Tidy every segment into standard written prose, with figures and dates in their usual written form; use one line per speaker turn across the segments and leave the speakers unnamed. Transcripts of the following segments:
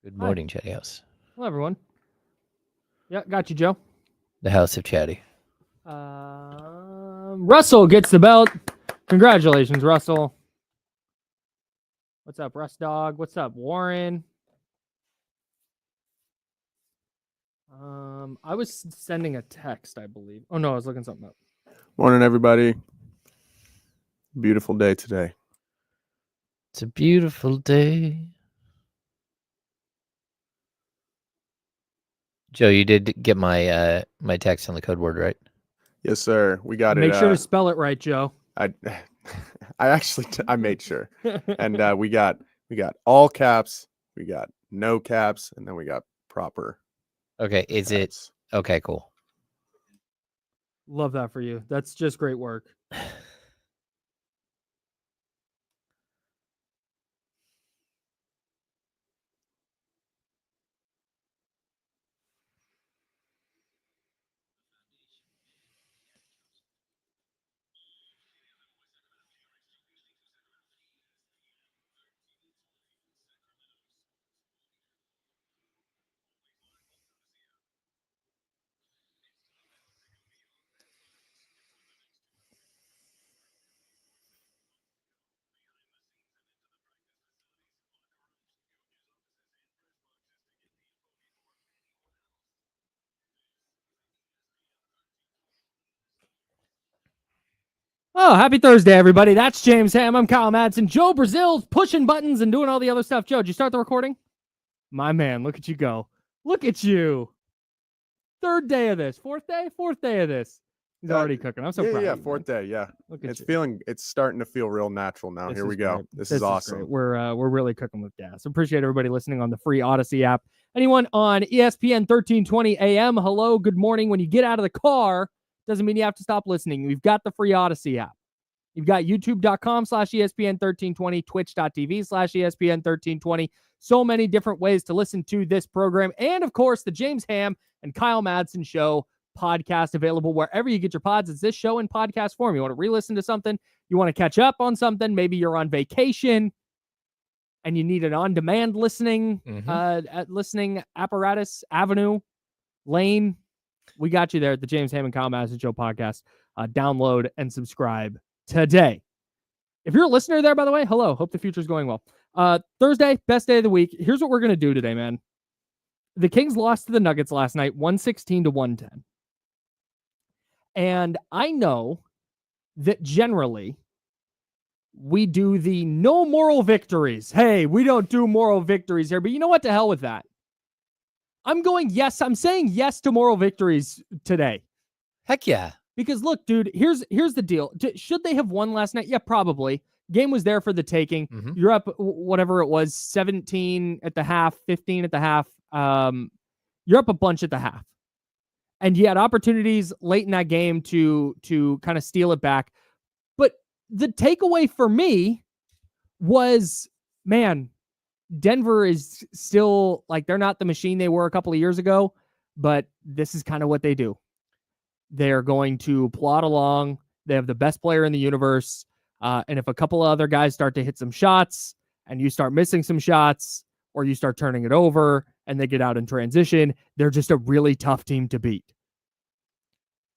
Good morning, Chatty House.
Hello, everyone. Yeah, got you, Joe.
The House of Chatty.
Russell gets the belt. Congratulations, Russell. What's up, Russ Dog? What's up, Warren? I was sending a text, I believe. Oh, no, I was looking something up.
Morning, everybody. Beautiful day today.
It's a beautiful day. Joe, you did get my my text on the code word, right?
Yes, sir. We got
Make
it.
sure to spell it right, Joe.
I actually I made sure, and we got all caps, we got no caps, and then we got proper.
Okay, is
caps.
it okay? Cool.
Love that for you. That's just great work. Oh, happy Thursday, everybody. That's James Ham. I'm Kyle Madsen. Joe Brazil's pushing buttons and doing all the other stuff. Joe, did you start the recording? My man, look at you go. Look at you. Third day of this. Fourth day of this. He's already cooking. I'm so proud.
Yeah,
of you,
fourth day. Yeah,
look at
it's starting to feel real natural now. Here we go.
Great.
This is awesome.
We're really cooking with gas. Appreciate everybody listening on the free Odyssey app. Anyone on ESPN 1320 AM, hello, good morning. When you get out of the car, doesn't mean you have to stop listening. We've got the free Odyssey app. You've got youtube.com/ESPN1320, twitch.tv/ESPN1320. So many different ways to listen to this program. And of course, the James Ham and Kyle Madsen Show podcast available wherever you get your pods. It's this show in podcast form. You want to re-listen to something, you want to catch up on something, maybe you're on vacation and you need an on-demand listening listening apparatus, avenue, lane. We got you there at the James Ham and Kyle Madsen Show podcast. Download and subscribe today. If you're a listener there, by the way, hello. Hope the future's going well. Thursday, best day of the week. Here's what we're going to do today, man. The Kings lost to the Nuggets last night, 116-110. And I know that generally we do the no moral victories. Hey, we don't do moral victories here, but you know what? To hell with that. I'm saying yes to moral victories today.
Heck yeah.
Because look, dude, here's the deal. Should they have won last night? Yeah, probably. Game was there for the taking. Mm-hmm. You're up, whatever it was, 17 at the half, 15 at the half. You're up a bunch at the half. And you had opportunities late in that game to kind of steal it back. But the takeaway for me was, man, Denver is still, like, they're not the machine they were a couple of years ago, but this is kind of what they do. They're going to plod along. They have the best player in the universe. And if a couple of other guys start to hit some shots and you start missing some shots or you start turning it over and they get out in transition, they're just a really tough team to beat.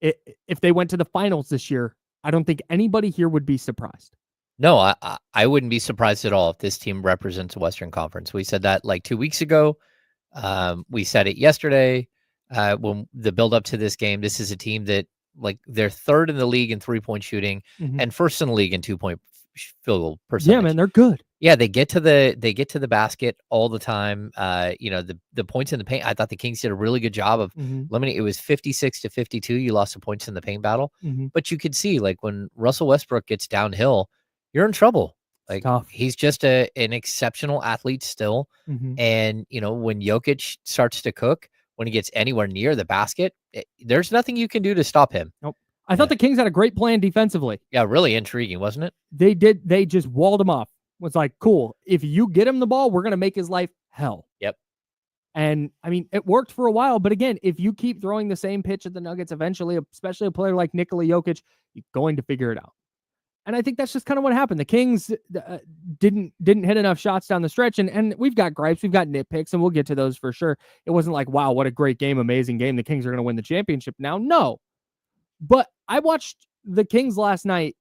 If they went to the finals this year, I don't think anybody here would be surprised.
No, I wouldn't be surprised at all if this team represents a Western Conference. We said that like 2 weeks ago. We said it yesterday. When the build up to this game, this is a team that, like, they're third in the league in 3-point shooting and first in the league in 2-point field goal percentage.
Yeah, man, they're good.
Yeah, they get to the basket all the time. The points in the paint, I thought the Kings did a really good job of limiting. It was 56-52. You lost the points in the paint battle, but you could see, like, when Russell Westbrook gets downhill, you're in trouble. Like, he's just an exceptional athlete still. And when Jokic starts to cook, when he gets anywhere near the basket, there's nothing you can do to stop him.
Nope. I thought the Kings had a great plan defensively.
Yeah, really intriguing, wasn't it?
They did. They just walled him off. It was like, cool. If you get him the ball, we're going to make his life hell.
Yep.
And, I mean, it worked for a while. But again, if you keep throwing the same pitch at the Nuggets, eventually, especially a player like Nikola Jokic, you're going to figure it out. And I think that's just kind of what happened. The Kings didn't hit enough shots down the stretch. And we've got gripes, we've got nitpicks, and we'll get to those for sure. It wasn't like, wow, what a great game, amazing game. The Kings are going to win the championship now. No. But I watched the Kings last night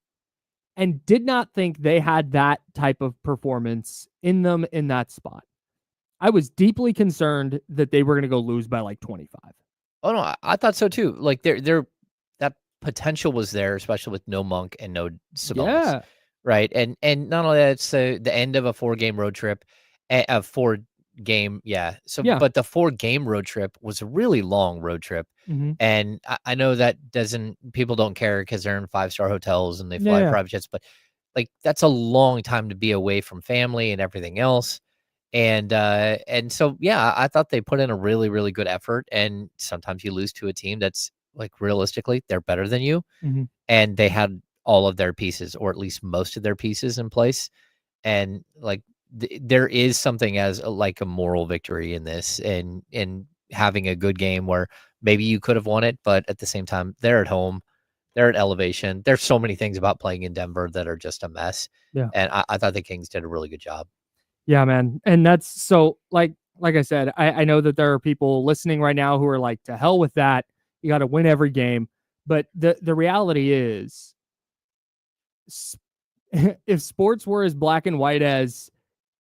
and did not think they had that type of performance in them in that spot. I was deeply concerned that they were going to go lose by like 25.
Oh no, I thought so too. Like they're that potential was there, especially with no Monk and no Sabonis.
Yeah.
Right. And not only that, it's the end of a 4-game road trip, a 4-game. Yeah. So, but the 4-game road trip was a really long road trip. And I know that people don't care because they're in 5-star hotels and they fly private jets, but like that's a long time to be away from family and everything else. And so, yeah, I thought they put in a really, really good effort. And sometimes you lose to a team that's like realistically, they're better than you. And they had all of their pieces, or at least most of their pieces in place. And like, there is something as like a moral victory in this and having a good game where maybe you could have won it, but at the same time, they're at home, they're at elevation. There's so many things about playing in Denver that are just a mess. Yeah. And I thought the Kings did a really good job.
Yeah, man. And that's so like I said, I know that there are people listening right now who are like, to hell with that. You got to win every game. But the reality is, if sports were as black and white as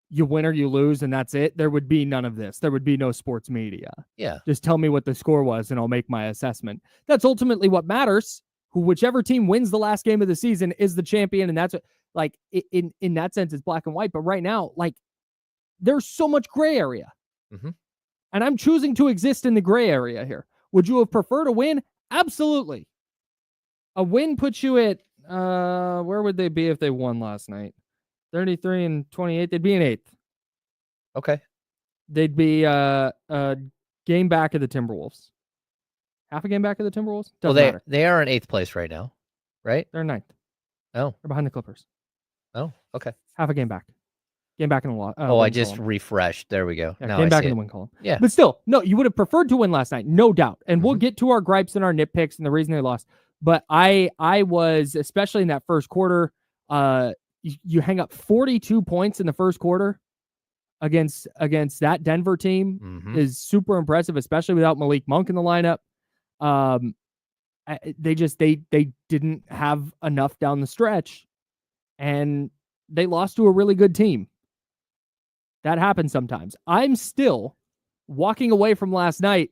you win or you lose and that's it, there would be none of this. There would be no sports media. Yeah. Just tell me what the score was and I'll make my assessment. That's ultimately what matters. Whichever team wins the last game of the season is the champion. And that's what, like, in that sense, it's black and white. But right now, like, there's so much gray area. And I'm choosing to exist in the gray area here. Would you have preferred a win? Absolutely. A win puts you at, where would they be if they won last night? 33-28. They'd be in 8th.
Okay.
They'd be a game back of the Timberwolves. Half a game back of the Timberwolves? Doesn't matter.
They are in 8th place right now, right?
They're 9th.
Oh.
They're behind the Clippers.
Oh, okay.
Half a game back. Game back in the loss.
I just refreshed. There we go.
Yeah, now game back in the win column.
Yeah.
But still, no, you would have preferred to win last night, no doubt. And we'll get to our gripes and our nitpicks and the reason they lost. But I was, especially in that first quarter, you hang up 42 points in the first quarter against that Denver team is super impressive, especially without Malik Monk in the lineup. They didn't have enough down the stretch, and they lost to a really good team. That happens sometimes. I'm still walking away from last night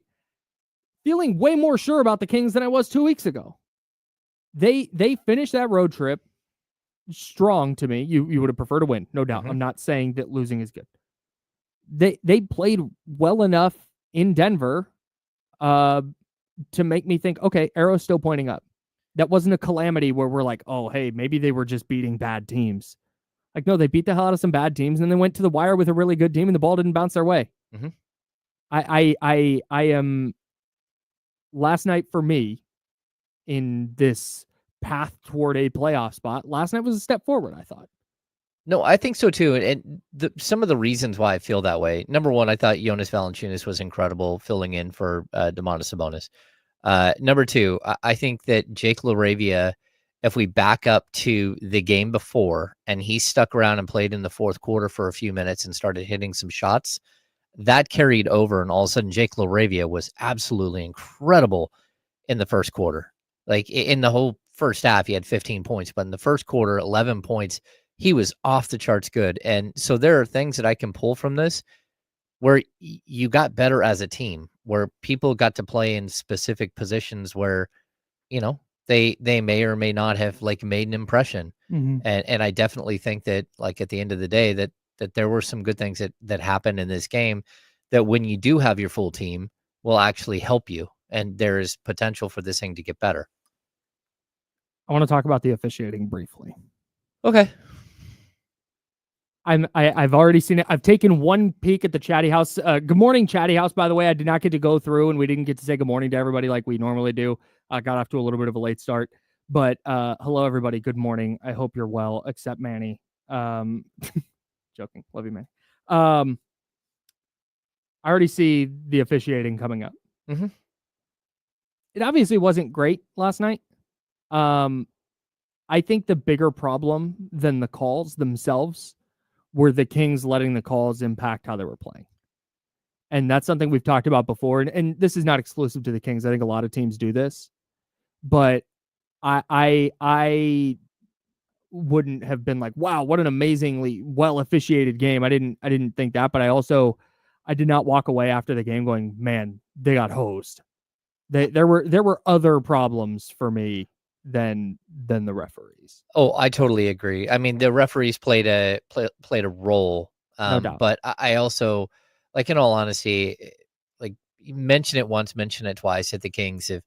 feeling way more sure about the Kings than I was 2 weeks ago. They finished that road trip strong to me. You would have preferred to win, no doubt. I'm not saying that losing is good. They played well enough in Denver to make me think, okay, arrow's still pointing up. That wasn't a calamity where we're like, oh, hey, maybe they were just beating bad teams. Like, no, they beat the hell out of some bad teams, and then they went to the wire with a really good team, and the ball didn't bounce their way. I am, last night for me, in this path toward a playoff spot, last night was a step forward, I thought.
No, I think so too. And some of the reasons why I feel that way. Number one, I thought Jonas Valanciunas was incredible filling in for Domantas Sabonis. Number two, I think that Jake LaRavia, if we back up to the game before and he stuck around and played in the fourth quarter for a few minutes and started hitting some shots, that carried over. And all of a sudden, Jake LaRavia was absolutely incredible in the first quarter. Like in the whole first half, he had 15 points, but in the first quarter, 11 points, he was off the charts good. And so there are things that I can pull from this where you got better as a team, where people got to play in specific positions where, you know, they may or may not have like made an impression. And I definitely think that like at the end of the day that there were some good things that happened in this game that when you do have your full team will actually help you. And there is potential for this thing to get better.
I want to talk about the officiating briefly.
Okay.
I've already seen it. I've taken one peek at the Chatty House. Good morning, Chatty House, by the way. I did not get to go through, and we didn't get to say good morning to everybody like we normally do. I got off to a little bit of a late start. But hello, everybody. Good morning. I hope you're well, except Manny. Joking. Love you, Manny. I already see the officiating coming up. It obviously wasn't great last night. I think the bigger problem than the calls themselves were the Kings letting the calls impact how they were playing. And that's something we've talked about before. And this is not exclusive to the Kings. I think a lot of teams do this. But I wouldn't have been like, wow, what an amazingly well officiated game. I didn't think that, but I did not walk away after the game going, man, they got hosed. There were other problems for me than the referees.
Oh, I totally agree. I mean, the referees played a role.
No doubt.
But I also, like, in all honesty, like, you mention it once, mention it twice at the Kings have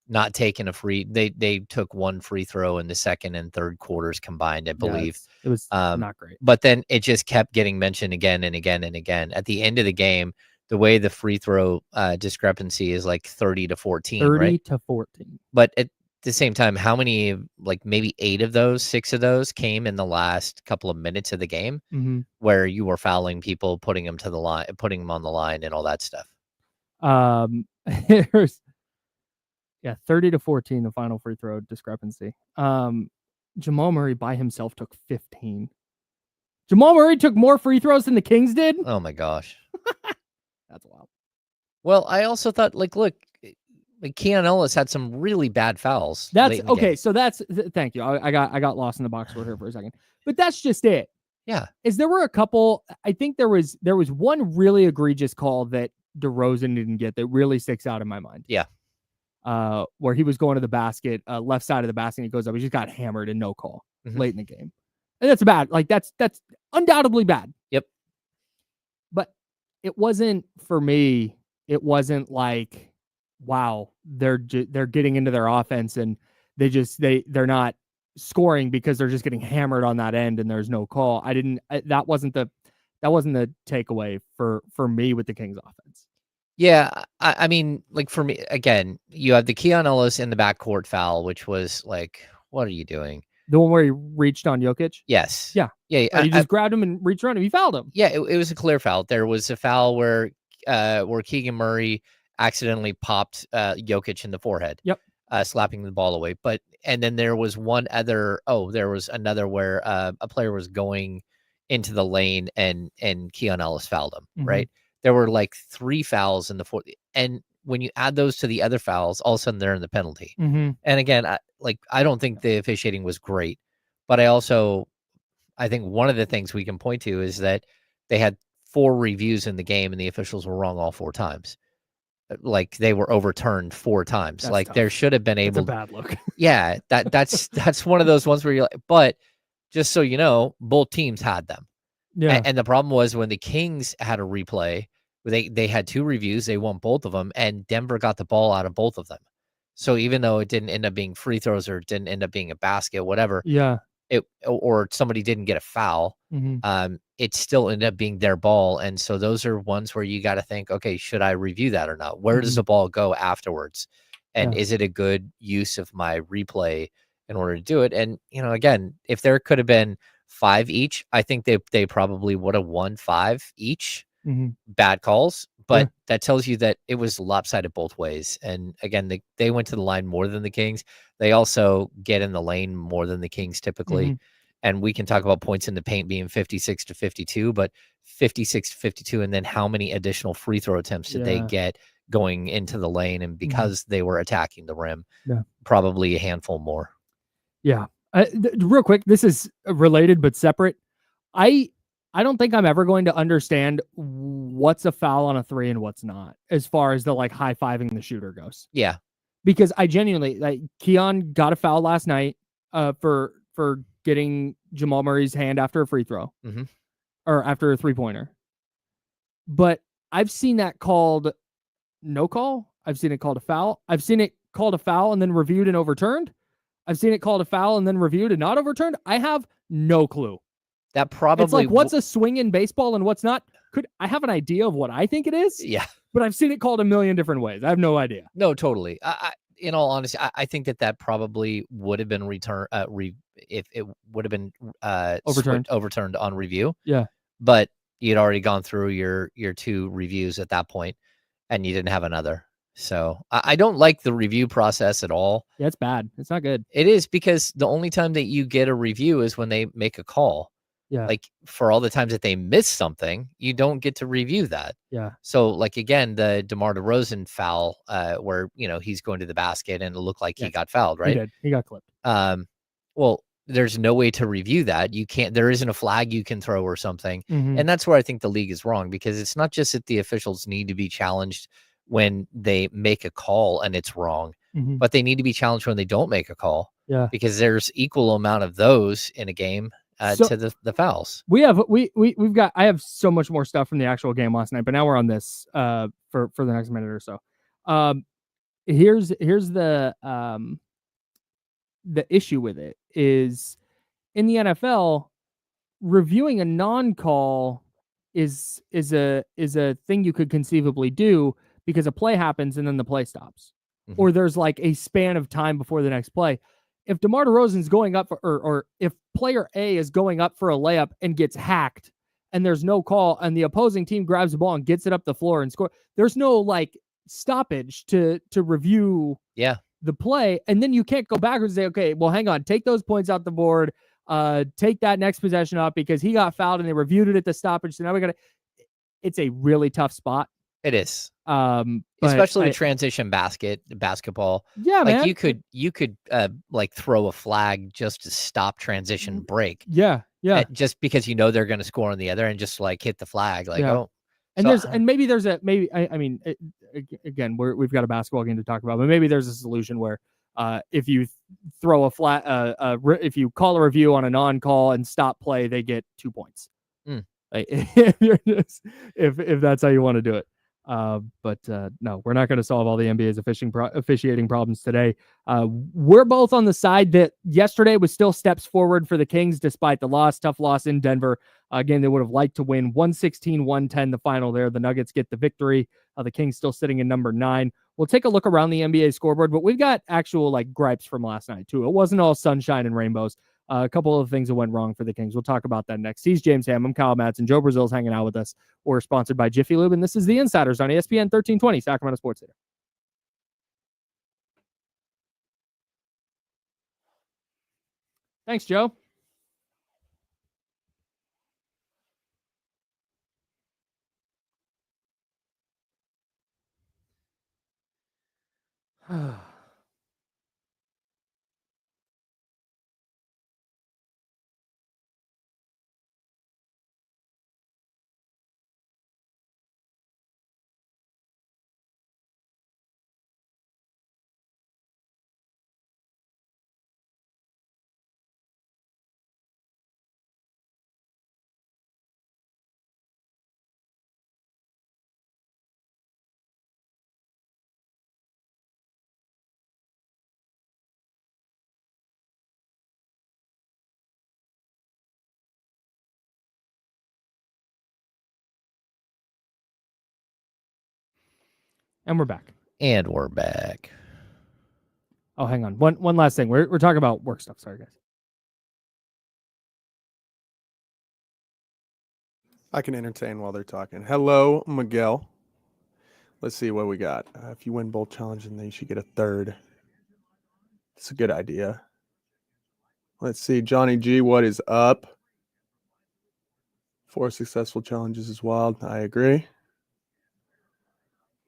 not taken a free. They took one free throw in the second and third quarters combined, I believe.
It was not great.
But then it just kept getting mentioned again and again and again. At the end of the game, the way the free throw discrepancy is like 30 to 14,
30
right?
to 14.
But at the same time, how many, like maybe 6 of those came in the last couple of minutes of the game where you were fouling people, putting them to the line, putting them on the line and all that stuff?
There's 30 to 14, the final free throw discrepancy. Jamal Murray by himself took 15. Jamal Murray took more free throws than the Kings did?
Oh my gosh.
That's wild.
Well, I also thought, like, look, like Keon Ellis had some really bad fouls.
That's okay. So thank you. I got lost in the box score here for a second, but that's just it.
Yeah.
There were a couple. I think there was one really egregious call that DeRozan didn't get that really sticks out in my mind.
Yeah.
Where he was going to the basket, left side of the basket, and he goes up. He just got hammered and no call late in the game, and that's bad. Like that's undoubtedly bad.
Yep.
But it wasn't for me. It wasn't like, wow, they're getting into their offense and they're not scoring because they're just getting hammered on that end and there's no call. That wasn't the takeaway for me with the Kings offense.
Yeah, I mean, like, for me, again, you have the Keon Ellis in the backcourt foul, which was like, what are you doing?
The one where he reached on Jokic?
Yes.
Yeah.
Yeah.
You just grabbed him and reached around him. He fouled him.
Yeah, it was a clear foul. There was a foul where Keegan Murray accidentally popped Jokic in the forehead.
Yep.
Slapping the ball away. And then there was there was another where a player was going into the lane and Keon Ellis fouled him, right? There were like 3 fouls in the fourth. And when you add those to the other fouls, all of a sudden they're in the penalty. And again, I don't think the officiating was great, but I think one of the things we can point to is that they had 4 reviews in the game and the officials were wrong all 4 times. Like, they were overturned 4 times.
That's
like
tough.
There should have been able.
It's a bad look.
Yeah, that's one of those ones where you're like, but just so you know, both teams had them.
Yeah.
And the problem was when the Kings had a replay, they had 2 reviews, they won both of them, and Denver got the ball out of both of them. So even though it didn't end up being free throws or it didn't end up being a basket, whatever, or somebody didn't get a foul, it still ended up being their ball. And so those are ones where you got to think, okay, should I review that or not? Where does the ball go afterwards? And is it a good use of my replay in order to do it? And, again, if there could have been 5 each, I think they probably would have won 5 each bad calls. But that tells you that it was lopsided both ways. And again, they went to the line more than the Kings. They also get in the lane more than the Kings typically. And we can talk about points in the paint being 56 to 52, but 56 to 52. And then how many additional free throw attempts did they get going into the lane? And because they were attacking the rim, probably a handful more.
Yeah. Real quick, this is related but separate. I don't think I'm ever going to understand what's a foul on a 3 and what's not, as far as the high-fiving the shooter goes.
Yeah.
Because I genuinely, Keon got a foul last night for getting Jamal Murray's hand after a free throw or after a 3-pointer. But I've seen that called no call. I've seen it called a foul. I've seen it called a foul and then reviewed and overturned. I've seen it called a foul and then reviewed and not overturned. I have no clue.
That probably,
it's like, what's a swing in baseball and what's not? I have an idea of what I think it is?
Yeah.
But I've seen it called a million different ways. I have no idea.
No, totally. In all honesty, I think that probably would have been if it would have been overturned on review.
Yeah.
But you'd already gone through your 2 reviews at that point, and you didn't have another. So I don't like the review process at all.
Yeah, it's bad. It's not good.
It is, because the only time that you get a review is when they make a call.
Yeah.
Like for all the times that they miss something, you don't get to review that.
Yeah.
So like, again, the DeMar DeRozan foul, where, he's going to the basket and it looked like he got fouled, right?
He did. He got clipped.
Well, there's no way to review that. There isn't a flag you can throw or something.
Mm-hmm.
And that's where I think the league is wrong, because it's not just that the officials need to be challenged when they make a call and it's wrong, but they need to be challenged when they don't make a call.
Yeah.
Because there's equal amount of those in a game to the fouls.
We've got, I have so much more stuff from the actual game last night, but now we're on this for the next minute or so. Here's the issue with it is, in the NFL, reviewing a non-call is a thing you could conceivably do, because a play happens and then the play stops, or there's like a span of time before the next play. If DeMar DeRozan's going up for, or if player A is going up for a layup and gets hacked and there's no call and the opposing team grabs the ball and gets it up the floor and score, there's no like stoppage to review the play. And then you can't go backwards and say, okay, well, hang on, take those points out the board, take that next possession up because he got fouled and they reviewed it at the stoppage. So now it's a really tough spot.
It is. Especially with transition basketball.
Yeah,
like
man.
you could like throw a flag just to stop transition break.
Yeah.
Just because they're going to score on the other end, just like hit the flag. Like,
and maybe there's a again, we've got a basketball game to talk about, but maybe there's a solution where if you throw a flat, if you call a review on a non-call and stop play, they get 2 points. Like, if that's how you want to do it. But no, we're not going to solve all the NBA's officiating problems today. We're both on the side that yesterday was still steps forward for the Kings, despite the tough loss in Denver. Again, they would have liked to win 116-110, the final there. The Nuggets get the victory. The Kings still sitting in number 9. We'll take a look around the NBA scoreboard, but we've got actual like gripes from last night too. It wasn't all sunshine and rainbows. A couple of things that went wrong for the Kings. We'll talk about that next. He's James Ham. I'm Kyle Madsen. Joe Brazil's hanging out with us. We're sponsored by Jiffy Lube, and this is The Insiders on ESPN 1320, Sacramento Sports Center. Thanks, Joe. And we're back. Oh, hang on. One last thing. We're talking about work stuff. Sorry, guys.
I can entertain while they're talking. Hello, Miguel. Let's see what we got. If you win both challenges, then you should get a third. It's a good idea. Let's see. Johnny G, what is up? 4 successful challenges is wild. I agree.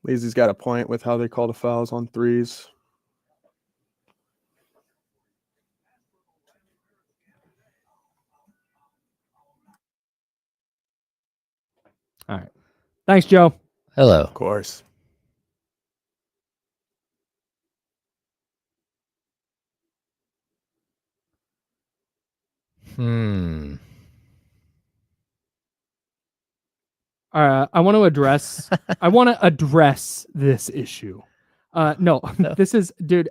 Lazy's got a point with how they call the fouls on threes.
All right. Thanks, Joe.
Hello.
Of course.
I want to address this issue. No, this is, dude,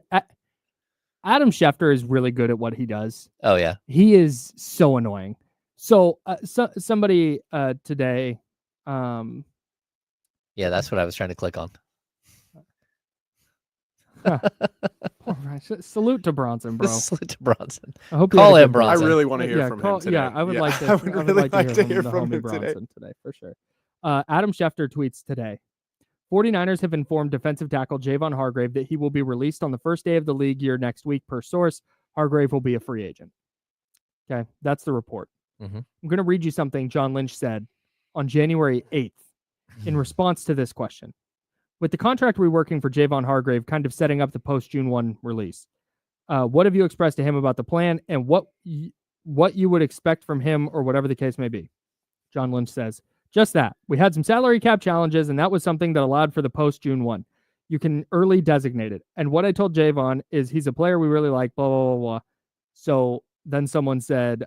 Adam Schefter is really good at what he does.
Oh yeah.
He is so annoying. So, somebody today,
yeah, that's what I was trying to click on.
All right. Salute to Bronson, bro.
Salute to Bronson.
I hope
call him Bronson.
I really want to hear from him today.
Yeah, I would like to.
I would really like to hear from him
Bronson today for sure. Adam Schefter tweets today. 49ers have informed defensive tackle Javon Hargrave that he will be released on the first day of the league year next week per source. Hargrave will be a free agent. Okay, that's the report. I'm going to read you something John Lynch said on January 8th in response to this question. With the contract reworking for Javon Hargrave kind of setting up the post-June 1 release, what have you expressed to him about the plan and what you would expect from him or whatever the case may be? John Lynch says, just that. We had some salary cap challenges, and that was something that allowed for the post-June 1. You can early designate it. And what I told Javon is he's a player we really like, blah, blah, blah, blah. So then someone said,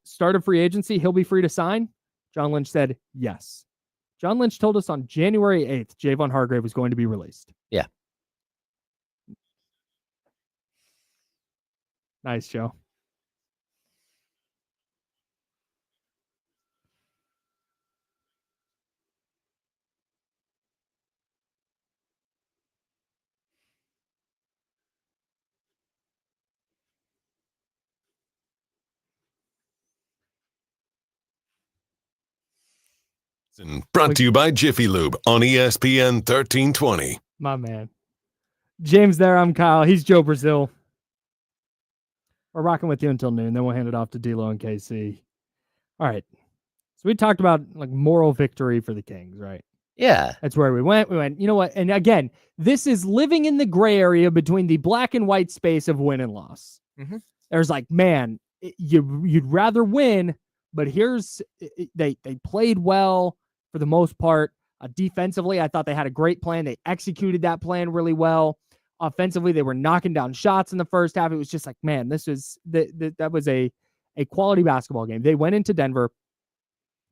start of free agency, he'll be free to sign? John Lynch said, yes. John Lynch told us on January 8th, Javon Hargrave was going to be released.
Yeah.
Nice, Joe.
Brought to you by Jiffy Lube on ESPN 1320.
My man. James there, I'm Kyle. He's Joe Brazil. We're rocking with you until noon. Then we'll hand it off to D-Lo and KC. All right. So we talked about like moral victory for the Kings, right?
Yeah.
That's where we went. We went, you know what? And again, this is living in the gray area between the black and white space of win and loss. There's like, man, you'd rather win, but they played well for the most part. Defensively, I thought they had a great plan. They executed that plan really well. Offensively, they were knocking down shots in the first half. It was just like, man, this was that was a quality basketball game. They went into Denver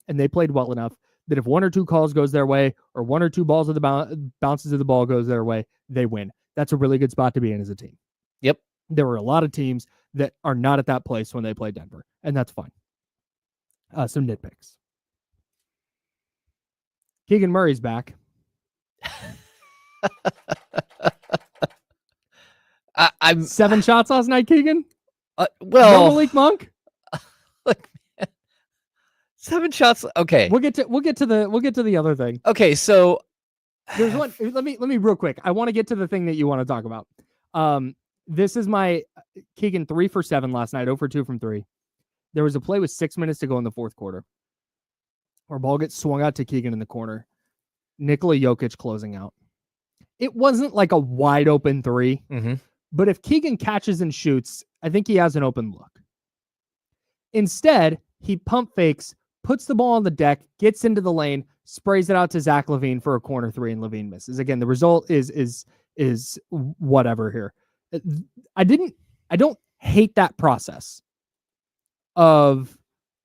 and they played well enough that if one or two calls goes their way or one or two balls of the bounces of the ball goes their way, they win. That's a really good spot to be in as a team.
Yep.
There were a lot of teams that are not at that place when they play Denver, and that's fine. Some nitpicks. Keegan Murray's back.
I'm
7 shots last night, Keegan.
Well,
no Malik Monk.
Look, man, 7 shots. Okay,
we'll get to the other thing.
Okay, so
there's one. Let me real quick. I want to get to the thing that you want to talk about. This is my Keegan 3 for 7 last night. 0 for 2 from 3. There was a play with 6 minutes to go in the fourth quarter. Our ball gets swung out to Keegan in the corner. Nikola Jokic closing out. It wasn't like a wide open 3, but if Keegan catches and shoots, I think he has an open look. Instead, he pump fakes, puts the ball on the deck, gets into the lane, sprays it out to Zach LaVine for a corner 3, and LaVine misses. Again, the result is whatever here. I don't hate that process of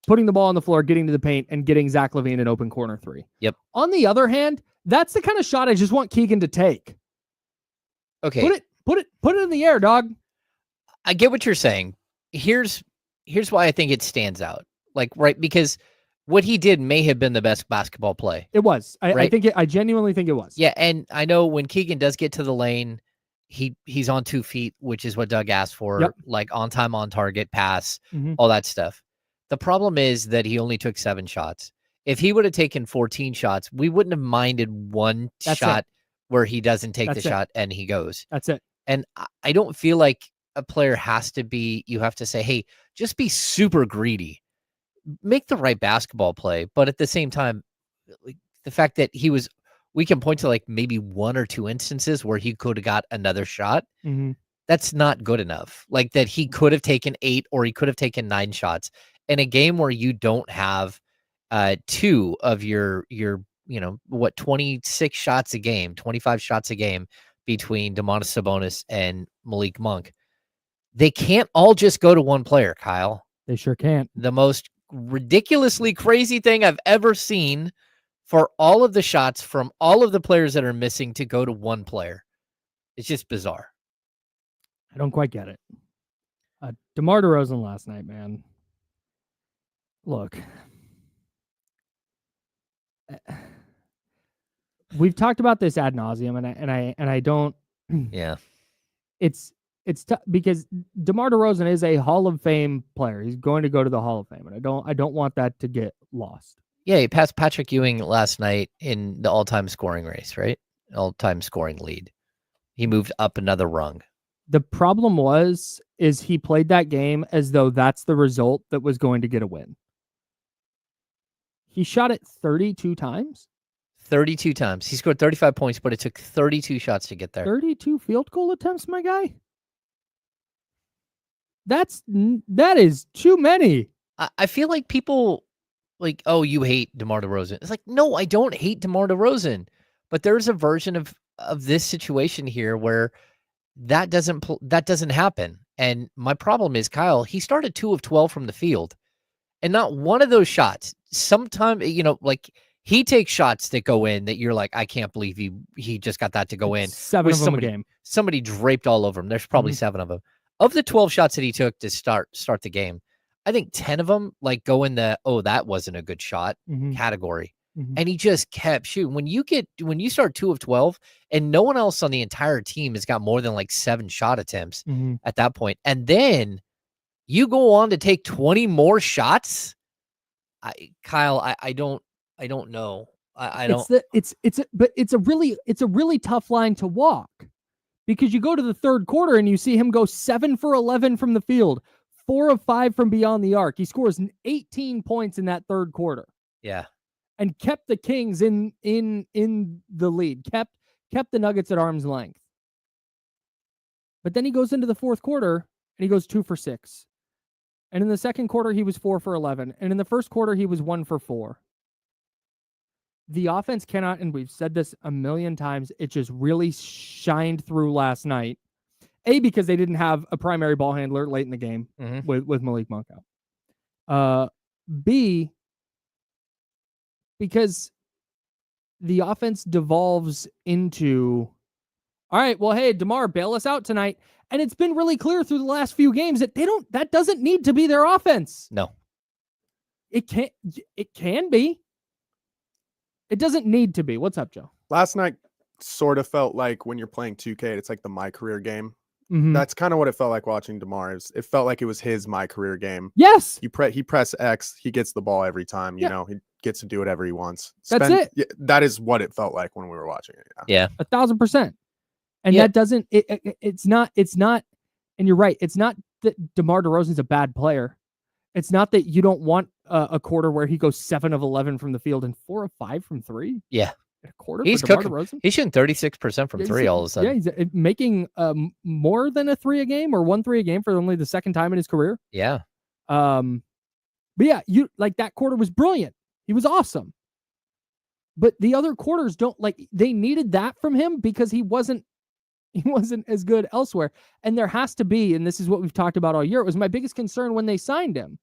putting the ball on the floor, getting to the paint, and getting Zach LaVine an open corner 3.
Yep.
On the other hand, that's the kind of shot I just want Keegan to take.
Okay.
Put it in the air, dog.
I get what you're saying. Here's why I think it stands out. Like, right, because what he did may have been the best basketball play.
It was. I genuinely think it was.
Yeah, and I know when Keegan does get to the lane, he's on 2 feet, which is what Doug asked for, like on time, on target, pass, all that stuff. The problem is that he only took 7 shots. If he would have taken 14 shots, we wouldn't have minded one shot where he doesn't take the shot and he goes.
That's it.
And I don't feel like a player has to be, you have to say, hey, just be super greedy. Make the right basketball play. But at the same time, like, the fact that we can point to like maybe 1 or 2 instances where he could have got another shot. That's not good enough. Like that he could have taken 8 or he could have taken 9 shots. In a game where you don't have 2 of your 26 shots a game, 25 shots a game between Domantas Sabonis and Malik Monk, they can't all just go to one player, Kyle.
They sure can't.
The most ridiculously crazy thing I've ever seen for all of the shots from all of the players that are missing to go to one player. It's just bizarre.
I don't quite get it. DeMar DeRozan last night, man. Look, we've talked about this ad nauseum, and I don't.
Yeah,
it's because DeMar DeRozan is a Hall of Fame player. He's going to go to the Hall of Fame, and I don't want that to get lost.
Yeah, he passed Patrick Ewing last night in the all-time scoring race, right? All-time scoring lead. He moved up another rung.
The problem is he played that game as though that's the result that was going to get a win. He shot it 32 times?
32 times. He scored 35 points, but it took 32 shots to get there.
32 field goal attempts, my guy? That is too many.
I feel like people like, oh, you hate DeMar DeRozan. It's like, no, I don't hate DeMar DeRozan, but there's a version of this situation here where that doesn't happen. And my problem is, Kyle, he started 2 of 12 from the field, and not one of those shots. Sometimes, like he takes shots that go in that you're like, I can't believe he just got that to go in.
7 of them a game.
Somebody draped all over him. There's probably 7 of them. Of the 12 shots that he took to start the game, I think 10 of them like go in the, oh, that wasn't a good shot category. And he just kept shooting. When you start 2 of 12 and no one else on the entire team has got more than like 7 shot attempts at that point, and then you go on to take 20 more shots, Kyle, I don't know. I don't.
But it's a really tough line to walk, because you go to the third quarter and you see him go 7 for 11 from the field, 4 of 5 from beyond the arc. He scores 18 points in that third quarter.
Yeah.
And kept the Kings in the lead, kept the Nuggets at arm's length. But then he goes into the fourth quarter and he goes 2 for 6. And in the second quarter, he was 4 for 11. And in the first quarter, he was 1 for 4. The offense cannot, and we've said this a million times, it just really shined through last night. A, because they didn't have a primary ball handler late in the game with Malik Monk out. B, because the offense devolves into, all right, well, hey, DeMar, bail us out tonight. And it's been really clear through the last few games that that doesn't need to be their offense.
No.
It can be. It doesn't need to be. What's up, Joe?
Last night sort of felt like when you're playing 2K, it's like the My Career game. That's kind of what it felt like watching DeMar. It felt like it was his My Career game.
Yes.
He press X, he gets the ball every time. You know, he gets to do whatever he wants.
That's it.
Yeah, that is what it felt like when we were watching it.
Yeah.
1,000%. And that doesn't. It's not. And you're right. It's not that DeMar DeRozan's a bad player. It's not that you don't want a quarter where he goes 7 of 11 from the field and 4 of 5 from 3.
Yeah.
A quarter.
He's
for DeMar
cooking.
DeRozan.
He's shooting 36% from 3 all of a sudden.
Yeah, he's making more than a 3 a game, or 1 3 a game for only the second time in his career.
Yeah.
But yeah, you like that quarter was brilliant. He was awesome. But the other quarters they needed that from him because he wasn't as good elsewhere. And there has to be, and this is what we've talked about all year, it was my biggest concern when they signed him.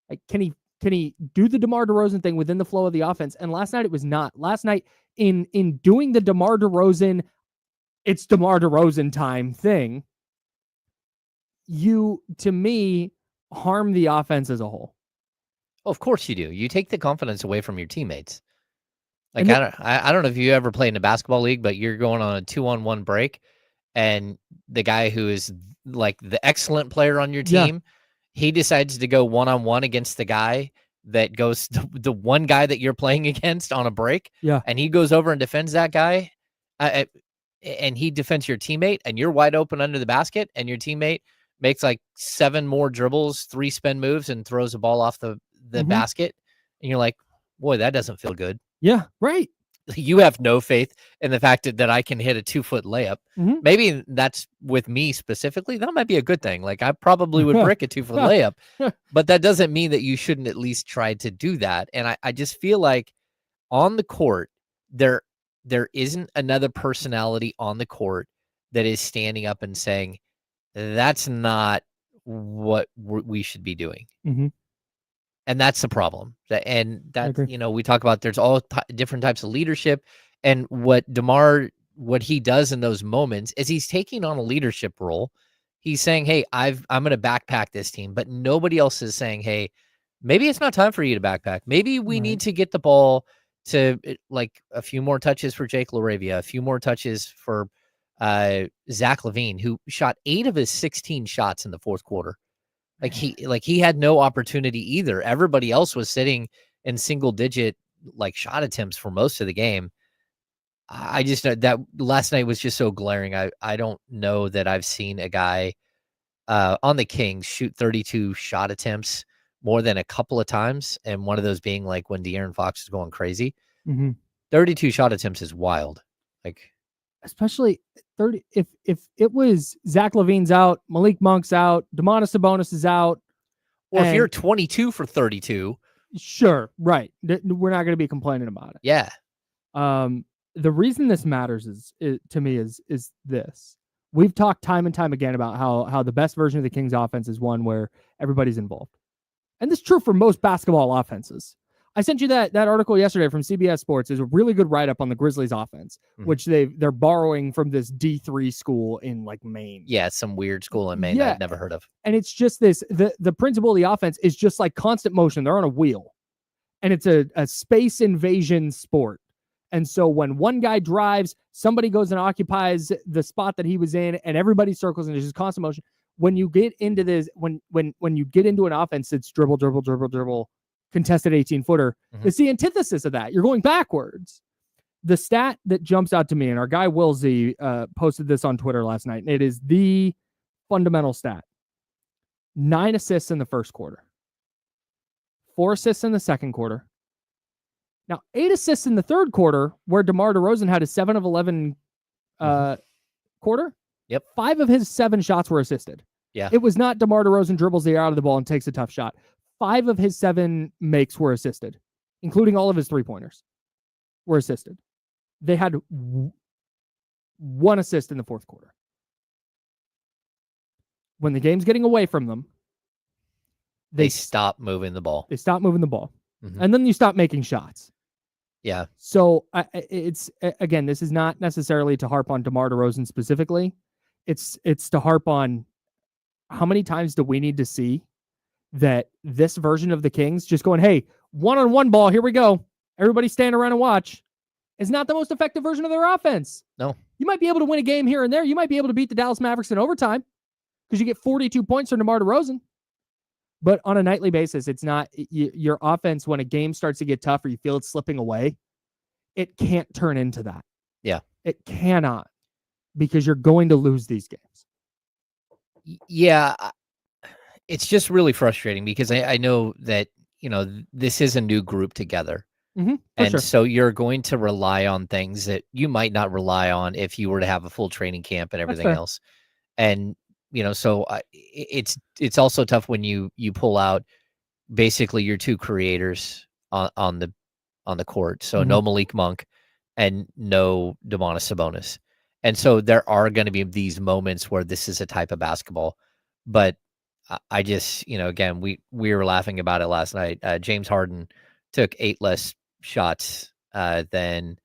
Like, can he do the DeMar DeRozan thing within the flow of the offense? And last night it was not. Last night in doing the DeMar DeRozan, it's DeMar DeRozan time thing, you, to me, harm the offense as a whole.
Well, of course you do. You take the confidence away from your teammates. Like, I don't know if you ever played in a basketball league, but you're going on a 2-on-1 break, and the guy who is like the excellent player on your team, he decides to go 1-on-1 against the guy that goes the one guy that you're playing against on a break.
Yeah.
And he goes over and defends that guy, and he defends your teammate, and you're wide open under the basket, and your teammate makes like 7 more dribbles, 3 spin moves, and throws a ball off the basket. And you're like, boy, that doesn't feel good.
Yeah, right.
You have no faith in the fact that I can hit a 2-foot layup. Maybe that's with me specifically. That might be a good thing. Like, I probably would brick a 2-foot layup, but that doesn't mean that you shouldn't at least try to do that. And I just feel like on the court, there isn't another personality on the court that is standing up and saying, that's not what we should be doing. And that's the problem. And that, we talk about there's all different types of leadership. And what DeMar, what he does in those moments is he's taking on a leadership role. He's saying, hey, I'm going to backpack this team. But nobody else is saying, hey, maybe it's not time for you to backpack. Maybe we need to get the ball to like a few more touches for Jake LaRavia, a few more touches for Zach LaVine, who shot 8 of his 16 shots in the fourth quarter. He had no opportunity either. Everybody else was sitting in single digit shot attempts for most of the game. I just know that last night was just so glaring. I don't know that I've seen a guy on the Kings shoot 32 shot attempts more than a couple of times, and one of those being like when De'Aaron Fox is going crazy.
Mm-hmm.
32 shot attempts is wild. Like,
especially 30. If it was Zach LaVine's out, Malik Monk's out, Domantas Sabonis is out,
or if you're 22 for 32,
sure, right, we're not going to be complaining about it.
Yeah.
The reason this matters is to me is this. We've talked time and time again about how the best version of the Kings offense is one where everybody's involved. And this is true for most basketball offenses. I sent you that article yesterday from CBS Sports. Is a really good write-up on the Grizzlies offense, which they're borrowing from this D3 school in like Maine.
Yeah, some weird school in Maine that I've never heard of.
And it's just this, the principle of the offense is just like constant motion. They're on a wheel. And it's a space invasion sport. And so when one guy drives, somebody goes and occupies the spot that he was in, and everybody circles, and there's just constant motion. When you get into this, when you get into an offense, it's dribble, contested 18-footer. It's the antithesis of that. You're going backwards. The stat that jumps out to me, and our guy Willsey posted this on Twitter last night, and it is the fundamental stat. 9 assists in the first quarter. 4 assists in the second quarter. Now, 8 assists in the third quarter, where DeMar DeRozan had a 7 of 11 quarter.
Yep.
5 of his 7 shots were assisted.
Yeah.
It was not DeMar DeRozan dribbles the air out of the ball and takes a tough shot. 5 of his 7 makes were assisted, including all of his 3-pointers were assisted. They had 1 assist in the fourth quarter. When the game's getting away from them,
they stop moving the ball.
They stop moving the ball. And then you stop making shots.
Yeah.
So it's, again, this is not necessarily to harp on DeMar DeRozan specifically. It's to harp on how many times do we need to see that this version of the Kings just going, hey, one-on-one ball, here we go. Everybody stand around and watch, is not the most effective version of their offense.
No.
You might be able to win a game here and there. You might be able to beat the Dallas Mavericks in overtime because you get 42 points from DeMar DeRozan. But on a nightly basis, it's not your offense. When a game starts to get tough or you feel it's slipping away, it can't turn into that.
Yeah.
It cannot, because you're going to lose these games.
Yeah. It's just really frustrating because I know that, this is a new group together. And so you're going to rely on things that you might not rely on if you were to have a full training camp and everything else. And, so it's also tough when you pull out basically your 2 creators on the court. So no Malik Monk and no Domantas Sabonis. And so there are going to be these moments where this is a type of basketball, but I just, again, we were laughing about it last night. James Harden took 8 less shots than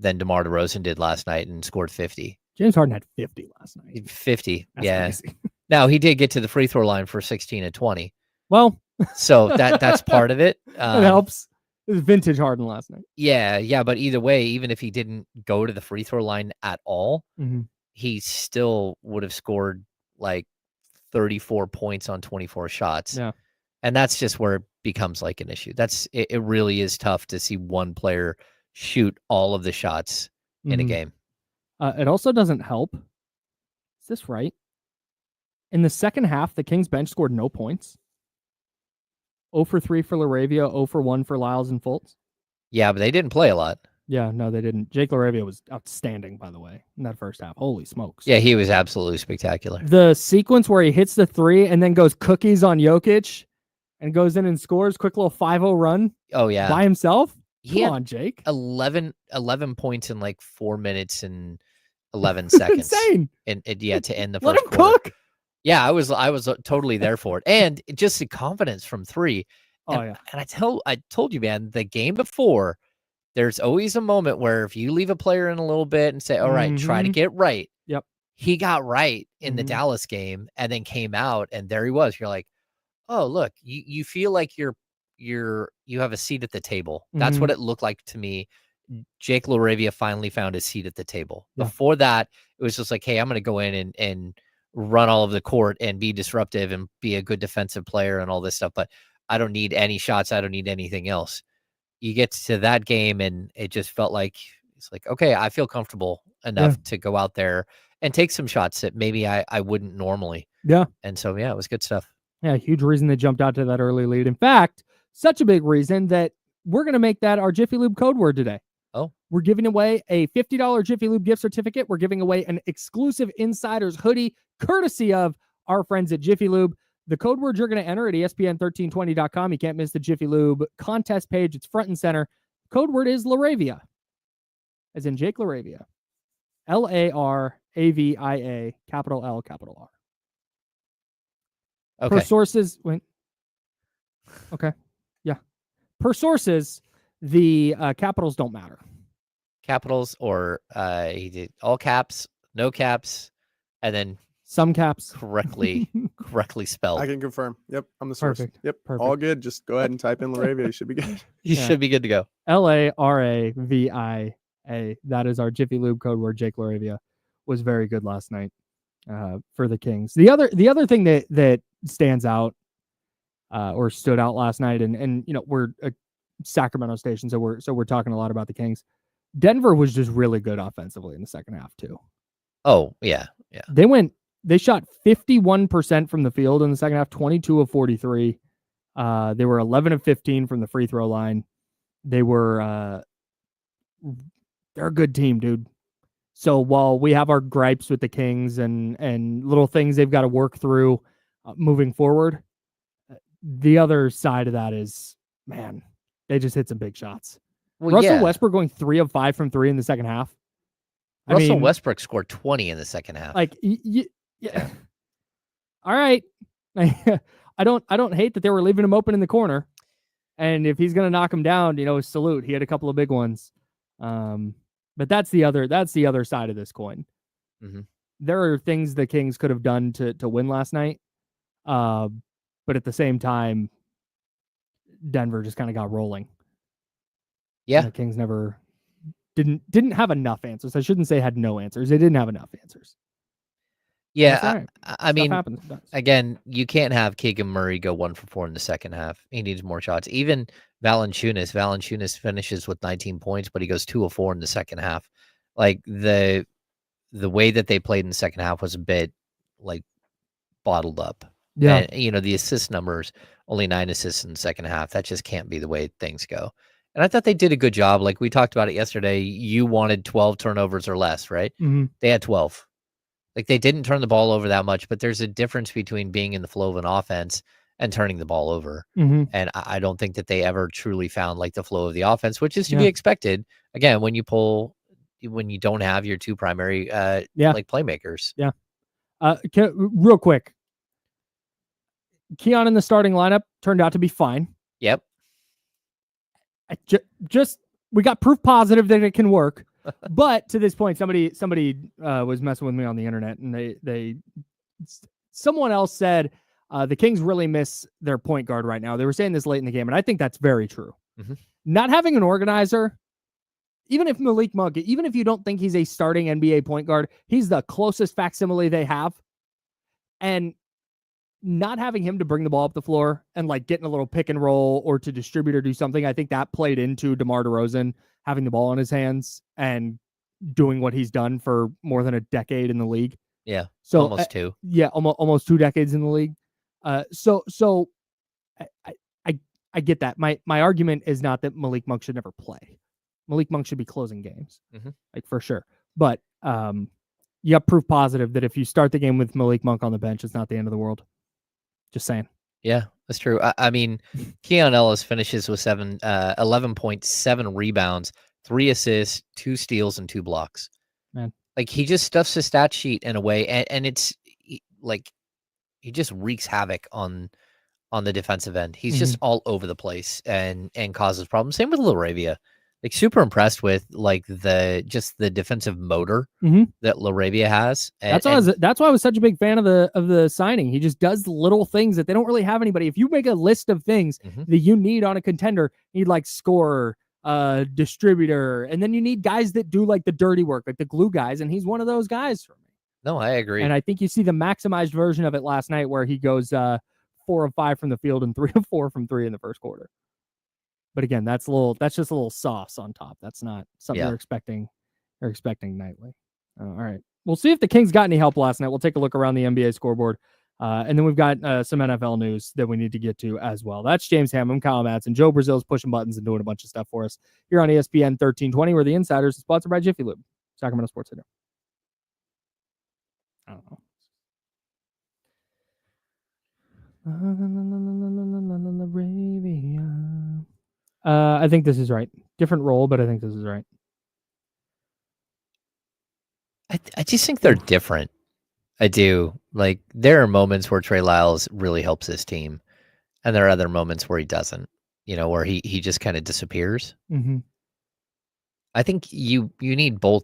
DeMar DeRozan did last night and scored 50.
James Harden had 50 last night.
50,
That's
yeah.
crazy.
Now he did get to the free throw line for 16 and 20.
Well,
so that's part of it.
It helps. It was vintage Harden last night.
Yeah. But either way, even if he didn't go to the free throw line at all, he still would have scored like 34 points on 24 shots.
Yeah.
And that's just where it becomes like an issue. It really is tough to see one player shoot all of the shots in a game.
It also doesn't help. Is this right? In the second half, the Kings bench scored no points. 0 for 3 for LaRavia, 0 for 1 for Lyles and Fultz.
Yeah, but they didn't play a lot.
Yeah, no, they didn't. Jake LaRavia was outstanding, by the way, in that first half. Holy smokes.
Yeah, he was absolutely spectacular.
The sequence where he hits the 3 and then goes cookies on Jokic and goes in and scores, quick little 5-0 run.
Oh, yeah.
By himself?
He
Come on, Jake.
11 points in like 4 minutes and 11 seconds.
Insane.
And to end the
Let
first
him
quarter.
cook.
Yeah, I was totally there for it. And just the confidence from 3.
Oh, yeah.
And I told you, man, the game before, there's always a moment where if you leave a player in a little bit and say, all right, try to get right.
Yep.
He got right in the Dallas game and then came out and there he was. You're like, oh, look, you feel like you have a seat at the table. That's what it looked like to me. Jake LaRavia finally found his seat at the table.
Yeah.
Before that, it was just like, hey, I'm going to go in and run all of the court and be disruptive and be a good defensive player and all this stuff. But I don't need any shots. I don't need anything else. You get to that game and it just felt like, it's like, okay, I feel comfortable enough to go out there and take some shots that maybe I wouldn't normally.
Yeah.
And so, yeah, it was good stuff.
Yeah, huge reason they jumped out to that early lead. In fact, such a big reason that we're going to make that our Jiffy Lube code word today.
Oh.
We're giving away a $50 Jiffy Lube gift certificate. We're giving away an exclusive Insiders hoodie, courtesy of our friends at Jiffy Lube. The code word you're going to enter at ESPN1320.com. You can't miss the Jiffy Lube contest page. It's front and center. Code word is Laravia, as in Jake Laravia. Laravia, capital L, capital R.
Okay.
Per sources, wait. Okay. Yeah. Per sources, the capitals don't matter.
Capitals or he did all caps, no caps, and then
some caps
correctly spelled.
I can confirm. Yep, I'm the source.
Perfect.
Yep,
Perfect.
all good. Just go ahead and type in Laravia. You should be good.
You should be good to go.
Laravia. That is our Jiffy Lube code word. Jake Laravia was very good last night for the Kings. The other thing that stands out or stood out last night, and you know, we're a Sacramento station, so we're talking a lot about the Kings. Denver was just really good offensively in the second half too.
Oh, yeah.
They shot 51% from the field in the second half, 22 of 43. They were 11 of 15 from the free throw line. They're a good team, dude. So while we have our gripes with the Kings and little things they've got to work through moving forward, the other side of that is, man, they just hit some big shots.
Well,
Russell Westbrook going 3 of 5 from 3 in the second half.
Russell Westbrook scored 20 in the second half.
Like, yeah. All right. I don't hate that they were leaving him open in the corner. And if he's going to knock him down, you know, salute. He had a couple of big ones. But that's the other side of this coin.
Mm-hmm.
There are things the Kings could have done to win last night. But at the same time, Denver just kind of got rolling.
Yeah.
And the Kings never didn't have enough answers. I shouldn't say had no answers. They didn't have enough answers.
Yeah,
right.
I mean, again, you can't have Keegan Murray go 1 for 4 in the second half. He needs more shots. Even Valanciunas finishes with 19 points, but he goes 2 of 4 in the second half. Like the way that they played in the second half was a bit like bottled up.
Yeah,
and, you know, the assist numbers, only 9 assists in the second half. That just can't be the way things go. And I thought they did a good job. Like we talked about it yesterday. You wanted 12 turnovers or less, right?
Mm-hmm.
They had 12. Like they didn't turn the ball over that much, but there's a difference between being in the flow of an offense and turning the ball over.
Mm-hmm.
And I don't think that they ever truly found like the flow of the offense, which is to be expected. Again, when you don't have your two primary like playmakers.
Yeah. Real quick. Keon in the starting lineup turned out to be fine.
Yep.
Just we got proof positive that it can work. But to this point, somebody was messing with me on the internet, and someone else said the Kings really miss their point guard right now. They were saying this late in the game, and I think that's very true.
Mm-hmm.
Not having an organizer, even if Malik Monk, even if you don't think he's a starting NBA point guard, he's the closest facsimile they have. And not having him to bring the ball up the floor and like getting a little pick and roll or to distribute or do something, I think that played into DeMar DeRozan having the ball in his hands and doing what he's done for more than a decade in the league.
Yeah.
So
almost 2.
Yeah. Almost 2 decades in the league. So I get that. My argument is not that Malik Monk should never play. Malik Monk should be closing games, like for sure. But you have proof positive that if you start the game with Malik Monk on the bench, it's not the end of the world. Just saying.
Yeah, that's true. I mean, Keon Ellis finishes with 11.7 rebounds, 3 assists, 2 steals, and 2 blocks.
Man,
like he just stuffs his stat sheet in a way, and it's like he just wreaks havoc on the defensive end. He's just all over the place and causes problems. Same with Laravia. Like super impressed with like the defensive motor that Laravia has.
That's why I was such a big fan of the signing. He just does little things that they don't really have anybody. If you make a list of things that you need on a contender, you need like scorer, distributor, and then you need guys that do like the dirty work, like the glue guys, and he's one of those guys for me.
No, I agree.
And I think you see the maximized version of it last night where he goes 4 of 5 from the field and 3 of 4 from 3 in the first quarter. But again, that's just a little sauce on top. That's not something they're expecting nightly. All right. We'll see if the Kings got any help last night. We'll take a look around the NBA scoreboard And then we've got some NFL news that we need to get to as well. That's James Ham. I'm Kyle Madsen. Joe Brazil's pushing buttons and doing a bunch of stuff for us here on ESPN 1320, where the Insiders is sponsored by Jiffy Lube, Sacramento Sports Center. I don't know. I think this is right. Different role, but I think this is right.
I just think they're different. I do. Like, there are moments where Trey Lyles really helps his team, and there are other moments where he doesn't, where he just kind of disappears.
Mm-hmm.
I think you need both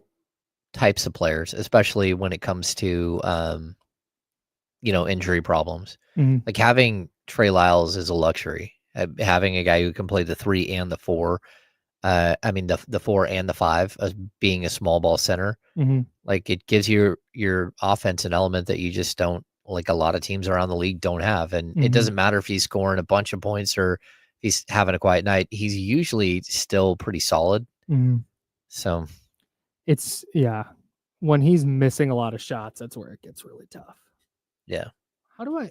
types of players, especially when it comes to, injury problems.
Mm-hmm.
Like, having Trey Lyles is a luxury. Having a guy who can play the 3 and the 4, the 4 and the 5 as being a small ball center,
mm-hmm.
like, it gives your offense an element that you just don't, like, a lot of teams around the league don't have. And
mm-hmm.
it doesn't matter if he's scoring a bunch of points or he's having a quiet night. He's usually still pretty solid.
Mm-hmm.
So
it's, when he's missing a lot of shots, that's where it gets really tough.
Yeah.
How do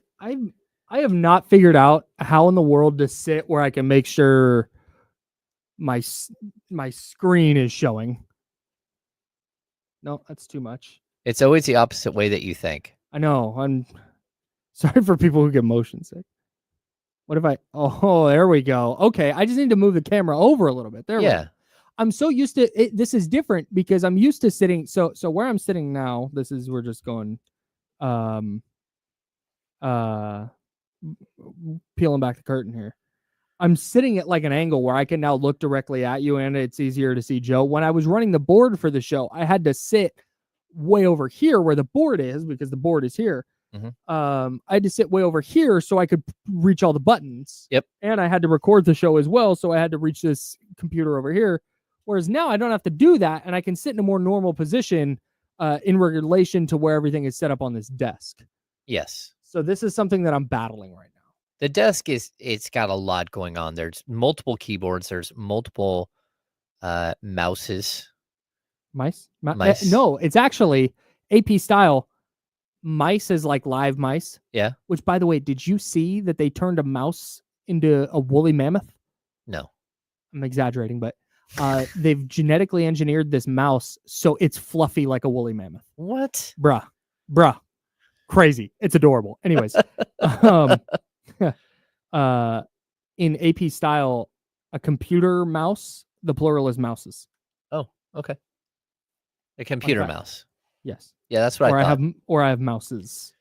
I have not figured out how in the world to sit where I can make sure my screen is showing. No, that's too much.
It's always the opposite way that you think.
I know. I'm sorry for people who get motion sick. What if oh, there we go. Okay. I just need to move the camera over a little bit. There we go. I'm so used to it. This is different because I'm used to sitting. So where I'm sitting now, we're just going, peeling back the curtain here. I'm sitting at like an angle where I can now look directly at you and it's easier to see Joe. When I was running the board for the show, I had to sit way over here where the board is because the board is here.
Mm-hmm.
I had to sit way over here so I could reach all the buttons.
Yep.
And I had to record the show as well. So I had to reach this computer over here. Whereas now I don't have to do that. And I can sit in a more normal position in relation to where everything is set up on this desk.
Yes.
So this is something that I'm battling right now.
The desk it's got a lot going on. There's multiple keyboards. There's multiple mouses.
Mice?
Mice?
No, it's actually AP style. Mice is like live mice.
Yeah.
Which, by the way, did you see that they turned a mouse into a woolly mammoth?
No.
I'm exaggerating, but they've genetically engineered this mouse so it's fluffy like a woolly mammoth.
What?
Bruh. Crazy. It's adorable. Anyways. In AP style, a computer mouse, the plural is mouses.
Oh, okay. A computer mouse.
Yes.
Yeah, that's what I thought.
I have mouses.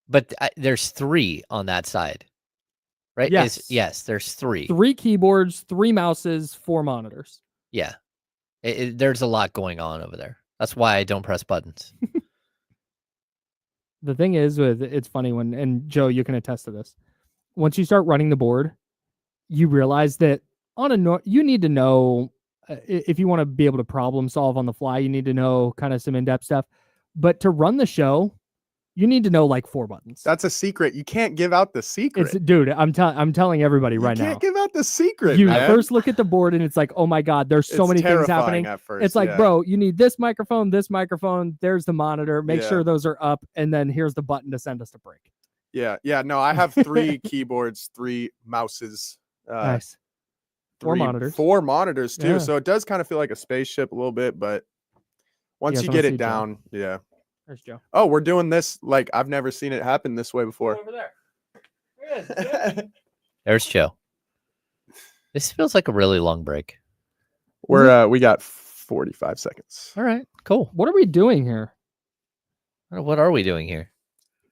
But there's 3 on that side, right?
Yes.
There's 3.
3 keyboards, 3 mouses, 4 monitors.
Yeah. There's a lot going on over there. That's why I don't press buttons.
The thing is, it's funny and Joe, you can attest to this. Once you start running the board, you realize that you need to know if you want to be able to problem solve on the fly, you need to know kind of some in-depth stuff. But to run the show, you need to know like 4 buttons.
That's a secret. You can't give out the secret.
Dude, I'm telling everybody right now.
You can't give out the secret,
You
man.
first look at the board and it's like, oh my God, there's so many things happening.
At first,
it's like, bro, you need this microphone, there's the monitor. Make sure those are up. And then here's the button to send us to break.
Yeah. No, I have 3 keyboards, 3 mouses.
Nice. 4 monitors.
4 monitors too.
Yeah.
So it does kind of feel like a spaceship a little bit, but once you get it down,
Joe. There's Joe.
Oh, we're doing this like I've never seen it happen this way before.
Over there. There is,
There's Joe. This feels like a really long break.
We got 45 seconds.
All right, cool.
What are we doing here?
What are we doing here?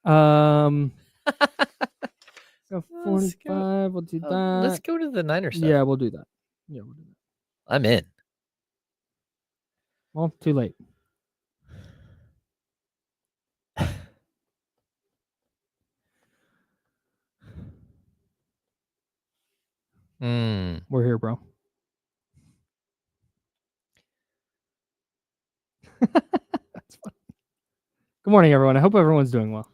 45. We'll do that.
Let's go to the Niners stuff.
Yeah, we'll do that. Yeah, we'll do that.
I'm in.
Well, too late. We're here, bro. That's fun. Good morning, everyone. I hope everyone's doing well.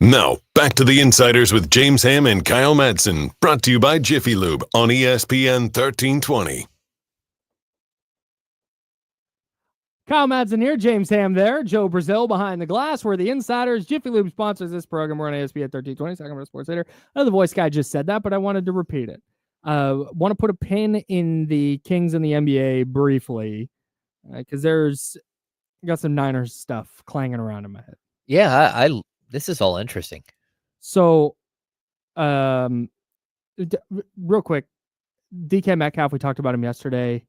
Now, back to the Insiders with James Ham and Kyle Madsen, brought to you by Jiffy Lube on ESPN 1320.
Kyle Madsen here, James Ham there, Joe Brazil behind the glass. We're the Insiders. Jiffy Lube sponsors this program. We're on ESPN 1320, Sacramento Sports Leader. I know the voice guy just said that, but I wanted to repeat it. Want to put a pin in the Kings and the NBA briefly, because there's got some Niners stuff clanging around in my head.
Yeah, this is all interesting.
So, real quick, DK Metcalf, we talked about him yesterday.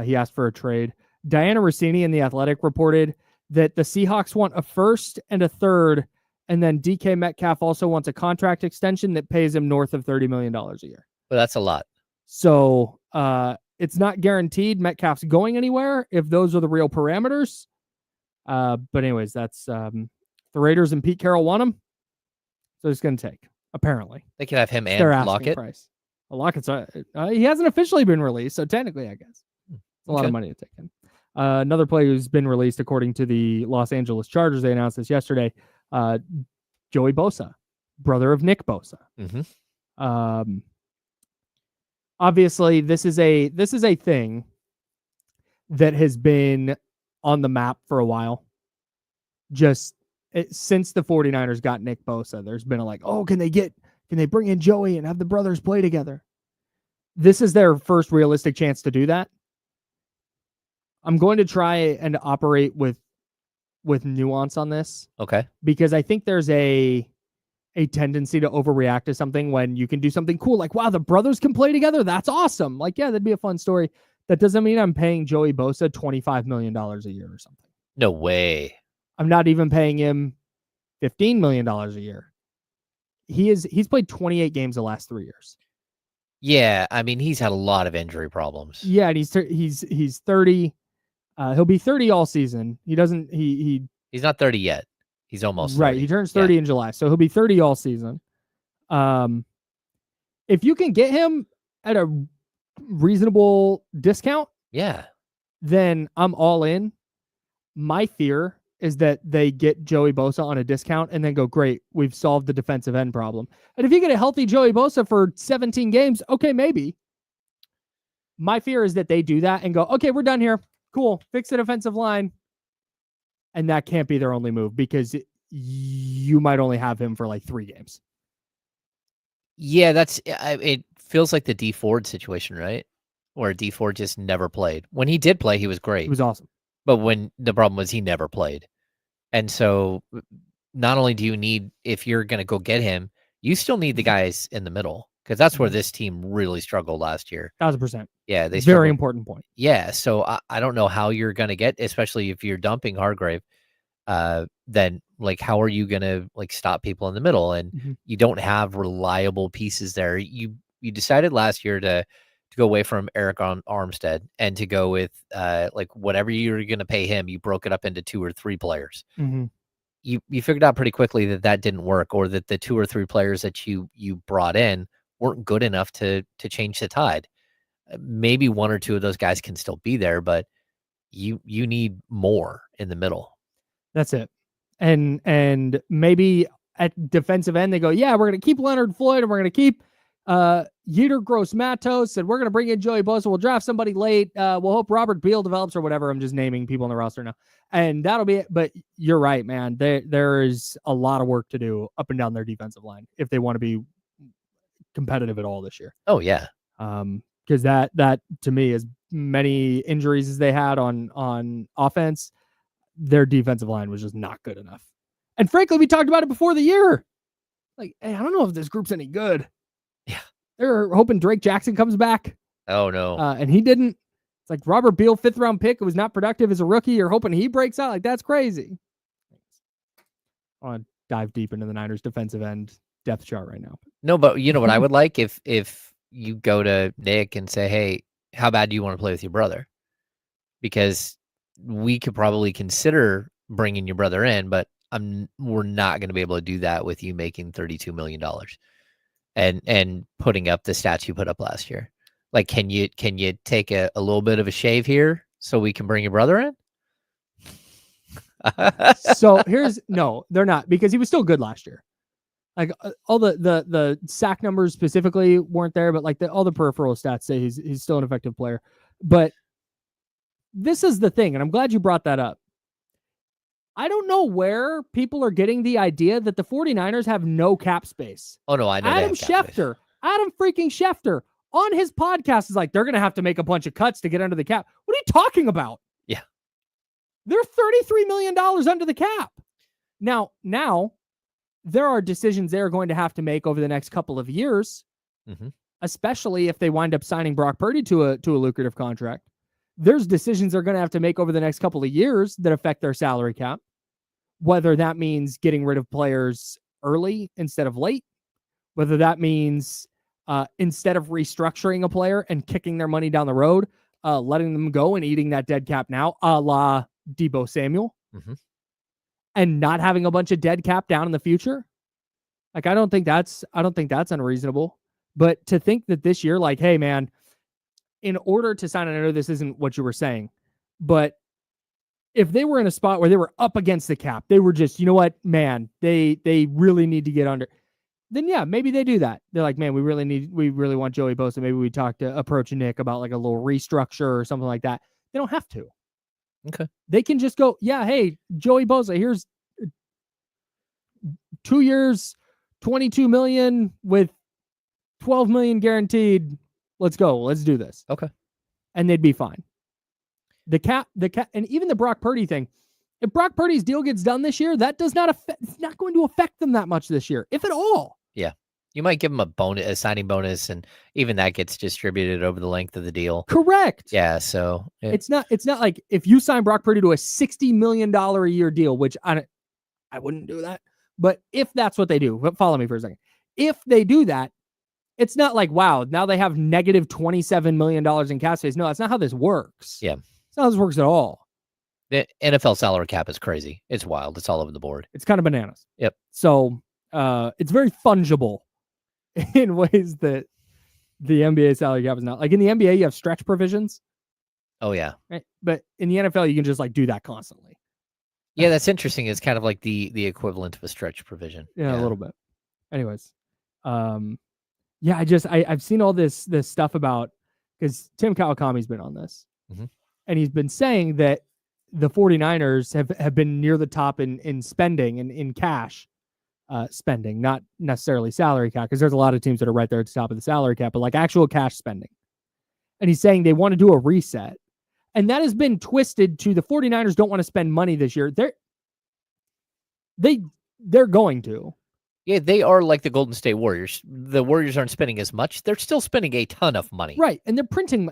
He asked for a trade. Diana Rossini in The Athletic reported that the Seahawks want a first and a third, and then DK Metcalf also wants a contract extension that pays him north of $30 million a year.
But that's a lot.
So it's not guaranteed Metcalf's going anywhere if those are the real parameters. But anyways, that's the Raiders and Pete Carroll want him. So it's going to take, apparently.
They could have him and Lockett.
Price. Lockett's he hasn't officially been released, so technically, I guess. It's a lot of money to take in. Another player who's been released, according to the Los Angeles Chargers, they announced this yesterday, Joey Bosa, brother of Nick Bosa. Obviously, this is a thing that has been on the map for a while. Since the 49ers got Nick Bosa, there's been can they bring in Joey and have the brothers play together? This is their first realistic chance to do that. I'm going to try and operate with nuance on this.
Okay.
Because I think there's a tendency to overreact to something when you can do something cool. Like, wow, the brothers can play together. That's awesome. Like, yeah, that'd be a fun story. That doesn't mean I'm paying Joey Bosa $25 million a year or something.
No way.
I'm not even paying him $15 million a year. He's played 28 games the last 3 years.
Yeah, I mean, he's had a lot of injury problems.
Yeah, and he's 30. He'll be 30 all season. He's
not 30 yet. He's almost 30.
Right. He turns 30 in July, so he'll be 30 all season. If you can get him at a reasonable discount, then I'm all in. My fear is that they get Joey Bosa on a discount and then go, great, we've solved the defensive end problem. And if you get a healthy Joey Bosa for 17 games, okay, maybe. My fear is that they do that and go, okay, we're done here. Cool. Fix the defensive line. And that can't be their only move because you might only have him for 3 games.
Yeah, it feels like the D Ford situation, right? Where D Ford just never played. When he did play, he was great.
He was awesome.
But when the problem was he never played. And so not only do you need, if you're going to go get him, you still need the guys in the middle. Because that's where this team really struggled last year.
1,000%.
Yeah, they
very important point.
Yeah, so I don't know how you're going to get, especially if you're dumping Hargrave. Then how are you going to stop people in the middle? And you don't have reliable pieces there. You decided last year to go away from Eric Armstead and to go with whatever you're going to pay him. You broke it up into 2 or 3 players. You figured out pretty quickly that didn't work, or that the 2 or 3 players that you brought in weren't good enough to change the tide. Maybe 1 or 2 of those guys can still be there, but you need more in the middle.
That's it. And maybe at defensive end, they go, yeah, we're going to keep Leonard Floyd and we're going to keep Yetur Gross-Matos, and we're going to bring in Joey Bosa. We'll draft somebody late. We'll hope Robert Beal develops or whatever. I'm just naming people on the roster now. And that'll be it. But you're right, man. There is a lot of work to do up and down their defensive line if they want to be competitive at all this year.
Oh, yeah.
Because that to me, as many injuries as they had on offense, their defensive line was just not good enough. And frankly, we talked about it before the year. Hey, I don't know if this group's any good.
Yeah.
They're hoping Drake Jackson comes back.
Oh, no.
And he didn't. It's like Robert Beal, 5th round pick, who was not productive as a rookie. You're hoping he breaks out. That's crazy. I want to dive deep into the Niners defensive end depth chart right now.
No, but you know what I would like if you go to Nick and say, hey, how bad do you want to play with your brother? Because we could probably consider bringing your brother in, but we're not going to be able to do that with you making $32 million and putting up the stats you put up last year. Can you take a little bit of a shave here so we can bring your brother in?
So no, they're not, because he was still good last year. Like all the sack numbers specifically weren't there, but like all the peripheral stats say he's still an effective player. But this is the thing, and I'm glad you brought that up. I don't know where people are getting the idea that the 49ers have no cap space.
Oh, no, I know.
Adam freaking Schefter on his podcast is like, they're going to have to make a bunch of cuts to get under the cap. What are you talking about?
Yeah.
They're $33 million under the cap. Now, there are decisions they're going to have to make over the next couple of years, especially if they wind up signing Brock Purdy to a lucrative contract. There's decisions they're going to have to make over the next couple of years that affect their salary cap, whether that means getting rid of players early instead of late, whether that means instead of restructuring a player and kicking their money down the road, letting them go and eating that dead cap now, a la Deebo Samuel, and not having a bunch of dead cap down in the future. Like, I don't think that's unreasonable. But to think that this year, like, hey man, in order to sign, and I know this isn't what you were saying, but if they were in a spot where they were up against the cap, they were just, you know what, man, they really need to get under, then yeah, maybe they do that. They're like, man, we really want Joey Bosa. Maybe we talk to approach Nick about like a little restructure or something like that. They don't have to.
Okay.
They can just go, yeah, hey, Joey Bosa, here's 2 years, $22 million with $12 million guaranteed. Let's go. Let's do this.
Okay.
And they'd be fine. The cap, and even the Brock Purdy thing. If Brock Purdy's deal gets done this year, that does not affect, it's not going to affect them that much this year, if at all.
Yeah. You might give them a signing bonus, and even that gets distributed over the length of the deal.
Correct.
Yeah. So
it's not like if you sign Brock Purdy to a $60 million a year deal, which I wouldn't do that. But if that's what they do, follow me for a second. If they do that, it's not like, wow, now they have negative $27 million in cap space. No, that's not how this works.
Yeah.
That's not how this works at all.
The NFL salary cap is crazy. It's wild. It's all over the board.
It's kind of bananas.
Yep.
So it's very fungible in ways that the NBA salary cap is not. Like in the NBA, you have stretch provisions.
Oh, yeah.
Right? But in the NFL, you can just like do that constantly.
Yeah, that's interesting. It's kind of like the equivalent of a stretch provision.
Yeah, a little bit. Anyways. Yeah, I've seen all this stuff about, because Tim Kawakami's been on this, and he's been saying that the 49ers have been near the top in spending and in cash spending, not necessarily salary cap, because there's a lot of teams that are right there at the top of the salary cap, but like actual cash spending. And he's saying they want to do a reset. And that has been twisted to the 49ers don't want to spend money this year. They're going to.
Yeah, they are like the Golden State Warriors. The Warriors aren't spending as much. They're still spending a ton of money.
Right. And they're printing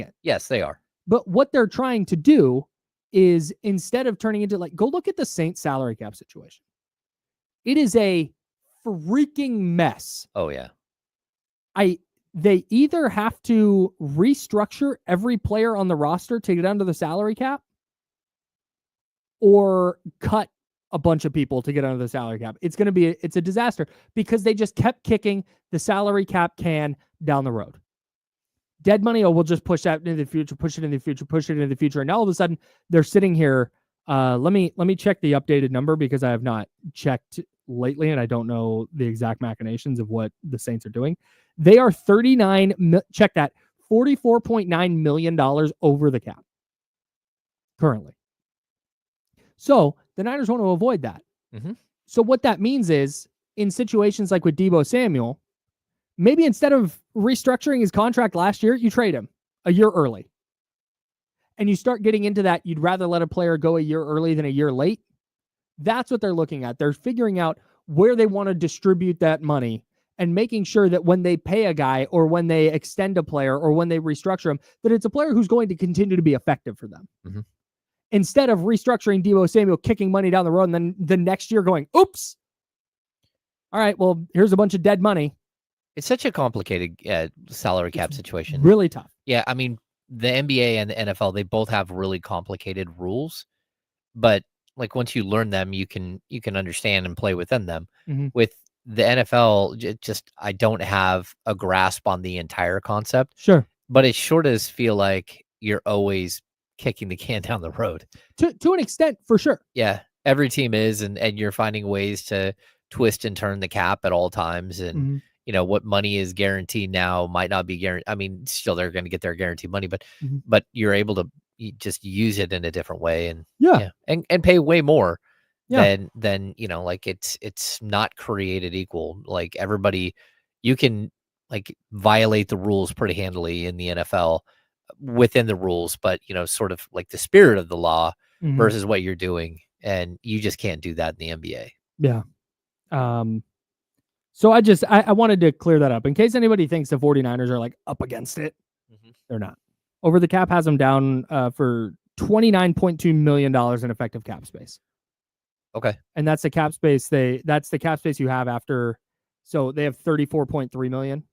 it.
Yes, they are.
But what they're trying to do is, instead of turning into like, go look at the Saints salary cap situation. It is a freaking mess.
Oh, yeah.
They either have to restructure every player on the roster to get under the salary cap, or cut a bunch of people to get under the salary cap. It's a disaster, because they just kept kicking the salary cap can down the road. Dead money, we'll just push that into the future, push it into the future, push it into the future. And now all of a sudden they're sitting here. Let me check the updated number, because I have not checked lately and I don't know the exact machinations of what the Saints are doing. They are $44.9 million over the cap currently. So the Niners want to avoid that. So what that means is, in situations like with Deebo Samuel, maybe instead of restructuring his contract last year, you trade him a year early. And you start getting into that, you'd rather let a player go a year early than a year late. That's what they're looking at. They're figuring out where they want to distribute that money, and making sure that when they pay a guy, or when they extend a player, or when they restructure him, that it's a player who's going to continue to be effective for them. Instead of restructuring Deebo Samuel, kicking money down the road, and then the next year going, oops. All right, well, here's a bunch of dead money.
It's such a complicated salary cap situation.
Really tough.
Yeah, I mean, the NBA and the NFL, they both have really complicated rules, but like once you learn them, you can understand and play within them. With the NFL, just I don't have a grasp on the entire concept.
Sure,
but it sure does feel like you're always kicking the can down the road
to an extent, for sure.
Yeah, every team is, and you're finding ways to twist and turn the cap at all times. And, what money is guaranteed now might not be guaranteed. I mean, still they're going to get their guaranteed money, but you're able to just use it in a different way and and pay way more than like it's not created equal. Like everybody, you can like violate the rules pretty handily in the NFL within the rules, but sort of like the spirit of the law versus what you're doing, and you just can't do that in the NBA.
Yeah. So I wanted to clear that up in case anybody thinks the 49ers are like up against it. They're not. Over the cap has them down for $29.2 million in effective cap space.
Okay.
And that's the cap space you have after. So they have 34.3 million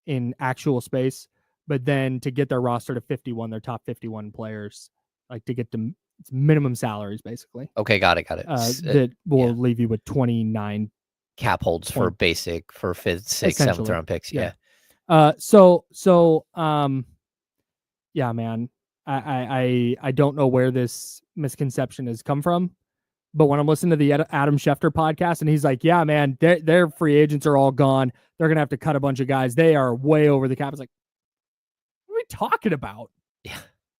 in actual space, but then to get their roster to 51, their top 51 players, like to get to minimum salaries, basically.
Okay. Got it.
That will leave you with 29
cap holds for basic for 5th, 6th, 7th round picks. Yeah.
Yeah, man, I don't know where this misconception has come from, but when I'm listening to the Adam Schefter podcast and he's like, yeah, man, their free agents are all gone. They're going to have to cut a bunch of guys. They are way over the cap. It's like, what are we talking about?
Yeah.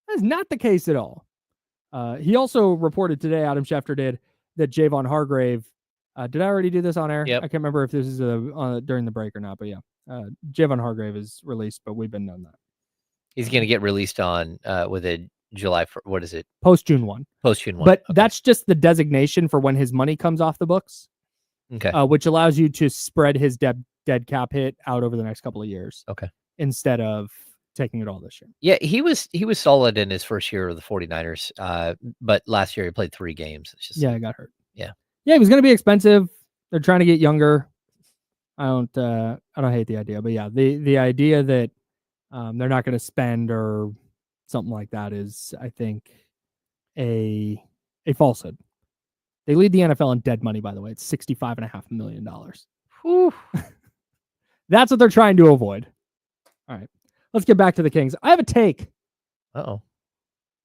That's not the case at all. He also reported today, Adam Schefter did, that Javon Hargrave, did I already do this on air?
Yep.
I can't remember if this is during the break or not, but yeah. Javon Hargrave is released, but we've been known that.
He's going to get released on with a July, what is it?
Post June 1.
Post June 1.
But that's just the designation for when his money comes off the books.
Okay.
Which allows you to spread his dead cap hit out over the next couple of years.
Okay.
Instead of taking it all this year.
Yeah, he was solid in his first year of the 49ers. But last year he played 3 games. It's just,
he got hurt.
Yeah.
Yeah, he was going to be expensive. They're trying to get younger. I don't hate the idea, but yeah, the idea that they're not going to spend or something like that is, I think, a falsehood. They lead the NFL in dead money, by the way. It's $65.5 million.
Whew.
That's what they're trying to avoid. All right, let's get back to the Kings. I have a take.
Uh-oh.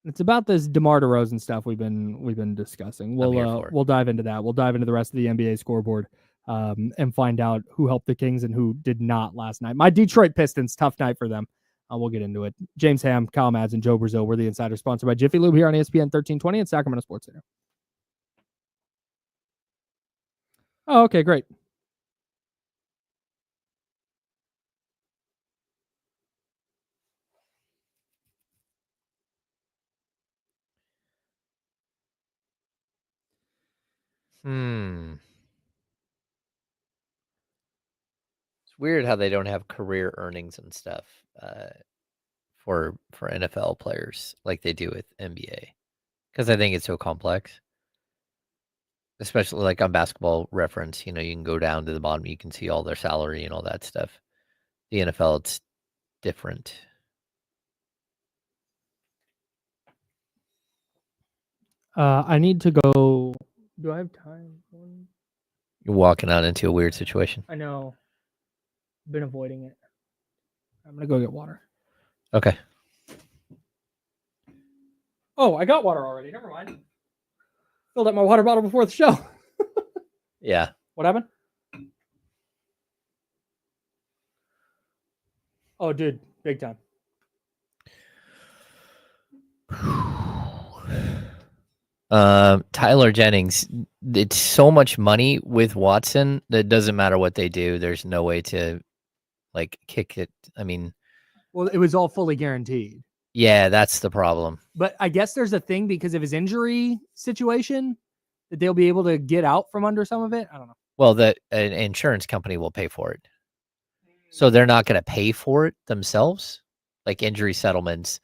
It's about this DeMar DeRozan stuff we've been discussing. We'll dive into that. We'll dive into the rest of the NBA scoreboard and find out who helped the Kings and who did not last night. My Detroit Pistons, tough night for them. We'll get into it. James Ham, Kyle Mads, and Joe Brazil. We're the Insider, sponsored by Jiffy Lube here on ESPN 1320 and Sacramento Sports Center. Oh, okay, great.
It's weird how they don't have career earnings and stuff for NFL players like they do with NBA, because I think it's so complex. Especially like on Basketball Reference, you can go down to the bottom, you can see all their salary and all that stuff. The NFL, it's different.
I need to go. Do I have time?
You're walking out into a weird situation.
I know. Been avoiding it. I'm gonna go get water.
Okay.
Oh, I got water already. Never mind. Filled up my water bottle before the show.
Yeah.
What happened? Oh, dude, big time.
Tyler Jennings, it's so much money with Watson that it doesn't matter what they do. There's no way to like kick it. I mean,
well, it was all fully guaranteed.
Yeah, that's the problem.
But I guess there's a thing because of his injury situation that they'll be able to get out from under some of it. I don't know.
Well, an insurance company will pay for it. So they're not going to pay for it themselves. Like injury settlements,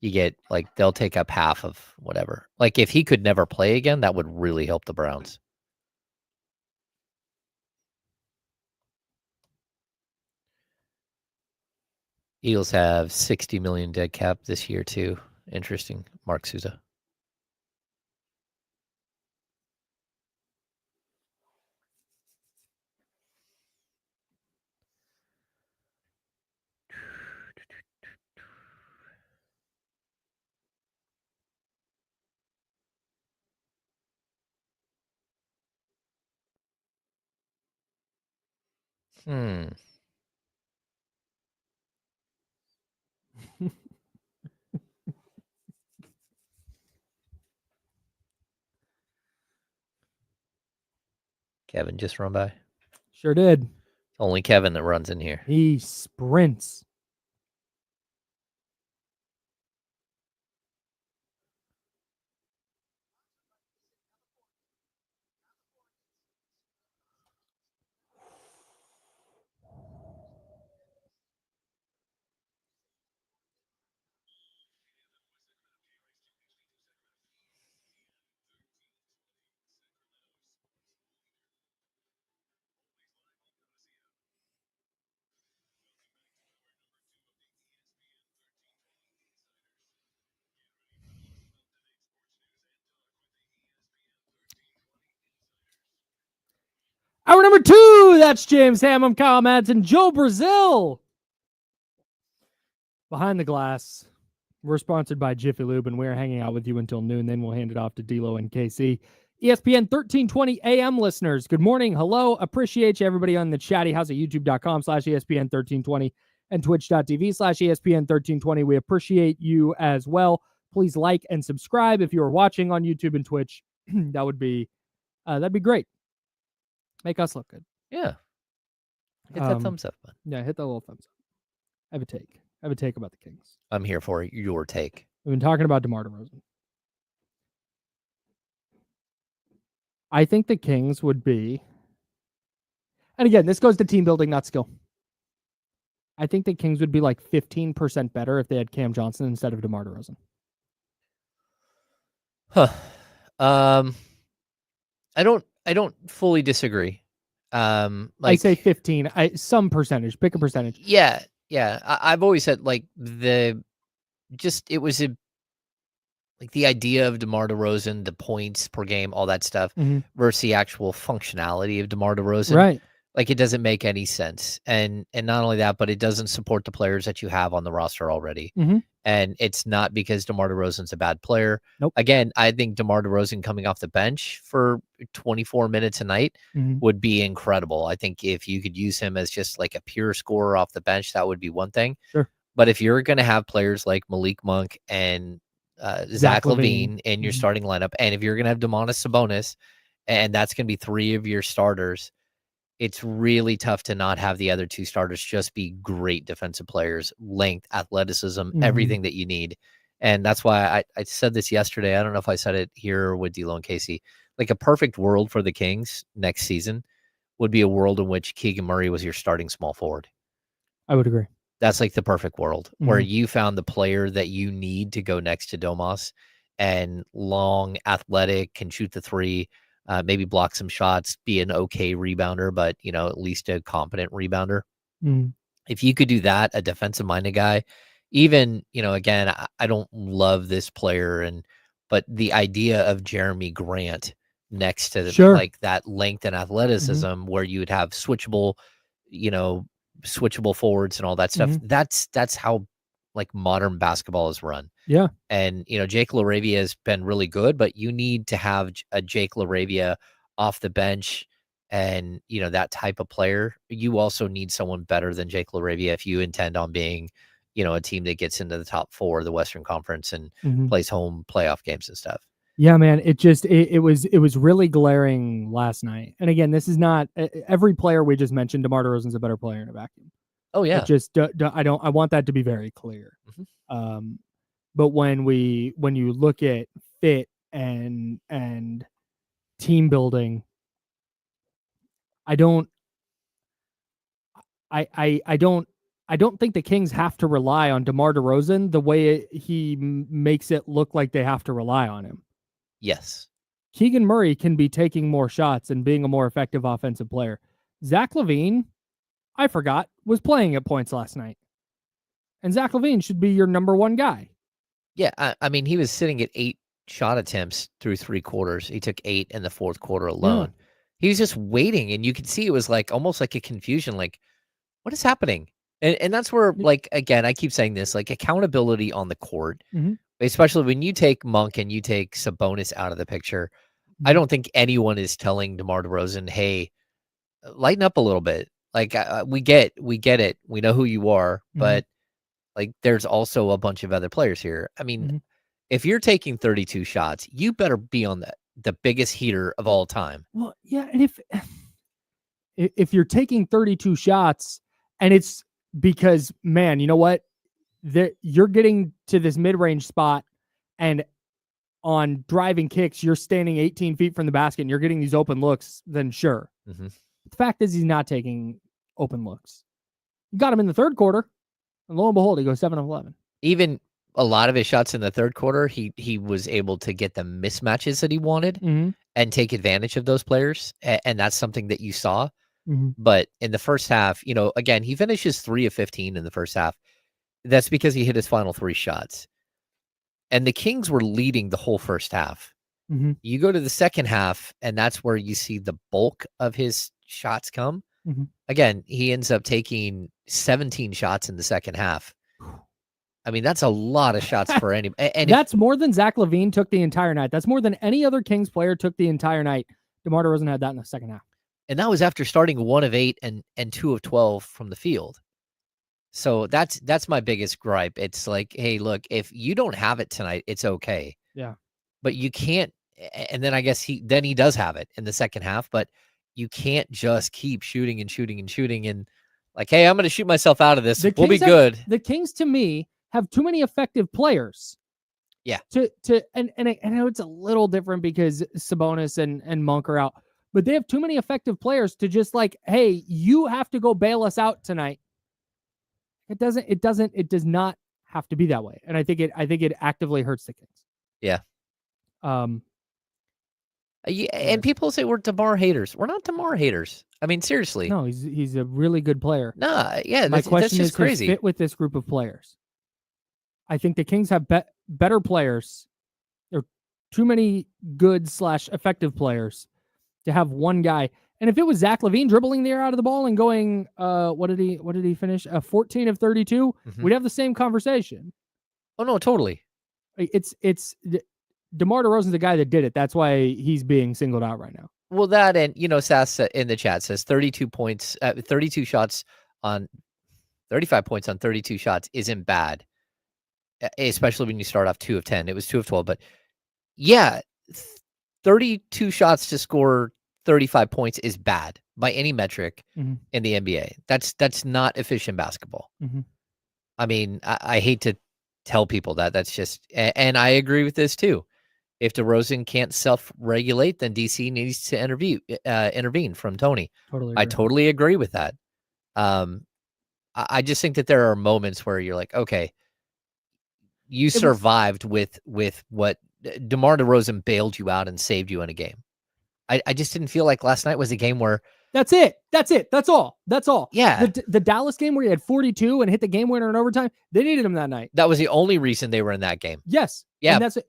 you get like they'll take up half of whatever. Like if he could never play again, that would really help the Browns. Eagles have 60 million dead cap this year too. Interesting. Mark Souza. Kevin just run by.
Sure did.
Only Kevin that runs in here.
He sprints. Hour number 2, that's James Ham. I'm Kyle Madsen. Joe Brazil. Behind the Glass. We're sponsored by Jiffy Lube, and we're hanging out with you until noon. Then we'll hand it off to D'Lo and KC. ESPN 1320 AM listeners, good morning. Hello. Appreciate you, everybody on the chatty house at youtube.com/ESPN 1320 and twitch.tv/ESPN 1320. We appreciate you as well. Please like and subscribe if you are watching on YouTube and Twitch. That'd be great. Make us look good.
Yeah. Hit that thumbs up button.
Yeah, hit that little thumbs up. I have a take about the Kings.
I'm here for your take.
We've been talking about DeMar DeRozan. I think the Kings would be, and again, this goes to team building, not skill. I think the Kings would be like 15% better if they had Cam Johnson instead of DeMar DeRozan.
I don't fully disagree.
I say 15. Some percentage. Pick a percentage.
Yeah. I've always said it was the idea of DeMar DeRozan, the points per game, all that stuff, versus the actual functionality of DeMar DeRozan.
Right.
It doesn't make any sense. And not only that, but it doesn't support the players that you have on the roster already. And it's not because DeMar DeRozan's a bad player.
Nope.
Again, I think DeMar DeRozan coming off the bench for 24 minutes a night would be incredible. I think if you could use him as just like a pure scorer off the bench, that would be one thing.
Sure.
But if you're going to have players like Malik Monk and Zach LaVine in your starting lineup, and if you're going to have Domantas Sabonis, and that's going to be 3 of your starters, it's really tough to not have the other 2 starters just be great defensive players, length, athleticism, everything that you need. And that's why I said this yesterday. I don't know if I said it here with D'Lo and Casey. A perfect world for the Kings next season would be a world in which Keegan Murray was your starting small forward.
I would agree.
That's the perfect world where you found the player that you need to go next to Domas, and long, athletic, can shoot the 3, maybe block some shots, be an okay rebounder, but at least a competent rebounder. If you could do that, a defensive-minded guy, even again, I don't love this player, but the idea of Jeremy Grant next to that length and athleticism, where you would have switchable forwards and all that stuff. That's how modern basketball is run.
Yeah.
And Jake LaRavia has been really good, but you need to have a Jake LaRavia off the bench, and that type of player. You also need someone better than Jake LaRavia if you intend on being a team that gets into the top 4 of the Western Conference and plays home playoff games and stuff.
Yeah, man, it was really glaring last night. And again, this is not every player we just mentioned. DeMar DeRozan's a better player in a vacuum.
Oh yeah,
I want that to be very clear. But when you look at fit and team building, I don't think the Kings have to rely on DeMar DeRozan the way he makes it look like they have to rely on him.
Yes.
Keegan Murray can be taking more shots and being a more effective offensive player. Zach LaVine, I forgot, was playing at points last night. And Zach LaVine should be your number 1 guy.
Yeah, I mean, he was sitting at 8 shot attempts through 3 quarters. He took 8 in the 4th quarter alone. Yeah. He was just waiting, and you could see it was almost like a confusion, what is happening? And that's where, again, I keep saying this, accountability on the court, especially when you take Monk and you take Sabonis out of the picture. I don't think anyone is telling DeMar DeRozan, hey, lighten up a little bit. Like we get it. We know who you are, but like there's also a bunch of other players here. I mean, if you're taking 32 shots, you better be on the biggest heater of all time.
Well, yeah, and if you're taking 32 shots and it's because, man, you know what? You're getting to this mid-range spot, and on driving kicks, you're standing 18 feet from the basket and you're getting these open looks, then sure. The fact is he's not taking open looks. You got him in the third quarter, and lo and behold, he goes 7 of 11.
Even a lot of his shots in the third quarter, he was able to get the mismatches that he wanted and take advantage of those players, and that's something that you saw. But in the first half, again, he finishes 3 of 15 in the first half. That's because he hit his final 3 shots. And the Kings were leading the whole first half. You go to the second half, and that's where you see the bulk of his shots come. Again, he ends up taking 17 shots in the second half. I mean, that's a lot of shots for any. And
that's more than Zach LaVine took the entire night. That's more than any other Kings player took the entire night. DeMar DeRozan had that in the second half.
And that was after starting 1 of 8 and 2 of 12 from the field. So that's my biggest gripe. It's like, hey, look, if you don't have it tonight, it's okay.
Yeah.
But you can't. And then I guess he does have it in the second half, but you can't just keep shooting and shooting and shooting and like, hey, I'm going to shoot myself out of this. We'll be good.
The Kings, to me, have too many effective players.
Yeah.
And I know it's a little different because Sabonis and Monk are out, but they have too many effective players to just like, hey, you have to go bail us out tonight. It does not have to be that way. And I think it actively hurts the Kings.
Yeah.
Yeah,
and people say we're DeMar haters. We're not DeMar haters. I mean, seriously.
No, he's a really good player.
Nah, yeah,
My question
that's just
is
crazy.
His fit with this group of players. I think the Kings have better players. There are too many good / effective players to have one guy. And if it was Zach LaVine dribbling the air out of the ball and going, what did he finish? 14 of 32, we'd have the same conversation.
Oh no, totally.
It's DeMar DeRozan's the guy that did it. That's why he's being singled out right now.
Well, that and Sass in the chat says 32 points, 32 shots on 35 points on 32 shots isn't bad, especially when you start off 2 of 10. It was 2 of 12, but yeah, 32 shots to score 35 points is bad by any metric in the NBA. That's not efficient basketball. I mean, I hate to tell people that. That's just, and I agree with this too. If DeRozan can't self-regulate, then DC needs to intervene from Tony. I totally agree with that. I just think that there are moments where you're like, okay, you survived with what DeMar DeRozan bailed you out and saved you in a game. I just didn't feel like last night was a game where
That's it. That's all.
Yeah.
The Dallas game where he had 42 and hit the game winner in overtime, they needed him that night.
That was the only reason they were in that game.
Yes.
Yeah.
And that's it.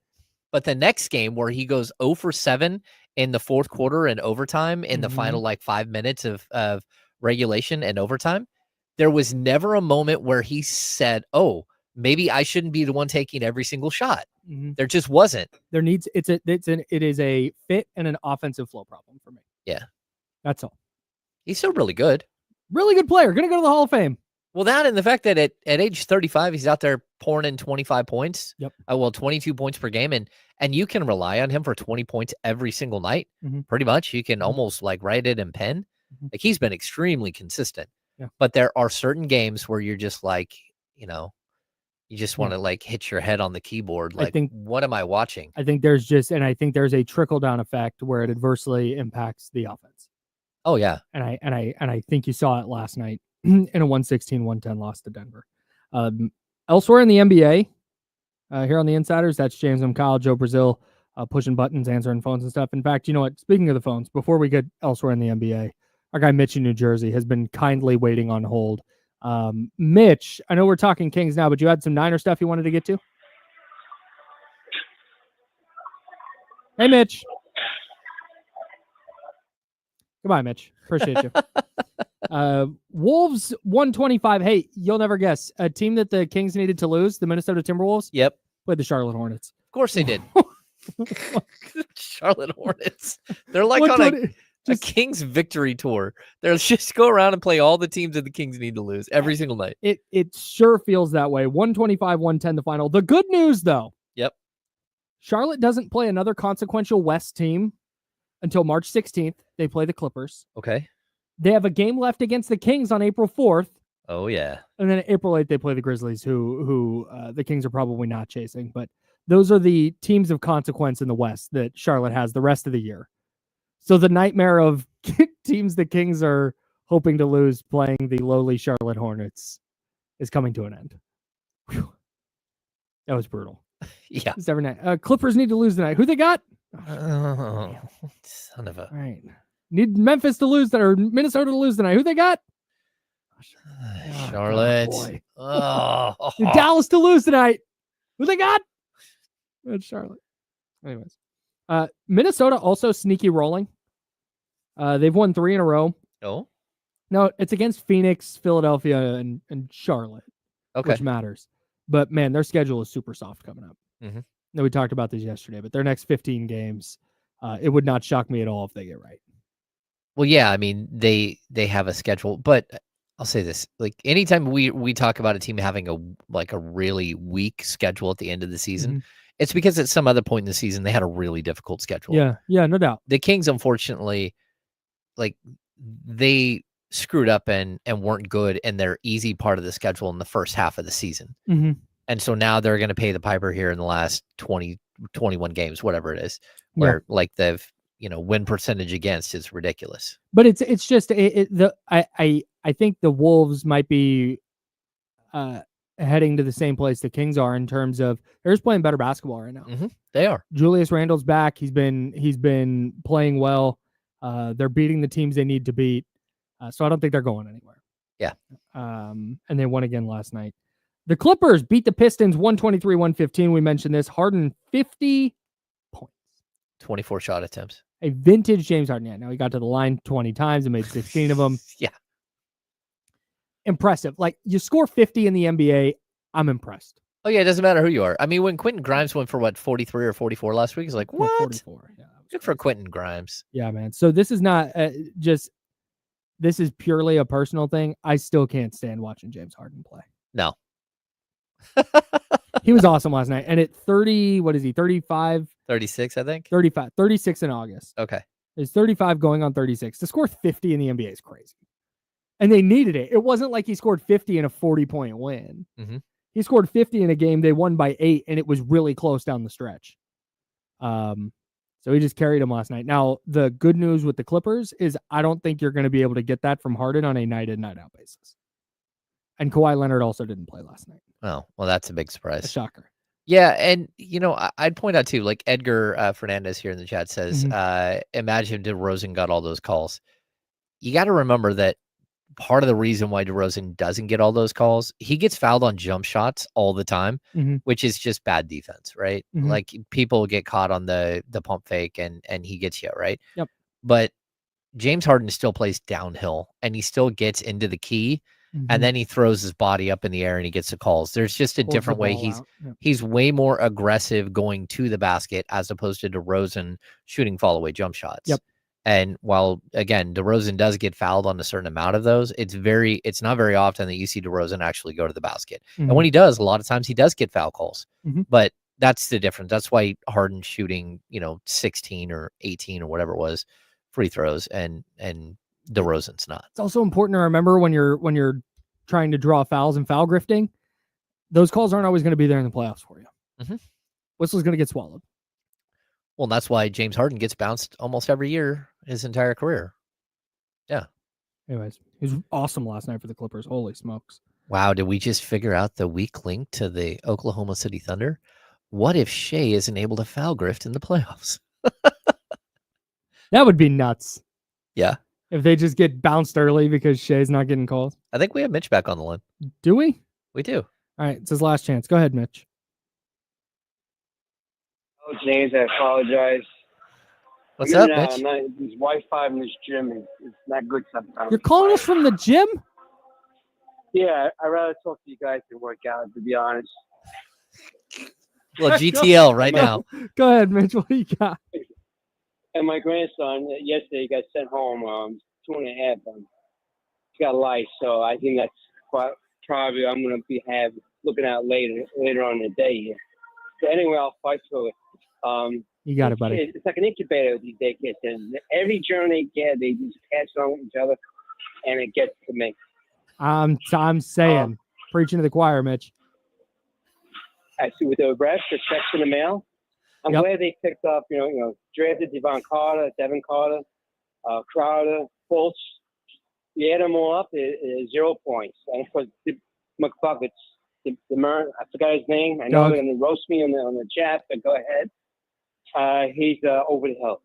But the next game where he goes 0 for 7 in the fourth quarter and overtime in the final 5 minutes of regulation and overtime, there was never a moment where he said, oh, maybe I shouldn't be the one taking every single shot. There just wasn't.
It is a fit and an offensive flow problem for me.
Yeah.
That's all.
He's still really good.
Really good player. Going to go to the Hall of Fame.
Well, that and the fact that at age 35, he's out there pouring in 25 points.
Yep.
22 points per game. And you can rely on him for 20 points every single night. Pretty much. You can almost write it in pen. Like he's been extremely consistent.
Yeah.
But there are certain games where you're just you just want to hit your head on the keyboard. What am I watching?
I think there's a trickle down effect where it adversely impacts the offense.
Oh yeah.
And I think you saw it last night in a 116-110 loss to Denver. Elsewhere in the NBA, here on the Insiders, that's James and Kyle, Joe Brazil, pushing buttons, answering phones and stuff. In fact, you know what? Speaking of the phones, before we get elsewhere in the NBA, our guy Mitch in New Jersey has been kindly waiting on hold. Mitch, I know we're talking Kings now, but you had some Niner stuff you wanted to get to? Hey, Mitch. Goodbye, Mitch. Appreciate you. Wolves 125. Hey, you'll never guess. A team that the Kings needed to lose, the Minnesota Timberwolves.
Yep.
Played the Charlotte Hornets.
Of course they did. Charlotte Hornets. They're like A Kings victory tour. They'll just go around and play all the teams that the Kings need to lose every single night.
It sure feels that way. 125-110 the final. The good news, though.
Yep.
Charlotte doesn't play another consequential West team until March 16th. They play the Clippers.
Okay.
They have a game left against the Kings on April 4th.
Oh, yeah.
And then April 8th, they play the Grizzlies, who the Kings are probably not chasing. But those are the teams of consequence in the West that Charlotte has the rest of the year. So the nightmare of teams the Kings are hoping to lose playing the lowly Charlotte Hornets is coming to an end. Whew. That was brutal.
Yeah.
It's every night. Clippers need to lose tonight. Who they got?
Oh, son of a...
All right. Need Memphis to lose or Minnesota to lose tonight. Who they got?
Charlotte.
Need Dallas to lose tonight. Who they got? It's Charlotte. Anyways. Minnesota also sneaky rolling. They've won 3 in a row.
Oh?
No, it's against Phoenix, Philadelphia, and Charlotte,
Okay.
which matters. But, man, their schedule is super soft coming up.
Mm-hmm.
No, we talked about this yesterday, but their next 15 games, it would not shock me at all if they get right.
Well, yeah, I mean, they have a schedule, but I'll say this, like anytime we talk about a team having a really weak schedule at the end of the season, it's because at some other point in the season they had a really difficult schedule.
Yeah, no doubt.
The Kings, unfortunately, like they screwed up and weren't good in their easy part of the schedule in the first half of the season.
Mm-hmm.
And so now they're going to pay the piper here in the last 20, 21 games, whatever it is, where like they've, win percentage against is ridiculous.
But it's just I think the Wolves might be heading to the same place the Kings are in terms of they're just playing better basketball right now.
Mm-hmm. They are.
Julius Randle's back. He's been playing well. They're beating the teams they need to beat. So I don't think they're going anywhere.
Yeah.
And they won again last night. The Clippers beat the Pistons 123-115. We mentioned this. Harden 50 points.
24 shot attempts.
A vintage James Harden. Yeah, now he got to the line 20 times and made 16 of them.
Yeah.
Impressive. Like, you score 50 in the NBA, I'm impressed.
Oh, yeah, it doesn't matter who you are. I mean, when Quentin Grimes went for, 43 or 44 last week, it's like, what?
44. Yeah,
good for Quentin Grimes.
Yeah, man. So this is not this is purely a personal thing. I still can't stand watching James Harden play.
No.
He was awesome last night. And at 30, what is he, 35?
36, I think.
36 in August.
Okay.
It's 35 going on 36. To score 50 in the NBA is crazy. And they needed it. It wasn't like he scored 50 in a 40-point win.
Mm-hmm.
He scored 50 in a game. They won by 8, and it was really close down the stretch. So he just carried him last night. Now, the good news with the Clippers is I don't think you're going to be able to get that from Harden on a night-in, night-out basis. And Kawhi Leonard also didn't play last night.
Oh, well, that's a big surprise.
A shocker.
Yeah, and, I'd point out, too, like Edgar Fernandez here in the chat says, imagine DeRozan got all those calls. You got to remember that part of the reason why DeRozan doesn't get all those calls, he gets fouled on jump shots all the time, which is just bad defense, right? Like people get caught on the pump fake and he gets you, right?
Yep.
But James Harden still plays downhill and he still gets into the key and then he throws his body up in the air and he gets the calls. There's just a different way. He's way more aggressive going to the basket as opposed to DeRozan shooting fall away jump shots.
Yep.
And while, again, DeRozan does get fouled on a certain amount of those, it's not very often that you see DeRozan actually go to the basket. And when he does, a lot of times he does get foul calls. But that's the difference. That's why Harden's shooting, 16 or 18 or whatever it was, free throws, and DeRozan's not.
It's also important to remember when you're trying to draw fouls and foul grifting, those calls aren't always going to be there in the playoffs for you. Whistle's going to get swallowed.
Well, that's why James Harden gets bounced almost every year his entire career. Yeah.
Anyways, he was awesome last night for the Clippers. Holy smokes.
Wow. Did we just figure out the weak link to the Oklahoma City Thunder? What if Shea isn't able to foul grift in the playoffs?
That would be nuts.
Yeah.
If they just get bounced early because Shea's not getting calls.
I think we have Mitch back on the line.
Do we?
We do.
All right. It's his last chance. Go ahead, Mitch.
Oh, James, I apologize.
What's up, Mitch?
This Wi-Fi in this gym is not good sometimes.
You're calling us from the gym?
Yeah, I'd rather talk to you guys than work out, to be honest.
Well, GTL right now.
Go ahead, Mitch. What do you got?
And my grandson yesterday got sent home 2.5. He's got lice, so I think that's probably I'm going to be looking at later on in the day here. So anyway, I'll fight through it.
You got it, buddy.
It's like an incubator with these daycare centers. Every germ they get, they just pass it on with each other, and it gets to me.
I'm saying, preaching to the choir, Mitch.
I see with the rest, the sex in the mail. I'm glad they picked up, drafted Devin Carter, Crowder, Fultz. You add them all up, it's 0 points. And of course, McBuckets, I forgot his name. I know they're going to roast me on the chat, but go ahead. He's over the hill.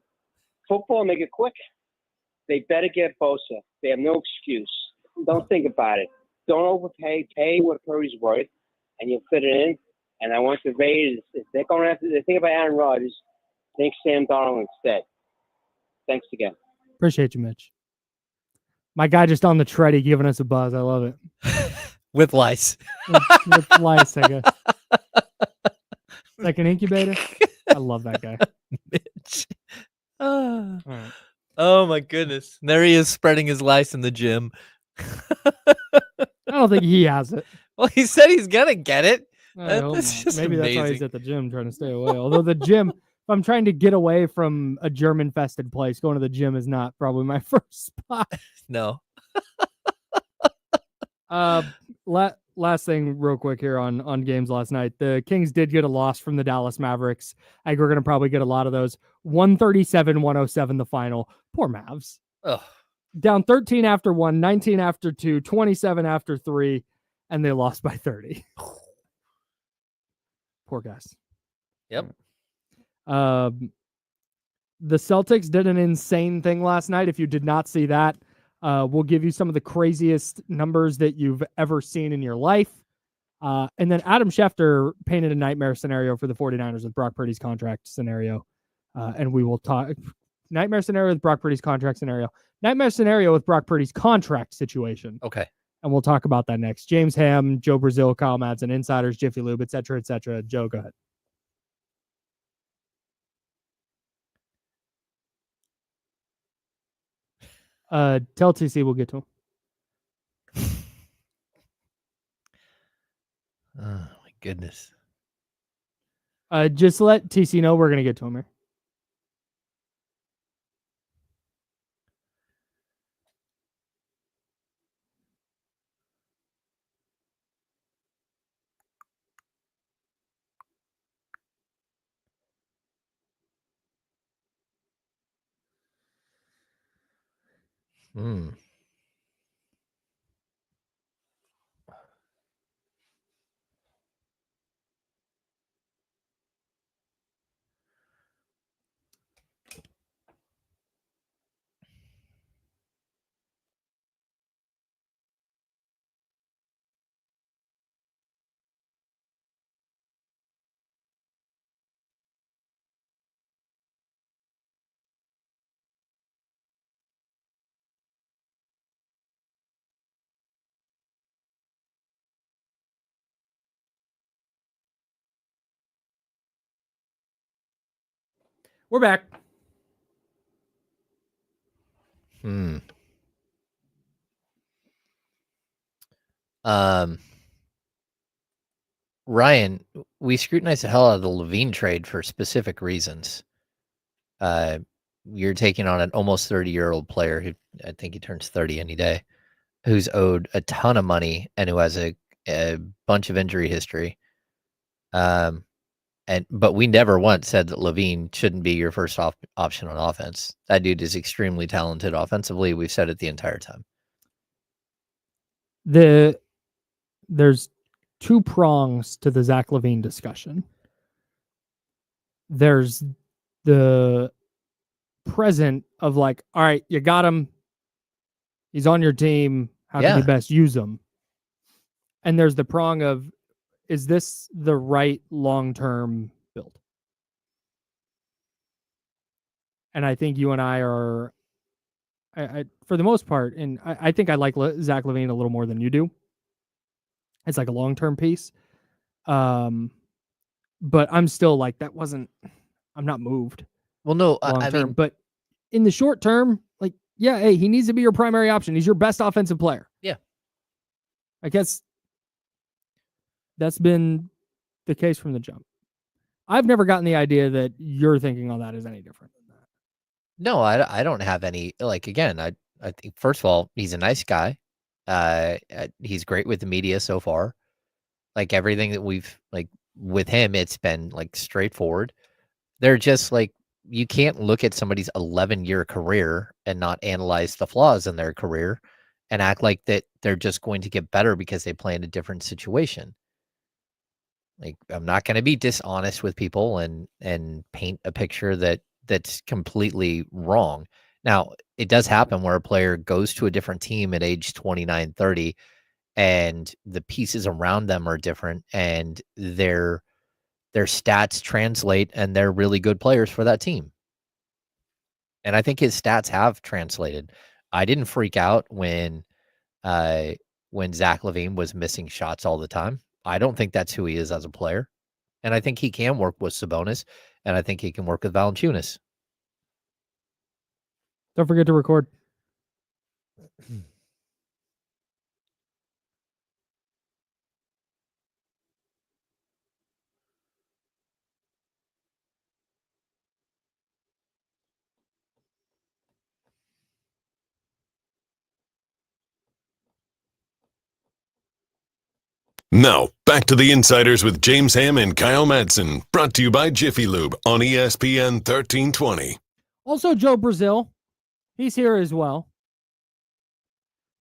Football, make it quick. They better get Bosa. They have no excuse. Don't think about it. Don't overpay. Pay what Curry's worth, and you'll fit it in. And I want the Raiders, if they're going to have to think about Aaron Rodgers, think Sam Darnold instead. Thanks again.
Appreciate you, Mitch. My guy just on the treadie giving us a buzz. I love it.
With lice.
with lice, I guess. Like an incubator. I love that guy.
Mitch.
All right.
Oh, my goodness. There he is spreading his lice in the gym.
I don't think he has it.
Well, he said he's going to get it.
That's just maybe
amazing.
That's why he's at the gym trying to stay away. Although the gym, if I'm trying to get away from a germ-infested place, going to the gym is not probably my first spot.
No.
Last thing real quick here on games last night. The Kings did get a loss from the Dallas Mavericks. I think we're going to probably get a lot of those. 137-107 the final. Poor Mavs.
Ugh.
Down 13 after 1, 19 after 2, 27 after 3, and they lost by 30. Poor guys.
Yep.
The Celtics did an insane thing last night. If you did not see that, we'll give you some of the craziest numbers that you've ever seen in your life. And then Adam Schefter painted a nightmare scenario for the 49ers with Brock Purdy's contract scenario. And we will talk nightmare scenario with Brock Purdy's contract scenario. Nightmare scenario with Brock Purdy's contract situation.
Okay.
And we'll talk about that next. James Ham, Joe Brazil, Kyle Madsen, Insiders, Jiffy Lube, et cetera, et cetera. Joe, go ahead. Tell TC we'll get to him.
Oh, my goodness.
Just let TC know we're going to get to him here. We're back.
Ryan, we scrutinized the hell out of the Levine trade for specific reasons. You're taking on an almost 30-year-old player who I think he turns 30 any day, who's owed a ton of money and who has a bunch of injury history. But we never once said that Levine shouldn't be your first option on offense. That dude is extremely talented offensively. We've said it the entire time.
There's two prongs to the Zach LaVine discussion. There's the present of like, all right, you got him. He's on your team. How can you best use him? And there's the prong of, is this the right long-term build? And I think you and I are, I for the most part, and I think I like Zach LaVine a little more than you do. It's like a long-term piece. But I'm still like, I'm not moved.
Well, no,
long term. But in the short term, like, yeah, hey, he needs to be your primary option. He's your best offensive player.
Yeah.
I guess that's been the case from the jump. I've never gotten the idea that you're thinking on that is any different than that.
No, I don't have any, like, again, I think, first of all, he's a nice guy. He's great with the media so far. Like, everything that we've, like, with him, it's been, like, straightforward. They're just, like, you can't look at somebody's 11-year career and not analyze the flaws in their career and act like that they're just going to get better because they play in a different situation. Like, I'm not going to be dishonest with people and paint a picture that's completely wrong. Now, it does happen where a player goes to a different team at age 29, 30, and the pieces around them are different, and their stats translate, and they're really good players for that team. And I think his stats have translated. I didn't freak out when Zach LaVine was missing shots all the time. I don't think that's who he is as a player. And I think he can work with Sabonis, and I think he can work with Valanciunas.
Don't forget to record.
Now, back to the Insiders with James Ham and Kyle Madsen, brought to you by Jiffy Lube on ESPN 1320.
Also, Joe Brazil. He's here as well.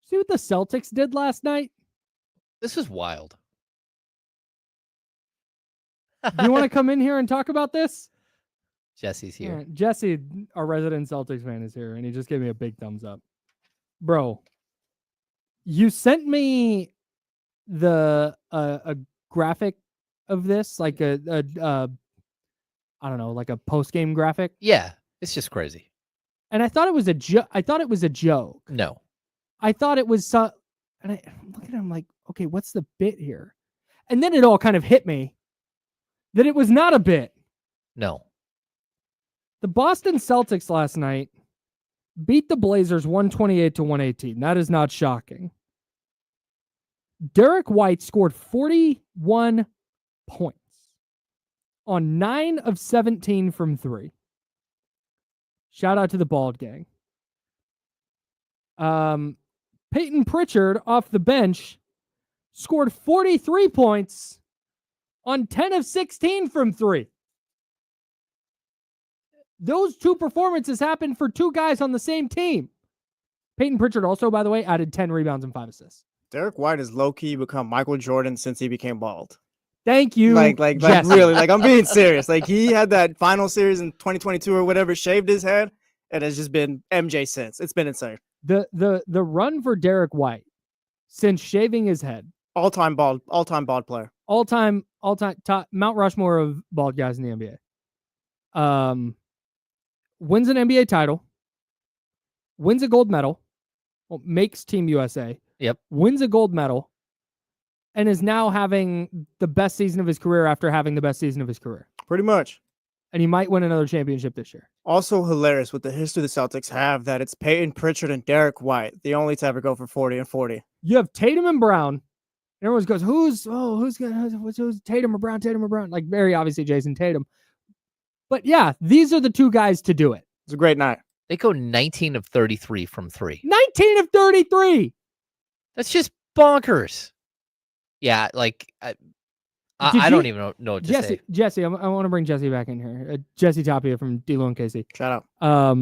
See what the Celtics did last night?
This is wild.
Do you want to come in here and talk about this?
Jesse's here.
Right. Jesse, our resident Celtics fan, is here, and he just gave me a big thumbs up. Bro, you sent me a graphic of this, like I don't know, like a post-game graphic.
Yeah, it's just crazy.
And I thought it was a joke.
No.
I thought it was and I look at him like, okay, what's the bit here? And then it all kind of hit me that it was not a bit.
No.
The Boston Celtics last night beat the Blazers 128-118. That is not shocking. Derrick White scored 41 points on 9 of 17 from 3. Shout out to the Bald Gang. Payton Pritchard off the bench scored 43 points on 10 of 16 from 3. Those two performances happened for two guys on the same team. Payton Pritchard also, by the way, added 10 rebounds and 5 assists.
Derrick White has low-key become Michael Jordan since he became bald.
Thank you.
Like really, like I'm being serious. Like he had that final series in 2022 or whatever, shaved his head, and has just been MJ since. It's been insane.
The run for Derrick White since shaving his head.
All-time bald player.
All-time top Mount Rushmore of bald guys in the NBA. Wins an NBA title. Wins a gold medal. Well, makes Team USA.
Yep.
Wins a gold medal. And is now having the best season of his career after having the best season of his career.
Pretty much.
And he might win another championship this year.
Also hilarious with the history the Celtics have that it's Payton Pritchard and Derrick White, the only to ever go for 40 and 40.
You have Tatum and Brown. And everyone goes, who's Tatum or Brown? Tatum or Brown? Like very obviously Jason Tatum. But yeah, these are the two guys to do it.
It's a great night.
They go 19 of 33 from 3.
19 of 33.
That's just bonkers. Yeah, like I don't even know what to say.
Jesse, I want to bring Jesse back in here. Jesse Tapia from D-Lo and Casey.
Shout out.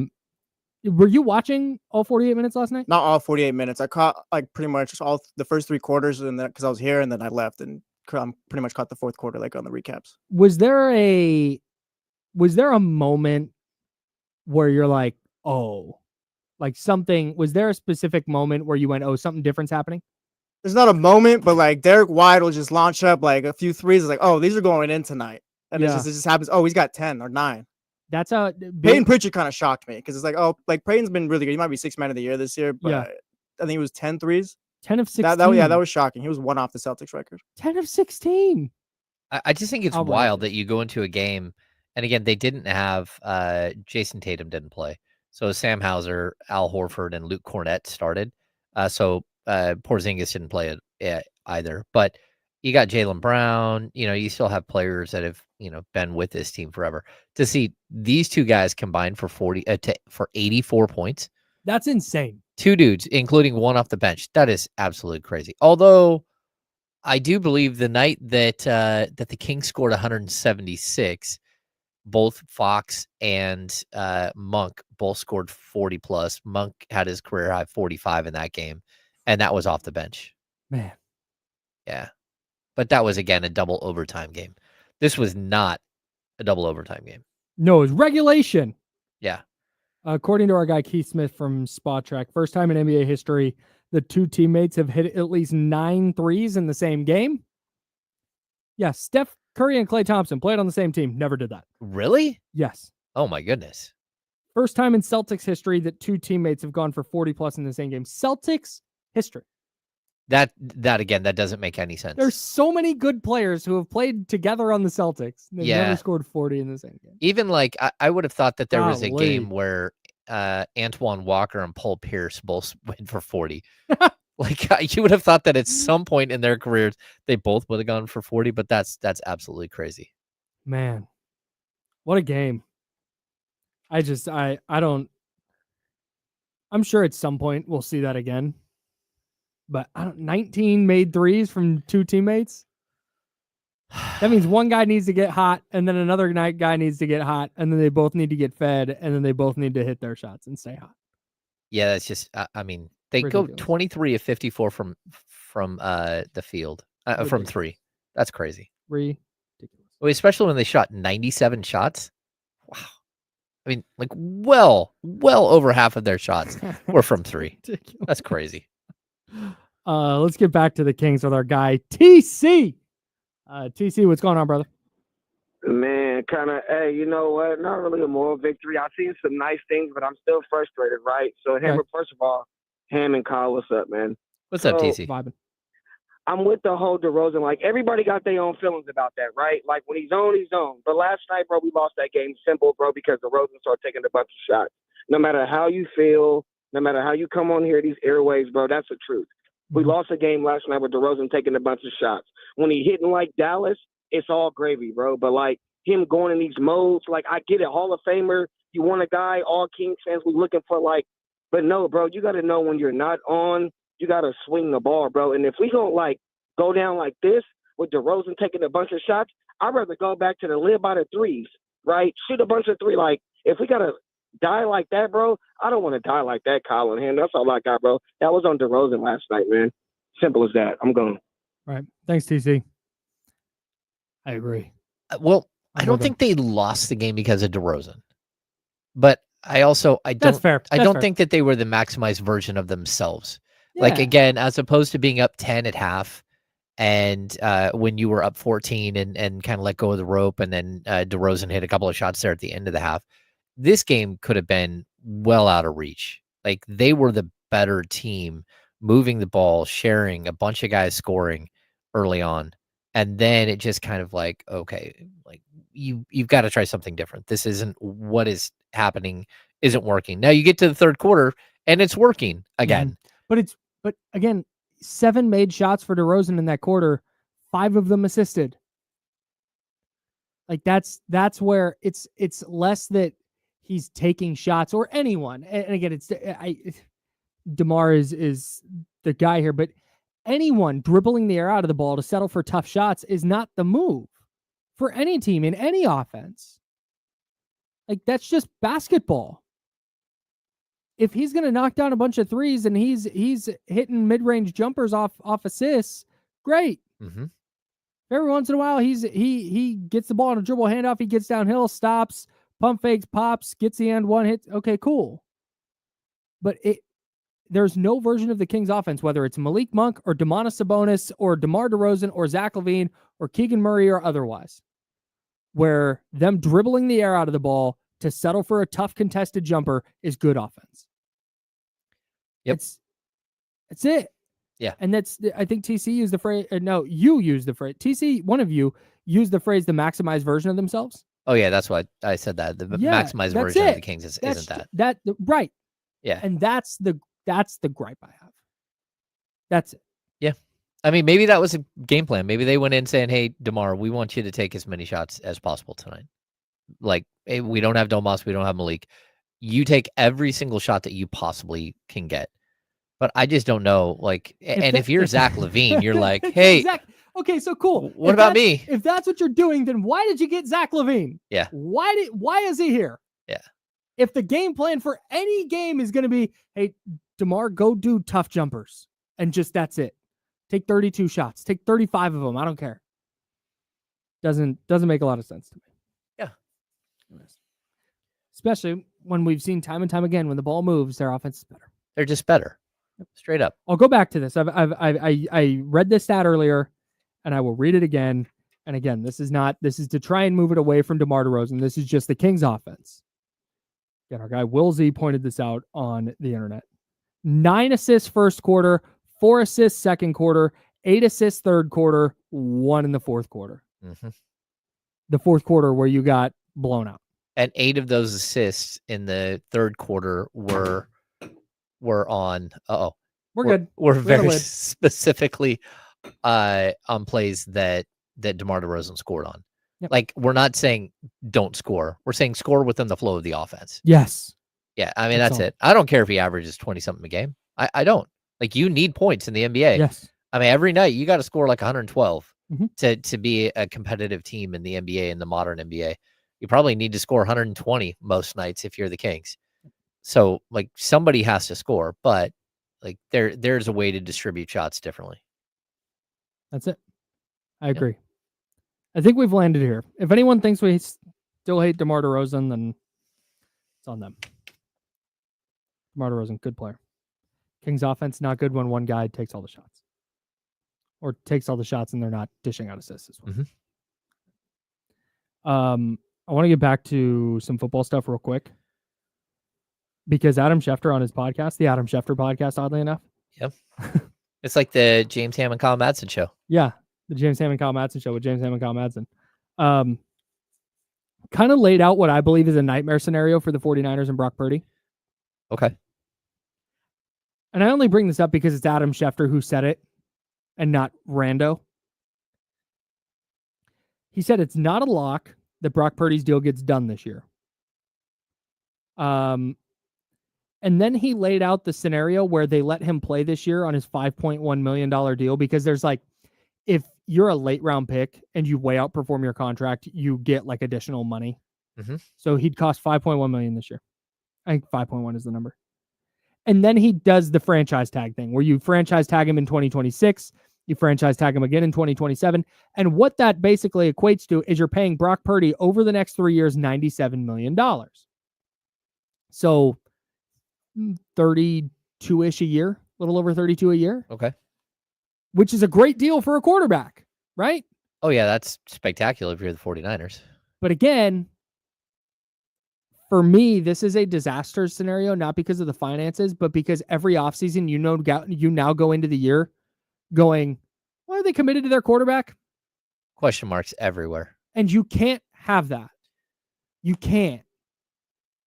Were you watching all 48 minutes last night?
Not all 48 minutes. I caught like pretty much all the first 3 quarters, and then because I was here, and then I left, and pretty much caught the 4th quarter like on the recaps.
Was there a moment where you're like, oh, like something? Was there a specific moment where you went, oh, something different's happening?
There's not a moment, but like Derrick White will just launch up like a few threes. It's like, oh, these are going in tonight. And it just happens. Oh, he's got 10 or 9.
That's how
Payton Pritchard kind of shocked me because it's like, oh, like Payton's been really good. He might be 6th man of the year this year, but I think it was 10 threes.
10 of 16.
That was shocking. He was 1 off the Celtics record.
10 of 16.
I just think it's wild that you go into a game And again, they didn't have Jason Tatum didn't play. So Sam Hauser, Al Horford, and Luke Cornett started. So Porzingis didn't play it either. But you got Jaylen Brown. You still have players that have been with this team forever. To see these two guys combined for 84 points,
that's insane.
Two dudes, including one off the bench. That is absolutely crazy. Although I do believe the night that the Kings scored 176. Both Fox and Monk both scored 40 plus. Monk had his career high 45 in that game, and that was off the bench.
Man.
Yeah. But that was, again, a double overtime game. This was not a double overtime game.
No, it was regulation.
Yeah.
According to our guy Keith Smith from Spot Track, first time in NBA history, the two teammates have hit at least 9 threes in the same game. Yeah, Steph Curry and Klay Thompson played on the same team. Never did that.
Really?
Yes.
Oh, my goodness.
First time in Celtics history that two teammates have gone for 40 plus in the same game. Celtics history.
That again, that doesn't make any sense.
There's so many good players who have played together on the Celtics. They've never scored 40 in the same game.
Even like I would have thought that there was a game where Antoine Walker and Paul Pierce both went for 40. Like you would have thought that at some point in their careers they both would have gone for 40, but that's absolutely crazy.
Man, what a game! I don't. I'm sure at some point we'll see that again, but 19 made threes from two teammates. That means one guy needs to get hot, and then another guy needs to get hot, and then they both need to get fed, and then they both need to hit their shots and stay hot.
Yeah, that's just. I mean. They ridiculous. Go 23 of 54 from the field from 3. That's crazy.
Ridiculous.
Especially when they shot 97 shots. Wow. I mean, like well over half of their shots were from 3. That's crazy.
Let's get back to the Kings with our guy TC. TC, what's going on, brother?
Man, hey, you know what? Not really a moral victory. I've seen some nice things, but I'm still frustrated, right? So, Hammer, first of all, Ham and Kyle, what's up, man?
What's up, TC?
I'm with the whole DeRozan. Like, everybody got their own feelings about that, right? Like, when he's on, he's on. But last night, bro, we lost that game simple, bro, because DeRozan started taking a bunch of shots. No matter how you feel, no matter how you come on here, these airwaves, bro, that's the truth. We lost a game last night with DeRozan taking a bunch of shots. When he hitting like Dallas, it's all gravy, bro. But, like, him going in these modes, like, I get it, Hall of Famer. You want a guy, all Kings fans, we looking for, like, but no, bro, you got to know when you're not on, you got to swing the ball, bro. And if we don't, like, go down like this with DeRozan taking a bunch of shots, I'd rather go back to the live by the threes, right? Shoot a bunch of three. Like, if we got to die like that, bro, I don't want to die like that, Colin Hand. That's all I got, bro. That was on DeRozan last night, man. Simple as that. I'm going.
Right. Thanks, TC. I agree.
Well, I don't think they lost the game because of DeRozan. But I don't think that they were the maximized version of themselves. Yeah. Like, again, as opposed to being up 10 at half and when you were up 14 and kind of let go of the rope and then DeRozan hit a couple of shots there at the end of the half, this game could have been well out of reach. Like, they were the better team, moving the ball, sharing, a bunch of guys scoring early on. And then it just kind of like, okay, like you've got to try something different. This isn't what is happening, isn't working. Now you get to the third quarter and it's working again.
But again, 7 made shots for DeRozan in that quarter, 5 of them assisted. Like that's where it's less that he's taking shots or anyone. And again, DeMar is the guy here, but anyone dribbling the air out of the ball to settle for tough shots is not the move for any team in any offense. Like, that's just basketball. If he's going to knock down a bunch of threes and he's hitting mid-range jumpers off assists, great.
Mm-hmm.
Every once in a while, he gets the ball on a dribble handoff, he gets downhill, stops, pump fakes, pops, gets the end one hit. Okay, cool. But there's no version of the Kings offense, whether it's Malik Monk or Domantas Sabonis or DeMar DeRozan or Zach LaVine or Keegan Murray or otherwise, where them dribbling the air out of the ball to settle for a tough contested jumper is good offense.
Yep.
That's it.
Yeah.
And I think TC used the phrase, you used the phrase, TC, one of you used the phrase, the maximized version of themselves.
Oh yeah, that's why I said that. The maximized version of the Kings isn't that.
Right.
Yeah.
And that's the gripe I have. That's it.
Yeah. I mean, maybe that was a game plan. Maybe they went in saying, "Hey, DeMar, we want you to take as many shots as possible tonight. Like, hey, we don't have Domas, we don't have Malik. You take every single shot that you possibly can get." But I just don't know. Like, if you're Zach LaVine, you're like, "Hey,
okay, so cool.
What about me?
If that's what you're doing, then why did you get Zach LaVine?
Yeah.
Why is he here?
Yeah.
If the game plan for any game is going to be, hey, DeMar, go do tough jumpers, and just that's it. Take 32 shots. Take 35 of them. I don't care. Doesn't make a lot of sense to me.
Yeah.
Especially when we've seen time and time again, when the ball moves, their offense is better.
They're just better. Straight up.
I'll go back to this. I read this stat earlier, and I will read it again. And again, this is to try and move it away from DeMar DeRozan. This is just the Kings offense. Again, our guy Will Z pointed this out on the internet. 9 assists first quarter, 4 assists second quarter, 8 assists third quarter, 1 in the fourth quarter.
Mm-hmm.
The fourth quarter where you got blown out.
And 8 of those assists in the third quarter were on.
We're good.
We're very specifically on plays that DeMar DeRozan scored on.
Yep.
Like, we're not saying don't score. We're saying score within the flow of the offense.
Yes.
Yeah, I mean, that's it. I don't care if he averages 20-something a game. I don't. Like, you need points in the NBA.
Yes.
I mean, every night you got to score like 112
mm-hmm.
to be a competitive team in the NBA, in the modern NBA. You probably need to score 120 most nights if you're the Kings. So, like, somebody has to score, but like there's a way to distribute shots differently.
That's it. I agree. I think we've landed here. If anyone thinks we still hate DeMar DeRozan, then it's on them. DeMar DeRozan, good player. Kings offense, not good when one guy takes all the shots. Or takes all the shots and they're not dishing out assists as well.
Mm-hmm.
I want to get back to some football stuff real quick. Because Adam Schefter on his podcast, the Adam Schefter podcast, oddly enough.
Yep. It's like the James Ham and Kyle Madsen show.
Yeah. The James Ham and Kyle Madsen show with James Ham and Kyle Madsen. Kind of laid out what I believe is a nightmare scenario for the 49ers and Brock Purdy.
Okay.
And I only bring this up because it's Adam Schefter who said it and not Rando. He said it's not a lock that Brock Purdy's deal gets done this year. And then he laid out the scenario where they let him play this year on his $5.1 million deal because there's like, if you're a late round pick and you way outperform your contract, you get like additional money.
Mm-hmm.
So he'd cost $5.1 million this year. I think 5.1 is the number. And then he does the franchise tag thing where you franchise tag him in 2026, you franchise tag him again in 2027. And what that basically equates to is you're paying Brock Purdy over the next 3 years, $97 million. So 32-ish a year, a little over 32 a year.
Okay.
Which is a great deal for a quarterback, right?
Oh, yeah, that's spectacular if you're the 49ers.
But again, for me, this is a disaster scenario, not because of the finances, but because every offseason, you now go into the year going, well, are they committed to their quarterback?
Question marks everywhere.
And you can't have that. You can't.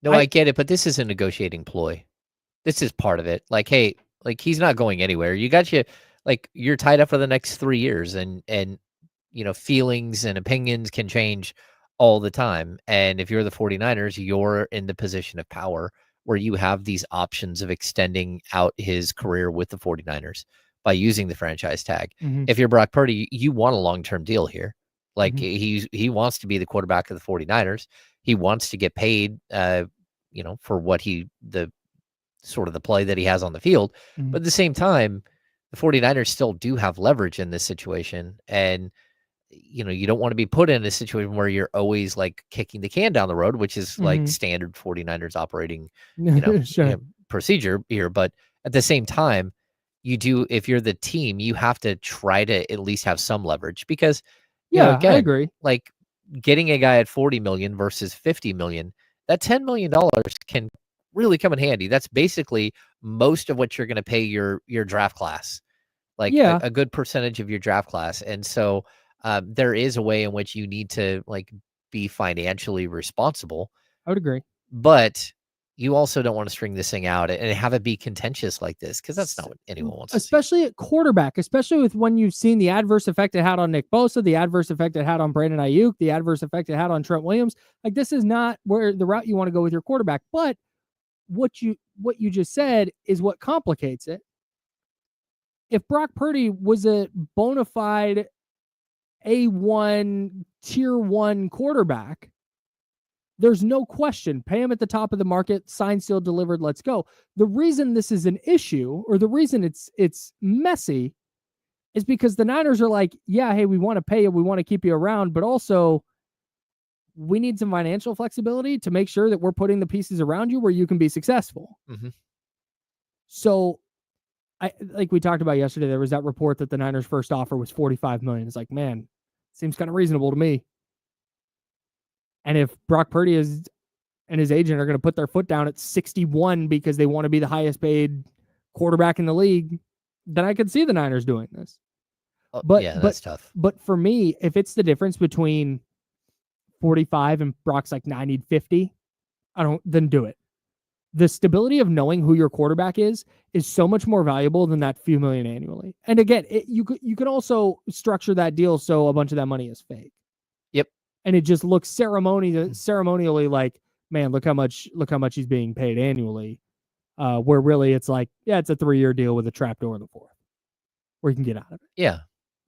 No, I get it, but this is a negotiating ploy. This is part of it. Like, hey, like, he's not going anywhere. You're tied up for the next 3 years, and feelings and opinions can change all the time. And if you're the 49ers, you're in the position of power where you have these options of extending out his career with the 49ers by using the franchise tag.
Mm-hmm.
If you're Brock Purdy, you want a long-term deal here. Like, mm-hmm. he wants to be the quarterback of the 49ers. He wants to get paid, for what the play that he has on the field. Mm-hmm. But at the same time, the 49ers still do have leverage in this situation. And, you don't want to be put in a situation where you're always like kicking the can down the road, which is like standard 49ers operating,
sure.
Procedure here. But at the same time, if you're the team, you have to try to at least have some leverage because, again,
I agree.
Like getting a guy at 40 million versus 50 million, that $10 million can really come in handy. That's basically most of what you're going to pay your draft class, like a good percentage of your draft class. And so there is a way in which you need to like be financially responsible.
I would agree.
But you also don't want to string this thing out and have it be contentious like this, because that's not what anyone wants to see.
Especially at quarterback, especially with when you've seen the adverse effect it had on Nick Bosa, the adverse effect it had on Brandon Ayuk, the adverse effect it had on Trent Williams. Like, this is not where the route you want to go with your quarterback. But what you just said is what complicates it. If Brock Purdy was a bona fide A1 tier 1 quarterback, there's no question. Pay him at the top of the market, signed, sealed, delivered, let's go. The reason this is an issue, or the reason it's messy, is because the Niners are like, yeah, hey, we want to pay you, we want to keep you around, but also we need some financial flexibility to make sure that we're putting the pieces around you where you can be successful.
Mm-hmm.
So, like we talked about yesterday, there was that report that the Niners' first offer was $45 million. It's like, man, seems kind of reasonable to me. And if Brock Purdy and his agent are going to put their foot down at 61 because they want to be the highest paid quarterback in the league, then I could see the Niners doing this. But
yeah, that's tough.
But for me, if it's the difference between 45 and Brock's like, nah, I need 50, then do it. The stability of knowing who your quarterback is so much more valuable than that few million annually. And again, you can also structure that deal so a bunch of that money is fake.
Yep.
And it just looks ceremonially like, man, look how much he's being paid annually. Where really it's like, yeah, it's a 3-year deal with a trapdoor in the fourth where you can get out of it.
Yeah.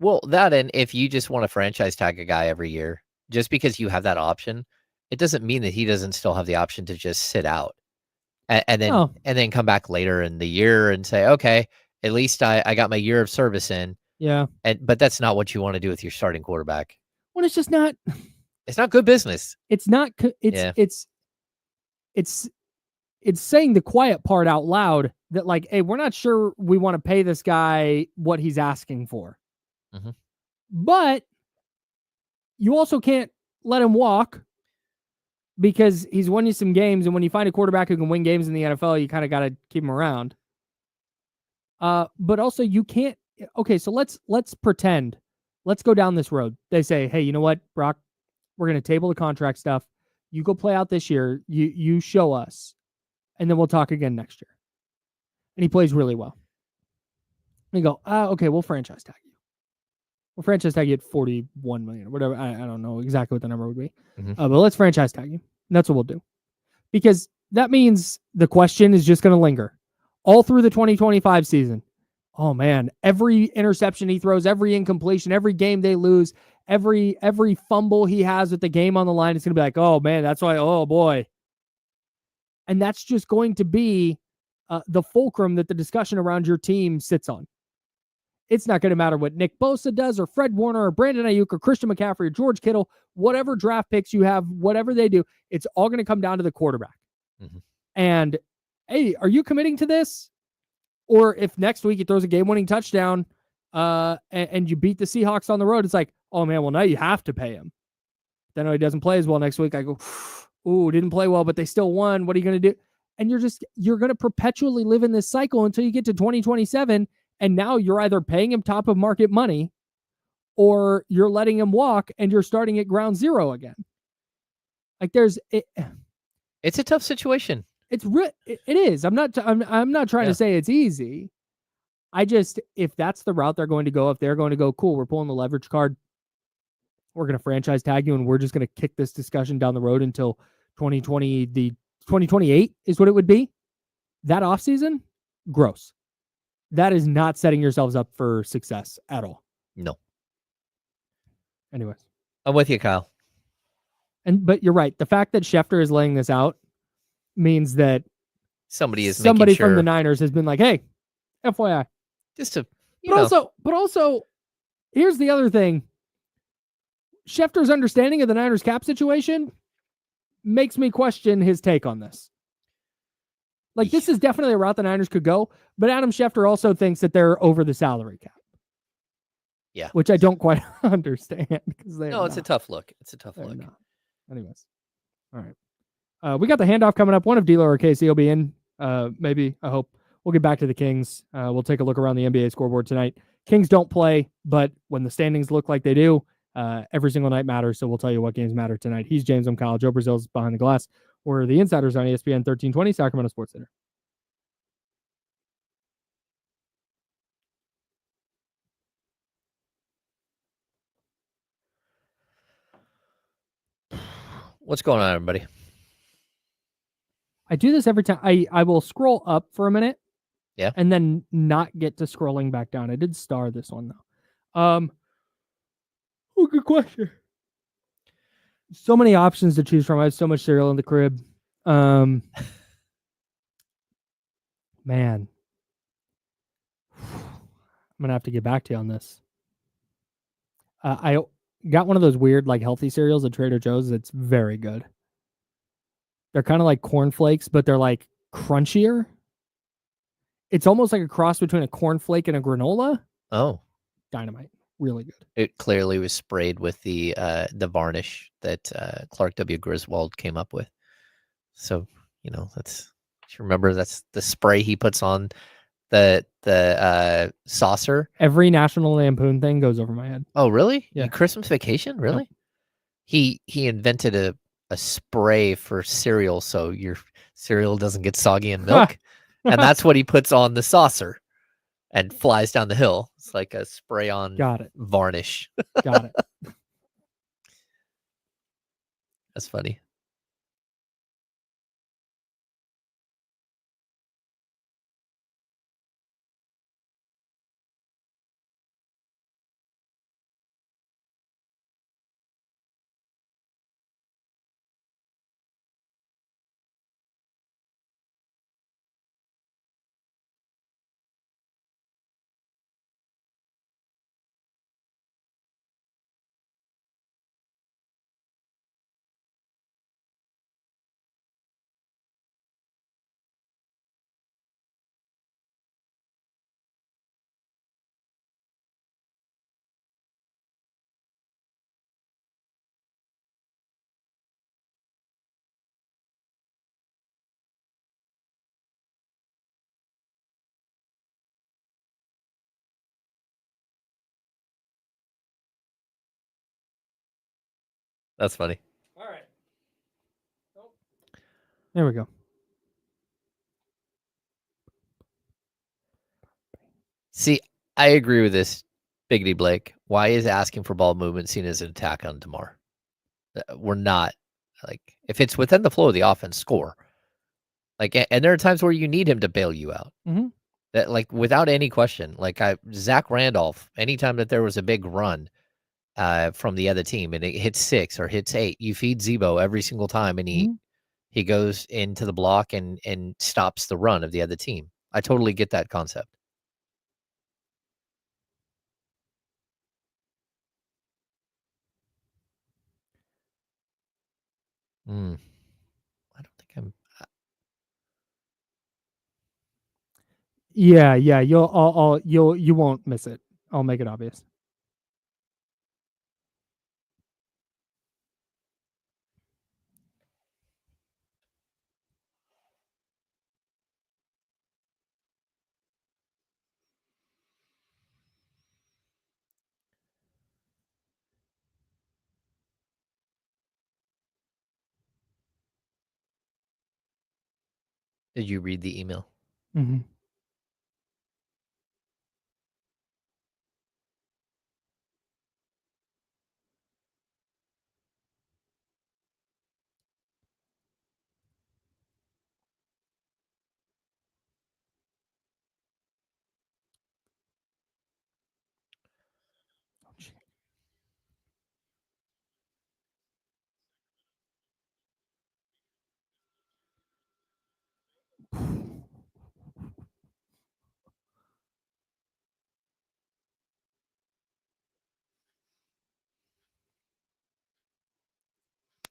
Well, that, and if you just want to franchise tag a guy every year, just because you have that option, it doesn't mean that he doesn't still have the option to just sit out and then come back later in the year and say, okay, at least I got my year of service in.
Yeah.
But that's not what you want to do with your starting quarterback.
Well, it's just not.
It's not good business.
It's not. It's saying the quiet part out loud that, like, hey, we're not sure we want to pay this guy what he's asking for.
Mm-hmm.
But you also can't let him walk because he's won you some games. And when you find a quarterback who can win games in the NFL, you kind of got to keep him around. But also you can't. Okay, so let's pretend. Let's go down this road. They say, hey, you know what, Brock? We're going to table the contract stuff. You go play out this year. You show us. And then we'll talk again next year. And he plays really well. And you go, okay, we'll franchise tag you. We'll franchise tag you at $41 million or whatever. I don't know exactly what the number would be.
Mm-hmm.
But let's franchise tag you. And that's what we'll do. Because that means the question is just going to linger all through the 2025 season. Oh, man, every interception he throws, every incompletion, every game they lose, every fumble he has with the game on the line, it's going to be like, oh, man, that's why, oh, boy. And that's just going to be the fulcrum that the discussion around your team sits on. It's not going to matter what Nick Bosa does or Fred Warner or Brandon Ayuk or Christian McCaffrey or George Kittle, whatever draft picks you have, whatever they do, it's all going to come down to the quarterback.
Mm-hmm.
And, hey, are you committing to this? Or if next week he throws a game-winning touchdown and you beat the Seahawks on the road, it's like, oh, man, well, now you have to pay him. Then he doesn't play as well next week. I go, ooh, didn't play well, but they still won. What are you going to do? And you're going to perpetually live in this cycle until you get to 2027. And now you're either paying him top of market money or you're letting him walk and you're starting at ground zero again. Like
it's a tough situation.
It is. I'm not trying to say it's easy. If that's the route they're going to go, if they're going to go, cool, we're pulling the leverage card. We're going to franchise tag you and we're just going to kick this discussion down the road until 2028 is what it would be. That offseason, gross. That is not setting yourselves up for success at all.
No.
Anyways.
I'm with you, Kyle.
But you're right. The fact that Schefter is laying this out means that
somebody
from the Niners has been like, hey, FYI. But also, here's the other thing. Schefter's understanding of the Niners cap situation makes me question his take on this. Like, this is definitely a route the Niners could go, but Adam Schefter also thinks that they're over the salary cap.
Yeah.
Which I don't quite understand.
It's a tough look.
Anyways. All right. We got the handoff coming up. One of D'Lo or Casey will be in. Maybe, I hope. We'll get back to the Kings. We'll take a look around the NBA scoreboard tonight. Kings don't play, but when the standings look like they do, Every single night matters, so we'll tell you what games matter tonight. He's James. I'm Kyle. Joe Brazil's behind the glass. We're the Insiders on ESPN 1320, Sacramento Sports Center.
What's going on, everybody?
I do this every time. I will scroll up for a minute.
Yeah.
And then not get to scrolling back down. I did star this one, though. Good question. So many options to choose from. I have so much cereal in the crib. Man. I'm going to have to get back to you on this. I got one of those weird, like, healthy cereals at Trader Joe's. It's very good. They're kind of like cornflakes, but they're, like, crunchier. It's almost like a cross between a cornflake and a granola.
Oh.
Dynamite. Really good.
It clearly was sprayed with the varnish that Clark W. Griswold came up with. So, remember that's the spray he puts on the saucer.
Every National Lampoon thing goes over my head.
Oh, really?
Yeah.
Christmas Vacation? Really? Yep. He invented a spray for cereal so your cereal doesn't get soggy in milk. And that's what he puts on the saucer and flies down the hill. It's like a spray on varnish.
Got it.
That's funny. That's funny.
All right. There we go.
See, I agree with this, Biggity Blake. Why is asking for ball movement seen as an attack on DeMar? We're not, like, if it's within the flow of the offense, score. Like, and there are times where you need him to bail you out.
Mm-hmm.
That, like, without any question. Like, Zach Randolph, anytime that there was a big run from the other team and it hits 6 or hits 8, you feed Zebo every single time, and he goes into the block and stops the run of the other team. I totally get that concept. I don't think I'm.
Yeah. You won't miss it. I'll make it obvious.
Did you read the email?
Mm-hmm.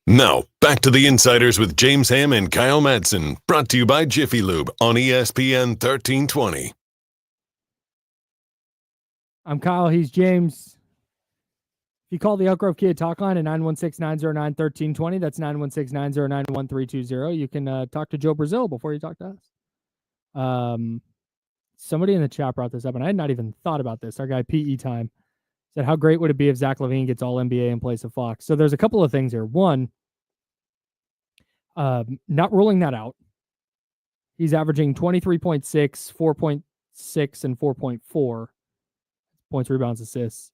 Now, back to the Insiders with James Ham and Kyle Madsen, brought to you by Jiffy Lube on ESPN 1320.
I'm Kyle. He's James. If you call the Elk Grove Kia talk line at 916-909-1320, that's 916-909-1320. You can talk to Joe Brazil before you talk to us. Somebody in the chat brought this up, and I had not even thought about this. Our guy, PE Time, Said, how great would it be if Zach LaVine gets all NBA in place of Fox? So there's a couple of things here. One, not ruling that out. He's averaging 23.6, 4.6, and 4.4 points, rebounds, assists.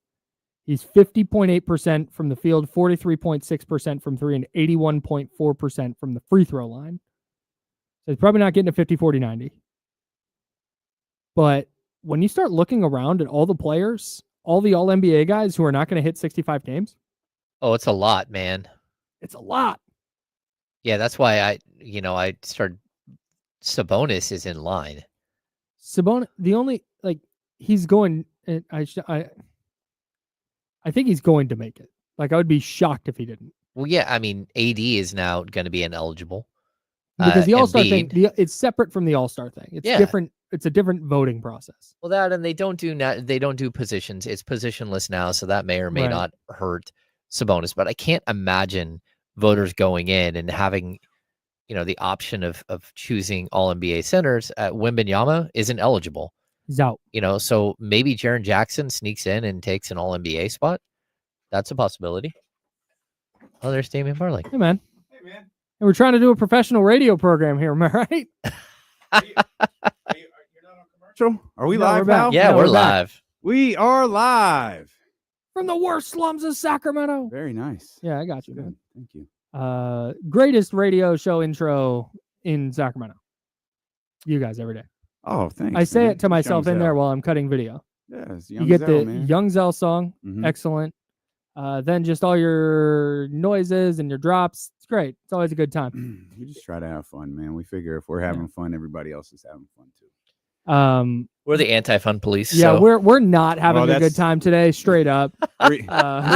He's 50.8% from the field, 43.6% from three, and 81.4% from the free throw line. So he's probably not getting a 50, 40, 90. But when you start looking around at all the players, all the All-NBA guys who are not going to hit 65 games.
Oh, it's a lot, man.
It's a lot.
Yeah, that's why I started. Sabonis is in line.
Sabonis, the only, he's going, I think he's going to make it. I would be shocked if he didn't.
Well, yeah, I mean, AD is now going to be ineligible.
Because the All-Star thing, it's separate from the All-Star thing. It's different. It's a different voting process.
Well, that, and they don't do positions. It's positionless now, so that may or may not hurt Sabonis. But I can't imagine voters going in and having, the option of choosing all NBA centers. Wembanyama isn't eligible.
He's out.
So maybe Jaren Jackson sneaks in and takes an all NBA spot. That's a possibility. Oh, there's Damian Barley.
Hey, man. And we're trying to do a professional radio program here, am I right?
You're not on commercial? Are we live now?
Yeah, we're live.
We are live.
From the worst slums of Sacramento.
Very nice.
Yeah, I got you.
Good. Thank you.
Greatest radio show intro in Sacramento. You guys every day.
Oh, thanks.
I say it to myself in there while I'm cutting video.
Yes,
you get the Young Zell song. Mm-hmm. Excellent. Then just all your noises and your drops. It's great. It's always a good time.
We just try to have fun, man. We figure if we're having fun, everybody else is having fun too.
We're the anti-fun police.
Yeah,
so.
we're not having a good time today. Straight up.
3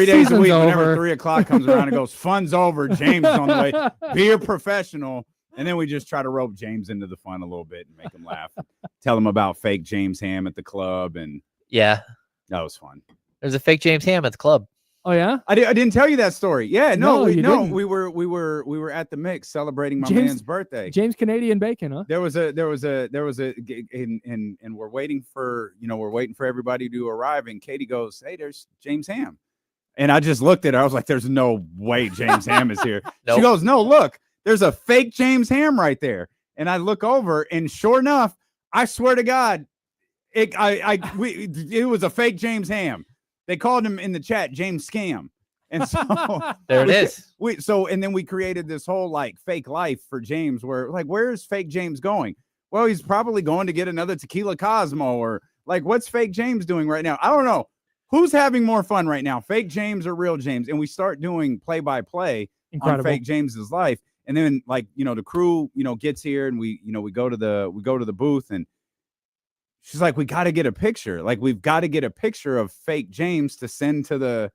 days a week, whenever 3 o'clock comes around, it goes, fun's over. James is on the way. Be a professional. And then we just try to rope James into the fun a little bit and make him laugh. Tell him about fake James Ham at the club. And
yeah,
that was fun.
There's a fake James Ham at the club.
Oh yeah,
I didn't tell you that story. Yeah, we were at the mix celebrating my man's birthday.
James Canadian Bacon, huh?
There was a and we're waiting for everybody to arrive. And Katie goes, "Hey, there's James Ham," and I just looked at her. I was like, "There's no way James Ham is here." Nope. She goes, "No, look, there's a fake James Ham right there." And I look over, and sure enough, I swear to God, it was a fake James Ham. They called him in the chat James Scam. And so
there it is.
And then we created this whole fake life for James where where's fake James going? Well, he's probably going to get another Tequila Cosmo or what's fake James doing right now? I don't know. Who's having more fun right now? Fake James or real James? And we start doing play-by-play on fake James's life. And then the crew, gets here and we go to the booth and she's like, we got to get a picture. We've got to get a picture of fake James to send to the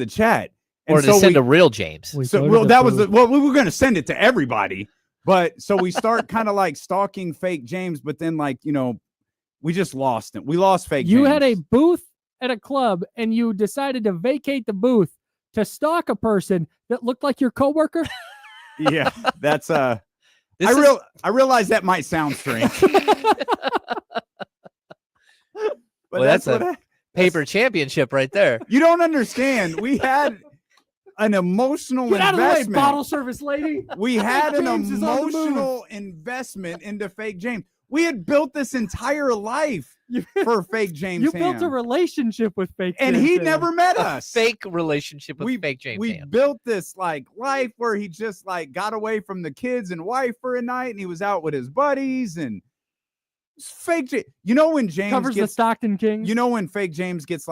chat. And
or to send to real James.
We were going to send it to everybody. But so we start kind of stalking fake James. But then we just lost him. We lost fake James.
You had a booth at a club and you decided to vacate the booth to stalk a person that looked like your coworker.
Yeah, that's I realize that might sound strange.
But that's a paper championship right there.
You don't understand. We had an emotional investment.
Out of the way, bottle service lady.
We had an emotional investment into fake James. We had built this entire life for fake James.
You built a relationship with fake James.
And he never met us.
Fake relationship with fake James.
We built this life where he just got away from the kids and wife for a night and he was out with his buddies and fake James. When James
covers the Stockton Kings.
When fake James gets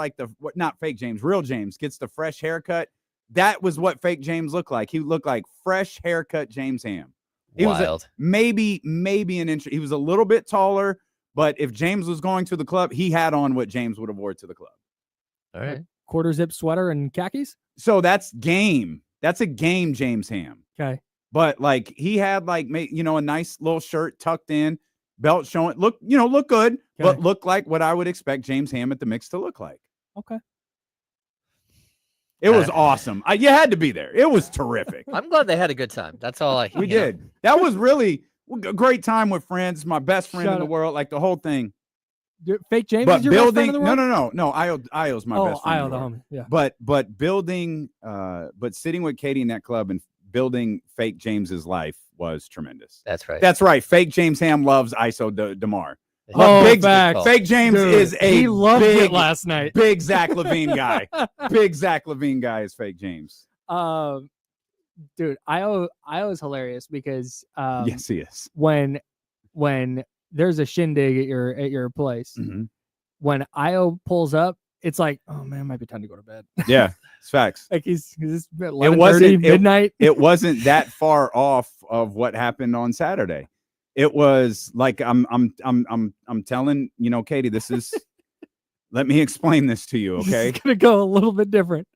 not fake James, real James gets the fresh haircut. That was what fake James looked like. He looked like fresh haircut James Ham. He was maybe an inch. He was a little bit taller, but if James was going to the club, he had on what James would have wore to the club.
All right.
Quarter zip sweater and khakis.
So that's game. That's a game James Ham.
Okay.
But he had a nice little shirt tucked in, belt showing, look good, but look like what I would expect James Ham at the mix to look like.
Okay.
It was awesome. You had to be there. It was terrific.
I'm glad they had a good time. That's all
we did. That was really a great time with friends. My best friend in the world, the whole thing.
Fake James
But
is your best friend
building,
in the world?
no. Io's my best friend.
Io,
in the
the
world.
homie. Yeah.
But building, but sitting with Katie in that club and building fake James's life was tremendous.
That's right.
That's right. Fake James Ham loves ISO DeMar. Fake James is
he loved
big,
it last night.
Big Zach LaVine guy. Big Zach LaVine guy is Fake James.
Dude, Io is hilarious because
yes, he is.
When there's a shindig at your place, when Io pulls up, it's like, oh man, it might be time to go to bed.
Yeah, it's facts.
Like he's 11:30 midnight.
It wasn't that far off of what happened on Saturday. It was like I'm telling Katie, this is. Let me explain this to you, okay?
It's gonna go a little bit different.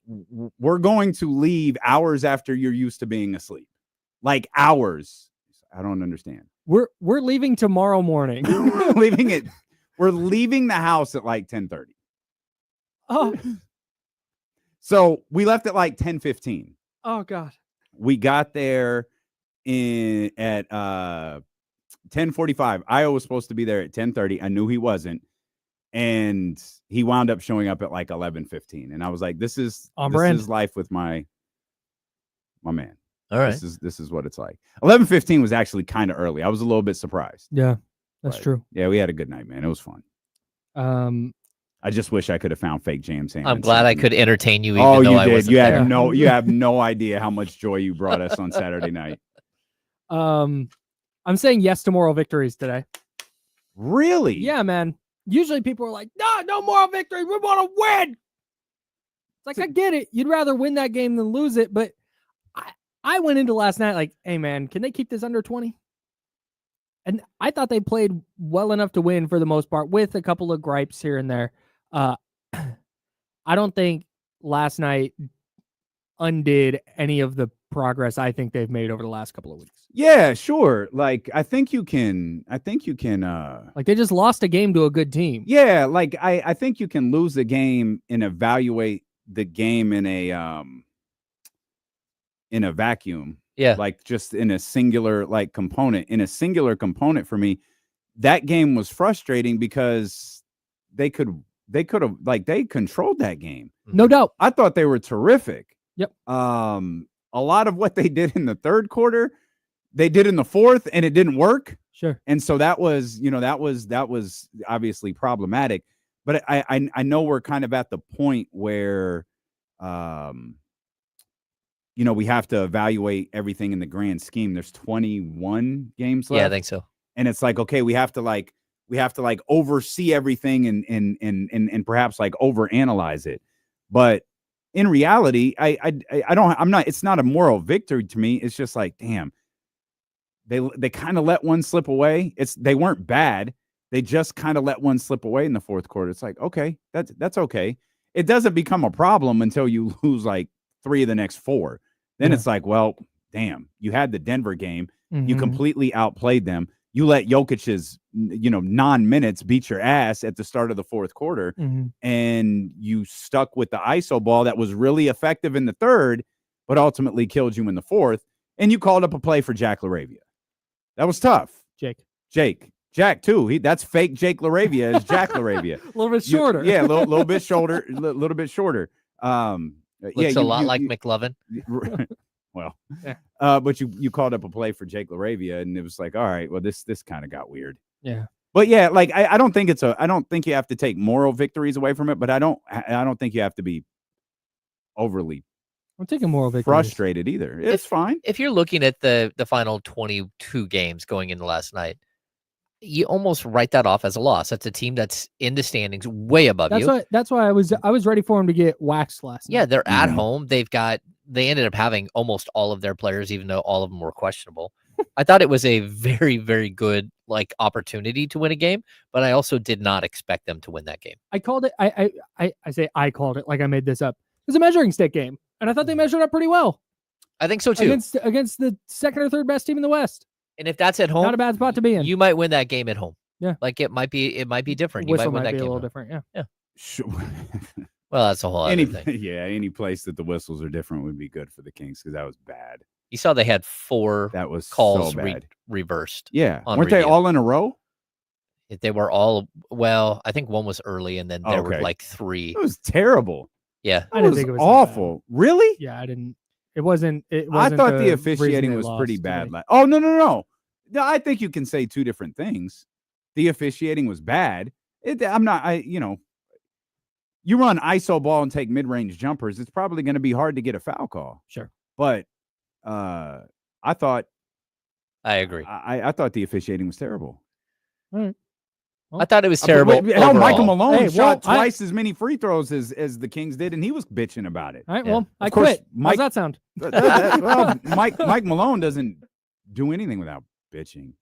We're going to leave hours after you're used to being asleep, like hours. I don't understand.
We're leaving tomorrow morning.
We're leaving the house at like 10:30.
Oh,
so we left at like 10:15.
Oh God.
We got there at 10:45. Io was supposed to be there at 10:30. I knew he wasn't. And he wound up showing up at like 11:15. And I was like, this is life with my man.
All right.
This is what it's like. 11:15 was actually kind of early. I was a little bit surprised.
Yeah, that's true.
Yeah, we had a good night, man. It was fun. I just wish I could have found Fake James Ham.
I'm glad I could entertain you.
Oh,
even though
you
I
did.
wasn't
You
there.
have no idea how much joy you brought us on Saturday night.
I'm saying yes to moral victories today.
Really?
Yeah, man. Usually people are like, no moral victory. We want to win. It's like, I get it. You'd rather win that game than lose it. But I went into last night like, hey, man, can they keep this under 20? And I thought they played well enough to win for the most part with a couple of gripes here and there. I don't think last night undid any of the progress I think they've made over the last couple of weeks.
Yeah, sure. Like I think you can
like they just lost a game to a good team.
Yeah, like I think you can lose the game and evaluate the game in a vacuum.
Yeah.
Like just in a singular component. In a singular component for me, that game was frustrating because they controlled that game.
No doubt.
I thought they were terrific.
Yep.
A lot of what they did in the third quarter, they did in the fourth, and it didn't work.
Sure.
And so that was obviously problematic. But I know we're kind of at the point where, we have to evaluate everything in the grand scheme. There's 21 games left.
Yeah, I think so.
And it's like, okay, we have to oversee everything and perhaps like overanalyze it. But in reality, it's not a moral victory to me. It's just like, damn, they kind of let one slip away. They weren't bad. They just kind of let one slip away in the fourth quarter. It's like, okay, that's okay. It doesn't become a problem until you lose like 3 of the next 4. Then it's like, well, damn, you had the Denver game. You completely outplayed them. You let Jokic's, non-minutes beat your ass at the start of the fourth quarter, and you stuck with the ISO ball that was really effective in the third, but ultimately killed you in the fourth. And you called up a play for Jack LaRavia. That was tough. Jack too. That's fake Jake LaRavia as Jack LaRavia.
A little bit shorter.
A little bit shorter. Little bit shorter.
Looks a lot like McLovin.
Well, but you called up a play for Jake LaRavia, and it was like, all right, well, this kind of got weird.
Yeah.
But yeah, like I don't think you have to take moral victories away from it, but I don't think you have to be overly
I'm taking moral victories.
Frustrated either. It's fine.
If you're looking at the final 22 games going into last night, you almost write that off as a loss. That's a team that's in the standings way above you.
That's why I was ready for them to get waxed last night.
Yeah, they're at home. They ended up having almost all of their players, even though all of them were questionable. I thought it was a very, very good opportunity to win a game, but I also did not expect them to win that game.
I called it. I called it like I made this up. It was a measuring stick game, and I thought they measured up pretty well.
I think so too.
Against the second or third best team in the West.
And if that's at home,
not a bad spot to be in.
You might win that game at home.
Yeah,
it might be different.
Whistle
you might win that
be
game
a little different. Yeah.
Sure.
Well, that's a whole other thing.
Yeah, any place that the whistles are different would be good for the Kings because that was bad.
You saw they had 4
that was
calls
so bad.
Reversed.
Yeah,
weren't
they all in a row?
They were all, well, I think one was early, and then there were
Okay.
like 3.
It was terrible.
Yeah.
I didn't
was
think it was
awful. Really?
Yeah, I didn't. It wasn't.
I thought the officiating was pretty bad. Oh, no. I think you can say two different things. The officiating was bad. You run ISO ball and take mid-range jumpers, it's probably going to be hard to get a foul call.
Sure.
But I thought
I agree.
I thought the officiating was terrible.
All right.
I thought it was terrible.
Hell, Michael Malone shot
well,
twice as many free throws as the Kings did, and he was bitching about it.
All right,
Yeah.
well, I
Of course,
quit.
Mike-
How's that sound?
Well, Mike Malone doesn't do anything without bitching.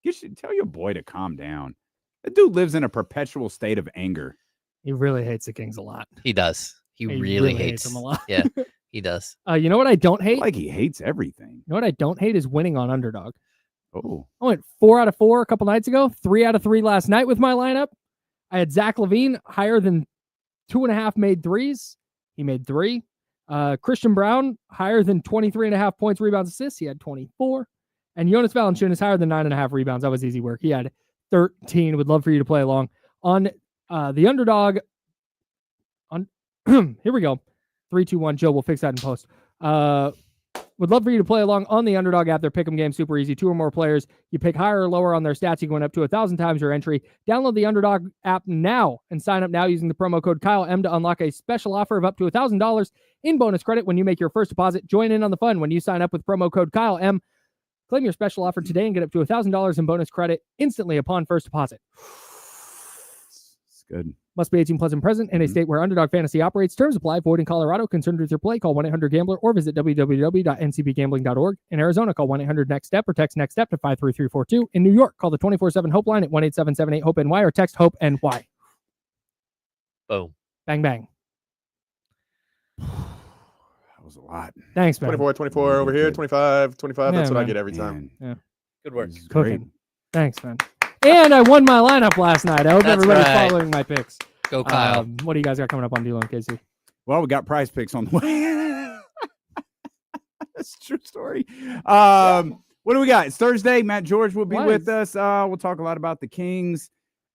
You should tell your boy to calm down. That dude lives in a perpetual state of anger.
He really hates the Kings a lot.
He does. He
He
really
really
hates
them a lot.
Yeah, he does.
You know what I don't hate?
Like he hates everything.
You know what I don't hate is winning on underdog.
Oh,
I went 4 out of 4 a couple nights ago, 3 out of 3 last night with my lineup. I had Zach LaVine higher than 2.5 made threes. He made 3. Christian Brown higher than 23.5 points, rebounds, assists. He had 24. And Jonas Valanciunas higher than 9.5 rebounds. That was easy work. He had 13. Would love for you to play along on the underdog. On here we go. 3, 2, 1. Joe, we'll fix that in post. Would love for you to play along on the underdog app. Their pick'em game, super easy. 2 or more players. You pick higher or lower on their stats. You go up to 1,000 times your entry. Download the underdog app now and sign up now using the promo code KyleM to unlock a special offer of up to $1,000 in bonus credit when you make your first deposit. Join in on the fun when you sign up with promo code KyleM. Claim your special offer today and get up to $1,000 in bonus credit instantly upon first deposit.
it's good.
Must be 18 plus and present in a state where Underdog Fantasy operates. Terms apply. Void in Colorado. Concerned with your play? Call 1-800-GAMBLER or visit www.ncbgambling.org. In Arizona, call 1-800-NEXT-STEP or text NEXT-STEP to 53342. In New York, call the 24/7 Hope line at 1-877-8-HOPE-NY or text HOPE-NY.
Boom.
Bang, bang.
That was a lot.
Thanks, man.
24 over here, 25. That's
Yeah,
what I
man.
get every time.
Man,
Good work.
this is great.
Cooking. Thanks, man. And I won my lineup last night. I hope
That's
everybody's
right.
following my picks.
Go, Kyle.
What do you guys got coming up on D-Lo and KC?
Well, we got prize picks on the way. That's a true story. What do we got? It's Thursday. Matt George will be with us. We'll talk a lot about the Kings.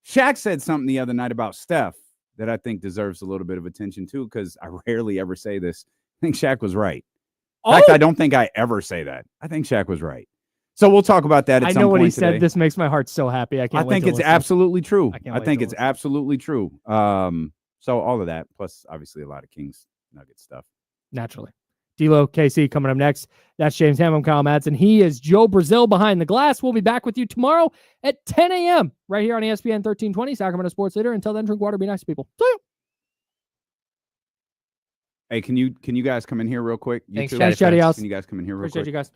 Shaq said something the other night about Steph that I think deserves a little bit of attention too, because I rarely ever say this. I think Shaq was right. In fact, I don't think I ever say that. I think Shaq was right. So we'll talk about that at some point.
I know what he
today.
said. This makes my heart so happy. I
think it's absolutely true.
I
think it's absolutely true. So all of that, plus obviously a lot of Kings Nugget stuff.
Naturally. D-Lo, KC coming up next. That's James Ham. I'm Kyle Madsen. He is Joe Brazil behind the glass. We'll be back with you tomorrow at 10 a.m. right here on ESPN 1320, Sacramento Sports Leader. Until then, drink water, be nice to people. See you.
Hey, can you guys come in here real quick?
Thanks,
two?
Chatty Chatty House.
Can you guys come in here real
Appreciate
quick?
you guys.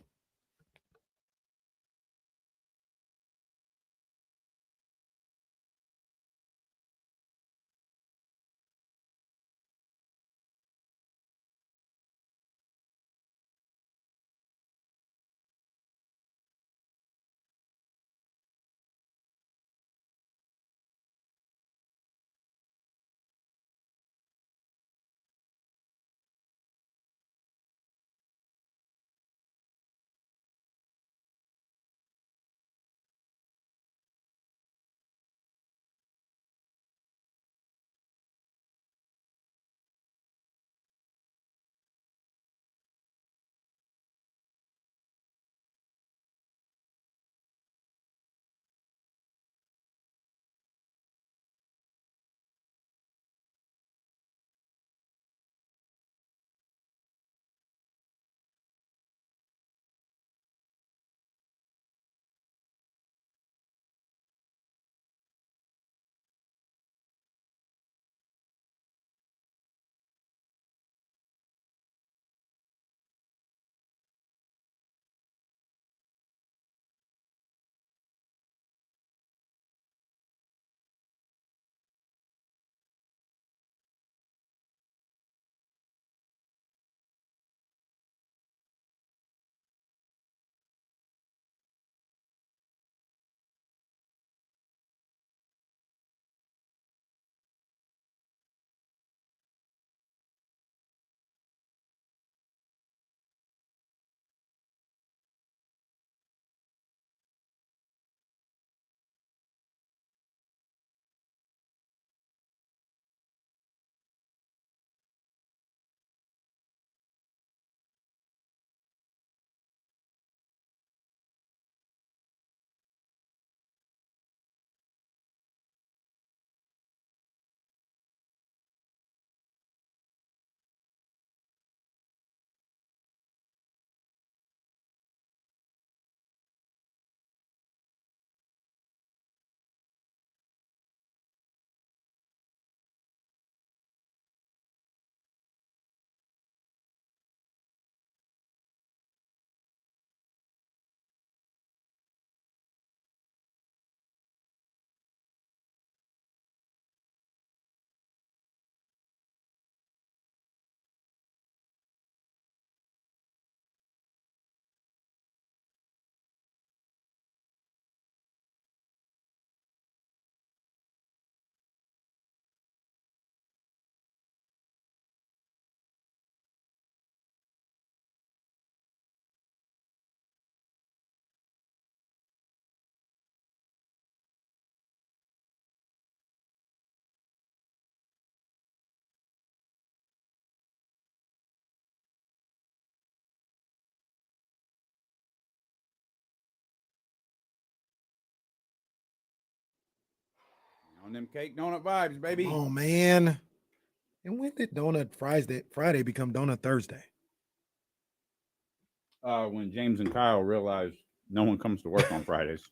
On them cake donut vibes, baby.
Oh man. And when did Donut Friday become Donut Thursday?
When James and Kyle realized no one comes to work on Fridays.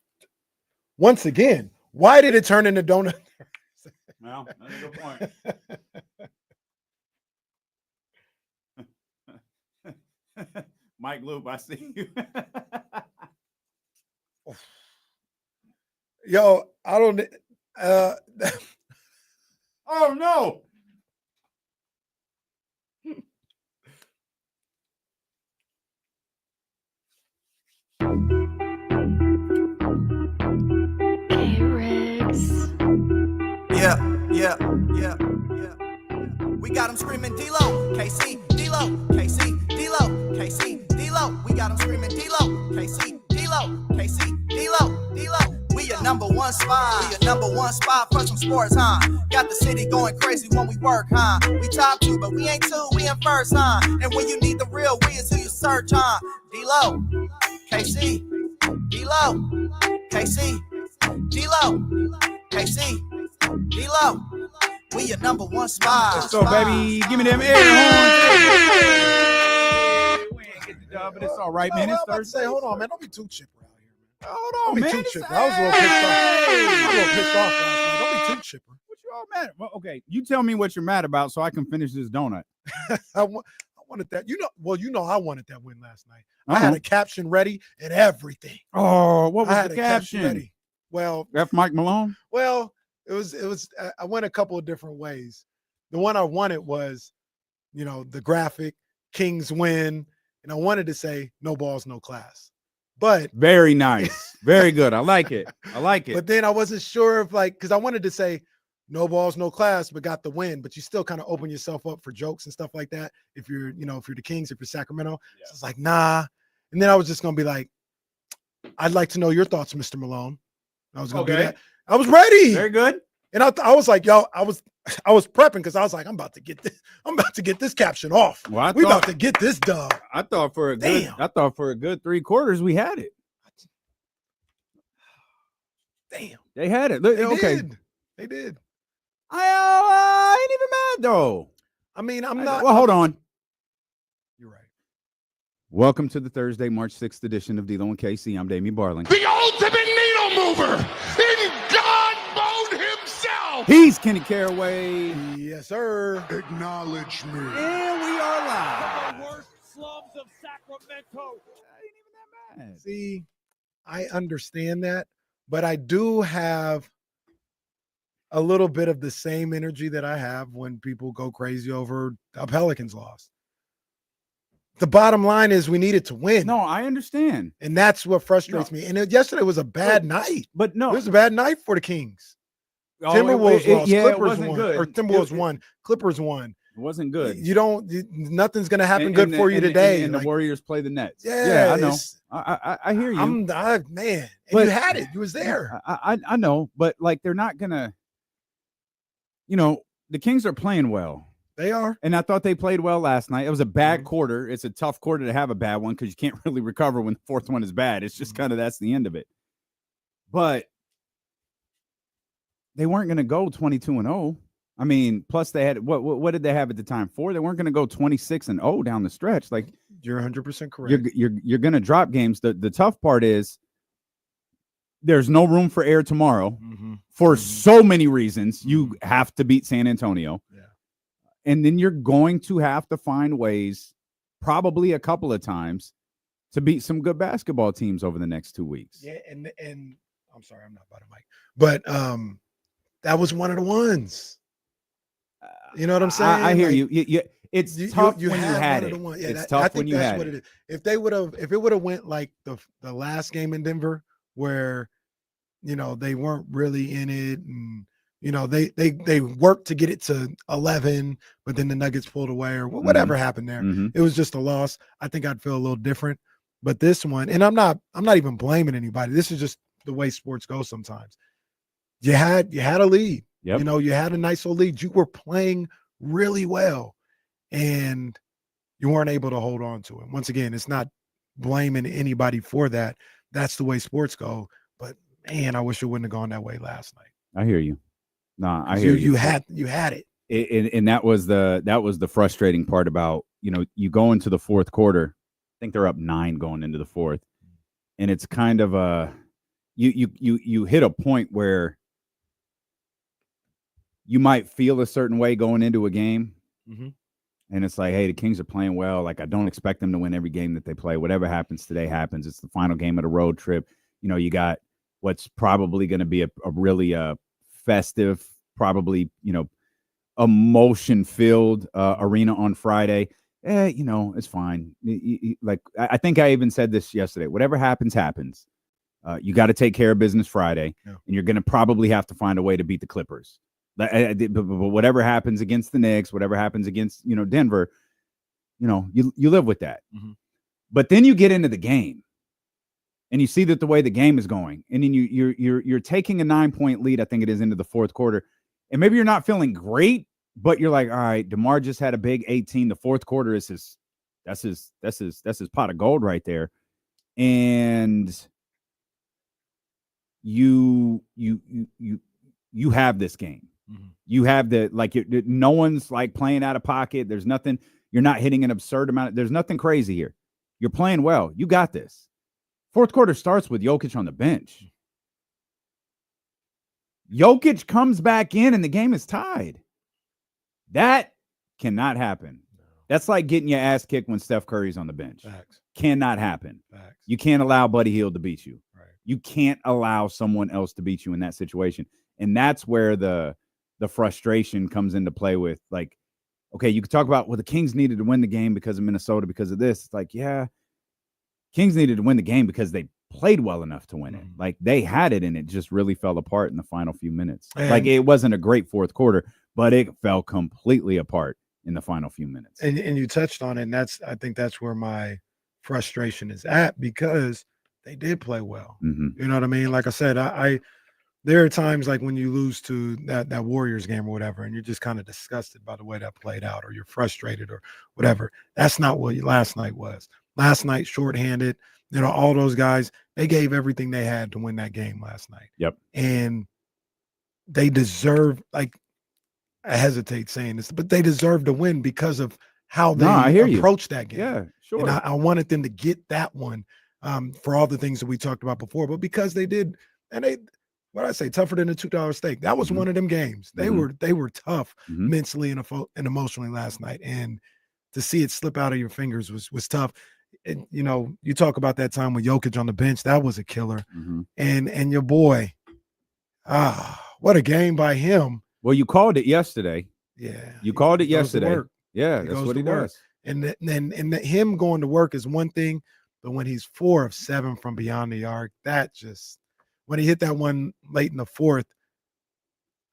Once again, why did it turn into Donut Thursday?
Well, that's a good point. Mike Loop, I see you.
Yo, I don't.
Oh no!
Yeah. We got them screaming D-Lo, KC, D-Lo, KC, D-Lo, KC, D-Lo. We got them screaming D-Lo, KC, D-Lo, KC, D-Lo, D-Lo. We your number one spot. We your number one spot for some sports, huh? Got the city going crazy when we work, huh? We top 2, but we ain't 2, we in first, huh? And when you need the real, we is who you search, huh? D-Lo, KC, D-Lo, KC, D-Lo, KC, D-Lo. We your number one spot.
So, baby, give me them air horns. We ain't get the dub, but it's all right, man. It's Thursday.
Hold on, man. Don't be too chipper out here, man.
Hold
Don't
on,
be
man.
too chipper. I was a little pissed off. Last night. Don't be too chipper.
What you all mad? Well, okay, you tell me what you're mad about so I can finish this donut.
I wanted that. You know I wanted that win last night. I had a caption ready and everything.
Oh, what was
I had
the
a caption ready. Well,
F. Mike Malone?
Well, it was. I went a couple of different ways. The one I wanted was, the graphic, Kings win, and I wanted to say no balls, no class. But
very nice, very good. I like it.
But then I wasn't sure if because I wanted to say no balls, no class, but got the win. But you still kind of open yourself up for jokes and stuff like that. If you're, if you're the Kings, if you're Sacramento, so it's like nah. And then I was just gonna be like, I'd like to know your thoughts, Mr. Malone. I was gonna do that. I was ready.
Very good.
And I was like, yo, I was prepping because I was like, I'm about to get this caption off.
Well,
we about to get this dub.
I thought for a good 3 quarters we had it.
Damn.
They had it. They
did.
I ain't even mad though.
I mean, I'm not.
Well, hold on.
You're right.
Welcome to the Thursday, March 6th edition of D-Lo and KC. I'm Damien Barling.
The ultimate needle mover in God mode himself.
He's Kenny Caraway.
Yes, sir.
Acknowledge me.
And we are live.
The worst slums of Sacramento.
I ain't even that mad.
See, I understand that, but I do have a little bit of the same energy that I have when people go crazy over a Pelicans loss. The bottom line is we needed to win.
No, I understand.
And that's what frustrates me. And yesterday was a bad night.
But no.
It was a bad night for the Kings. Timberwolves lost. Clippers won.
Good.
Or Timberwolves won. Clippers won.
It wasn't good.
Nothing's going to happen good for you today.
And the Warriors play the Nets.
Yeah,
I know. I hear you.
Man. And
but,
you had it. You was there.
I know. But, they're not going to, the Kings are playing well.
They are.
And I thought they played well last night. It was a bad quarter. It's a tough quarter to have a bad one because you can't really recover when the fourth one is bad. It's just kind of that's the end of it. But they weren't going to go 22-0. I mean, plus they had what did they have at the time? 4. They weren't going to go 26-0 down the stretch. Like
you're 100% correct.
You're going to drop games. The tough part is there's no room for error tomorrow for so many reasons. You have to beat San Antonio.
Yeah.
And then you're going to have to find ways, probably a couple of times, to beat some good basketball teams over the next 2 weeks.
Yeah, and I'm sorry, I'm not by the mic, but that was one of the ones. You know what I'm saying?
I hear you. It's tough when you had it.
Yeah,
it's tough when you had
it. If it would have went like the last game in Denver, where they weren't really in it, and they worked to get it to 11, but then the Nuggets pulled away or whatever happened there. It was just a loss. I think I'd feel a little different. But this one, and I'm not even blaming anybody. This is just the way sports go sometimes. You had a lead.
Yep.
You had a nice old lead. You were playing really well, and you weren't able to hold on to it. Once again, it's not blaming anybody for that. That's the way sports go. But man, I wish it wouldn't have gone that way last night.
I hear you. No, I hear
you had it.
And that was the frustrating part about, you go into the fourth quarter. I think they're up 9 going into the fourth, and it's kind of you hit a point where you might feel a certain way going into a game.
Mm-hmm.
And it's like, hey, the Kings are playing well. Like, I don't expect them to win every game that they play. Whatever happens today happens. It's the final game of the road trip. You got what's probably going to be a really festive, probably, emotion-filled arena on Friday. It's fine. Like, I think I even said this yesterday. Whatever happens, happens. You got to take care of business Friday, and you're going to probably have to find a way to beat the Clippers. But whatever happens against the Knicks, whatever happens against, Denver, you live with that.
Mm-hmm.
But then you get into the game, and you see that the way the game is going, and then you're taking a 9-point lead, I think it is, into the fourth quarter, and maybe you're not feeling great, but you're like, all right, DeMar just had a big 18. The fourth quarter is his pot of gold right there, and you have this game.
Mm-hmm.
You have no one's like playing out of pocket. There's nothing. You're not hitting an absurd amount. There's nothing crazy here. You're playing well. You got this. Fourth quarter starts with Jokic on the bench. Jokic comes back in and the game is tied. That cannot happen.
No.
That's like getting your ass kicked when Steph Curry's on the bench.
Facts.
Cannot happen.
Facts.
You can't allow Buddy Hield to beat you.
Right.
You can't allow someone else to beat you in that situation. And that's where the frustration comes into play with, like, okay, you could talk about, well, the Kings needed to win the game because of Minnesota, because of this. It's like, yeah, Kings needed to win the game because they played well enough to win it. Like, they had it, and it just really fell apart in the final few minutes. Like, it wasn't a great fourth quarter, but it fell completely apart in the final few minutes.
And you touched on it, and I think that's where my frustration is at, because they did play well.
Mm-hmm.
You know what I mean? Like I said, there are times like when you lose to that Warriors game or whatever, and you're just kind of disgusted by the way that played out, or you're frustrated or whatever. That's not what last night was. Last night, shorthanded, all those guys, they gave everything they had to win that game last night.
Yep.
And they deserve, like, I hesitate saying this, but they deserve to win because of how they approached that game.
Yeah, sure.
And I wanted them to get that one for all the things that we talked about before, but because they did, and what I say, tougher than a $2 steak. That was one of them games. They were tough mentally and emotionally last night, and to see it slip out of your fingers was tough. And you talk about that time with Jokic on the bench, that was a killer. And your boy, what a game by him.
Well, you called it yesterday.
Yeah,
you called it yesterday. Yeah, that's what he does.
And him going to work is one thing, but when he's 4 of 7 from beyond the arc, that just. When he hit that one late in the fourth,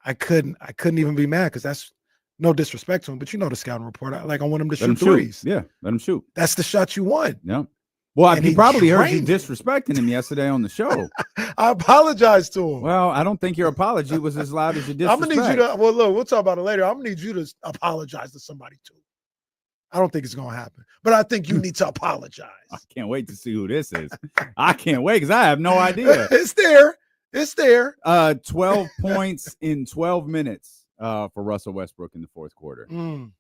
I couldn't even be mad, because that's no disrespect to him, but the scouting report. I want him to shoot threes.
Yeah, let him shoot.
That's the shot you want.
Yeah. Well, he probably heard you disrespecting him yesterday on the show.
I apologize to him.
Well, I don't think your apology was as loud as your disrespect.
I'm gonna need you to. Well, look, we'll talk about it later. I'm gonna need you to apologize to somebody too. I don't think it's going to happen, but I think you need to apologize.
I can't wait to see who this is. I can't wait, because I have no idea.
It's there.
12 points in 12 minutes for Russell Westbrook in the fourth quarter.
And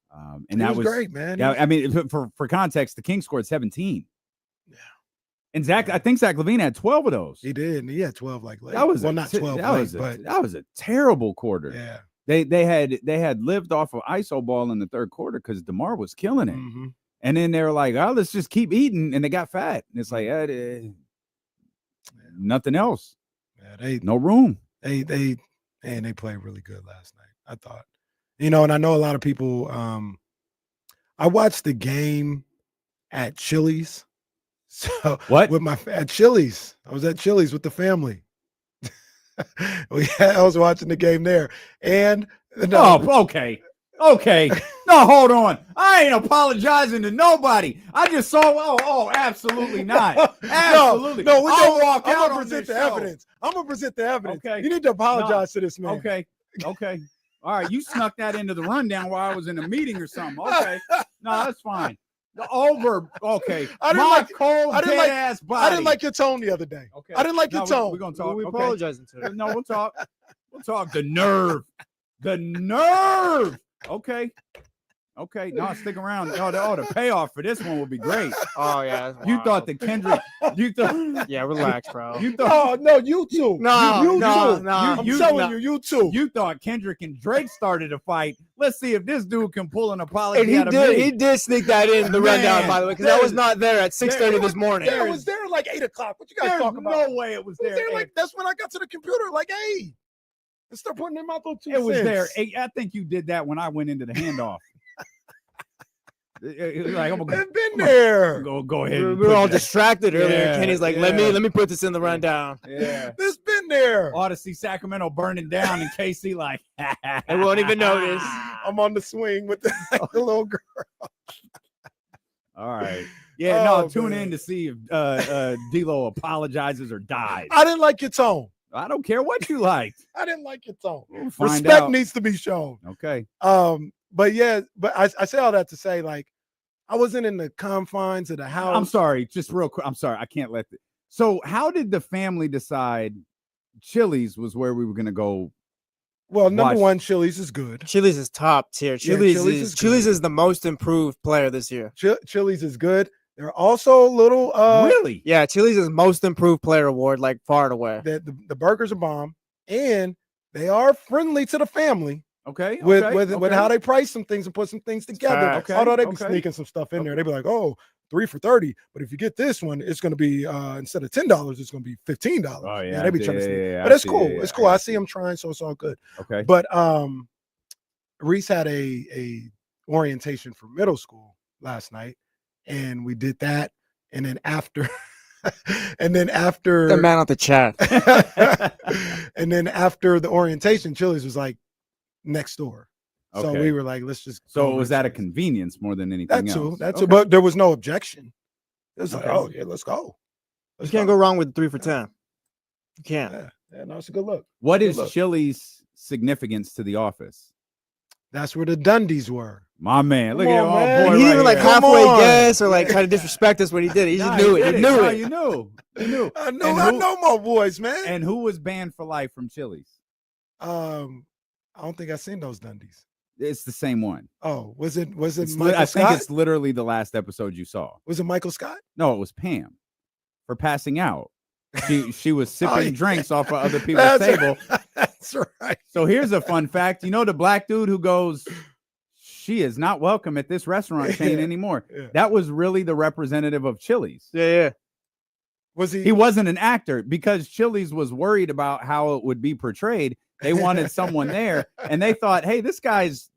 that was
great, man.
I mean, for context, the Kings scored 17.
Yeah.
And I think Zach LaVine had 12 of those.
He did. And he had 12 like late.
That was
not 12 but
that was a terrible quarter.
Yeah.
They had lived off of ISO ball in the third quarter because DeMar was killing it.
Mm-hmm.
And then they were like, oh, let's just keep eating. And they got fat. And it's like, nothing else.
Yeah,
no room.
They played really good last night, I thought. And I know a lot of people, I watched the game at Chili's. So
what?
At Chili's. I was at Chili's with the family. I was watching the game there, and
okay. No, hold on. I ain't apologizing to nobody. I just saw. Absolutely not. Absolutely.
No.
I'm
gonna present the evidence. I'm gonna present the evidence.
Okay.
You need to apologize to this man.
Okay. All right. You snuck that into the rundown while I was in a meeting or something. Okay. No, that's fine. Okay.
I didn't like your tone the other day.
Okay.
I didn't like your tone.
We're gonna talk.
We apologizing to him.
No, we'll talk. The nerve The nerve. Okay. No, stick around. The payoff for this one will be great.
Oh yeah.
You thought that Kendrick. You thought.
Yeah, relax, bro.
You thought.
No, you too.
No.
I'm telling you too.
You thought Kendrick and Drake started a fight. Let's see if this dude can pull an apology.
And
out of me.
he did sneak that in the rundown, by the way, because I was not there at 6:30 this morning.
I was there like 8 o'clock. What you guys talking about?
No way it was
It was
there.
there like that's when I got to the computer. Like, hey, let's start putting them out those 2
It was
cents.
there. I think you did that when I went into the handoff. Like, I'm
I've been there.
Go ahead.
We were all distracted earlier.
Yeah,
Kenny's like, let me put this in the rundown.
Yeah.
This been there.
Odyssey, Sacramento burning down, and KC like,
I won't even notice.
I'm on the swing with the little girl.
All right. Yeah, tune
man.
in to see if D-Lo apologizes or dies.
I didn't like your tone.
I don't care what you liked.
I didn't like your tone.
We'll find
Respect
out.
needs to be shown.
Okay.
But I say all that to say, like, I wasn't in the confines of the house.
I'm sorry, just real quick. I'm sorry, I can't let it. So, how did the family decide Chili's was where we were going to go?
Well, number
watch?
one, Chili's is good.
Chili's is top tier. Chili's is the most improved player this year.
Chili's is good. They're also a little
really?
Yeah, Chili's is most improved player award, like far and away.
The burgers are bomb, and they are friendly to the family.
Okay.
With how they price some things and put some things together.
Okay.
Although they be sneaking some stuff in there. They be like, oh, 3 for $30. But if you get this one, it's going to be instead of $10, it's going to be $15.
Oh yeah.
They be trying to sneak.
Yeah,
but it's cool. It's cool. I see them trying, so it's all good.
Okay.
But Reese had a orientation for middle school last night, and we did that. And then after
The man on the chat.
and then after the orientation, Chili's was like next door. So
Okay.
we were like, let's just
So
go
was
over
that a
to-
convenience more than anything else?
That's
Okay.
but there was no objection. It was like,
Okay.
oh yeah, let's go.
You can't go wrong with 3 for 10. You can't.
Yeah, no, it's a good look.
What
Good
is
look.
Chili's significance to the office?
That's where the Dundies were.
My man, look
Come
at
on,
our
man.
boy.
And he
right
even like
here.
Come
halfway
on.
guess or like try to disrespect us when he did it. He just
Nah,
knew it.
did
He knew
Nah,
it.
You knew. You knew.
I know,
And
I
who-
know my boys, man.
And who was banned for life from Chili's?
I don't think I've seen those Dundies.
It's the same one.
Oh, was it
It's
Michael
I
Scott?
think it's literally the last episode you saw.
Was it Michael Scott?
No, it was Pam for passing out. She was sipping
yeah.
drinks off of other people's table.
Right. That's right.
So here's a fun fact. You know the black dude who goes, she is not welcome at this restaurant chain
Yeah.
anymore.
Yeah.
That was really the representative of Chili's.
Yeah.
Was
He wasn't an actor because Chili's was worried about how it would be portrayed. They wanted someone there, and they thought, "Hey, this guy's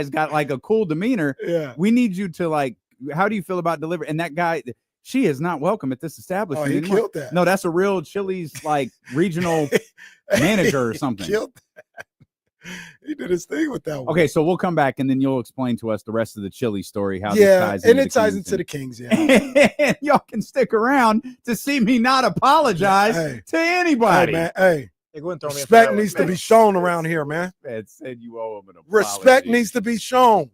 got like a cool demeanor.
Yeah.
We need you to like. How do you feel about delivery?" And that guy, she is not welcome at this establishment.
Oh, he
anymore.
killed that.
No, that's a real Chili's like regional manager or
He
something.
killed that. He did his thing with that one.
Okay, so we'll come back and then you'll explain to us the rest of the Chili story. How this
Yeah,
ties
and
into
it ties
Kings
into the Kings. Yeah.
and y'all can stick around to see me not apologize
Hey.
to anybody.
Hey, man. Hey,
Hey, go and throw me up for
respect
that
needs
one.
to be shown around here, man.
Man said you owe him an apology.
Respect needs to be shown.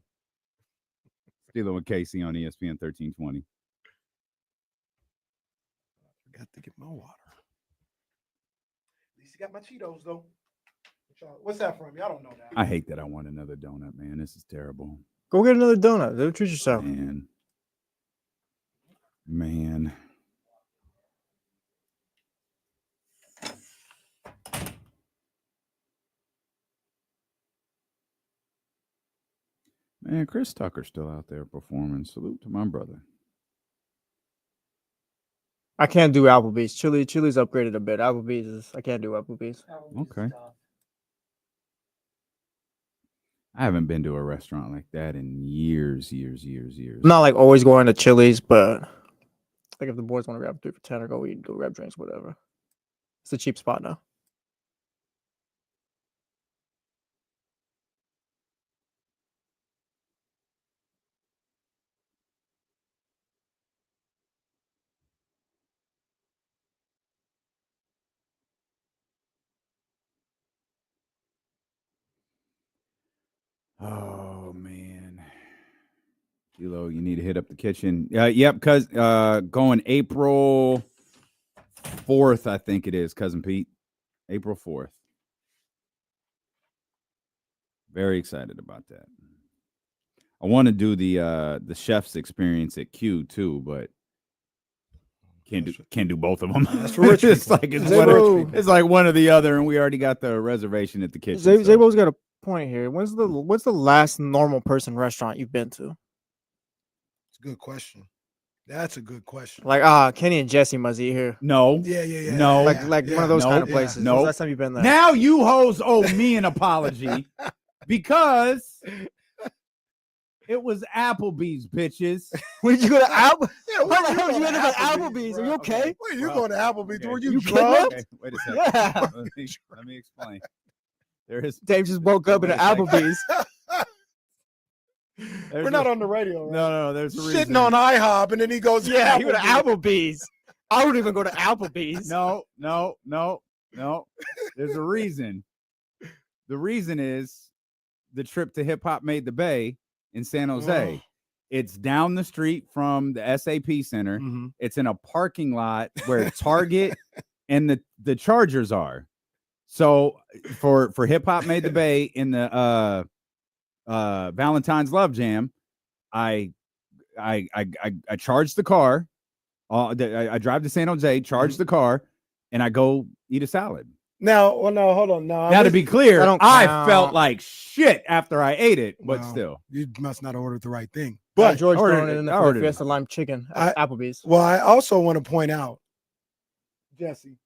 Dealing with Casey on ESPN 1320.
Got to get my water. At least you got my Cheetos though. What's that from you? I don't know that.
I hate that I want another donut, man. This is terrible.
Go get another donut. Don't treat yourself.
Man. Man, Chris Tucker's still out there performing. Salute to my brother.
I can't do Applebee's. Chili's upgraded a bit. I can't do Applebee's.
Okay. I haven't been to a restaurant like that in years.
I'm not like always going to Chili's, but like if the boys want to grab 3 for 10 or go eat, go grab drinks, whatever. It's a cheap spot now.
Oh man. Kilo, you need to hit up the kitchen. Yep, because going April 4th, I think it is, Cousin Pete. April 4th. Very excited about that. I want to do the chef's experience at Q too, but can't do both of them.
That's for rich
It's
people.
It's like one or the other, and we already got the reservation at the kitchen.
Zabo's got a point here. What's the last normal person restaurant you've been to?
It's a good question. That's a good question.
Like Kenny and Jesse must eat here.
No.
Yeah.
No.
Like one of those kind of places.
No.
When's the last time you've been there?
Now you hoes owe me an apology because it was Applebee's, bitches.
When did you go to Applebee's?
Yeah,
How did you end up at Applebee's? Are you okay?
Wait, you going to Applebee's?
Okay.
Were you
You
drunk?
Okay, wait a second.
Yeah.
Let me explain. There is
Dave just woke up in an Applebee's.
We're not on the radio, right?
No, there's a reason.
Shitting on IHOP, and then he goes,
Yeah, you go to
Applebee's.
Applebee's. I wouldn't even go to Applebee's.
No. There's a reason. The reason is the trip to Hip Hop Made the Bay in San Jose.
Oh.
It's down the street from the SAP Center.
Mm-hmm.
It's in a parking lot where Target and the Chargers are. So for Hip Hop Made the Bay in the Valentine's Love Jam, I charge the car. I drive to San Jose, charge the car, and I go eat a salad.
Now, hold on.
Now, to be clear, I felt like shit after I ate it, but
Well,
still.
you must not have ordered the right thing.
But
But
George
ordered
throwing
it.
it in
I
there for
ordered it.
Fiesta Lime Chicken at Applebee's.
well, I also want to point out, Jesse,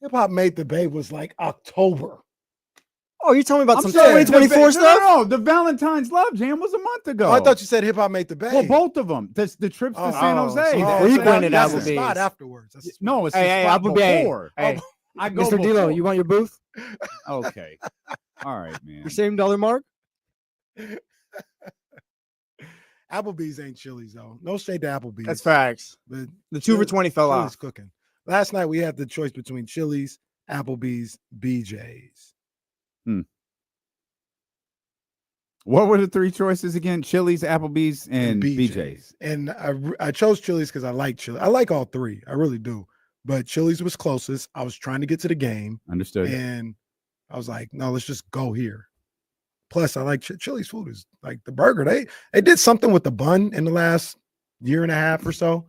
Hip Hop Made the Bay was like October.
Oh, you're telling me about
I'm
some
saying,
2024 stuff?
No, the Valentine's Love Jam was a month ago.
Oh, I thought you said Hip Hop Made the Bay.
Well, both of them. The trips to San Jose.
frequented
that's a
Applebee's.
spot afterwards. That's a spot.
No, it's
Hey,
the spot
Applebee's.
before.
Hey,
I go
Mr. D'Lo,
before.
you want your booth?
Okay. All right, man.
Your same dollar mark?
Applebee's ain't Chili's though. No shade to Applebee's.
That's facts.
But
The 2 for 20 fell
Chili's
off.
cooking. Last night we had the choice between Chili's, Applebee's, BJ's.
What were the three choices again? Chili's, Applebee's, and BJ's.
And I chose Chili's because I like Chili's. I like all three. I really do. But Chili's was closest. I was trying to get to the game.
Understood.
And I was like, no, let's just go here. Plus, I like Chili's food is like the burger. They did something with the bun in the last year and a half or so.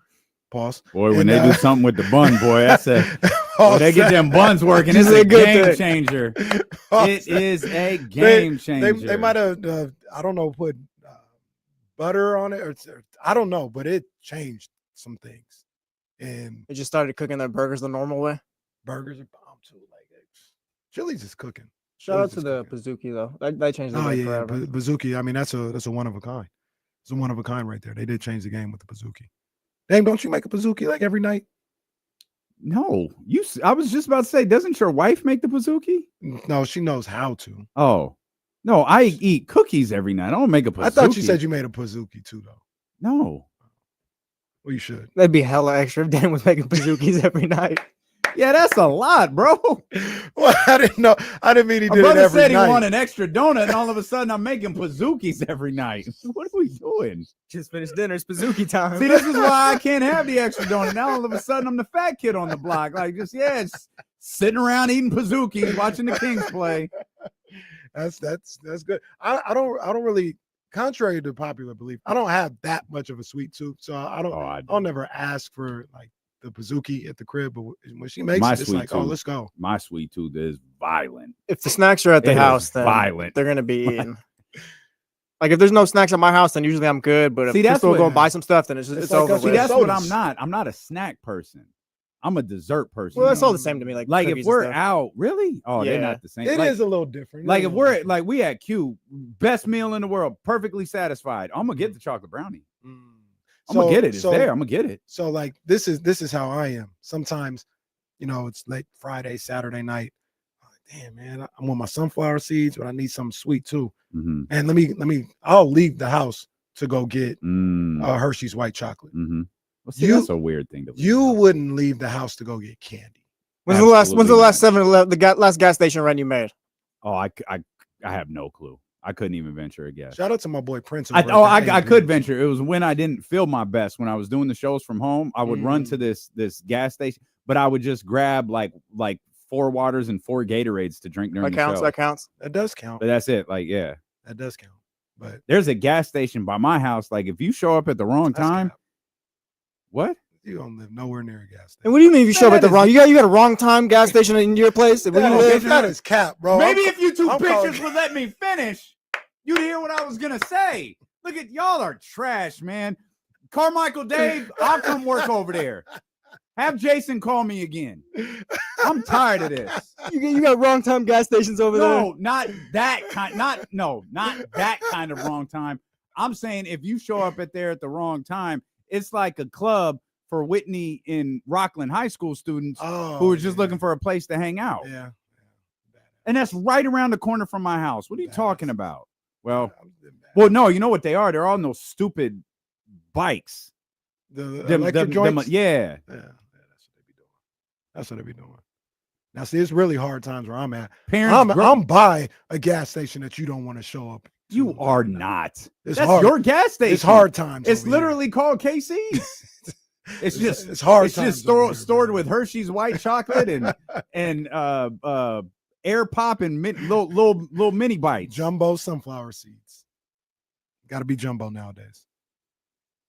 Pause.
Boy, when they do something with the bun, boy, that's a
when
they get them buns working. It's a game changer. It is a game changer.
They might have, I don't know, put butter on it or I don't know, but it changed some things. And
They just started cooking their burgers the normal way.
burgers are bomb too. Like Chili's is cooking.
Shout out
Chili's
to
is
the
cooking.
Pizookie though. That changed the
Oh
game
yeah,
forever.
Bazooki. I mean, that's a one of a kind. It's a one of a kind right there. They did change the game with the Bazooki. Dang, don't you make a Bazooki like every night?
No, I was just about to say, doesn't your wife make the Pizookie?
No, she knows how to.
Oh, no, I eat cookies every night. I don't make a Pizookie.
I thought you said you made a Bazooki too, though.
No.
Well, you should.
That'd be hella extra if Dan was making Pizookies every night.
Yeah, that's a lot, bro.
Well, I didn't know. I didn't mean he
My
did it
brother
every
said
night.
he wanted an extra donut, and all of a sudden I'm making Pizookies every night. What are we doing?
Just finished dinner. It's Pizookie time.
See, this is why I can't have the extra donut. Now all of a sudden I'm the fat kid on the block. Like, just sitting around eating Pizookies, watching the Kings play.
That's good. I don't really, contrary to popular belief, I don't have that much of a sweet tooth, so I don't. I'll never ask for like the Pizookie at the crib, but when she makes it, it's like, oh, let's go.
My sweet tooth is violent.
If the snacks are at the
It is
house, then
violent.
they're gonna be eaten. Like if there's no snacks at my house, then usually I'm good. But if
See, that's
Crystal will
what-
go and buy some stuff, then it's
like
over.
us
See,
with.
that's what
sodas.
I'm not. I'm not a snack person. I'm a dessert person.
Well, it's all the same to me. Like
Like if
cookies and
we're
stuff.
out, really? Oh, they're
Yeah.
not the same.
It is
like,
a little different.
like if we're like we at Q, best meal in the world, perfectly satisfied. I'm gonna get the chocolate brownie. I'm gonna get it. It's there. I'm gonna get it.
So like this is how I am. Sometimes, it's late Friday, Saturday night. I'm like, damn, man, I want my sunflower seeds, but I need something sweet too.
Mm-hmm.
And I'll leave the house to go get
Mm.
Hershey's white chocolate.
Mm-hmm. Well, see,
You-
that's a weird thing to leave.
You wouldn't leave the house to go get candy.
When's the last
Absolutely not.
7-Eleven, last gas station run you made?
Oh, I have no clue. I couldn't even venture a guess.
Shout out to my boy Prince.
I
over at the
could
Angels.
venture. It was when I didn't feel my best. When I was doing the shows from home, I would run to this gas station, but I would just grab like 4 waters and 4 Gatorades to drink during the show.
That counts.
That does count.
But that's it. Like, yeah.
That does count. But
there's a gas station by my house. Like, if you show up at the wrong time, what?
You don't live nowhere near a gas station.
And what do you mean if you show up at the wrong? You got a wrong time gas station in your place?
That is cap, bro.
Maybe if you two bitches would let me finish, you'd hear what I was gonna say. Look at y'all are trash, man. Carmichael Dave, I'll come work over there. Have Jason call me again. I'm tired of this.
You got wrong time gas stations over there.
No, not that kind. Not that kind of wrong time. I'm saying if you show up at there at the wrong time, it's like a club for Whitney and Rockland high school students who are just looking for a place to hang out.
Yeah.
And that's right around the corner from my house. What are you talking about? Well, no, you know what they are? They're on those stupid bikes.
The electric joints?
Yeah.
That's what they be doing. Now, see, it's really hard times where I'm at.
Parents,
I'm by a gas station that you don't want to show up.
You are not.
That's
hard. Your gas station.
It's hard times.
It's literally called KC's. It's
hard.
It's just stored with Hershey's white chocolate and air pop and little mini bites.
Jumbo sunflower seeds. Got to be jumbo nowadays.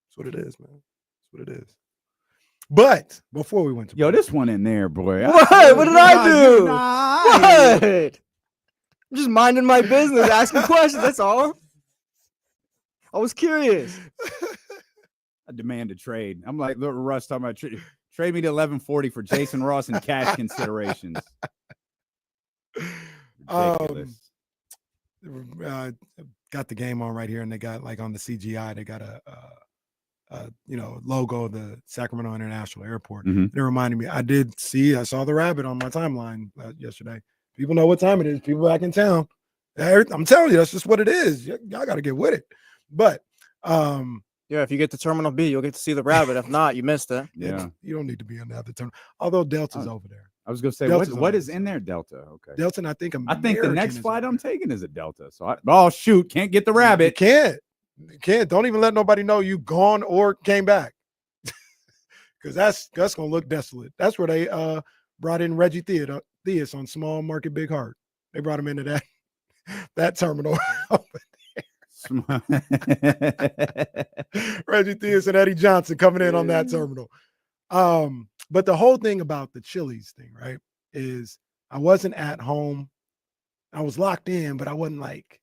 That's what it is, man. That's what it is. But before we went to
this one in there, boy.
What did I do? What? I'm just minding my business, asking questions. That's all. I was curious.
I demand a trade. I'm like, look, Russ talking about trade me to 1140 for Jason Ross and cash considerations. Ridiculous.
Got the game on right here, and they got like on the CGI, they got a logo of the Sacramento International Airport.
Mm-hmm.
It reminded me. I saw the rabbit on my timeline yesterday. People know what time it is. People back in town. I'm telling you, that's just what it is. Y'all got to get with it. But
if you get to Terminal B, you'll get to see the rabbit. If not, you missed it.
Yeah,
you don't need to be on the other terminal. Although Delta's over there.
I was gonna say, what is in there? Delta. Okay.
Delta, and I think
the next flight I'm taking is a Delta. So shoot, can't get the rabbit.
You can't. Don't even let nobody know you gone or came back. Because that's gonna look desolate. That's where they brought in Reggie Theus on Small Market Big Heart. They brought him into that terminal over there. Reggie Theus and Eddie Johnson coming in on that terminal. But the whole thing about the Chili's thing, right, is I wasn't at home. I was locked in, but I wasn't like,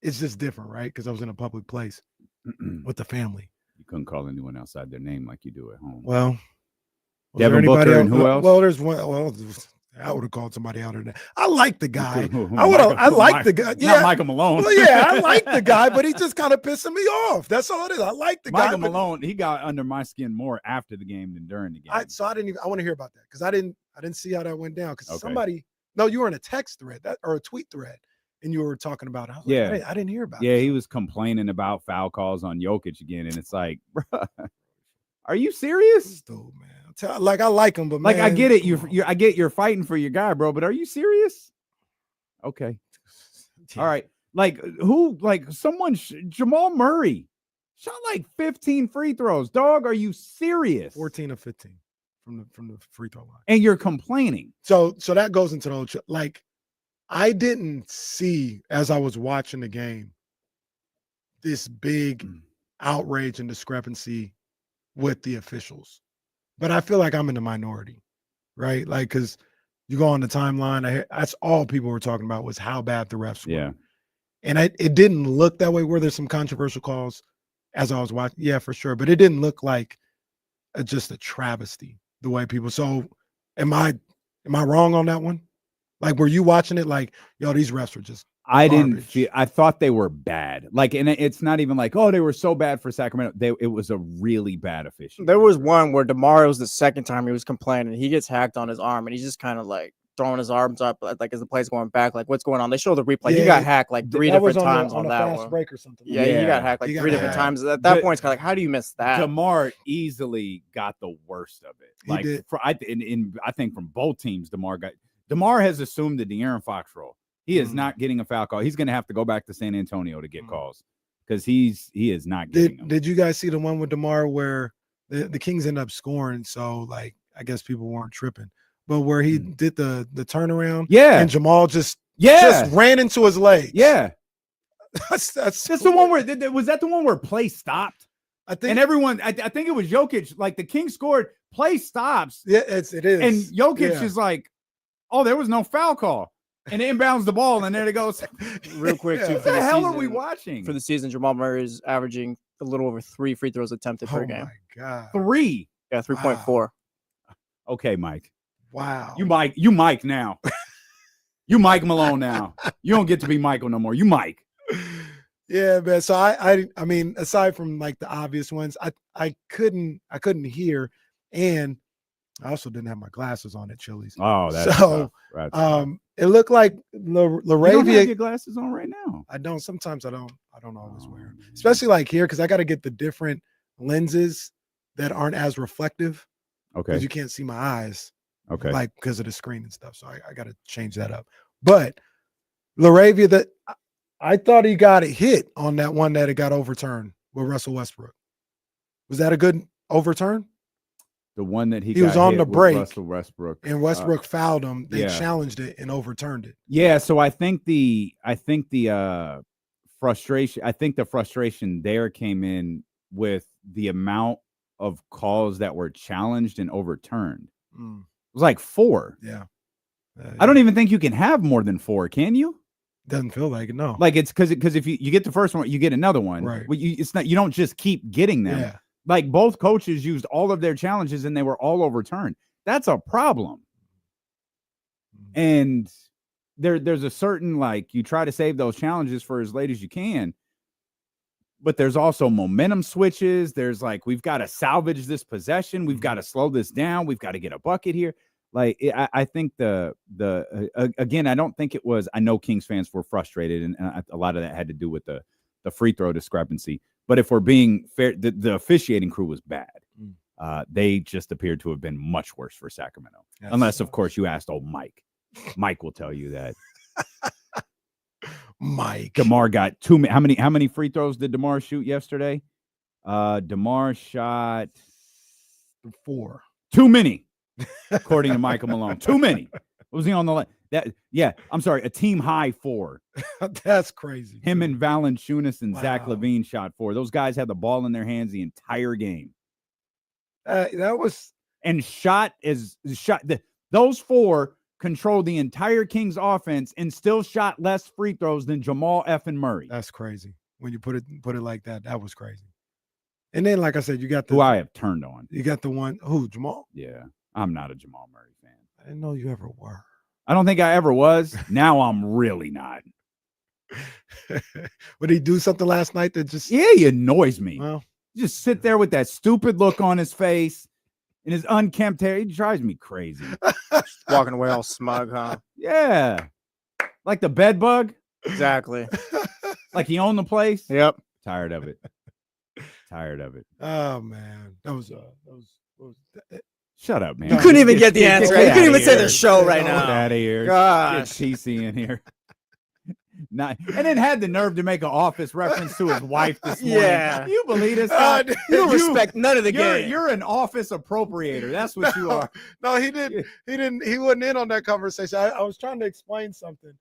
it's just different, right? Because I was in a public place with the family.
You couldn't call anyone outside their name like you do at home.
Well,
Devin Booker and who else?
Well, there's one. Well, I would have called somebody out of that. I like the guy. I like the guy. Yeah,
not Michael Malone.
Well, yeah, I like the guy, but he's just kind of pissing me off. That's all it is. I like the guy.
Michael Malone, he got under my skin more after the game than during the game.
I want to hear about that because I didn't see how that went down. Because you were in a text thread or a tweet thread, and you were talking about. I didn't hear about.
Yeah, he was complaining about foul calls on Jokic again, and it's like, bro, are you serious?
Dude, man. I like him, but
like,
man,
I get it. I get you're fighting for your guy, bro. But are you serious? Okay, all right. Like who? Like someone? Jamal Murray shot like 15 free throws. Dog, are you serious?
14 of 15 from the free throw line,
and you're complaining.
So that goes into the whole like. I didn't see as I was watching the game this big outrage and discrepancy with the officials. But I feel like I'm in the minority, right? Like, because you go on the timeline, that's all people were talking about was how bad the refs were.
Yeah.
And it didn't look that way. Were there some controversial calls as I was watching? Yeah, for sure. But it didn't look like just a travesty the way people. So am I wrong on that one? Like, were you watching it like, yo, these refs were just
I thought they were bad. Like, and it's not even like, oh, they were so bad for Sacramento. It was a really bad official.
There was one where DeMar, was the second time he was complaining. He gets hacked on his arm, and he's just kind of like throwing his arms up, like as the play's going back, like what's going on? They show the replay. He got hacked like 3 different times on that
fast
one.
Break or something.
Yeah, he got hacked like 3 different times. At that point, it's kind of like, how do you miss that?
DeMar easily got the worst of it. Like,
he did.
I think from both teams, DeMar has assumed the De'Aaron Fox role. He is not getting a foul call. He's going to have to go back to San Antonio to get calls because he is not getting them.
Did you guys see the one with DeMar where the Kings end up scoring? So, like, I guess people weren't tripping. but where he did the turnaround.
Yeah.
And Jamal just
Yeah.
ran into his leg.
Yeah.
That's
the one where was that the one where play stopped?
I think,
and everyone, I think it was Jokic. Like the Kings scored, play stops.
Yeah, it is.
And Jokic is like, oh, there was no foul call, and inbounds the ball, and there it goes.
Real quick, too.
What the hell are we watching?
For the season, Jamal Murray is averaging a little over 3 free throws attempted per game.
Oh my God.
3.
Yeah, 3.4.
Okay, Mike.
Wow.
You Mike now. You Mike Malone now. You don't get to be Michael no more. You Mike.
Yeah, man. So I mean, aside from like the obvious ones, I couldn't hear, and I also didn't have my glasses on at Chili's.
Oh, that's
so
tough. That's
it looked like
you
LaRavia.
don't have your glasses on right now.
I don't. Sometimes I don't always wear them, especially like here because I got to get the different lenses that aren't as reflective.
Okay.
Because you can't see my eyes.
Okay.
Like because of the screen and stuff. So I got to change that up. But LaRavia, that I thought he got it hit on that one that it got overturned with Russell Westbrook. Was that a good overturn?
The one that he
was
got
on
hit
the
with
break,
Russell Westbrook,
and Westbrook fouled him. They
yeah.
challenged it and overturned it.
Yeah, so I think the frustration. I think the frustration there came in with the amount of calls that were challenged and overturned. It was like 4.
Yeah.
I don't even think you can have more than 4, can you?
Doesn't feel like it, no.
Like it's because if you get the first one, you get another one.
Right.
Well, it's not. You don't just keep getting them.
Yeah.
Like both coaches used all of their challenges and they were all overturned. That's a problem. And there's a certain, like, you try to save those challenges for as late as you can. But there's also momentum switches. There's like, we've got to salvage this possession. We've got to slow this down. We've got to get a bucket here. Like, I think again, I don't think it was, I know Kings fans were frustrated, and a lot of that had to do with the free throw discrepancy. But if we're being fair, the officiating crew was bad. They just appeared to have been much worse for Sacramento. Unless, of course, you asked old Mike. Mike will tell you that.
Mike.
DeMar got how many free throws did DeMar shoot yesterday? DeMar shot
4.
Too many. According to Michael Malone. Too many. Was he on the line? I'm sorry, a team high 4.
That's crazy.
Him and Valanciunas and Zach LaVine shot 4. Those guys had the ball in their hands the entire game. Those 4 controlled the entire Kings offense and still shot less free throws than Jamal effing Murray.
That's crazy. When you put it like that, that was crazy. And then, like I said, you got
who I have turned on.
You got the one Jamal?
Yeah. I'm not a Jamal Murray fan.
I didn't know you ever were.
I don't think I ever was. Now I'm really not.
Would he do something last night that just...
Yeah, he annoys me.
Well,
just sit there with that stupid look on his face and his unkempt hair. He drives me crazy.
Walking away all smug, huh?
Yeah. Like the bed bug.
Exactly.
Like he owned the place.
Yep.
Tired of it. Tired of it.
Oh, man. That was
Shut up, man.
You couldn't even get the answer. You couldn't even say the show right now.
Get out of here.
Gosh.
Get TC in here. And then had the nerve to make an office reference to his wife this morning.
Yeah.
You believe this?
You don't respect none of the game.
You're an office appropriator. That's what you are.
No, he didn't. He wasn't in on that conversation. I was trying to explain something,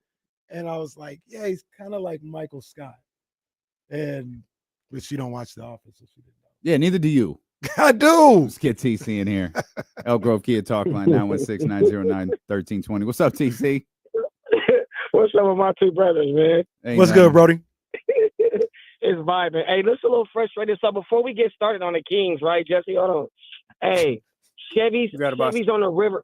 and I was like, yeah, he's kind of like Michael Scott. But she don't watch The Office, so she didn't know.
Yeah, neither do you.
I do.
Let's get TC in here. Elk Grove Kia Talk Line, 916-909-1320. What's up, TC?
What's up with my two brothers, man?
What's good, Brody?
It's vibing. Hey, this is a little frustrated. So before we get started on the Kings, right, Jesse? Hold on. Hey, Chevy's on the river.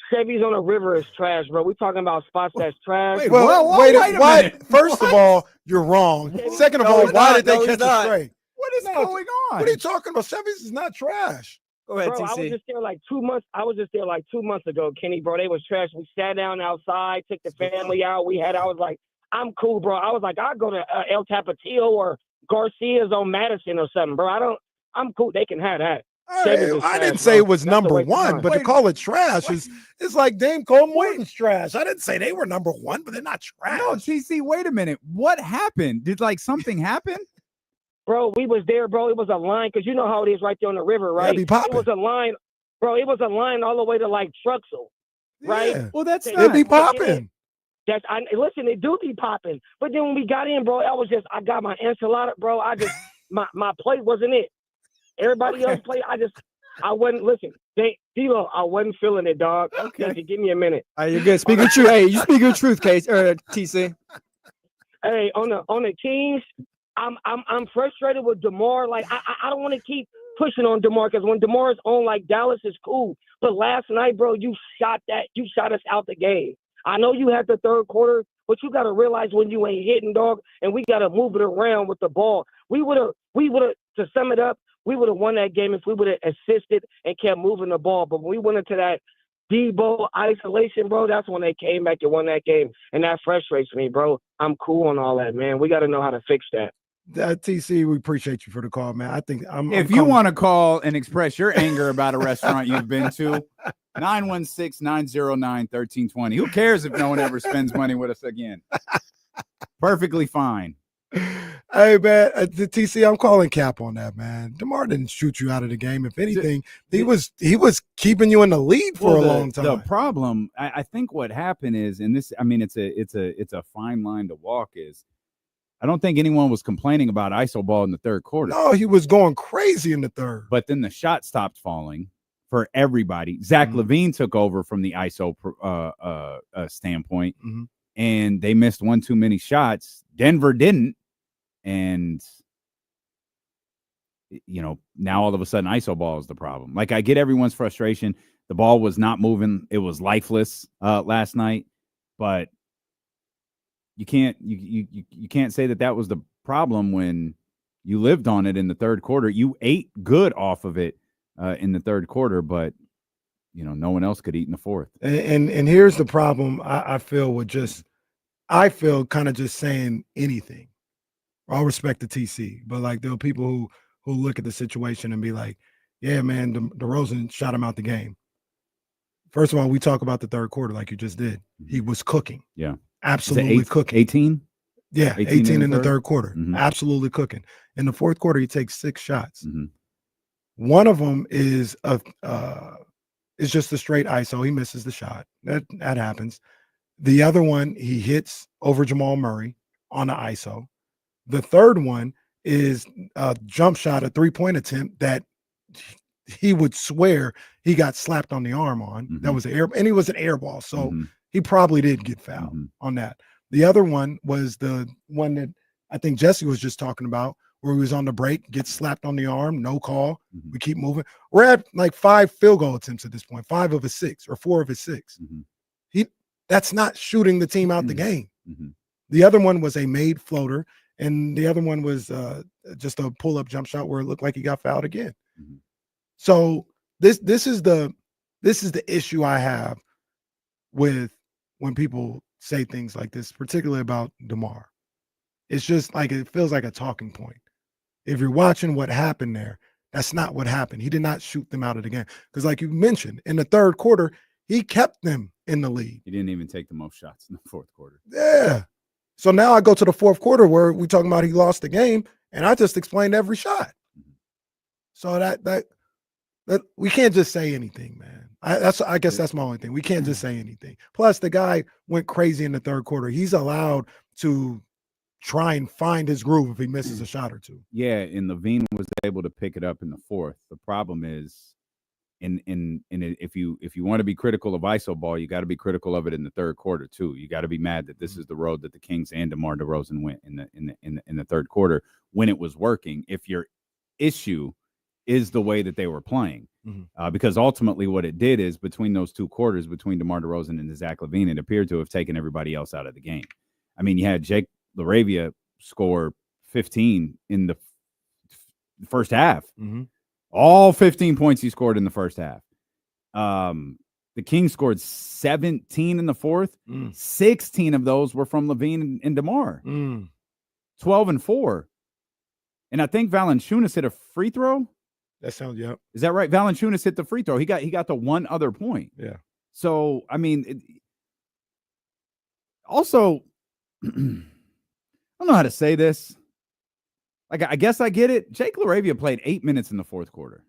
Chevy's on the river is trash, bro. We talking about spots that's trash.
Wait a minute. First of all, you're wrong. Second of all, why did they catch a stray?
What is going on?
What are you talking about? Chevy's is not trash.
Go ahead,
bro,
TC.
I was just there like 2 months. I was just there like 2 months ago, Kenny, bro. They was trash. We sat down outside, took the family out. I was like, I'm cool, bro. I was like, I'll go to El Tapatio or Garcia's on Madison or something, bro. I'm cool. They can have that.
I didn't say it was number one, but to call it trash is like Dame Cole Morton's trash. I didn't say they were number one, but they're not trash.
No, TC, wait a minute. What happened? Did something happen?
Bro, we was there, bro. It was a line, because you know how it is right there on the river, right?
It was
a line, bro. It was a line all the way to like Truxell. right?
Yeah.
Well, that's
It be popping.
Listen, it do be popping. But then when we got in, bro, I got my enchilada, bro. My plate wasn't it. Everybody else played. I wasn't, listen, D-Lo, I wasn't feeling it, dog.
Okay.
Give me a minute.
All right, you're good. Speak your truth. Hey, you speak your truth, Case or TC.
Hey, on the Kings, I'm frustrated with DeMar. Like, I don't want to keep pushing on DeMar because when DeMar is on, like, Dallas is cool. But last night, bro, you shot us out the game. I know you had the third quarter, but you got to realize when you ain't hitting, dog, and we got to move it around with the ball. We would have, to sum it up, we would have won that game if we would have assisted and kept moving the ball. But when we went into that Debo isolation, bro, that's when they came back and won that game. And that frustrates me, bro. I'm cool on all that, man. We got to know how to fix that.
TC, we appreciate you for the call, man. I think
if you want to call and express your anger about a restaurant you've been to, 916-909-1320. Who cares if no one ever spends money with us again? Perfectly fine.
Hey, man, TC, I'm calling cap on that, man. DeMar didn't shoot you out of the game. If anything, he was keeping you in the lead for a long time.
The problem, I think what happened is, and this, I mean, it's a fine line to walk, is I don't think anyone was complaining about ISO ball in the third quarter.
No, he was going crazy in the third.
But then the shot stopped falling for everybody. Zach LaVine took over from the ISO standpoint, and they missed one too many shots. Denver didn't. And, you know, now all of a sudden ISO ball is the problem. Like, I get everyone's frustration. The ball was not moving. It was lifeless last night. But you can't say that was the problem when you lived on it in the third quarter. You ate good off of it in the third quarter, but, you know, no one else could eat in the fourth.
And here's the problem I feel with I feel kind of just saying anything. All respect to TC, but like there are people who look at the situation and be like, yeah, man, DeRozan shot him out the game. First of all, we talk about the third quarter like you just did. He was cooking.
Yeah.
Absolutely cooking.
18?
Yeah, 18 in the third quarter. Absolutely cooking. In the fourth quarter, he takes 6 shots. One of them is just a straight ISO. He misses the shot. That happens. The other one, he hits over Jamal Murray on the ISO. The third one is a jump shot, a 3-point attempt that he would swear he got slapped on the arm on. That was and he was an air ball. So he probably did get fouled on that. The other one was the one that I think Jesse was just talking about, where he was on the break, gets slapped on the arm, no call. We keep moving. We're at like 5 field goal attempts at this point, 5 of his 6 or 4 of his 6. That's not shooting the team out the game. The other one was a made floater. And the other one was just a pull-up jump shot where it looked like he got fouled again. So this is the issue I have with when people say things like this, particularly about DeMar. It's just like it feels like a talking point. If you're watching what happened there, that's not what happened. He did not shoot them out of the game. Because like you mentioned, in the third quarter, he kept them in the lead.
He didn't even take the most shots in the fourth quarter.
Yeah. So now I go to the fourth quarter where we talking about he lost the game, and I just explained every shot. So that we can't just say anything, man. I guess that's my only thing. We can't just say anything. Plus, the guy went crazy in the third quarter. He's allowed to try and find his groove if he misses a shot or two.
Yeah, and LaVine was able to pick it up in the fourth. The problem is, if you want to be critical of ISO ball, you got to be critical of it in the third quarter too. You got to be mad that this is the road that the Kings and DeMar DeRozan went in the third quarter when it was working. If your issue is the way that they were playing, because ultimately what it did is between those 2 quarters, between DeMar DeRozan and Zach LaVine, it appeared to have taken everybody else out of the game. I mean, you had Jake LaRavia score 15 in the first half. All 15 points he scored in the first half. The Kings scored 17 in the fourth. 16 of those were from LaVine and DeMar. 12 and 4. And I think Valanciunas hit a free throw.
That sounds, yep.
Is that right? Valanciunas hit the free throw. He got the one other point.
Yeah.
So, I mean, also, I don't know how to say this. Like, I guess I get it. Jake LaRavia played 8 minutes in the fourth quarter.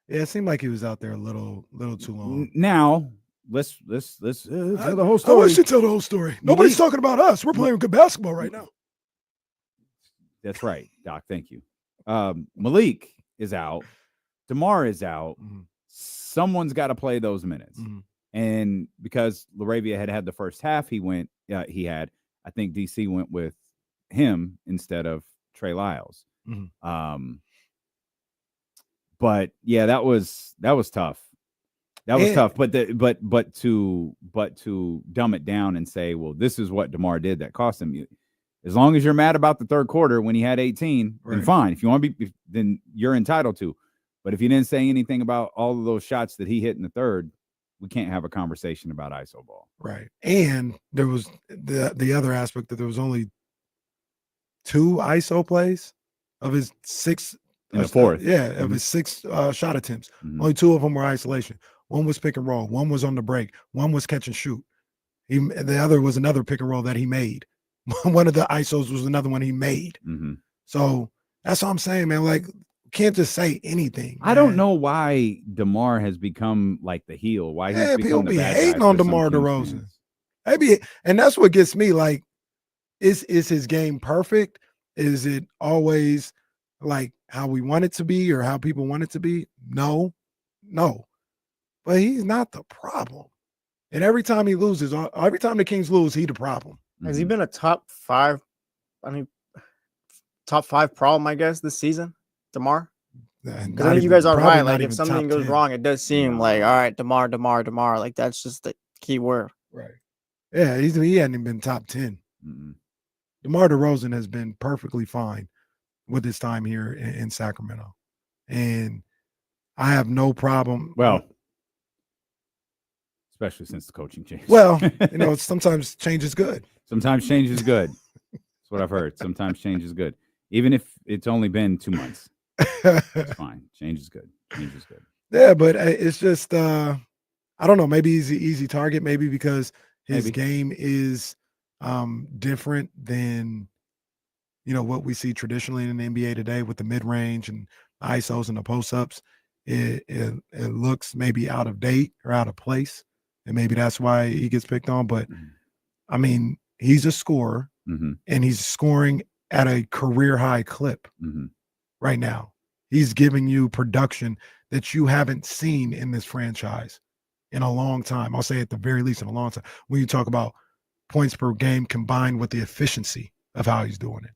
Yeah, it seemed like he was out there a little too long.
Now, let's tell the whole
I
story.
want you to tell the whole story. Nobody's talking about us. We're playing good basketball right now.
That's right, Doc. Thank you. Malik is out. DeMar is out. Someone's got to play those minutes. And because LaRavia had the first half, I think DC went with him instead of Trey Lyles. But yeah, that was tough. That was tough. But to dumb it down and say, well, this is what DeMar did that cost him. As long as you're mad about the third quarter when he had 18, then fine. If you want to be, then you're entitled to. But if you didn't say anything about all of those shots that he hit in the third, we can't have a conversation about ISO ball.
Right. And there was the other aspect that there was only 2 ISO plays of his 6
in the fourth.
Of his 6 shot attempts. Only 2 of them were isolation. One was pick and roll. One was on the break. One was catch and shoot. The other was another pick and roll that he made. One of the ISOs was another one he made. So that's what I'm saying, man. Like, can't just say anything.
I don't know why DeMar has become like the heel. Why he's
people
become
be
the bad
hating
guy
on
for
DeMar
some
DeRozan.
Kings fans.
And that's what gets me. Like, is his game perfect? Is it always like how we want it to be or how people want it to be? No. But he's not the problem. And every time he loses, every time the Kings lose, he's the problem.
Has he been a top 5? Top 5 problem, I guess, this season, DeMar? Because I think you guys are right. Like, if something goes wrong, it does seem like, all right, DeMar. Like, that's just the key word.
Right. Yeah, he hadn't been top 10. DeMar DeRozan has been perfectly fine with his time here in Sacramento. And I have no problem.
Well, especially since the coaching change.
Well, sometimes change is good.
Sometimes change is good. That's what I've heard. Sometimes change is good. Even if it's only been 2 months. It's fine. Change is good.
Yeah, but it's just I don't know. Maybe he's an easy target. Maybe because his game is different than what we see traditionally in the NBA today with the mid range and ISOs and the post ups. It looks maybe out of date or out of place, and maybe that's why he gets picked on. But I mean, he's a scorer, and he's scoring at a career high clip right now. He's giving you production that you haven't seen in this franchise in a long time. I'll say at the very least in a long time. When you talk about points per game combined with the efficiency of how he's doing it.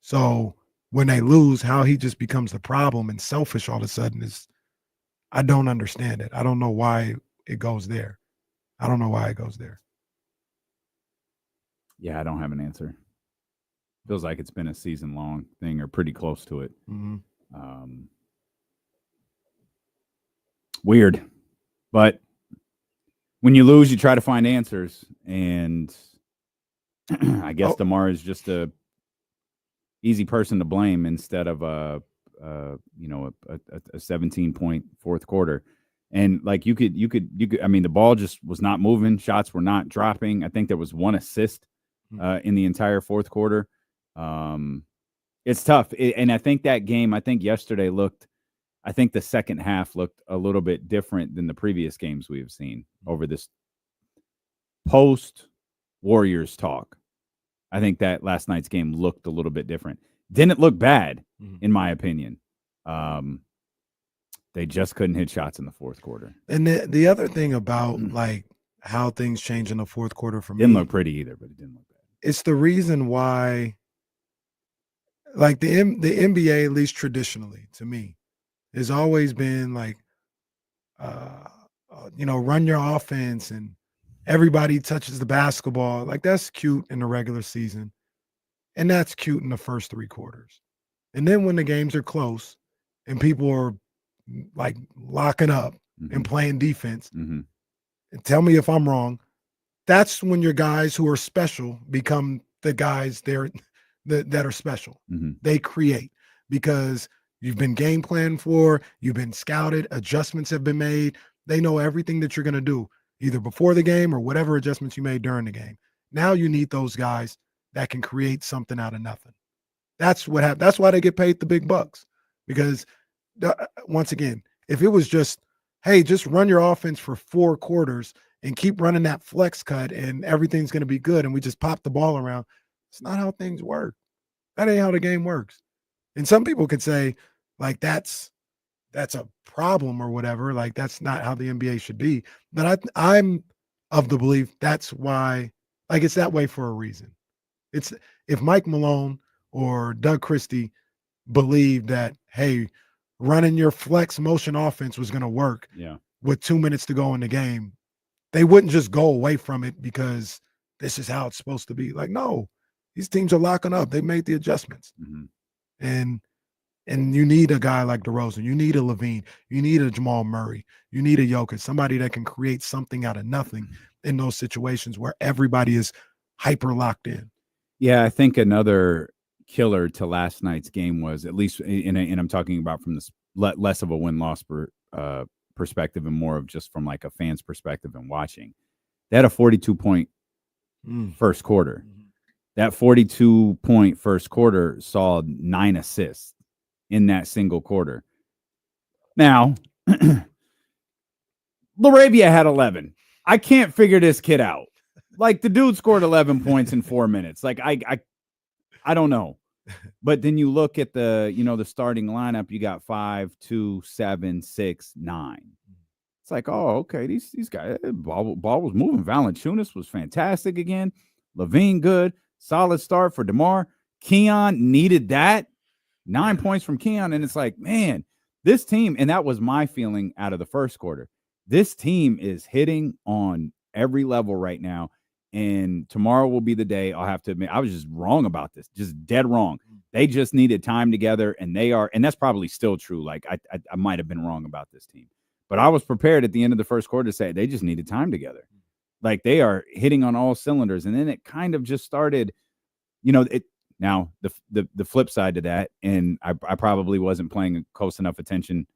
So when they lose, how he just becomes the problem and selfish all of a sudden I don't understand it. I don't know why it goes there.
Yeah, I don't have an answer. Feels like it's been a season-long thing or pretty close to it. Weird. But when you lose, you try to find answers. And I guess DeMar is just a easy person to blame instead of a 17-point fourth quarter. And like you could, I mean, the ball just was not moving. Shots were not dropping. I think there was 1 assist in the entire fourth quarter. It's tough. And I think that game, yesterday I think the second half looked a little bit different than the previous games we have seen over this post Warriors talk. I think that last night's game looked a little bit different. Didn't look bad, in my opinion. They just couldn't hit shots in the fourth quarter.
And the other thing about like how things change in the fourth quarter for me.
Didn't look pretty either, but it didn't look bad.
It's the reason why, like the NBA, at least traditionally to me, has always been like, run your offense and everybody touches the basketball. Like that's cute in the regular season. And that's cute in the first 3 quarters. And then when the games are close and people are like locking up and playing defense, and tell me if I'm wrong, that's when your guys who are special become the guys that are special. They create because you've been game planned for, you've been scouted, adjustments have been made. They know everything that you're going to do, either before the game or whatever adjustments you made during the game. Now you need those guys that can create something out of nothing. That's what happened. That's why they get paid the big bucks. Because once again, if it was just hey, just run your offense for 4 quarters and keep running that flex cut and everything's going to be good. And we just pop the ball around. It's not how things work. That ain't how the game works. And some people could say, like, that's a problem or whatever. Like, that's not how the NBA should be. But I'm of the belief that's why, like, it's that way for a reason. It's if Mike Malone or Doug Christie believed that, hey, running your flex motion offense was going to work with 2 minutes to go in the game, they wouldn't just go away from it because this is how it's supposed to be. Like, no, these teams are locking up. They made the adjustments. And you need a guy like DeRozan. You need a Levine. You need a Jamal Murray. You need a Jokic, somebody that can create something out of nothing in those situations where everybody is hyper locked in.
Yeah, I think another killer to last night's game was, at least, and I'm talking about from this less of a win-loss perspective and more of just from like a fan's perspective and watching. They had a 42-point first quarter. That 42-point first quarter saw 9 assists in that single quarter. Now, LaRavia had 11. I can't figure this kid out. Like, the dude scored 11 points in 4 minutes. Like, I don't know. But then you look at the starting lineup, you got 5, 2, 7, 6, 9. It's like, oh, okay, these guys, ball was moving. Valanciunas was fantastic again. Levine good. Solid start for DeMar. Keon needed that. 9 points from Keon. And it's like, man, this team, and that was my feeling out of the first quarter. This team is hitting on every level right now. And tomorrow will be the day. I'll have to admit, I was just wrong about this, just dead wrong. They just needed time together, and they are, and that's probably still true. Like, I might have been wrong about this team, but I was prepared at the end of the first quarter to say they just needed time together. Like, they are hitting on all cylinders. And then it kind of just started, now the flip side to that, and I probably wasn't paying close enough attention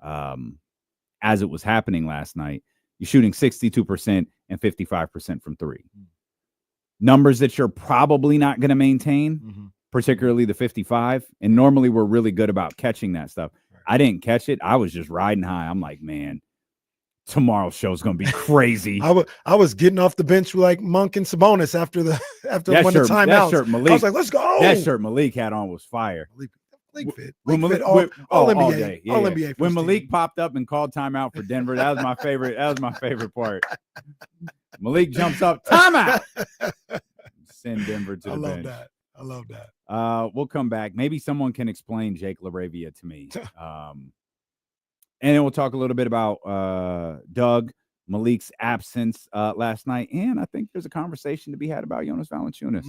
as it was happening last night. You're shooting 62% and 55% from 3. Numbers that you're probably not going to maintain, particularly the 55. And normally we're really good about catching that stuff. I didn't catch it. I was just riding high. I'm like, man, tomorrow's show is going to be crazy.
I was getting off the bench like Monk and Sabonis after the timeout.
That shirt Malik,
I was like, let's go.
That shirt Malik had on was fire.
Malik fit.
All
NBA,
day.
all NBA.
When Malik popped up and called timeout for Denver, that was my favorite. That was my favorite part. Malik jumps up, timeout. Send Denver to the bench.
I love that.
We'll come back. Maybe someone can explain Jake LaRavia to me. And then we'll talk a little bit about Doug, Malik's absence last night. And I think there's a conversation to be had about Jonas Valanciunas.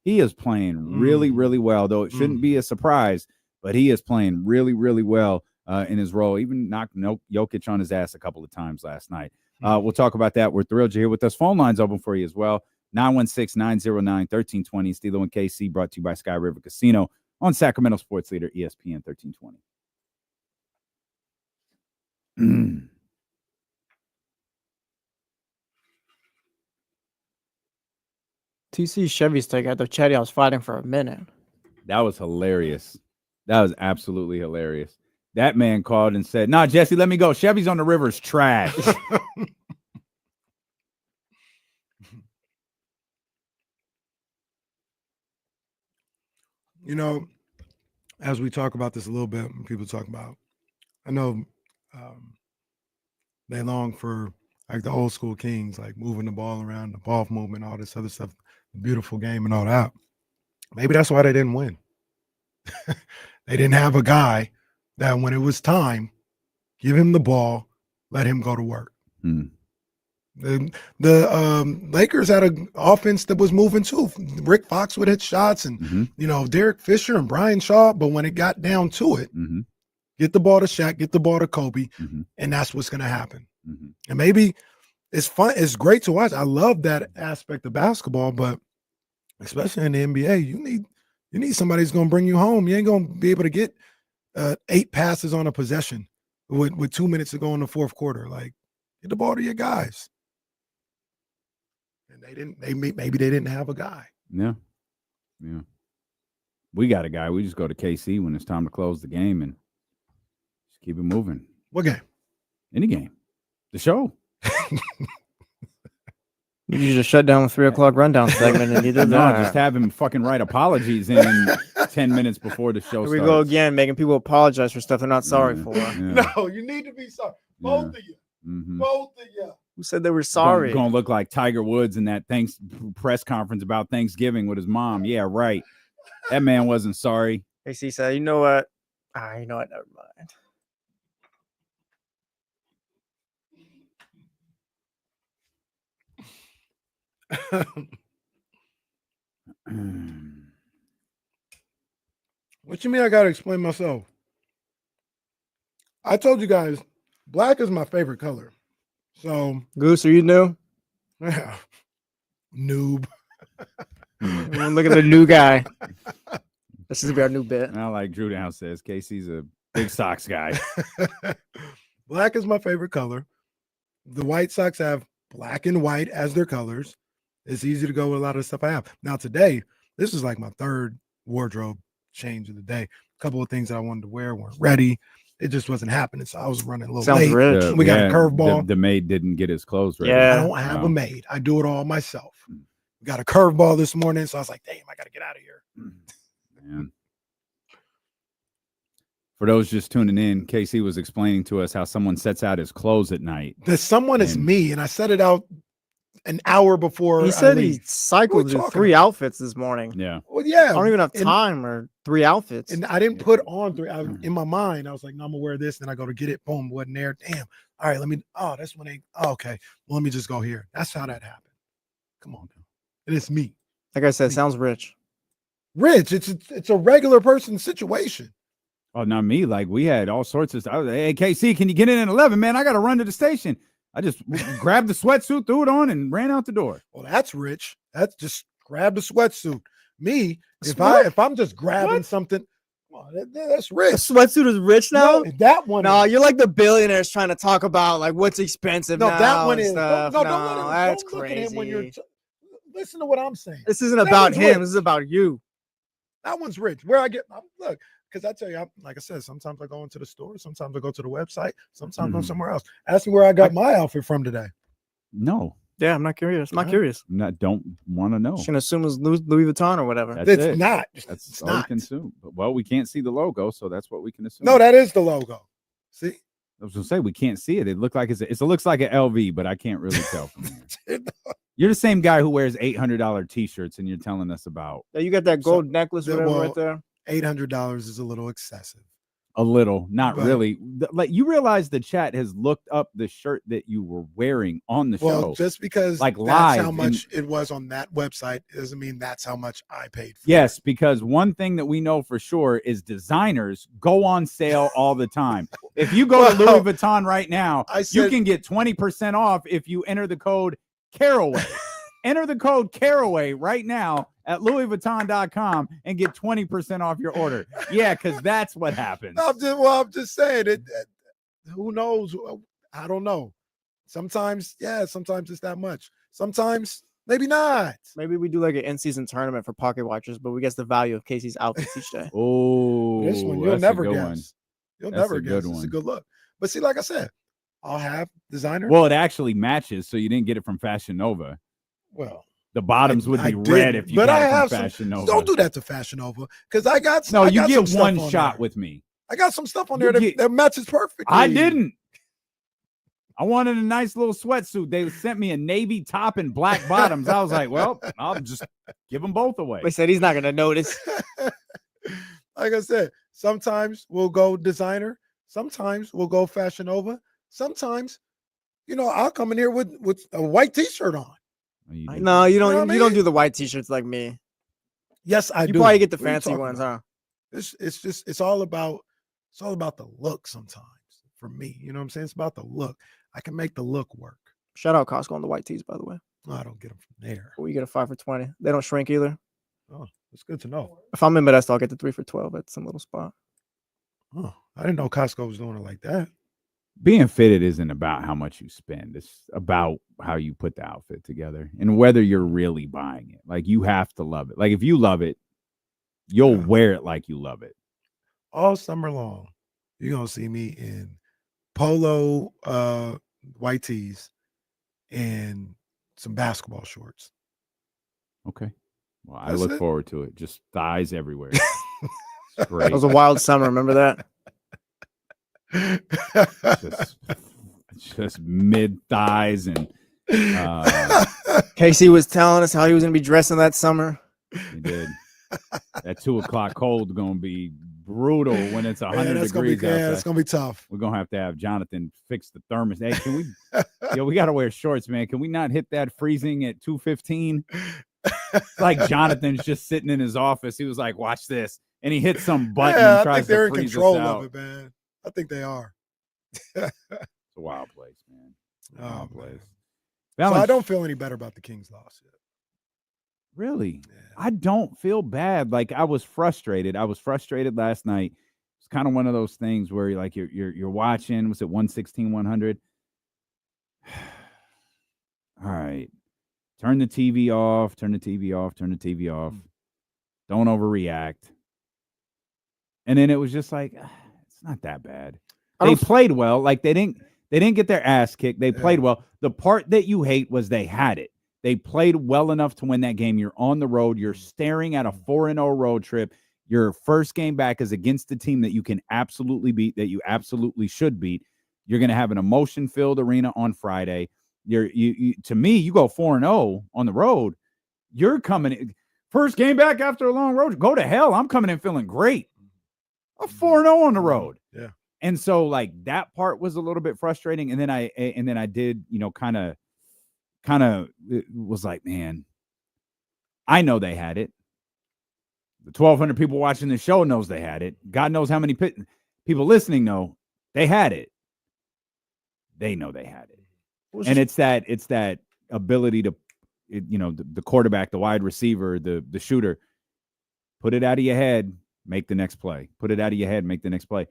He is playing really, really well, though it shouldn't be a surprise, but he is playing really, really well in his role. Even knocked Jokic on his ass a couple of times last night. We'll talk about that. We're thrilled you're here with us. Phone lines open for you as well. 916-909-1320. Stilo and KC, brought to you by Sky River Casino on Sacramento Sports Leader, ESPN 1320.
TC Chevy's take at the Chetty, I was fighting for a minute.
That was hilarious. That was absolutely hilarious. That man called and said, "Nah, Jesse, let me go. Chevy's on the river is trash."
As we talk about this a little bit, people talk about, I know they long for like the old school Kings, like moving the ball around, the ball movement, all this other stuff, the beautiful game and all that. Maybe that's why they didn't win. They didn't have a guy that when it was time, give him the ball, let him go to work. The Lakers had an offense that was moving too. Rick Fox would hit shots and, Derek Fisher and Brian Shaw. But when it got down to it, get the ball to Shaq, get the ball to Kobe, and that's what's going to happen. And maybe it's fun. It's great to watch. I love that aspect of basketball, but especially in the NBA, you need somebody who's going to bring you home. You ain't going to be able to get 8 passes on a possession with 2 minutes to go in the fourth quarter. Like, get the ball to your guys. And maybe they didn't have a guy.
Yeah. We got a guy. We just go to KC when it's time to close the game and just keep it moving.
What game?
Any game. The show.
You just shut down the 3 o'clock rundown segment and you did that.
Just have him fucking write apologies in 10 minutes before the show
Here we
starts.
go again, making people apologize for stuff they're not sorry for.
Yeah.
No, you need to be sorry. Both of you.
Mm-hmm.
Both of you.
Who said they were sorry?
Going to look like Tiger Woods in that press conference about Thanksgiving with his mom. Yeah, right. That man wasn't sorry.
AC said, you know what? You know what? Never
Mm.
What you mean I got to explain myself? I told you guys, black is my favorite color. So,
Goose, are you new?
Yeah. Noob.
Look at the new guy. This is our new bit.
I like Drew Down says, Casey's a big Sox guy.
Black is my favorite color. The White Sox have black and white as their colors. It's easy to go with a lot of stuff I have. Now, today, this is like my third wardrobe change of the day. A couple of things that I wanted to wear weren't ready. It just wasn't happening. So I was running a little late.
Rich.
We got a curveball.
The maid didn't get his clothes ready.
Yeah.
I don't have a maid. I do it all myself. We got a curveball this morning. So I was like, damn, I got to get out of here.
Man. For those just tuning in, Casey was explaining to us how someone sets out his clothes at night.
The someone is me, and I set it out an hour before.
He said he cycled through 3 outfits this morning.
Yeah.
Well, yeah.
I don't even have time or 3 outfits.
And I didn't put on 3. In my mind, I was like, no, I'm going to wear this. Then I go to get it. Boom, wasn't there. Damn. All right, this one ain't. Oh, okay. Well, let me just go here. That's how that happened. Come on. And it's me.
Like I said, sounds rich.
Rich. It's a regular person situation.
Oh, not me. Like, we had all sorts of stuff. Hey, KC, can you get in at 11? Man, I got to run to the station. I just grabbed the sweatsuit, threw it on, and ran out the door.
Well, that's rich. That's just grab the sweatsuit. Me, if I'm just grabbing something, well, that's rich.
The sweatsuit is rich now?
No, that one.
No, you're like the billionaires trying to talk about like what's expensive now.
That one is.
Stuff.
Don't
that's
look
crazy.
at him when you're. Listen to what I'm saying.
This isn't about him.
Rich.
This is about you.
That one's rich. Where I get look. Because I tell you, like I said, sometimes I go into the store, sometimes I go to the website, sometimes I'm somewhere else. Ask me where I got my outfit from today.
No.
Yeah, I'm not curious. I'm not curious.
Don't want to know.
Just gonna assume it's Louis Vuitton or whatever.
It's not.
That's all we can assume. But, well, we can't see the logo, so that's what we can assume.
No, that is the logo. See?
I was gonna say we can't see it. It looks like it looks like an LV, but I can't really tell from here. You're the same guy who wears $800 t-shirts, and you're telling us about.
Yeah, you got that gold necklace, whatever, right there.
$800 is a little excessive.
A little, not really. Like, you realize the chat has looked up the shirt that you were wearing on the show.
Well, just because
like
that's
live
how much it was on that website doesn't mean that's how much I paid for.
Yes, because one thing that we know for sure is designers go on sale all the time. If you go to Louis Vuitton right now, you can get 20% off if you enter the code Caraway. Enter the code Caraway right now at LouisVuitton.com and get 20% off your order. Yeah, because that's what happens.
I'm just saying it. Who knows? I don't know. Sometimes, sometimes it's that much. Sometimes, maybe not.
Maybe we do like an in-season tournament for pocket watchers, but we guess the value of Casey's outfits each day.
Oh,
this one you'll never guess. You'll never guess. It's a good look. But see, like I said, I'll have designer.
Well, it actually matches, so you didn't get it from Fashion Nova.
Well,
the bottoms would be red if you got it from Fashion Nova.
Don't do that to Fashion Nova because I got.
No, you get
some
one
on
shot
there.
with me.
I got some stuff on there that matches perfectly.
I didn't. I wanted a nice little sweatsuit. They sent me a navy top and black bottoms. I was like, well, I'll just give them both away.
They said he's not going to notice.
Like I said, sometimes we'll go designer. Sometimes we'll go Fashion Nova. Sometimes, I'll come in here with a white T-shirt on.
No, you don't. You don't do the white T-shirts like me.
Yes, I do.
You probably get the fancy ones, huh?
It's all about the look. Sometimes for me, you know what I'm saying. It's about the look. I can make the look work.
Shout out Costco on the white tees, by the way.
No, I don't get them from there.
Well, you get a 5 for $20. They don't shrink either.
Oh, it's good to know.
If I'm in Modesto, I'll get the 3 for $12 at some little spot.
Oh, I didn't know Costco was doing it like that.
Being fitted isn't about how much you spend. It's about how you put the outfit together and whether you're really buying it. Like, you have to love it. Like, if you love it, you'll wear it like you love it.
All summer long, you're going to see me in polo white tees and some basketball shorts.
Okay. Well, I
That's
look
it.
forward to it. Just thighs everywhere. It's great.
It was a wild summer. Remember
just mid thighs and
Casey was telling us how he was going to be dressing that summer.
he did. That 2:00 cold going to be brutal when it's 100 degrees outside.
It's going to be tough.
We're going to have Jonathan fix the thermos. Hey, can we? We got to wear shorts, man. Can we not hit that freezing at 2:15? It's like Jonathan's just sitting in his office. He was like, "Watch this," and he hits some button. And tries
I think they're
to
in
freeze
control
us out.
of it, man. I think they are.
It's a wild place, man. Wild place.
So I don't feel any better about the Kings' loss yet.
Really?
Yeah.
I don't feel bad. Like I was frustrated. I was frustrated last night. It's kind of one of those things where you're watching. Was it 116, 100? All right. Turn the TV off. Turn the TV off. Turn the TV off. Don't overreact. And then it was just like, it's not that bad. They played well. Like they didn't get their ass kicked. They played well. The part that you hate was they had it. They played well enough to win that game. You're on the road. You're staring at a 4-0 road trip. Your first game back is against the team that you can absolutely beat, that you absolutely should beat. You're going to have an emotion-filled arena on Friday. To me, you go 4-0 on the road. You're coming in. First game back after a long road. Go to hell. I'm coming in feeling great. I'm 4-0 on the road.
Yeah.
And so like that part was a little bit frustrating. And then I did, kind of was like, man, I know they had it. The 1,200 people watching the show knows they had it. God knows how many people listening know they had it. They know they had it. And it's that ability to, the quarterback, the wide receiver, the shooter, put it out of your head, make the next play. Put it out of your head, make the next play.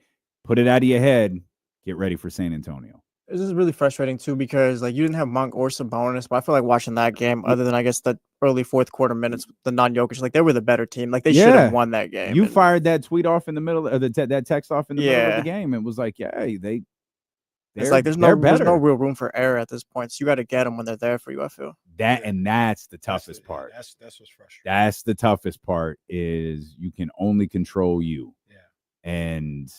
Put it out of your head, get ready for San Antonio.
This is really frustrating too because like you didn't have Monk or Sabonis, but I feel like watching that game, other than I guess the early fourth quarter minutes, the non-Jokic, like they were the better team. Like they should have won that game.
You fired that tweet off in the middle, or that text off in the middle of the game. It was like,
it's like there's no real room for error at this point. So you got to get them when they're there for you. I feel
and that's the toughest part.
That's what's frustrating.
That's the toughest part is you can only control you.
Yeah.
And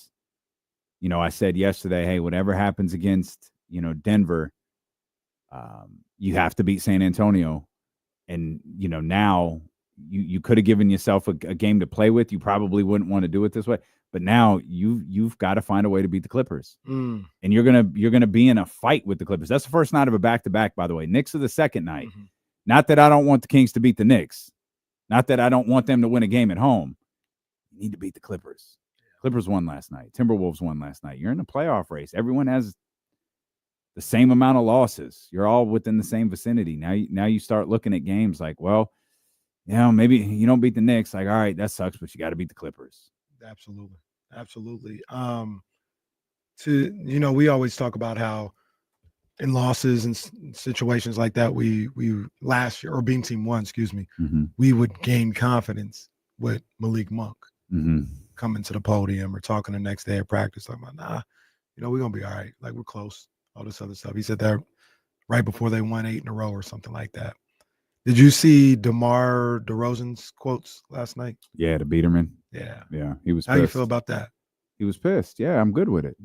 I said yesterday, hey, whatever happens against Denver, you have to beat San Antonio. And now you could have given yourself a game to play with. You probably wouldn't want to do it this way. But now you've got to find a way to beat the Clippers, and you're gonna be in a fight with the Clippers. That's the first night of a back-to-back, by the way. Knicks are the second night. Mm-hmm. Not that I don't want the Kings to beat the Knicks, not that I don't want them to win a game at home. You need to beat the Clippers. Clippers won last night. Timberwolves won last night. You're in a playoff race. Everyone has the same amount of losses. You're all within the same vicinity. Now you start looking at games like, well, maybe you don't beat the Knicks. Like, all right, that sucks, but you got to beat the Clippers.
Absolutely. We always talk about how in losses and situations like that, we last year, or Beam Team 1, we would gain confidence with Malik Monk coming to the podium or talking the next day at practice, talking about, we're going to be all right. Like, we're close, all this other stuff. He said that right before they won 8 in a row or something like that. Did you see DeMar DeRozan's quotes last night?
Yeah, the Biederman.
Yeah.
He was pissed.
How you feel about that?
He was pissed. Yeah, I'm good with it.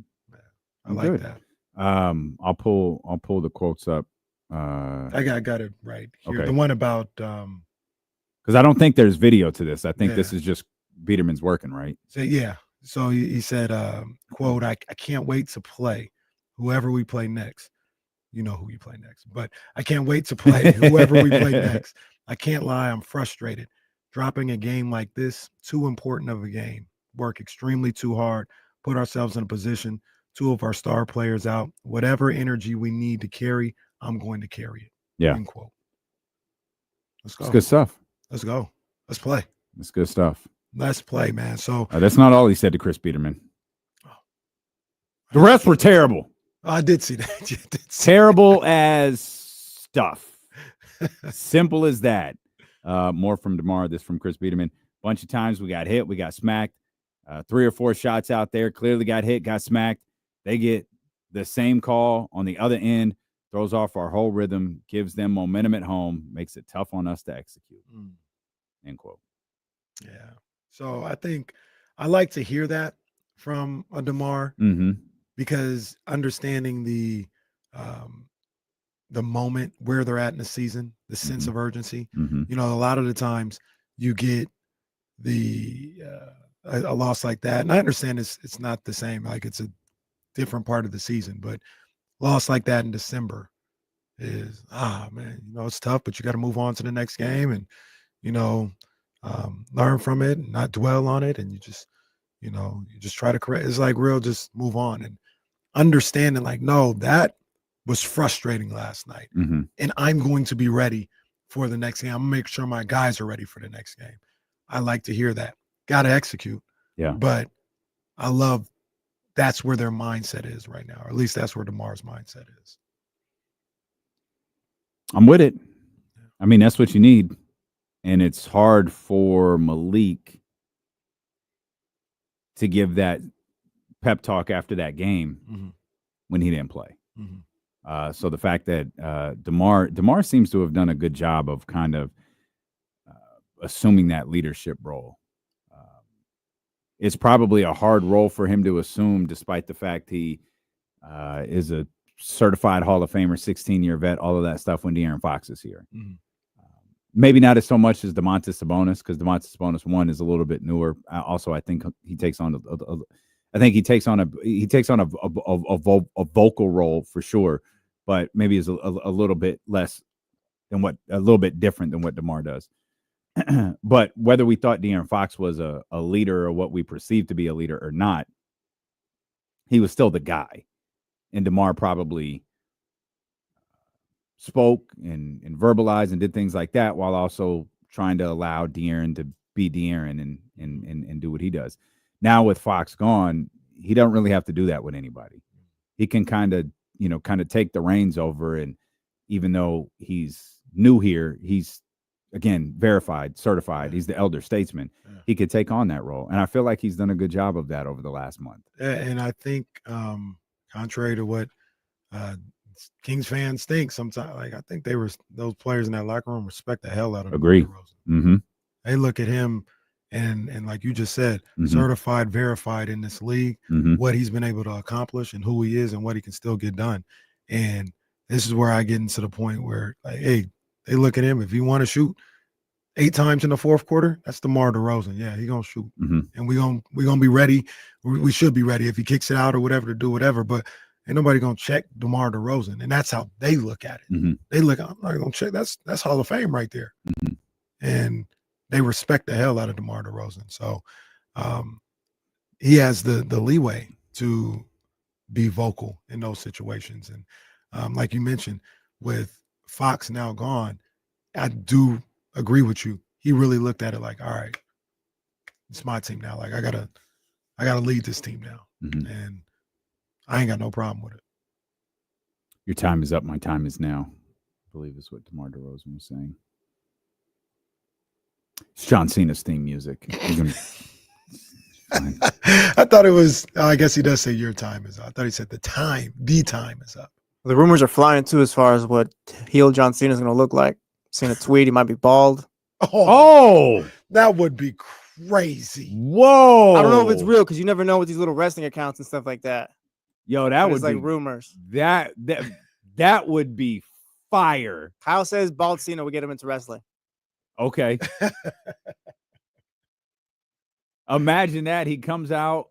I like that.
I'll pull the quotes up.
I got it right here.
Okay.
The one about
because I don't think there's video to this. I think this is just Biederman's working, right?
So he said, quote, I can't wait to play whoever we play next. You know who you play next, but I can't wait to play whoever we play next. I can't lie. I'm frustrated. Dropping a game like this, too important of a game. Work extremely too hard. Put ourselves in a position. 2 of our star players out. Whatever energy we need to carry, I'm going to carry it.
Yeah.
End quote. Let's go.
It's good stuff.
Let's go. Let's play.
It's good stuff.
Let's play, man. So
that's not all he said to Chris Biederman. The rest were terrible.
I did see that.
Terrible as stuff. Simple as that. More from DeMar, this from Chris Biederman. Bunch of times we got hit, we got smacked. 3 or 4 shots out there, clearly got hit, got smacked. They get the same call on the other end, throws off our whole rhythm, gives them momentum at home, makes it tough on us to execute. End quote.
Yeah. So I think I like to hear that from a DeMar because understanding the moment where they're at in the season, the sense of urgency. You know, a lot of the times you get a loss like that, and I understand it's not the same, like it's a different part of the season, but loss like that in December is man, you know, it's tough, but you got to move on to the next game and you know, learn from it and not dwell on it, and you just try to correct. It's like real, just move on and understanding like, no, that was frustrating last night, and I'm going to be ready for the next game. I'm gonna make sure my guys are ready for the next game. I like to hear that. Got to execute.
Yeah.
But I love that's where their mindset is right now, or at least that's where DeMar's mindset is.
I'm with it. I mean, that's what you need. And it's hard for Malik to give that pep talk after that game when he didn't play. So the fact that DeMar seems to have done a good job of kind of assuming that leadership role. It's probably a hard role for him to assume, despite the fact he is a certified Hall of Famer, 16-year vet, all of that stuff when De'Aaron Fox is here. Maybe not as so much as Domantas Sabonis, because Domantas Sabonis 1 is a little bit newer. Also, I think he takes on a vocal role for sure, but maybe is a little bit less than a little bit different than what DeMar does. But whether we thought De'Aaron Fox was a leader or what we perceived to be a leader or not, he was still the guy. And DeMar probably spoke and verbalized and did things like that while also trying to allow De'Aaron to be De'Aaron and do what he does. Now with Fox gone, he don't really have to do that with anybody. He can kind of take the reins over, and even though he's new here, he's again verified, certified. He's the elder statesman. He could take on that role, and I feel like he's done a good job of that over the last month.
And I think, contrary to what Kings fans think, sometimes, like I think those players in that locker room respect the hell out of
Agree.
They look at him and like you just said, certified, verified in this league, what he's been able to accomplish and who he is and what he can still get done. And this is where I get into the point where, like, hey, they look at him. If you want to shoot 8 times in the fourth quarter, that's DeMar DeRozan. Yeah, he's gonna shoot, and we gonna be ready. We should be ready if he kicks it out or whatever to do whatever. But ain't nobody gonna check DeMar DeRozan, and that's how they look at it. They look, I'm not gonna check. That's Hall of Fame right there, and they respect the hell out of DeMar DeRozan. So he has the leeway to be vocal in those situations. And like you mentioned, with Fox now gone, I do agree with you. He really looked at it like, all right, it's my team now. Like I gotta lead this team now. And I ain't got no problem with it.
Your time is up. My time is now, I believe is what DeMar DeRozan was saying. It's John Cena's theme music.
I thought it was, I guess he does say your time is up. I thought he said the time is up.
The rumors are flying too as far as what heel John Cena is going to look like. Seen a tweet, he might be bald.
Oh, that would be crazy.
Whoa.
I don't know if it's real because you never know with these little wrestling accounts and stuff like that.
Yo, that
was
like
rumors.
That would be fire.
Kyle says bald Cena would get him into wrestling.
Okay. Imagine that. He comes out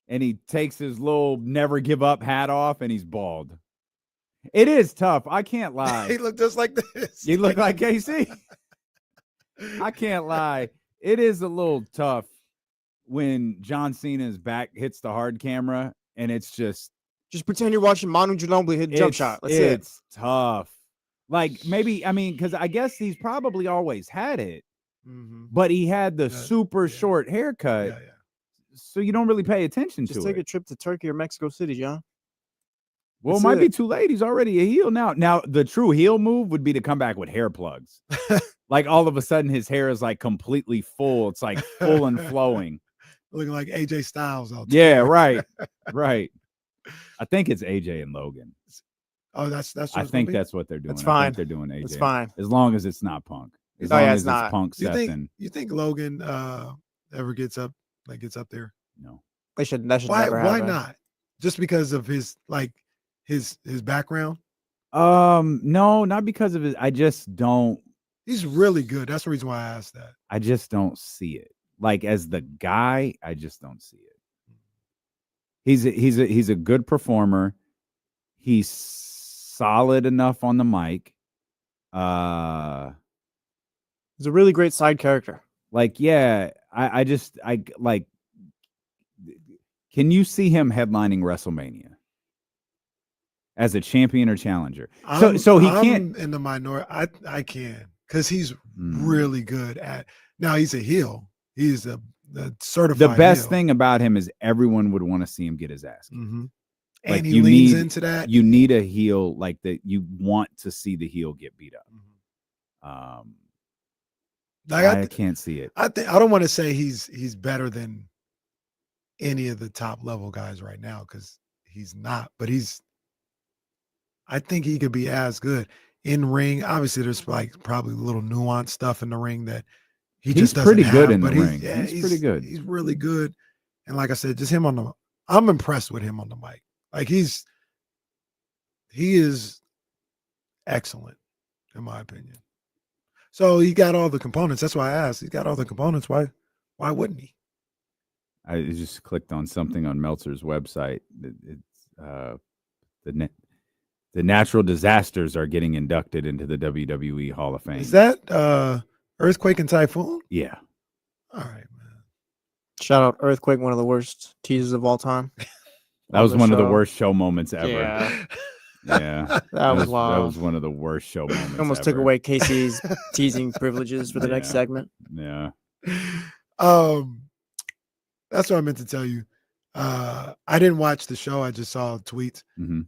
and he takes his little never give up hat off and he's bald. It is tough. I can't lie.
He looked just like this.
You look like KC. I can't lie. It is a little tough when John Cena's back hits the hard camera and it's just
pretend you're watching Manu Ginobili hit a jump shot.
It's tough. Like maybe, I mean, because I guess he's probably always had it, but he had the super short haircut. So you don't really pay attention to it.
Just take a trip to Turkey or Mexico City, John.
Well, it might be too late. He's already a heel now. Now, the true heel move would be to come back with hair plugs. Like all of a sudden his hair is like completely full. It's like full and flowing.
Looking like AJ Styles out there.
Yeah, right. Right. I think it's AJ and Logan.
Oh, that's.
I think that's what they're doing.
That's fine.
I think they're doing AJ.
It's fine.
As long as it's not Punk. As
Oh,
long
yeah,
as
it's not.
Punk, Seth, and
You think Logan ever gets up there?
no.
That should never
Why
happen.
not? Just because of his background?
No, not because of it. I just don't.
He's really good. That's the reason why I asked that.
I just don't see it. Like as the guy, I just don't see it. He's a good performer. He's solid enough on the mic.
He's a really great side character.
Like, yeah, I like. Can you see him headlining WrestleMania as a champion or challenger? So he can't.
In the minority, I can because he's really good at. Now he's a heel. He's a certified.
The best
heel.
thing about him is everyone would want to see him get his ass kicked.
Mm-hmm.
Like
And he leans into that.
You need a heel like that. You want to see the heel get beat up. I can't see it.
I don't want to say he's better than any of the top level guys right now because he's not. But I think he could be as good in ring. Obviously, there's like probably a little nuanced stuff in the ring that he's just doesn't
pretty
have,
good in the
but
ring.
Yeah,
he's pretty good.
He's really good. And like I said, just him I'm impressed with him on the mic. Like he is excellent, in my opinion. So he got all the components. That's why I asked. He's got all the components. Why wouldn't he?
I just clicked on something on Meltzer's website. It's the natural disasters are getting inducted into the WWE Hall of Fame.
Is that Earthquake and Typhoon?
Yeah.
All right, man.
Shout out Earthquake, one of the worst teasers of all time.
That was one of the worst show moments ever.
Yeah.
Yeah.
That was
That was one of the worst show moments.
Almost
ever.
took away Casey's teasing privileges for the next segment.
Yeah.
That's what I meant to tell you. I didn't watch the show. I just saw tweets.
Mm-hmm.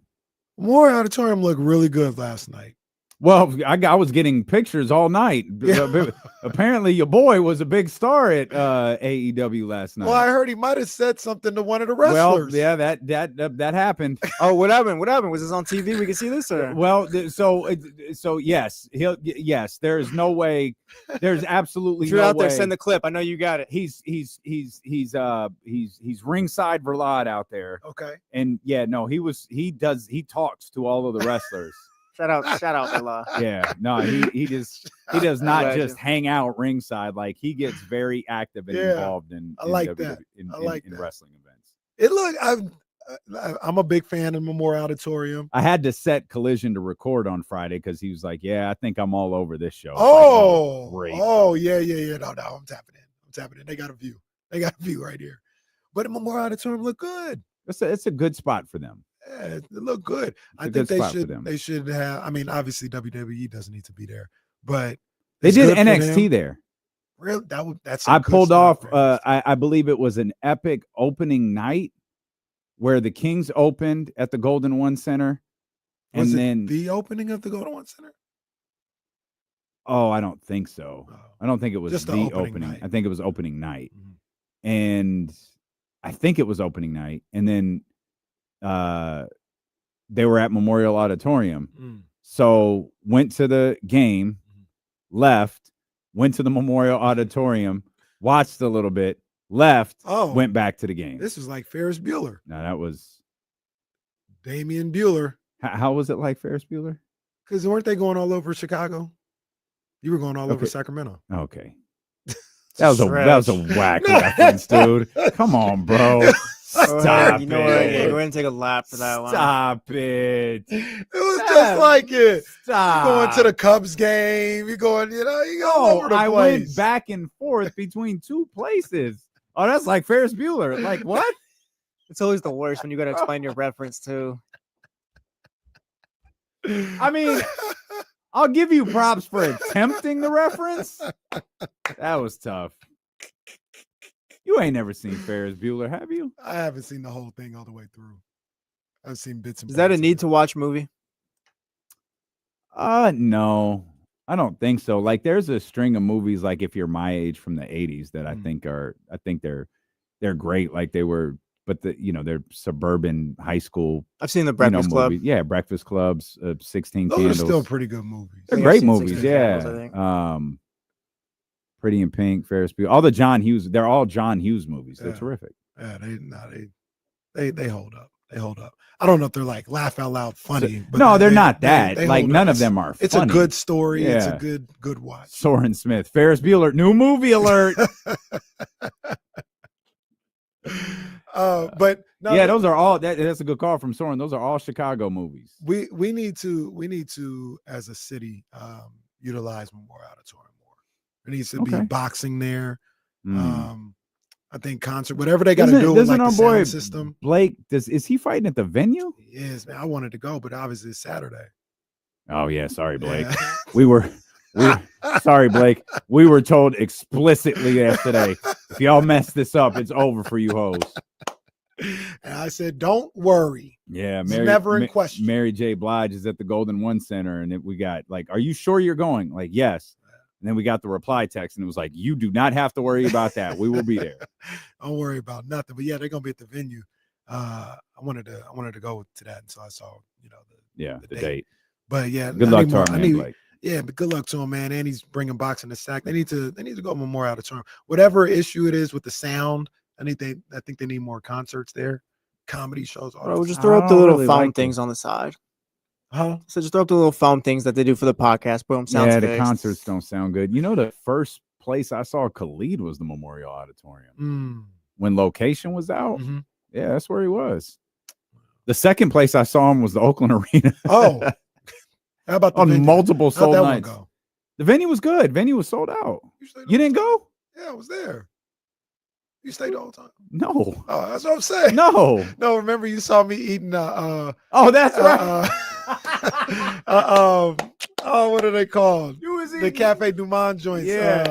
More Auditorium looked really good last night.
Well, I was getting pictures all night. Yeah. Apparently, your boy was a big star at AEW last night.
Well, I heard he might have said something to one of the wrestlers.
Well, yeah, that happened.
Oh, what happened? What happened? Was this on TV? We can see this, or
well, so yes, yes. There is no way. There's absolutely no
out
way.
there. Send the clip. I know you got it.
He's ringside Verlad out there.
Okay.
And yeah, no, he talks to all of the wrestlers.
Shout out, Verlad.
Yeah, no, he does not just hang out ringside. Like he gets very active and involved in wrestling events.
It look. I'm a big fan of Memorial Auditorium.
I had to set Collision to record on Friday because he was like, "Yeah, I think I'm all over this show."
Oh,
great.
Oh, yeah. No, I'm tapping in. They got a view. Right here. But Memorial Auditorium look good.
It's a good spot for them.
Yeah, it look good. I think they should have. I mean, obviously WWE doesn't need to be there, but
they did NXT there.
Really? That's.
I pulled off. I believe it was an epic opening night where the Kings opened at the Golden One Center,
Was
and
it
then
the opening of the Golden One Center.
Oh, I don't think so. I don't think it was
Just
the
opening
opening.
night.
I think it was opening night,
Mm-hmm.
and I think it was opening night, and then they were at Memorial Auditorium. So went to the game, left, went to the Memorial Auditorium, watched a little bit, left, went back to the game.
This is like Ferris Bueller.
No, that was
Damian Bueller.
How was it like Ferris Bueller?
Because weren't they going all over Chicago? You were going all over Sacramento.
Okay. That was a whack reference, dude. Come on, bro. Stop
you know what? Yeah, go ahead and take a lap for that one.
Stop it.
It was just like it.
Stop.
You're going to the Cubs game. You're going, you go all over the place.
I went back and forth between two places. Oh, that's like Ferris Bueller. Like what?
It's always the worst when you got to explain your reference too.
I mean, I'll give you props for attempting the reference. That was tough. You ain't never seen Ferris Bueller, have you?
I haven't seen the whole thing all the way through. I've seen bits and
Is that a
pieces.
need to watch movie?
No, I don't think so. Like there's a string of movies, like if you're my age from the 80s that I think they're great. Like they were but they're suburban high school.
I've seen the Breakfast Club.
Movies. Yeah, Breakfast Clubs, 16
Those
Candles.
are still pretty good movies.
They're great movies, yeah. Candles, I think. Pretty in Pink, Ferris Bueller, all the John Hughes. They're all John Hughes movies. They're terrific.
Yeah, they hold up. They hold up. I don't know if they're like laugh out loud funny. But
no, they're not that. They like none of them are.
It's
funny.
A good story.
Yeah.
It's a good watch.
Soren Smith, Ferris Bueller, new movie alert.
But no,
yeah, those are all. That's a good call from Soren. Those are all Chicago movies.
We need to as a city utilize Memorial Auditorium more. There needs to be boxing there. I think concert, whatever they got to do with like the sound system.
Blake, is he fighting at the venue?
He is, man. I wanted to go, but obviously it's Saturday.
Oh yeah, sorry, Blake. Sorry, Blake. We were told explicitly yesterday, if y'all mess this up, it's over for you hoes.
And I said, don't worry.
Yeah,
it's never in question.
Mary J. Blige is at the Golden One Center, and we got like, are you sure you're going? Like, yes. And then we got the reply text, and it was like, you do not have to worry about that. We will be there.
Don't worry about nothing. But yeah, they're gonna be at the venue. I wanted to go to that, and so I saw, the date. But yeah,
good luck to our man, Blake.
Yeah, but good luck to him, man. And he's bringing boxing to SAC. They need to go to Memorial Auditorium. Whatever issue it is with the sound, I think they need more concerts there, comedy shows.
Bro, just throw up the little foam things on the side.
Huh?
So just throw up the little foam things that they do for the podcast. Boom, sounds
yeah, the
fixed.
concerts don't sound good. The first place I saw Khalid was the Memorial Auditorium. When Location was out.
Mm-hmm.
Yeah, that's where he was. The second place I saw him was the Oakland Arena.
Oh, how about the
on
venue?
multiple
How'd
sold
that
nights?
one go?
The venue was good. Venue was sold out. You didn't go?
Yeah, I was there. You stayed the whole time?
No.
Oh, that's what I'm saying.
No.
No, remember you saw me eating
oh, that's right.
What are they called?
You was
the Cafe Du Monde joints.
Yeah.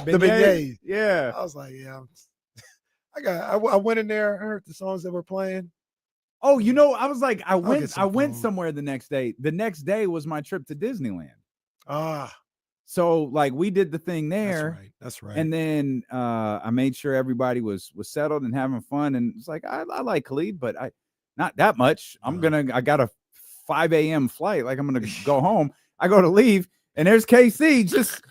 The beignets.
Yeah.
I was like, yeah. I went in there, I heard the songs that were playing.
Oh, I was like, I went somewhere the next day. The next day was my trip to Disneyland. So like we did the thing there.
That's right.
And then I made sure everybody was settled and having fun. And it's like I like Khalid, but not that much. I got a 5 a.m. flight. Like I'm gonna go home. I go to leave, and there's KC just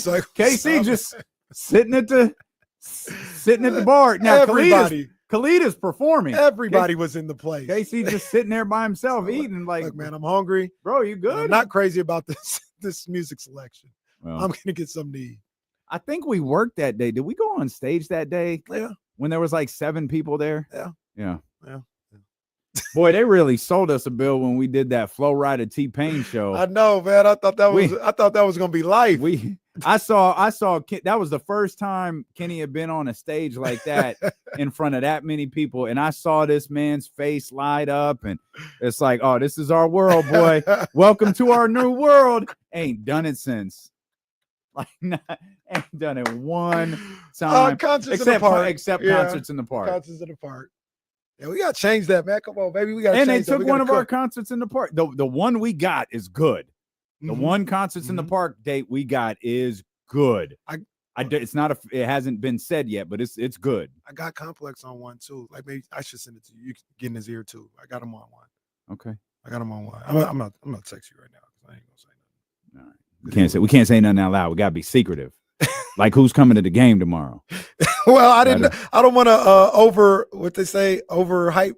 like,
KC just sitting at the bar. Now Khalid is performing.
Everybody was in the place.
KC just sitting there by himself eating. Like,
look, man, I'm hungry.
Bro, you good?
I'm not crazy about this music selection. Well, I'm gonna get something to eat.
I think we worked that day. Did we go on stage that day?
Yeah.
When there was like 7 people there?
Yeah.
Boy, they really sold us a bill when we did that Flow Rider T-Pain show.
I know, man. I thought that was gonna be life.
I saw that was the first time Kenny had been on a stage like that in front of that many people, and I saw this man's face light up, and it's like, oh, this is our world, boy. Welcome to our new world. Ain't done it since. Like, ain't done it one time.
Concerts in the park.
Except concerts in the park.
Concerts in the park. Yeah, we gotta change that, man. Come on, baby. We gotta.
And
change
they took
that.
one of our concerts in the park. The one we got is good. The one concerts in the park date we got is good. It's not it hasn't been said yet, but it's good.
I got Complex on one too. Like maybe I should send it to you. You can get in his ear too. I got him on one.
Okay.
I got him on one. I'm not text you right now because I ain't gonna say nothing.
All right. We can't say nothing out loud. We gotta be secretive. Like who's coming to the game tomorrow?
Well, I don't want to overhype,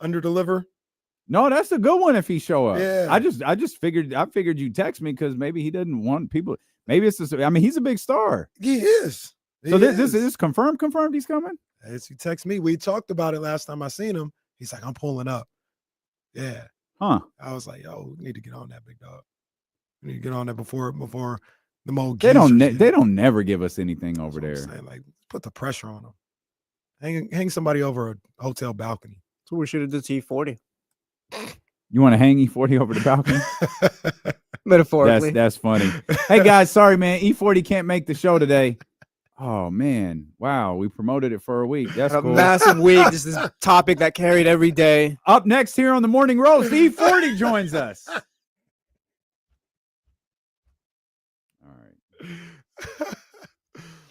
underdeliver.
No, that's a good one if he show up.
Yeah.
I figured you text me because maybe he doesn't want people. Maybe it's just, I mean, he's a big star.
He is.
This is confirmed he's coming?
As he texted me, we talked about it last time I seen him. He's like, I'm pulling up. Yeah.
Huh.
I was like, yo, we need to get on that, big dog. We need to get on that before the mold.
They don't never give us anything over there.
Saying, like, put the pressure on them. Hang somebody over a hotel balcony.
So we should have did T40.
You want to hang E40 over the balcony?
Metaphorically.
That's funny. Hey guys, sorry man, E40 can't make the show today. Oh man, wow, we promoted it for a week. That's cool.
Massive week. Just this topic that carried every day.
Up next here on the Morning Roast, E40 joins us. All right.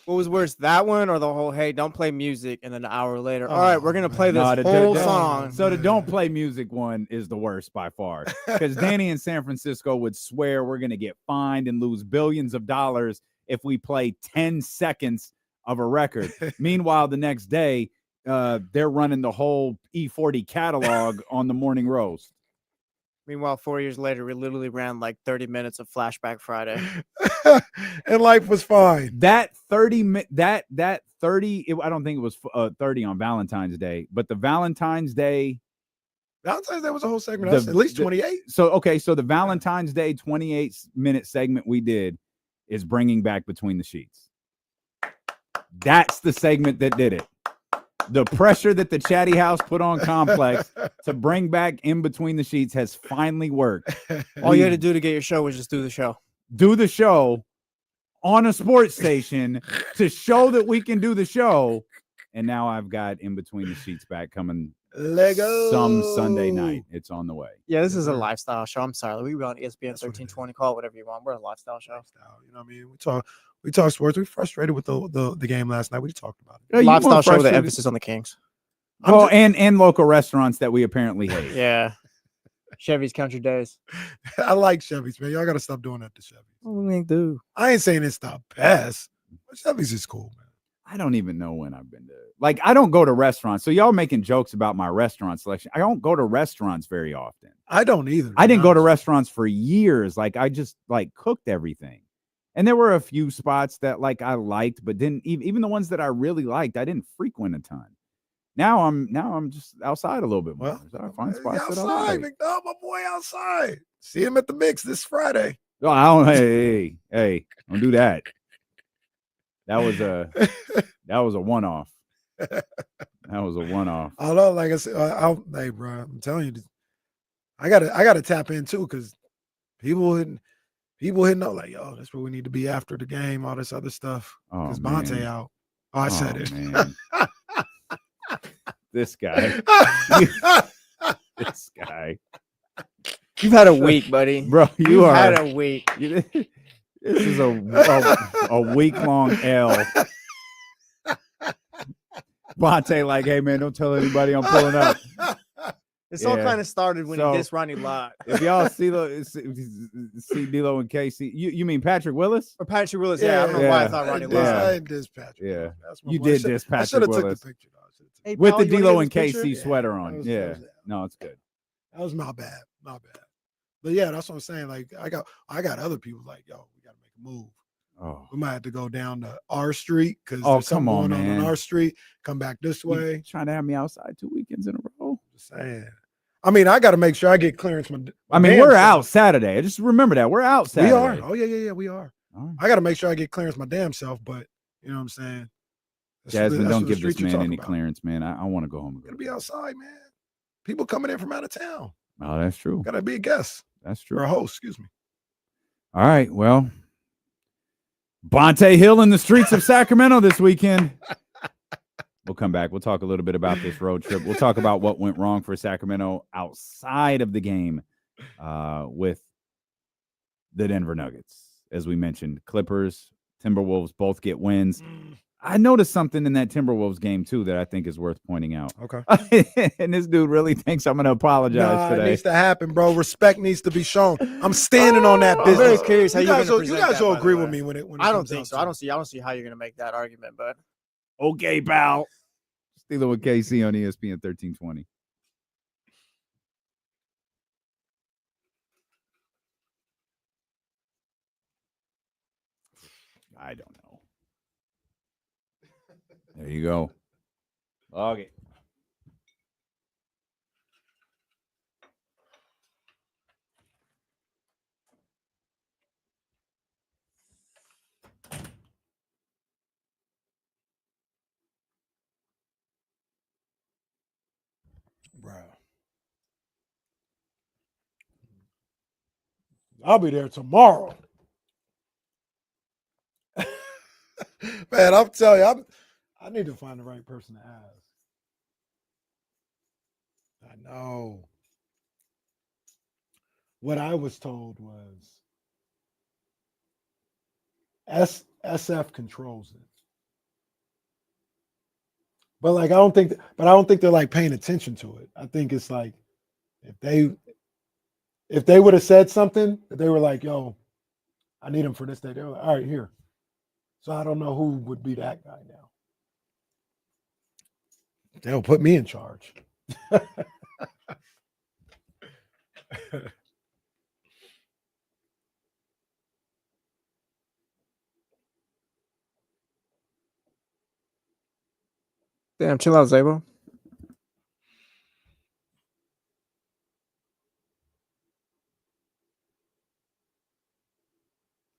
What was worse, that one or the whole, hey, don't play music, and then an hour later, all right, we're going to play this whole song.
So the don't play music one is the worst by far. Because Danny in San Francisco would swear we're going to get fined and lose billions of dollars if we play 10 seconds of a record. Meanwhile, the next day, they're running the whole E40 catalog on the morning roast.
Meanwhile, 4 years later, we literally ran like 30 minutes of Flashback Friday.
And life was fine.
That 30, I don't think it was 30 on Valentine's Day, but the Valentine's Day
was a whole segment. At least 28.
So the Valentine's Day 28-minute segment we did is bringing back Between the Sheets. That's the segment that did it. The pressure that the Chatty House put on Complex to bring back In Between the Sheets has finally worked.
All you had to do to get your show was just do the show.
Do the show on a sports station to show that we can do the show. And now I've got In Between the Sheets back coming some Sunday night. It's on the way.
Yeah, this is a lifestyle show. I'm sorry. We run ESPN 1320. Call it whatever you want. We're a lifestyle show.
You know what I mean? We talk sports. We frustrated with the game last night. We talked about it.
Lifestyle show with the emphasis on the Kings.
Oh, and local restaurants that we apparently hate.
Yeah. Chevy's Country Days.
I like Chevy's, man. Y'all got to stop doing that to Chevy's.
What do they do?
I ain't saying it's the best, but Chevy's is cool, man.
I don't even know when I've been to. Like, I don't go to restaurants. So y'all making jokes about my restaurant selection. I don't go to restaurants very often.
I don't either.
I didn't go to restaurants for years. Like, I just cooked everything. And there were a few spots that I liked, but didn't even the ones that I really liked, I didn't frequent a ton. Now I'm just outside a little bit more.
Well,
I find spots
outside,
that I like.
McDowell, my boy outside. See him at the mix this Friday.
No, I don't. Hey, don't do that. That was a one-off. That was a one-off.
I know, like I said, hey, bro, I'm telling you, I gotta tap in too, because people hitting up like, yo, that's where we need to be after the game, all this other stuff. Because Bonte out. Oh, I said it.
Man. This guy. This guy.
You've had a week, buddy.
Bro, you've
had a week.
This is a week-long L. Bonte like, hey, man, don't tell anybody I'm pulling up.
This all kind of started when he dissed Ronnie Lott.
If y'all see D'Lo and Casey, you mean Patrick Willis?
Or Patrick Willis, yeah. I don't know why I thought Ronnie Lott.
I didn't diss Patrick.
Yeah.
You
did diss Patrick Willis. I should have took the picture.
Hey,
with
Paul,
the D'Lo and Casey sweater on. No, it's good.
That was my bad. But yeah, that's what I'm saying. Like, I got other people like, yo, we got to make a move.
Oh,
we might have to go down to our street because
there's something going
on our street. Come back this way.
You trying to have me outside 2 weekends in a row?
Just saying. I mean, I got to make sure I get clearance.
We're out Saturday. Just remember that we're out Saturday.
We are. Oh yeah, we are. Right. I got to make sure I get clearance my damn self. But you know what I'm saying.
Jasmine, don't give this man any clearance, man. I want to go home.
Gotta be outside, man. People coming in from out of town.
Oh, that's true.
Gotta be a guest.
That's true.
Or a host, excuse me.
All right. Well, Bonte Hill in the streets of Sacramento this weekend. We'll come back. We'll talk a little bit about this road trip. We'll talk about what went wrong for Sacramento outside of the game with the Denver Nuggets. As we mentioned, Clippers, Timberwolves both get wins. I noticed something in that Timberwolves game, too, that I think is worth pointing out.
Okay.
And this dude really thinks I'm going to apologize today.
It needs to happen, bro. Respect needs to be shown. I'm standing on that business.
I'm very curious how
you guys will agree with me when it
I don't think so. I don't see how you're going to make that argument, but
okay, pal. Steeler with KC on ESPN 1320. I don't know. There you go. Okay.
Bro. I'll be there tomorrow. Man, I'm telling you, I need to find the right person to ask. I know. What I was told was SF controls it. But like I don't think they're like paying attention to it. I think it's like if they would have said something, if they were like, "Yo, I need him for this day," they were like, "All right, here." So I don't know who would be that guy now. They'll put me in charge.
Damn, chill out, Zabo.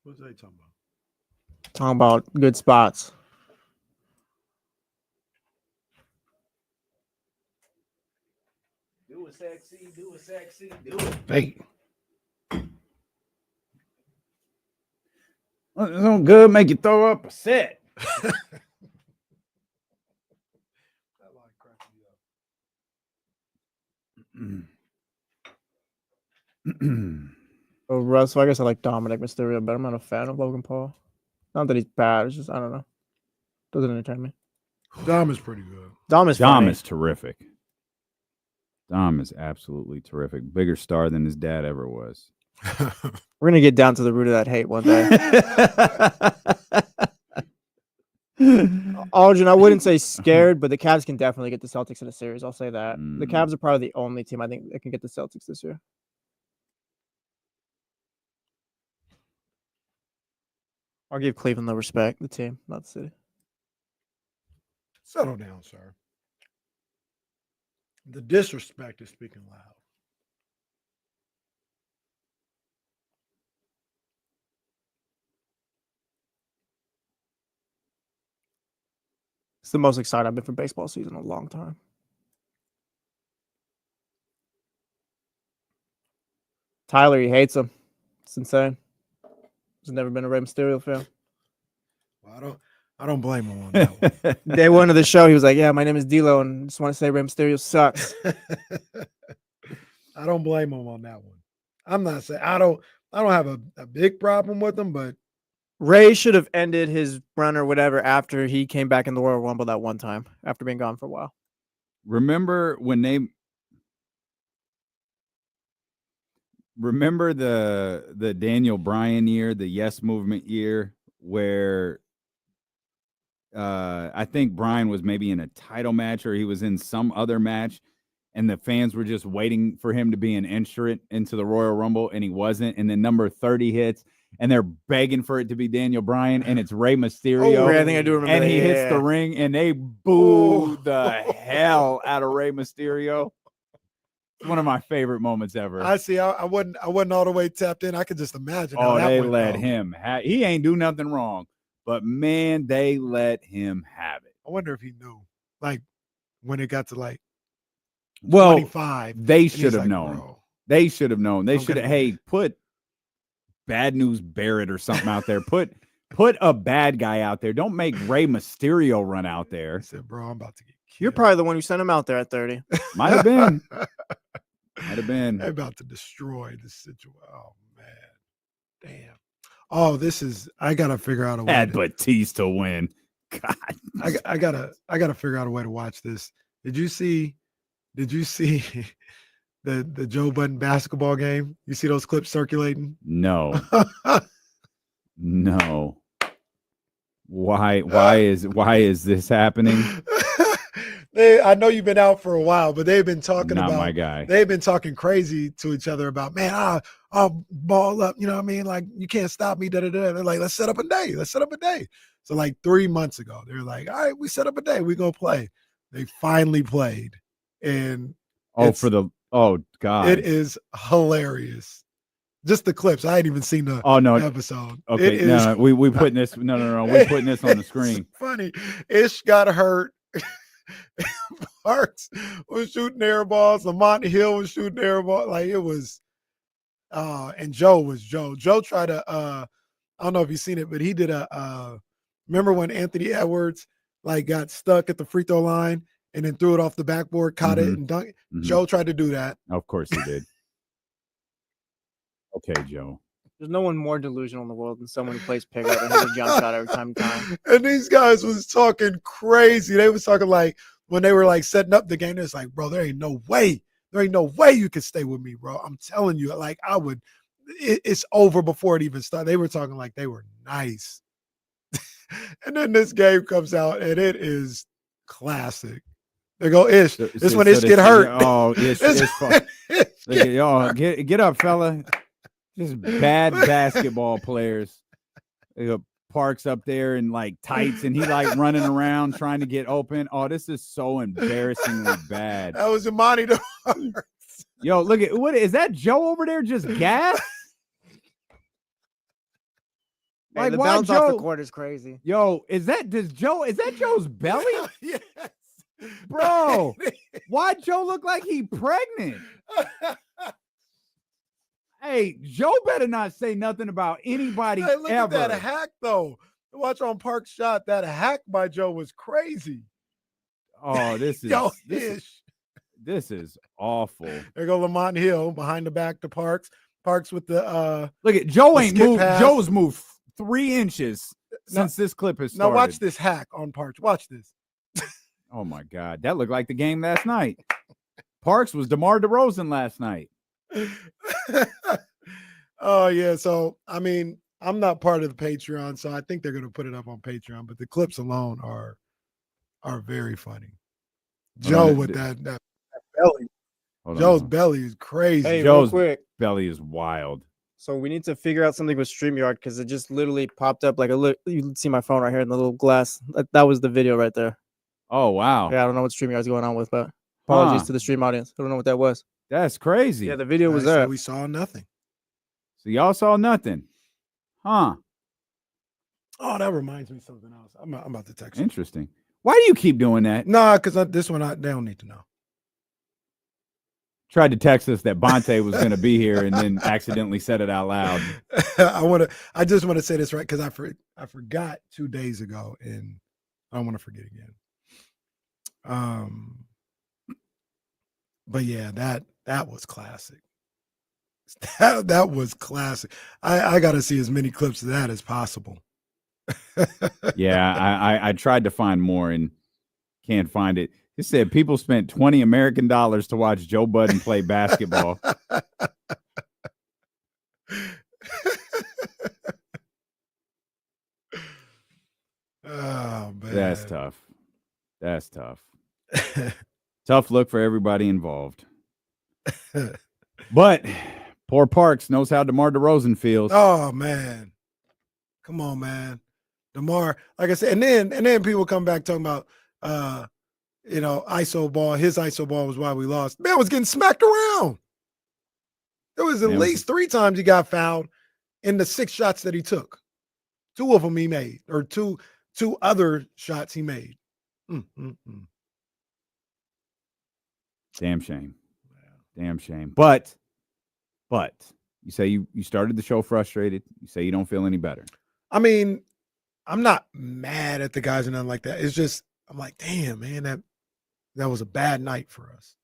What's they talking about?
Talking about good spots.
Do it sexy, do it sexy, do it.
Hey.
Well, it's so good, make you throw up a set.
Oh, Russell, I guess I like Dominic Mysterio, but I'm not a fan of Logan Paul. Not that he's bad. It's just I don't know. Doesn't entertain me.
Dom is pretty good.
Dom is
terrific. Dom is absolutely terrific. Bigger star than his dad ever was.
We're gonna get down to the root of that hate one day. Aldrin, I wouldn't say scared, but the Cavs can definitely get the Celtics in a series. I'll say that. The Cavs are probably the only team I think that can get the Celtics this year. I'll give Cleveland the respect, the team, not the city.
Settle down, sir. The disrespect is speaking loud.
It's the most excited I've been for baseball season in a long time. Tyler, he hates him. It's insane. He's never been a Rey Mysterio fan.
Well, I don't blame him on that one.
Day one of the show, he was like, "Yeah, my name is D'Lo, and just want to say Rey Mysterio sucks."
I don't blame him on that one. I'm not saying I don't have a big problem with him, but
Ray should have ended his run or whatever after he came back in the Royal Rumble that one time after being gone for a while.
Remember the Daniel Bryan year, the Yes Movement year, where I think Bryan was maybe in a title match or he was in some other match, and the fans were just waiting for him to be an entrant into the Royal Rumble, and he wasn't. And then number 30 hits, and they're begging for it to be Daniel Bryan, and it's Rey Mysterio.
Oh, I think I do remember
and
that.
He hits the ring, and they boo the hell out of Rey Mysterio. It's one of my favorite moments ever.
I see. I wasn't all the way tapped in. I could just imagine.
Oh, they let him. He ain't do nothing wrong, but man, they let him have it.
I wonder if he knew, like, when it got to like
25. They should have
like,
known.
Bro.
They should have known. They should have. Hey, put Bad News Barrett or something out there. Put a bad guy out there. Don't make Rey Mysterio run out there.
I said, bro, I'm about to get killed.
You're probably the one who sent him out there at 30.
Might have been. Might have been.
They're about to destroy the situation. Oh man, damn. Oh, this is. I gotta figure out a way.
Had Batista win. God,
I gotta figure out a way to watch this. Did you see the Joe Budden basketball game? You see those clips circulating?
No. No. Why is this happening?
I know you've been out for a while, but they've been talking
Not
about
my guy.
They've been talking crazy to each other about, man, I'll ball up. You know what I mean? Like, you can't stop me. Da, da, da. They're like, let's set up a day. Let's set up a day. So like 3 months ago, they're like, all right, we set up a day. We go play. They finally played. And God. It is hilarious. Just the clips. I hadn't even seen the episode.
Okay, no, we putting this. No. We're putting this on the screen.
Funny. Ish got hurt. Parks was shooting air balls. Lamont Hill was shooting air balls. Like, it was. And Joe was Joe. Joe tried to. I don't know if you've seen it, but he did a. Remember when Anthony Edwards like got stuck at the free throw line and then threw it off the backboard, caught it, and dunked? Joe tried to do that.
Of course he did. Okay, Joe.
There's no one more delusional in the world than someone who plays pickup and hits a jump shot every time.
And these guys was talking crazy. They was talking like when they were like setting up the game, it's like, bro, there ain't no way you can stay with me, bro. I'm telling you, like it's over before it even started. They were talking like they were nice. And then this game comes out and it is classic. They go, Ish. This when Ish get hurt.
Oh, Ish. Get up, fella. Just bad basketball players. They got Parks up there in like tights, and he like running around trying to get open. Oh, this is so embarrassingly bad.
That was Imani.
Yo, look at what is that? Joe over there just gas?
Hey,
like
the
why
bounce
Joe?
off the court is crazy.
Yo, is that Joe's belly?
Yes.
Bro, why Joe look like he pregnant? Hey, Joe better not say nothing about anybody
look
ever.
At that hack, though. Watch on Park's shot. That hack by Joe was crazy.
Oh, this is this is awful.
There go Lamont Hill behind the back to Parks. Parks with the
look at Joe ain't moved.
Pass.
Joe's moved 3 inches since this clip has started.
Now watch this hack on Parks. Watch this.
Oh my God, that looked like the game last night. Parks was DeMar DeRozan last night.
Oh yeah, so I mean, I'm not part of the Patreon, so I think they're gonna put it up on Patreon. But the clips alone are very funny. Joe with that belly. Joe's belly is crazy.
Hey,
Joe's
real quick,
belly is wild.
So we need to figure out something with StreamYard because it just literally popped up like you see my phone right here in the little glass. That was the video right there.
Oh wow.
Yeah, I don't know what StreamYard's going on with, but apologies to the stream audience. I don't know what that was.
That's crazy.
Yeah, the video was there.
We saw nothing.
So y'all saw nothing, huh?
Oh, that reminds me of something else. I'm about to text you.
Interesting. Why do you keep doing that?
Nah, because this one they don't need to know.
Tried to text us that Bonte was going to be here and then accidentally said it out loud.
I just want to say this right because I forgot 2 days ago and I don't want to forget again. But yeah, that was classic. That was classic. I got to see as many clips of that as possible.
Yeah, I tried to find more and can't find it. It said people spent $20 American to watch Joe Budden play basketball.
Oh man,
that's tough. That's tough. Tough look for everybody involved. But poor Parks knows how DeMar DeRozan feels.
Oh man, come on, man. DeMar, like I said, and then people come back talking about ISO ball. His ISO ball was why we lost. Man was getting smacked around. There was at least 3 times he got fouled in the 6 shots that he took. 2 of them he made, or two other shots he made.
Damn shame. Damn shame. But you say you started the show frustrated. You say you don't feel any better.
I mean, I'm not mad at the guys or nothing like that. It's just I'm like, damn, man, that was a bad night for us.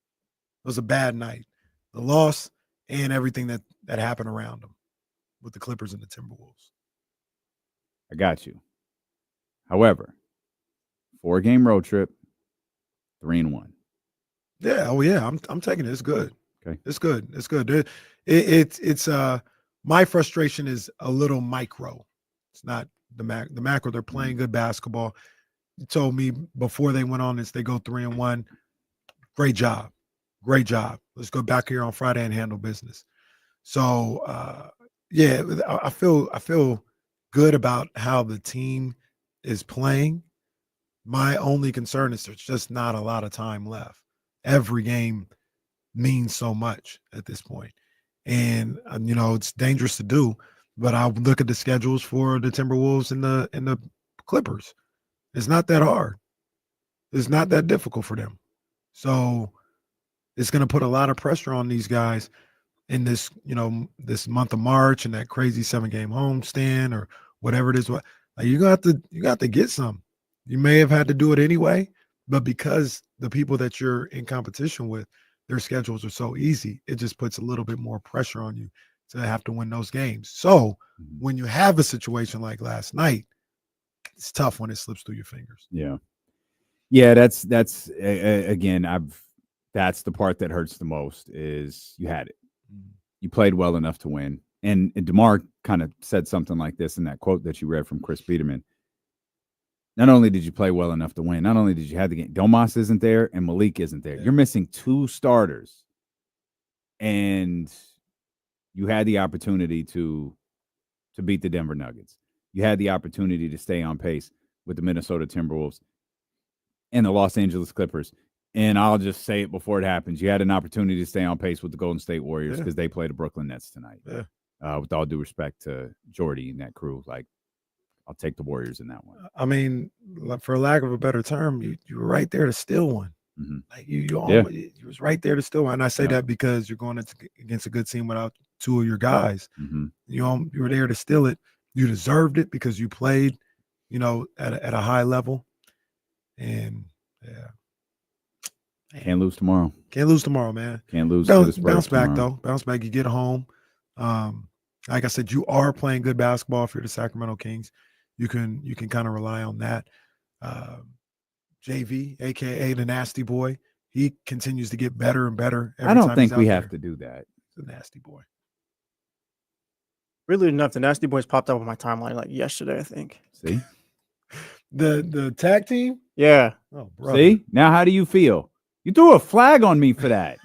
It was a bad night. The loss and everything that happened around them with the Clippers and the Timberwolves.
I got you. However, 4-game road trip, 3-1.
Yeah. Oh yeah. I'm taking it. It's good.
Okay.
It's good. It's good. It's my frustration is a little micro. It's not the macro. They're playing good basketball. You told me before they went on this, they go 3-1. Great job. Great job. Let's go back here on Friday and handle business. So yeah, I feel good about how the team is playing. My only concern is there's just not a lot of time left. Every game means so much at this point. And it's dangerous to do, but I look at the schedules for the Timberwolves and the Clippers. It's not that hard. It's not that difficult for them. So it's going to put a lot of pressure on these guys in this, this month of March and that crazy 7-game homestand or whatever it is. Like you got to get some. You may have had to do it anyway, but because the people that you're in competition with, their schedules are so easy, it just puts a little bit more pressure on you to have to win those games. So when you have a situation like last night, it's tough when it slips through your fingers.
Yeah. Yeah, that's again, that's the part that hurts the most is you had it. You played well enough to win. And DeMar kind of said something like this in that quote that you read from Chris Biederman. Not only did you play well enough to win, not only did you have the game, Domas isn't there and Malik isn't there. You're missing 2 starters. And you had the opportunity to beat the Denver Nuggets. You had the opportunity to stay on pace with the Minnesota Timberwolves and the Los Angeles Clippers. And I'll just say it before it happens. You had an opportunity to stay on pace with the Golden State Warriors because they play the Brooklyn Nets tonight.
Yeah.
With all due respect to Jordy and that crew, like, I'll take the Warriors in that one.
I mean, for lack of a better term, you were right there to steal one.
Mm-hmm.
Like you was right there to steal one. And I say that because you're going against a good team without 2 of your guys.
Mm-hmm.
You were there to steal it. You deserved it because you played, at a high level. And
Can't lose tomorrow.
Can't lose tomorrow, man.
Can't lose.
Bounce back though. Bounce back. You get home. Like I said, you are playing good basketball if you're the Sacramento Kings. You can kind of rely on that. JV, aka the Nasty Boy, he continues to get better and better.
I don't think we have to do that.
The Nasty Boy.
Really enough, the Nasty Boys popped up on my timeline like yesterday, I think.
See?
The tag team?
Yeah.
Oh, brother.
See? Now how do you feel? You threw a flag on me for that.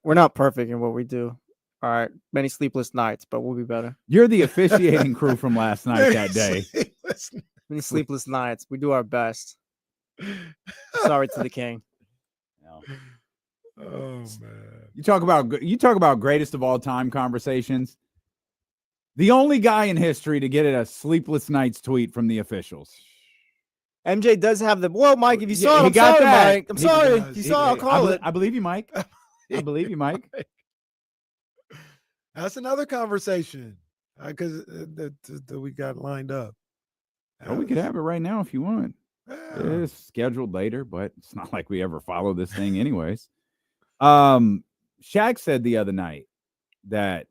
We're not perfect in what we do. All right. Many sleepless nights, but we'll be better.
You're the officiating crew from last night that day.
Many sleepless nights. We do our best. Sorry to the king.
No.
Oh man.
You talk about greatest of all time conversations. The only guy in history to get a sleepless nights tweet from the officials.
MJ does have the. Whoa, Mike! If you saw it,
he
I'm
got
sorry,
that.
Mike. I'm sorry. If you saw it, I'll call it.
I believe you, Mike. I believe you, Mike.
That's another conversation because that we got lined up.
Oh, we could have it right now if you want.
Yeah.
It's scheduled later, but it's not like we ever follow this thing anyways. Shaq said the other night that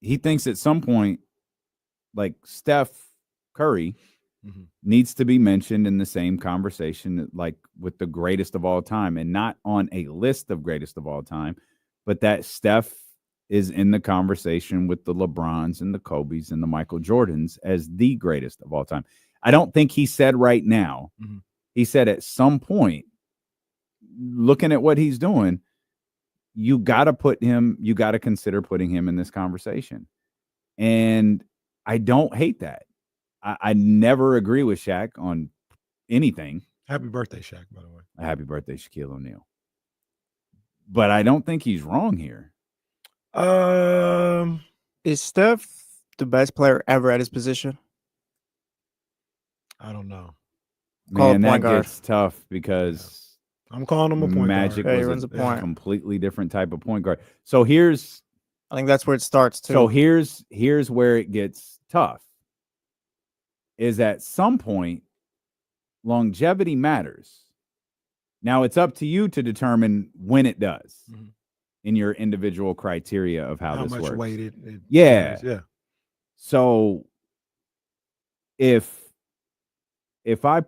he thinks at some point, like Steph Curry needs to be mentioned in the same conversation, like with the greatest of all time, and not on a list of greatest of all time, but that Steph is in the conversation with the LeBrons and the Kobes and the Michael Jordans as the greatest of all time. I don't think he said right now. He said at some point, looking at what he's doing, you got to consider putting him in this conversation. And I don't hate that. I never agree with Shaq on anything.
Happy birthday, Shaq, by the way.
Happy birthday, Shaquille O'Neal. But I don't think he's wrong here.
Is Steph the best player ever at his position?
I don't know.
Man, that gets tough because
I'm calling him a point
Magic
guard.
was a completely different type of point guard. So here's,
I think that's where it starts too.
So here's where it gets tough. Is at some point, longevity matters. Now it's up to you to determine when it does in your individual criteria of how this
much
works.
weight it
has.
Yeah.
So if I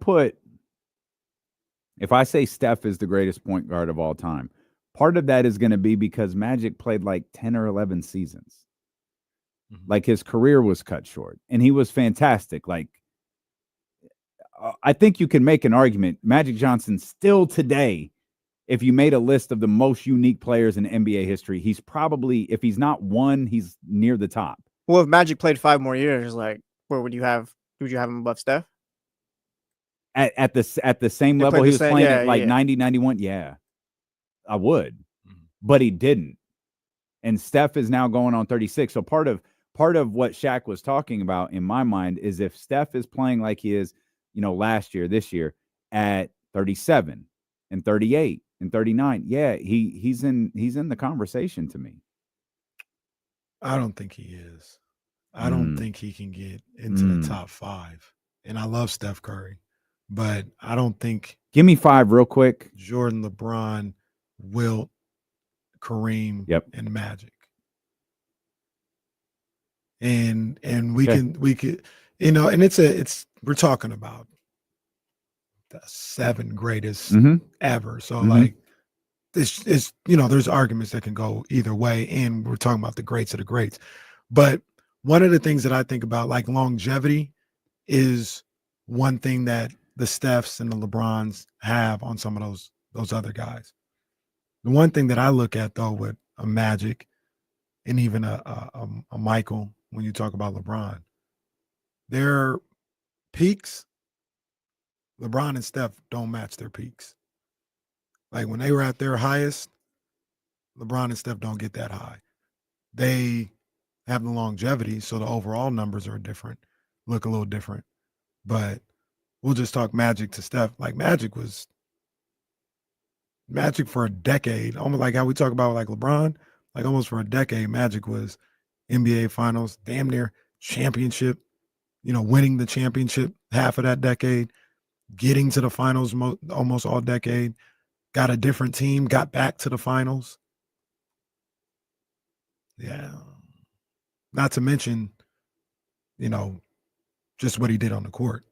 say Steph is the greatest point guard of all time, part of that is going to be because Magic played like 10 or 11 seasons. Like his career was cut short and he was fantastic. Like, I think you can make an argument. Magic Johnson still today, if you made a list of the most unique players in NBA history, he's probably, if he's not one, he's near the top.
Well, if Magic played 5 more years, like where would you have him above Steph?
At the same level he was playing at like 90, 91? Yeah, I would. But he didn't. And Steph is now going on 36. So part of what Shaq was talking about in my mind is if Steph is playing like he is, last year, this year at 37 and 38 and 39, yeah, he's in the conversation to me.
I don't think he is. I don't think he can get into the top 5. And I love Steph Curry, but I don't think.
Give me 5 real quick.
Jordan, LeBron, Wilt, Kareem,
Yep.
and Magic. And we could, and we're talking about the 7 greatest ever. So like it's there's arguments that can go either way, and we're talking about the greats of the greats. But one of the things that I think about, like longevity, is one thing that the Stephs and the LeBrons have on some of those other guys. The one thing that I look at though with a Magic and even a Michael, when you talk about LeBron, their peaks, LeBron and Steph don't match their peaks. Like when they were at their highest, LeBron and Steph don't get that high. They have the longevity, so the overall numbers are different, look a little different. But we'll just talk Magic to Steph. Like Magic for a decade, almost like how we talk about like LeBron, like almost for a decade, Magic was NBA Finals, damn near championship, winning the championship half of that decade, getting to the finals almost all decade, got a different team, got back to the finals. Yeah. Not to mention, just what he did on the court.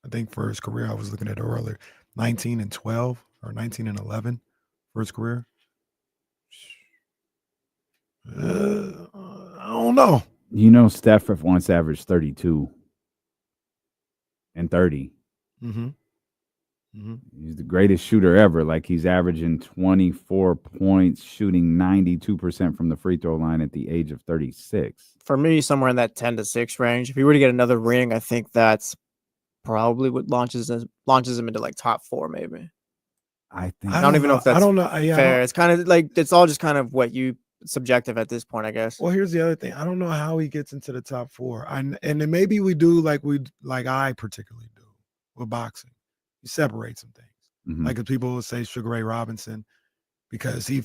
I think for his career, I was looking at it earlier, 19-12 or 19-11 for his career. I don't know.
Steph once averaged 32 and 30. He's the greatest shooter ever. Like he's averaging 24 points, shooting 92% from the free throw line at the age of 36.
For me, somewhere in that 10-6 range. If he were to get another ring, I think that's probably what launches him into like top 4, maybe.
I
don't even know if that's fair. It's kind of like it's all just kind of what you subjective at this point, I guess.
Well, here's the other thing. I don't know how he gets into the top 4. And then maybe we do like I particularly do with boxing. You separate some things. Like if people would say Sugar Ray Robinson because he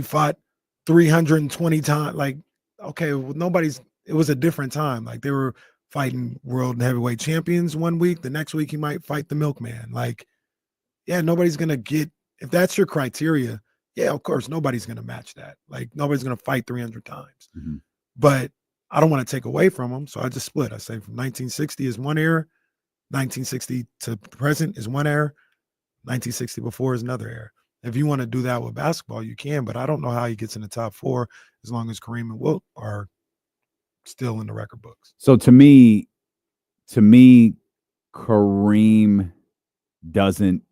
fought 320 times. Like, okay, well, it was a different time. Like they were fighting world heavyweight champions one week. The next week he might fight the milkman. Like, yeah, nobody's going to get, if that's your criteria, yeah, of course, nobody's going to match that. Like nobody's going to fight 300 times. But I don't want to take away from him. So I just split. I say from 1960 is one era. 1960 to present is one era. 1960 before is another era. If you want to do that with basketball, you can, but I don't know how he gets in the top 4 as long as Kareem and Wilt are still in the record books.
So to me, Kareem doesn't.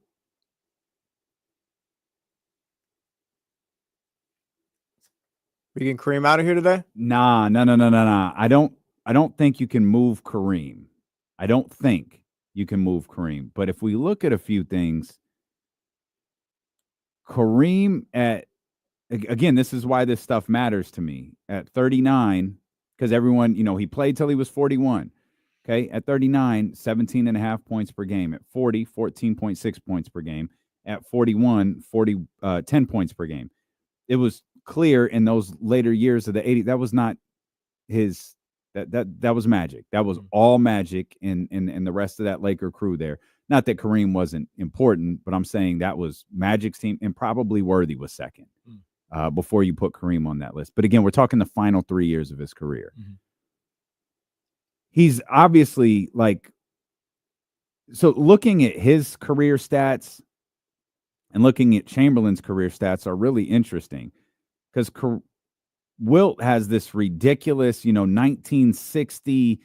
We can Kareem out of here today?
Nah. I don't think you can move Kareem. I don't think you can move Kareem. But if we look at a few things, Kareem again, this is why this stuff matters to me. At 39, because everyone, he played till he was 41. Okay. At 39, 17.5 points per game. At 40, 14.6 points per game. At 41, 10 points per game. It was clear in those later years of the 80s, that was not his. That was Magic. That was all Magic in the rest of that Laker crew there. Not that Kareem wasn't important, but I'm saying that was Magic's team, and probably Worthy was second before you put Kareem on that list. But again, we're talking the final 3 years of his career. He's obviously so looking at his career stats and looking at Chamberlain's career stats are really interesting because Wilt has this ridiculous, 1960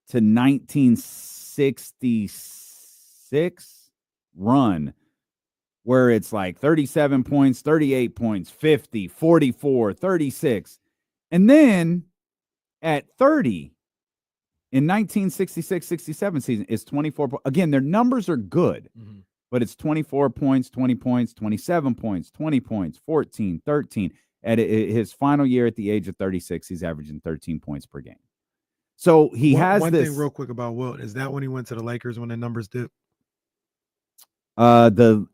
to 1966 run where it's like 37 points, 38 points, 50, 44, 36. And then at 30 in 1966-67 season, it's 24. Again, their numbers are good, but it's 24 points, 20 points, 27 points, 20 points, 14, 13. At his final year at the age of 36, he's averaging 13 points per game. So he has
one
this.
Thing real quick about Wilt, is that when he went to the Lakers when the numbers dipped?
The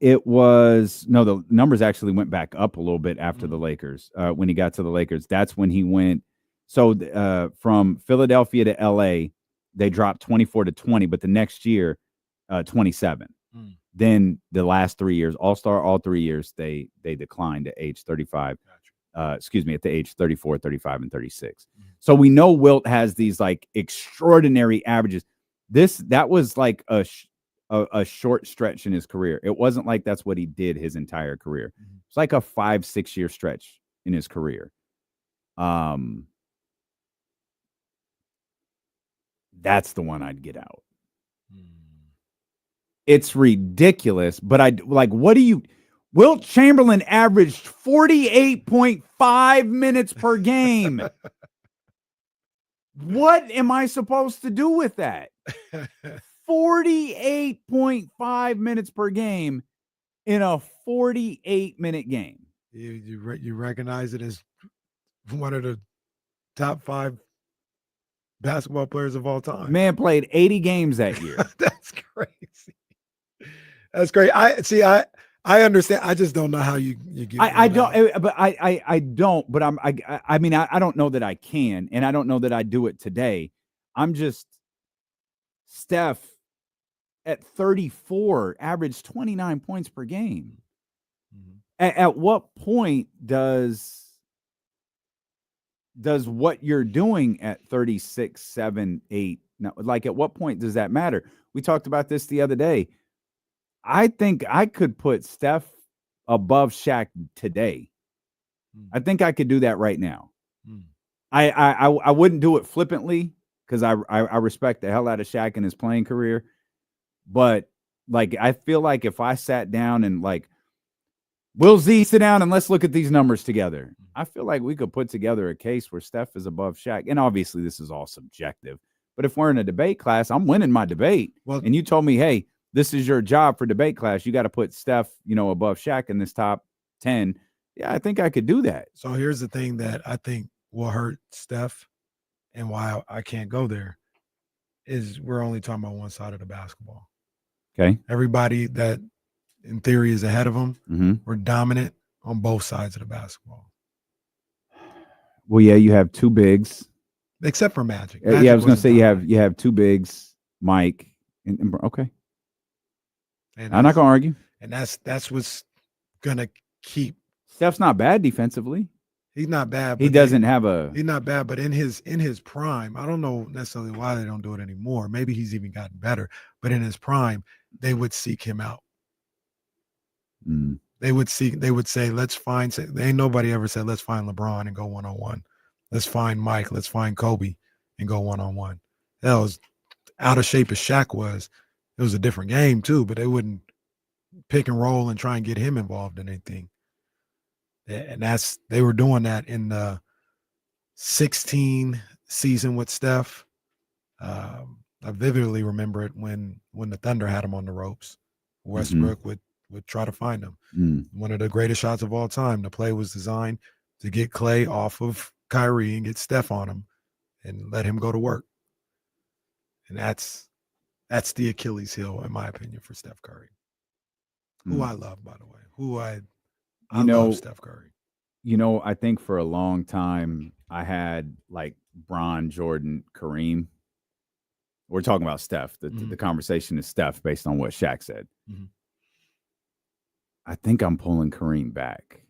numbers actually went back up a little bit after the Lakers. When he got to the Lakers, that's when he went. So from Philadelphia to LA, they dropped 24-20, but the next year, 27. Then the last 3 years, All-Star, all 3 years, they declined to age 35.
Gotcha.
at the age 34, 35, and 36. So we know Wilt has these like extraordinary averages. That was like a short stretch in his career. It wasn't like that's what he did his entire career. It's like a 5-6 year stretch in his career. That's the one I'd get out. It's ridiculous, but Wilt Chamberlain averaged 48.5 minutes per game. What am I supposed to do with that? 48.5 minutes per game in a 48-minute game.
You recognize it as one of the top 5 basketball players of all time.
Man played 80 games that year.
That's crazy. That's great. I understand. I just don't know how you get.
I don't, but I don't. But I mean, I don't know that I can, and I don't know that I do it today. I'm just Steph at 34 averaged 29 points per game. At what point does what you're doing at 36, 7, 8, now, like at what point does that matter? We talked about this the other day. I think I could put Steph above Shaq today. I think I could do that right now. I wouldn't do it flippantly because I respect the hell out of Shaq in his playing career. But like, I feel like if I sat down and like, Will Z, sit down and let's look at these numbers together. I feel like we could put together a case where Steph is above Shaq. And obviously this is all subjective. But if we're in a debate class, I'm winning my debate.
Well,
and you told me, hey, this is your job for debate class. You got to put Steph, above Shaq in this top 10. Yeah, I think I could do that.
So here's the thing that I think will hurt Steph and why I can't go there is we're only talking about one side of the basketball.
Okay.
Everybody that in theory is ahead of them, we're dominant on both sides of the basketball.
Well, yeah, you have 2 bigs.
Except for Magic.
Yeah, I was going to say you have 2 bigs, Mike. And okay.
And
I'm not going to argue.
And that's what's going to keep.
Steph's not bad defensively.
He's not bad.
He doesn't have a.
He's not bad, but in his prime, I don't know necessarily why they don't do it anymore. Maybe he's even gotten better. But in his prime, they would seek him out. They would say, let's find. Ain't nobody ever said, let's find LeBron and go 1-on-1. Let's find Mike. Let's find Kobe and go 1-on-1. That was out of shape as Shaq was. It was a different game too, but they wouldn't pick and roll and try and get him involved in anything. And they were doing that in the 16 season with Steph. I vividly remember it when the Thunder had him on the ropes. Westbrook would try to find him. One of the greatest shots of all time. The play was designed to get Clay off of Kyrie and get Steph on him and let him go to work. And that's the Achilles heel, in my opinion, for Steph Curry, who I love, by the way, I love Steph Curry.
I think for a long time I had like Bron, Jordan, Kareem. We're talking about Steph. The conversation is Steph based on what Shaq said. I think I'm pulling Kareem back.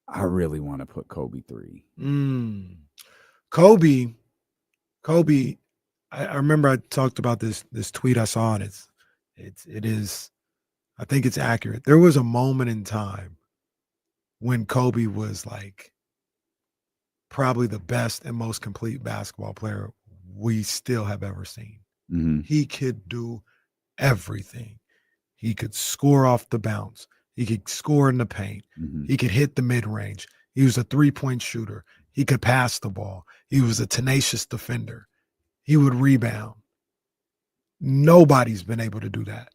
I really want to put Kobe 3.
Kobe. I remember I talked about this tweet I saw, and it is. I think it's accurate. There was a moment in time when Kobe was like probably the best and most complete basketball player we still have ever seen. He could do everything. He could score off the bounce. He could score in the paint. He could hit the mid-range. He was a three-point shooter. He could pass the ball. He was a tenacious defender. He would rebound. Nobody's been able to do that.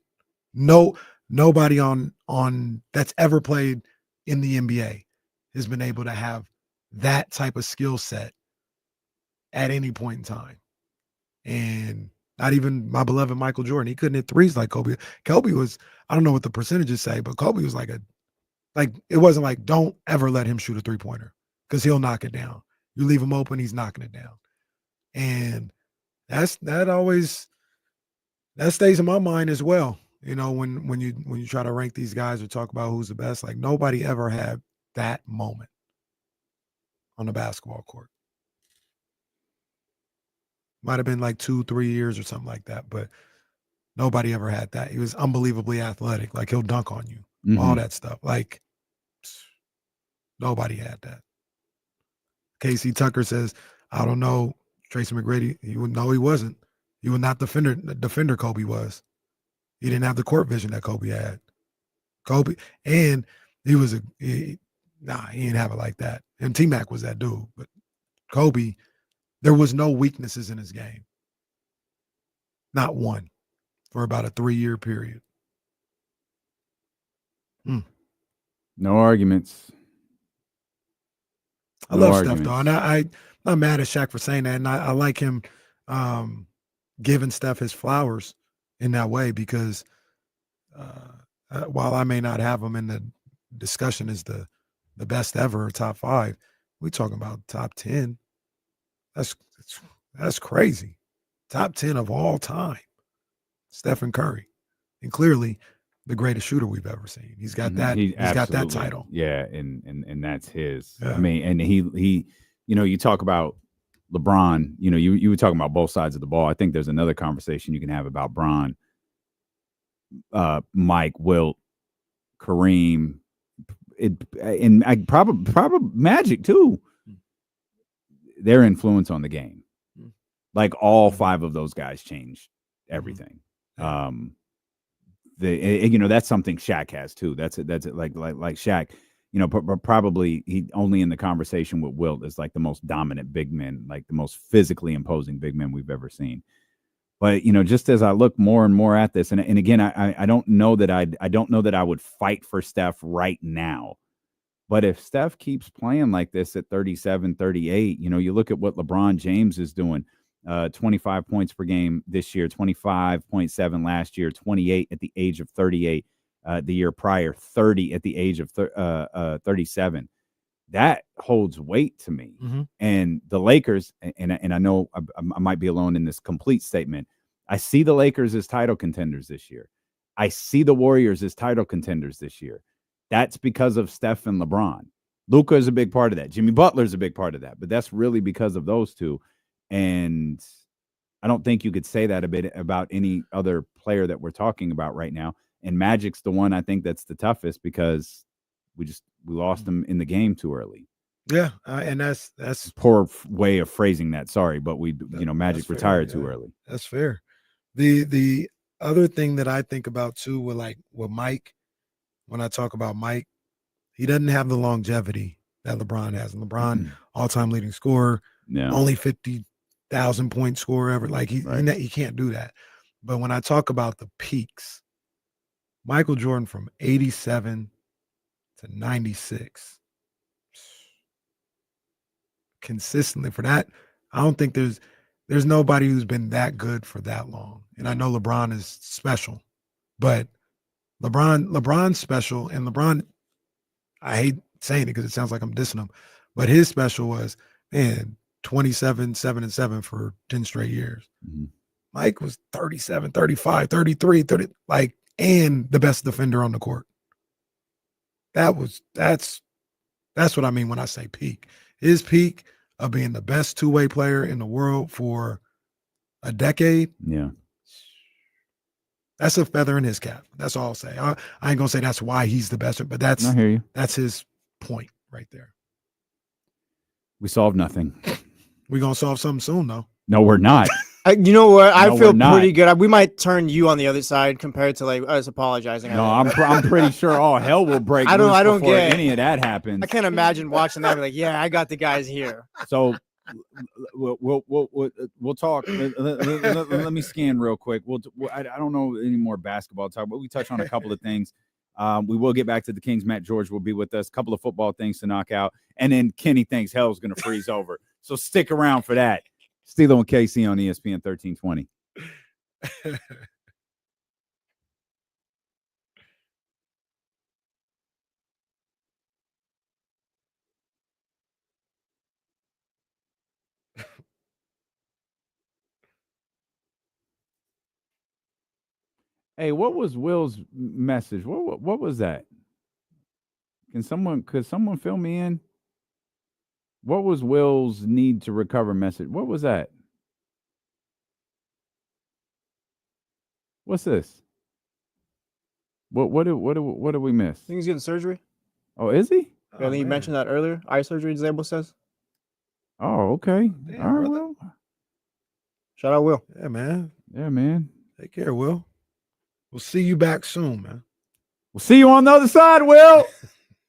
Nobody on that's ever played in the NBA has been able to have that type of skill set at any point in time. And not even my beloved Michael Jordan. He couldn't hit threes like Kobe. Kobe was, I don't know what the percentages say, but Kobe was like it wasn't like, don't ever let him shoot a three-pointer because he'll knock it down. You leave him open, he's knocking it down. And that stays in my mind as well. When you try to rank these guys or talk about who's the best, like nobody ever had that moment on the basketball court. Might have been like 2-3 years or something like that, but nobody ever had that. He was unbelievably athletic. Like, he'll dunk on you, all that stuff. Like, nobody had that. Casey Tucker says, I don't know, Tracy McGrady. He wasn't. He was not the defender Kobe was. He didn't have the court vision that Kobe had. And he didn't have it like that. And T-Mac was that dude. But Kobe, there was no weaknesses in his game. Not one for about a 3-year period.
No arguments.
I love Steph, though. And I'm not mad at Shaq for saying that. And I like him giving Steph his flowers in that way because while I may not have him in the discussion as the best ever or top 5, we're talking about top 10. That's crazy. Top 10 of all time. Stephen Curry. And clearly the greatest shooter we've ever seen. He's got that. He's got that title.
Yeah, and that's his.
Yeah.
I mean, and he you talk about LeBron, you were talking about both sides of the ball. I think there's another conversation you can have about Bron, Mike, Wilt, Kareem, and probably Magic too. Their influence on the game. Like all 5 of those guys changed everything. That's something Shaq has too. That's like Shaq, probably he only in the conversation with Wilt is like the most dominant big men, like the most physically imposing big men we've ever seen. But just as I look more and more at this, and again, I don't know that I would fight for Steph right now. But if Steph keeps playing like this at 37, 38, you look at what LeBron James is doing. 25 points per game this year, 25.7 last year, 28 at the age of 38 the year prior, 30 at the age of 37. That holds weight to me. And the Lakers, and I know I might be alone in this complete statement, I see the Lakers as title contenders this year. I see the Warriors as title contenders this year. That's because of Steph and LeBron. Luka is a big part of that. Jimmy Butler is a big part of that. But that's really because of those two. And I don't think you could say that a bit about any other player that we're talking about right now. And Magic's the one I think that's the toughest because we lost him in the game too early.
Yeah, and that's
poor way of phrasing that. Sorry, but Magic retired too early.
That's fair. The other thing that I think about too with Mike, when I talk about Mike, he doesn't have the longevity that LeBron has. And LeBron, all-time leading scorer, only 50,000 point scorer ever. Like he can't do that. But when I talk about the peaks, Michael Jordan from 87 to 96, consistently for that, I don't think there's nobody who's been that good for that long. And I know LeBron is special, but LeBron's special, and LeBron, I hate saying it because it sounds like I'm dissing him, but his special was, 27, 7-7 for 10 straight years. Mike was 37, 35, 33, 30, and the best defender on the court. That's what I mean when I say peak. His peak of being the best two-way player in the world for a decade.
Yeah.
That's a feather in his cap. That's all I'll say. I ain't gonna say that's why he's the best, but
I hear you.
That's his point right there.
We solved nothing.
We're gonna solve something soon, though.
No, we're not.
You know what? I feel pretty good. We might turn you on the other side compared to us apologizing.
No, I'm pretty sure all hell will break. I don't get any of that happens.
I can't imagine watching that. Like, yeah, I got the guys here.
So we'll talk. Let me scan real quick. I don't know any more basketball talk, but we touch on a couple of things. We will get back to the Kings. Matt George will be with us. A couple of football things to knock out, and then Kenny thinks hell's going to freeze over. So stick around for that. Steelo and KC on ESPN 1320. Hey, what was Will's message? What was that? Could someone fill me in? What was Will's need to recover message? What was that? What's this? What did we miss?
I think he's getting surgery.
Oh, is he?
Yeah, I think you mentioned that earlier. Eye surgery, Zabel says.
Oh, okay.
Damn,
all right,
brother.
Will.
Shout out, Will.
Yeah, man.
Yeah, man.
Take care, Will. We'll see you back soon, man.
We'll see you on the other side, Will.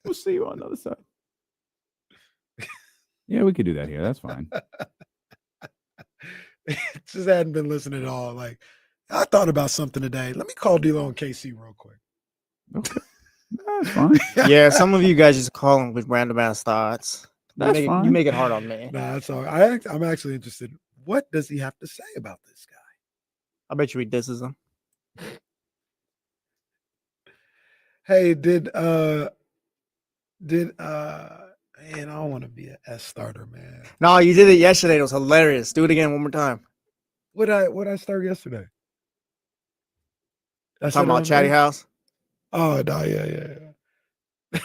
We'll see you on the other side. Yeah, we could do that here. That's fine.
Just hadn't been listening at all. Like, I thought about something today. Let me call D-Lo and KC real quick.
Okay. That's fine.
Yeah, some of you guys just call him with random ass thoughts.
That's fine.
You make it hard on me.
Nah, that's all right. I'm actually interested. What does he have to say about this guy?
I bet you he disses him.
Hey, man, I don't want to be an S starter, man.
No, you did it yesterday. It was hilarious. Do it again one more time.
What I start yesterday?
Talking about Chatty House.
Oh no, yeah. I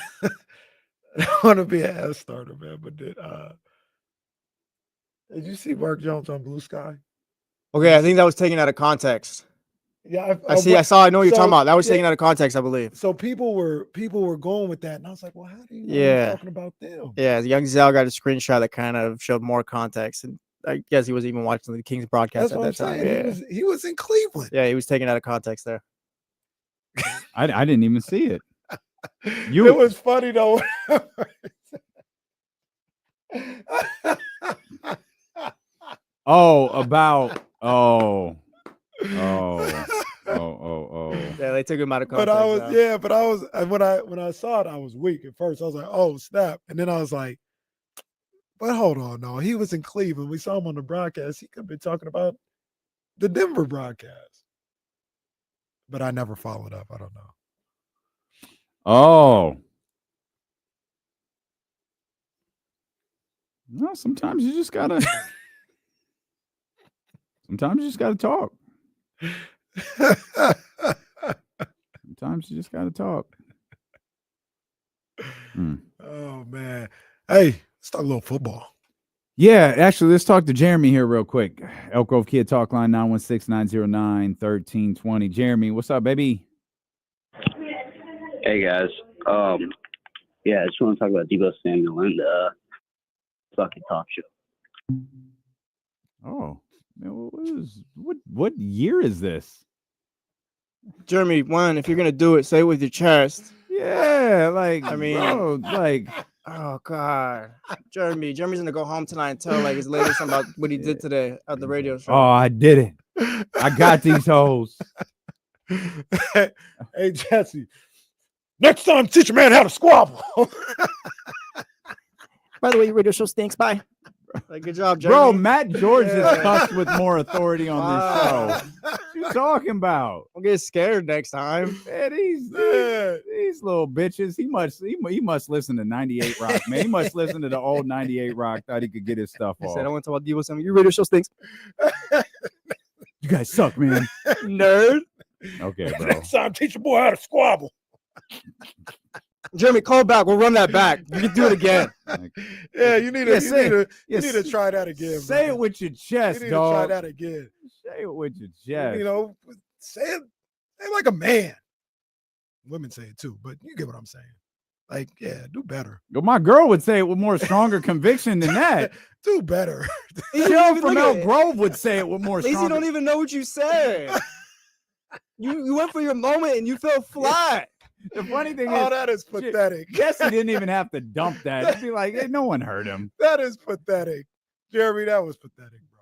don't want to be an S starter, man. But did you see Mark Jones on Blue Sky?
Okay, I think that was taken out of context.
Yeah,
I know what you're talking about. That was taken out of context, I believe.
So people were going with that, and I was like, well, how do you know
Yeah.
talking about them?
Yeah, Young Zal got a screenshot that kind of showed more context, and I guess he was even watching the Kings broadcast
That's what
at that
I'm
time.
saying.
Yeah.
He was in Cleveland.
Yeah, he was taken out of context there.
I didn't even see it.
It was funny though.
Yeah, they took him out of context.
But I was when I saw it, I was weak at first. I was like, oh snap. And then I was like, but hold on, no, he was in Cleveland. We saw him on the broadcast. He could have been talking about the Denver broadcast. But I never followed up. I don't know.
Oh. No, sometimes you just gotta talk. Sometimes you just gotta talk.
Oh man. Hey, let's talk a little football.
Yeah, actually, let's talk to Jeremy here real quick. Elk Grove Kid Talk Line 916-909-1320. Jeremy, what's up, baby?
Hey guys. Yeah, I just want to talk about Deebo Samuel and fucking talk show.
Oh, man, what year is this?
Jeremy, one, if you're gonna do it, say it with your chest.
Yeah, like
I mean,
bro, like,
oh god, Jeremy's gonna go home tonight and tell like his lady something about what he did today at the radio show.
oh, I did it. I got these hoes.
Hey Jesse, next time teach a man how to squabble.
By the way, your radio show stinks. Bye. Like, good job, Jeremy.
Bro, Matt George is cussed with more authority on this show. What you talking about?
Don't get scared next time.
Man, these little bitches. He must listen to 98 Rock, man. He must listen to the old 98 Rock. Thought he could get his stuff
I
off.
said, I want to talk about Deebo Samuel. Your radio show stinks.
You guys suck, man.
Nerd.
Okay, bro.
Next time teach a boy how to squabble.
Jeremy, call back. We'll run that back. You can do it again.
Yeah, you need to try that again.
Say it with your chest,
you need
dog.
to try that again.
Say it with your chest.
You know, say it like a man. Women say it too, but you get what I'm saying. Like, yeah, do better.
Well, my girl would say it with more stronger conviction than that.
Do better.
Joe from Elk Grove would say it with more
Lazy
stronger.
don't even know what you said. You went for your moment and you fell flat.
The funny thing is,
that is pathetic.
Jesse didn't even have to dump that. It'd be like, hey, no one heard him.
That is pathetic. Jeremy, that was pathetic, bro.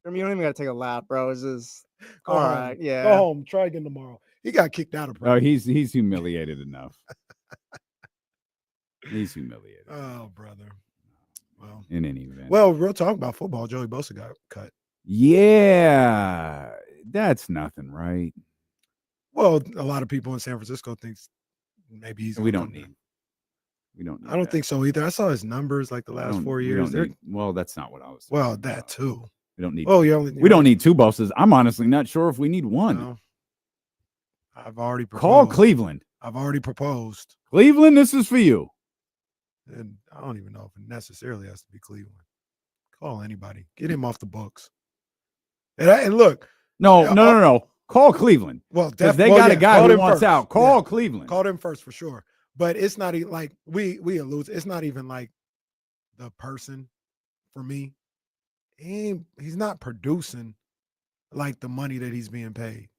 Jeremy, you don't even got to take a lap, bro. It's just,
Go
all
home.
right, yeah.
Go home. Try again tomorrow. He got kicked out of
Oh,
practice.
he's humiliated enough. He's humiliated.
Oh, brother. Well,
in any event.
Well, we'll talk about football. Joey Bosa got cut.
Yeah, that's nothing, right?
Well, a lot of people in San Francisco thinks maybe he's.
We don't need
I don't think so either. I saw his numbers like the last 4 years.
Well, that's not what I was.
Well, that too.
We don't need.
Oh,
we don't need two Bosas. I'm honestly not sure if we need one.
No. I've already
Call
proposed.
Cleveland.
I've already proposed.
Cleveland, this is for you.
And I don't even know if it necessarily has to be Cleveland. Call anybody. Get him off the books. And look.
No. Call Cleveland.
Well,
because they got a guy who wants out. Call Cleveland.
Call them first for sure. But it's not like we allude. It's not even like the person for me. He's not producing like the money that he's being paid.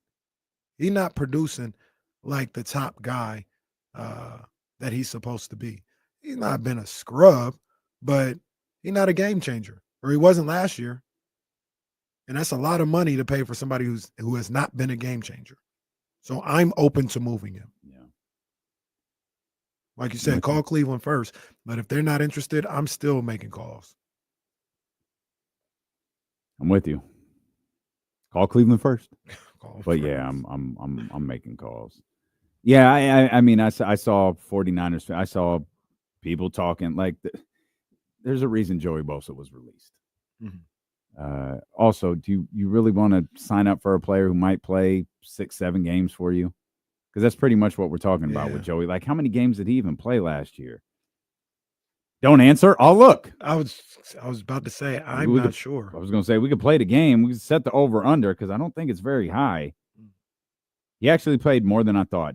He's not producing like the top guy that he's supposed to be. He's not been a scrub, but he's not a game changer, or he wasn't last year. And that's a lot of money to pay for somebody who has not been a game changer. So I'm open to moving him.
Yeah.
Like you said, call Cleveland first. But if they're not interested, I'm still making calls.
I'm with you. Call Cleveland first. Yeah, I'm making calls. Yeah, I mean, I saw 49ers. I saw people talking like there's a reason Joey Bosa was released.
Mm-hmm.
Also, do you really want to sign up for a player who might play 6-7 games for you? Because that's pretty much what we're talking about with Joey. Like, how many games did he even play last year? Don't answer. I'll look.
I was about to say I'm not sure.
I was going to say we could play the game. We could set the over under because I don't think it's very high. He actually played more than I thought.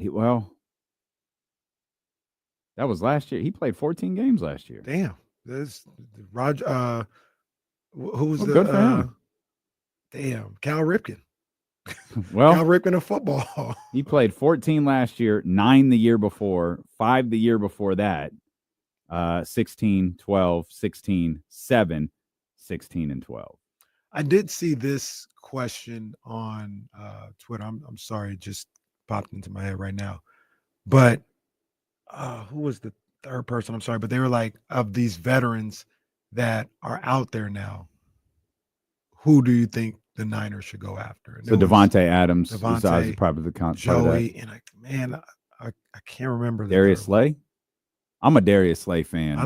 That was last year. He played 14 games last year.
Damn. This Roger. Who was
good for him?
Damn, Cal Ripken.
Well,
Cal Ripken of football.
He played 14 last year, 9 the year before, 5 the year before that, 16, 12, 16, 7, 16, and 12.
I did see this question on Twitter. I'm sorry, it just popped into my head right now. But who was the third person? I'm sorry, but they were like, of these veterans that are out there now, who do you think the Niners should go after? And
so Devontae Adams,
Devontae,
probably the
Joey, and I can't remember.
Darius Slay. I'm a Darius Slay fan.
I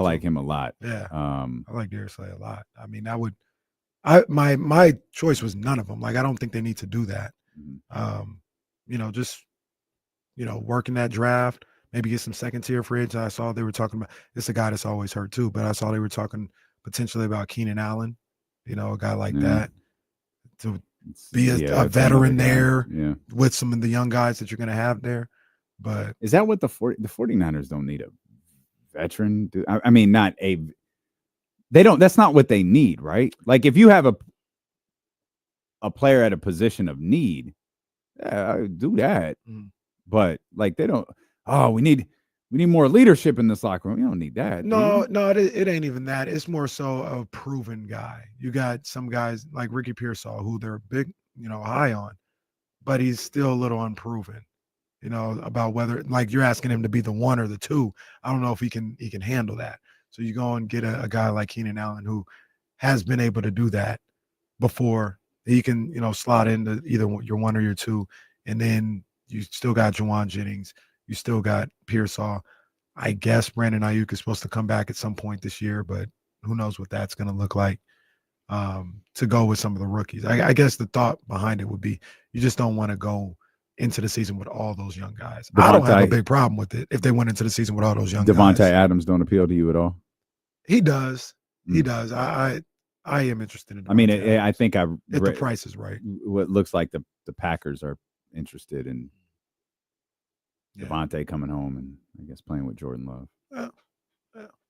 like him a lot.
Yeah, I like Darius Slay a lot. I mean, my choice was none of them. Like, I don't think they need to do that. Just working that draft. Maybe get some second-tier free agents. I saw they were talking about – it's a guy that's always hurt too, but I saw they were talking potentially about Keenan Allen, a guy like that, to be a veteran there with some of the young guys that you're going to have there. But
is that what the 49ers don't need a veteran? I mean, not a – they don't – that's not what they need, right? Like, if you have a player at a position of need, I would do that. But, like, they don't – oh, we need more leadership in this locker room. You don't need that.
No, it ain't even that. It's more so a proven guy. You got some guys like Ricky Pearsall who they're big, high on, but he's still a little unproven, about whether, like, you're asking him to be the one or the two. I don't know if he can handle that. So you go and get a guy like Keenan Allen who has been able to do that before. He can, slot into either your one or your two, and then you still got Juwan Jennings. You still got Pearsall. I guess Brandon Ayuk is supposed to come back at some point this year, but who knows what that's going to look like to go with some of the rookies. I guess the thought behind it would be you just don't want to go into the season with all those young guys. I don't have a big problem with it if they went into the season with all those young guys.
Devontae Adams don't appeal to you at all?
He does. He does. I am interested in Devontae
I mean,
Adams.
I think
if the price is right.
What looks like the Packers are interested in Devontae coming home and I guess playing with Jordan Love.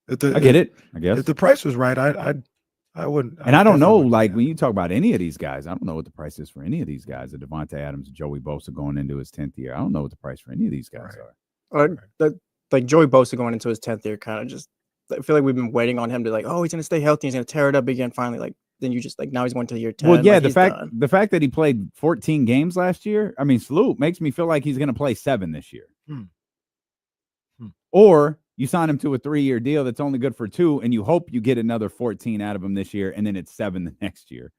I get it. I guess
if the price was right, I wouldn't.
And I don't know, like when you talk about any of these guys, I don't know what the price is for any of these guys. The Devontae Adams, Joey Bosa going into his 10th year. I don't know what the price for any of these guys are.
Like Joey Bosa going into his 10th year, kind of just I feel like we've been waiting on him to he's gonna stay healthy, he's gonna tear it up again finally. Like then you just now he's going to year 10.
Well, yeah, the fact that he played 14 games last year, I mean, salute, makes me feel like he's gonna play 7 this year. Or you sign him to a 3-year deal that's only good for 2, and you hope you get another 14 out of him this year, and then it's 7 the next year,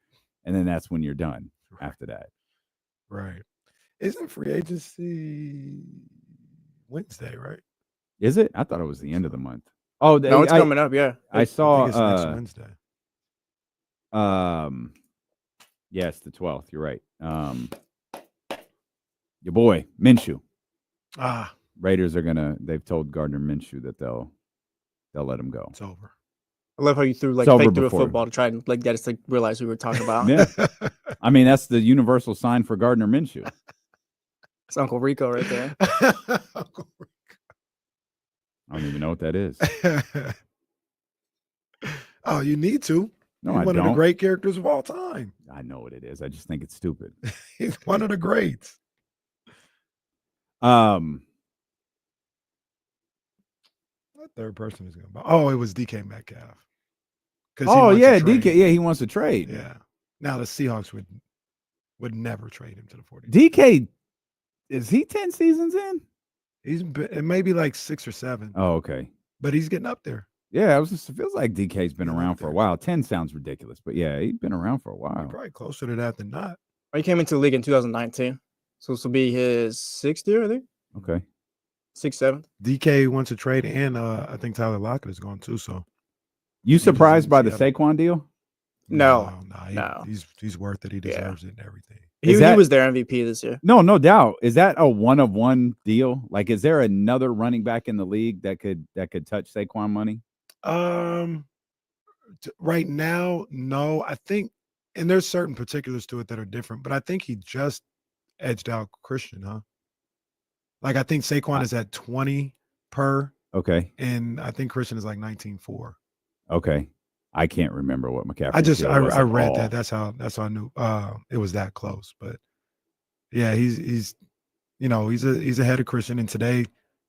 and then that's when you're done after that.
Right? Isn't free agency Wednesday? Right?
Is it? I thought it was the end of the month. Oh,
no, it's coming up. Yeah,
I saw.
I think it's next Wednesday.
Yes, the 12th. You're right. Your boy Minshew. Raiders are they've told Gardner Minshew that they'll let him go.
It's over.
I love how you threw
It's over
fake through a
before.
football to try and get us to realize who we were talking about.
Yeah. I mean, that's the universal sign for Gardner Minshew.
It's Uncle Rico right there.
Uncle Rico.
I don't even know what that is.
Oh, you need to.
No,
He's
I
one
don't.
of the great characters of all time.
I know what it is. I just think it's stupid.
He's one of the greats.
Um,
What third person is going to? Oh, it was DK Metcalf.
Oh yeah, DK. Yeah, he wants to trade.
Yeah. Now the Seahawks would never trade him to the 40.
DK, is he 10 seasons in?
It may be like 6 or 7.
Oh, okay.
But he's getting up there.
Yeah, it feels like DK's been around for a while. 10 sounds ridiculous, but yeah, he's been around for a while.
Probably closer to that than not.
He came into the league in 2019, so this will be his 6th year, I think.
Okay.
6th, 7th.
DK wants to trade, and I think Tyler Lockett is going too. So,
you surprised by the Saquon deal?
No.
He's worth it. He deserves it and everything.
He was their MVP this year.
No doubt. Is that a 1-of-1 deal? Like, is there another running back in the league that could touch Saquon money?
Right now, no. I think, and there's certain particulars to it that are different, but I think he just edged out Christian, huh? Like, I think Saquon is at 20 per.
Okay.
And I think Christian is like 19.4.
Okay. I can't remember what McCaffrey.
I read that. That's how I knew it was that close. But yeah, he's ahead of Christian, and today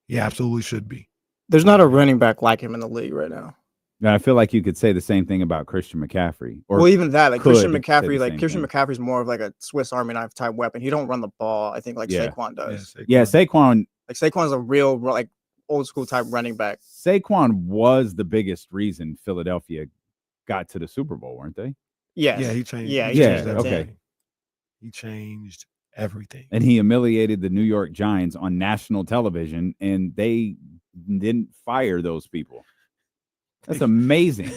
he absolutely should be.
There's not a running back like him in the league right now.
And I feel like you could say the same thing about Christian McCaffrey.
Well, even that, like Christian McCaffrey's more of like a Swiss Army knife type weapon. He don't run the ball, I think, like Saquon does.
Yeah, Saquon.
Like Saquon's a real like old school type running back.
Saquon was the biggest reason Philadelphia got to the Super Bowl, weren't they?
Yes.
Yeah, he changed.
Yeah,
he changed
okay.
everything. He changed everything.
And he humiliated the New York Giants on national television, and they didn't fire those people. That's amazing.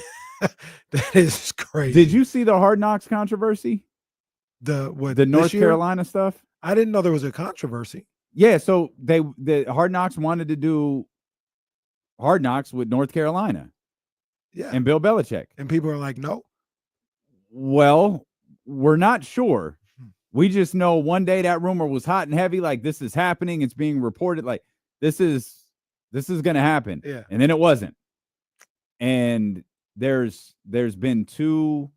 That is crazy.
Did you see the Hard Knocks controversy?
The
North Carolina stuff?
I didn't know there was a controversy.
Yeah, so the Hard Knocks wanted to do Hard Knocks with North Carolina.
Yeah.
And Bill Belichick.
And people are like, no.
Well, we're not sure. We just know one day that rumor was hot and heavy, like this is happening. It's being reported like this is going to happen.
Yeah.
And then it wasn't. And there's been two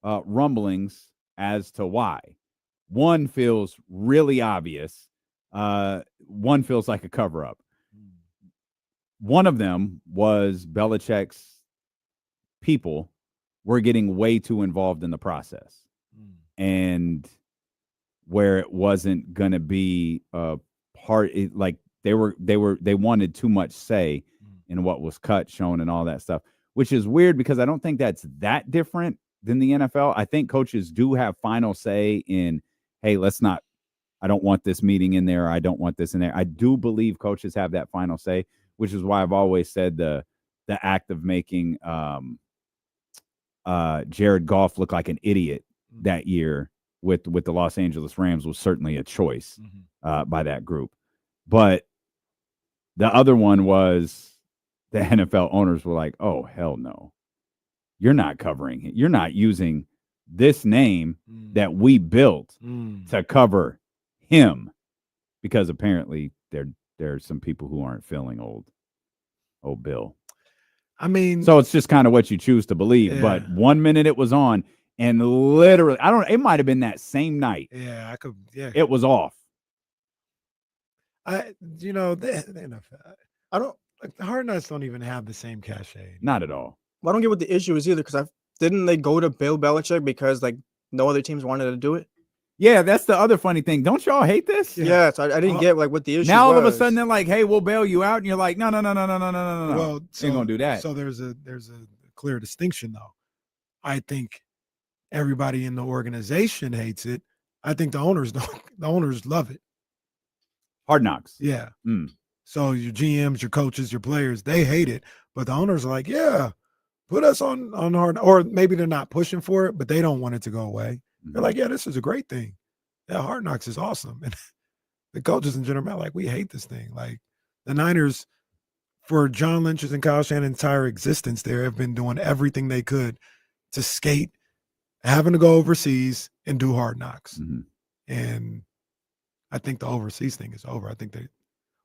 rumblings as to why. One feels really obvious. One feels like a cover-up. One of them was Belichick's people were getting way too involved in the process. And where it wasn't going to be a part, like they wanted too much say in what was cut, shown, and all that stuff, which is weird because I don't think that's that different than the NFL. I think coaches do have final say in, hey, I don't want this meeting in there. I don't want this in there. I do believe coaches have that final say, which is why I've always said the act of making Jared Goff look like an idiot that year with the Los Angeles Rams was certainly a choice by that group. But the other one was the NFL owners were like, oh, hell no. You're not covering it. You're not using this name that we built to cover him, because apparently there's some people who aren't feeling old Bill.
I mean,
so it's just kind of what you choose to believe.
Yeah.
But 1 minute it was on, and literally, it might have been that same night.
Yeah, I could. Yeah,
it was off.
The NFL, I don't like the Hard Knocks don't even have the same cachet.
Not at all.
Well, I don't get what the issue is either, because didn't they go to Bill Belichick because like no other teams wanted to do it?
Yeah, that's the other funny thing. Don't y'all hate this?
Yeah, so I didn't get like what the issue
now
was.
All of a sudden they're like, hey, we'll bail you out, and you're like, no.
Well,
ain't gonna do that.
So there's a clear distinction though. I think everybody in the organization hates it. I think the owners don't. The owners love it.
Hard Knocks.
Yeah. So your GMs, your coaches, your players, they hate it, but the owners are like, yeah, put us on Hard. Or maybe they're not pushing for it, but they don't want it to go away. They're like, yeah, this is a great thing. Yeah, Hard Knocks is awesome. And the coaches in general, like, we hate this thing. Like, the Niners, for John Lynch's and Kyle Shanahan's entire existence there, have been doing everything they could to skate, having to go overseas and do hard knocks.
Mm-hmm.
And I think the overseas thing is over. I think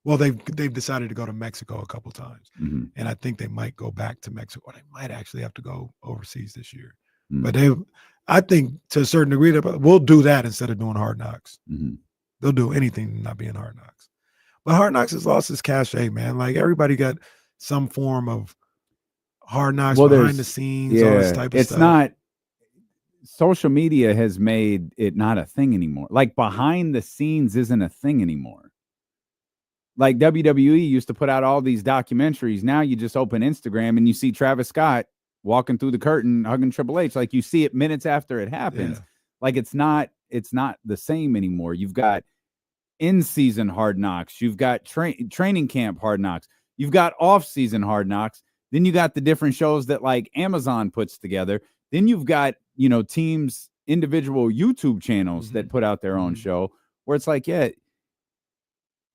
they've decided to go to Mexico a couple times.
Mm-hmm.
And I think they might go back to Mexico. They might actually have to go overseas this year.
Mm-hmm.
But I think to a certain degree, we'll do that instead of doing hard knocks.
Mm-hmm.
They'll do anything not being hard knocks. But hard knocks has lost its cachet, man. Like, everybody got some form of hard knocks behind the scenes, all this type of stuff.
It's not. Social media has made it not a thing anymore. Like, behind the scenes isn't a thing anymore. Like, WWE used to put out all these documentaries. Now you just open Instagram and you see Travis Scott walking through the curtain, hugging Triple H. Like, you see it minutes after it happens. Yeah. Like, it's not the same anymore. You've got in-season hard knocks. You've got training camp hard knocks. You've got off-season hard knocks. Then you got the different shows that, like, Amazon puts together. Then you've got, teams, individual YouTube channels that put out their own show, where it's like, yeah,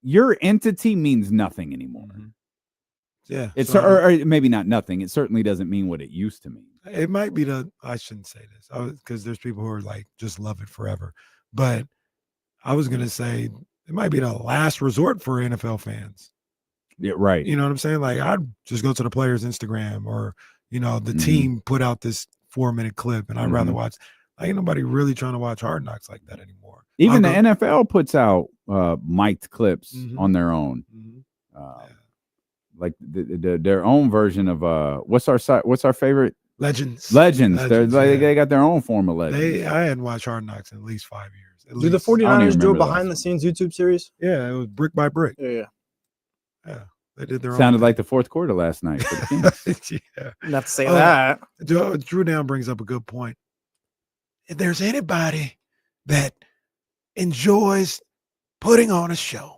your entity means nothing anymore.
Yeah.
It's or maybe not nothing. It certainly doesn't mean what it used to mean.
It might be I shouldn't say this because there's people who are like, just love it forever. But I was going to say it might be the last resort for NFL fans.
Yeah, right.
You know what I'm saying? Like, I'd just go to the player's Instagram or, the team put out this 4-minute clip and I'd rather watch. Ain't nobody really trying to watch Hard Knocks like that anymore.
Even the NFL puts out mic'd clips on their own. Like their own version of what's our favorite?
Legends.
They got their own form of Legends.
I hadn't watched Hard Knocks in at least 5 years.
Do the 49ers do a behind the scenes YouTube series?
Yeah, it was brick by brick.
Yeah.
They did their
Sounded
own
like the fourth quarter last night.
Yeah.
Not to say that.
Drew Down brings up a good point. If there's anybody that enjoys putting on a show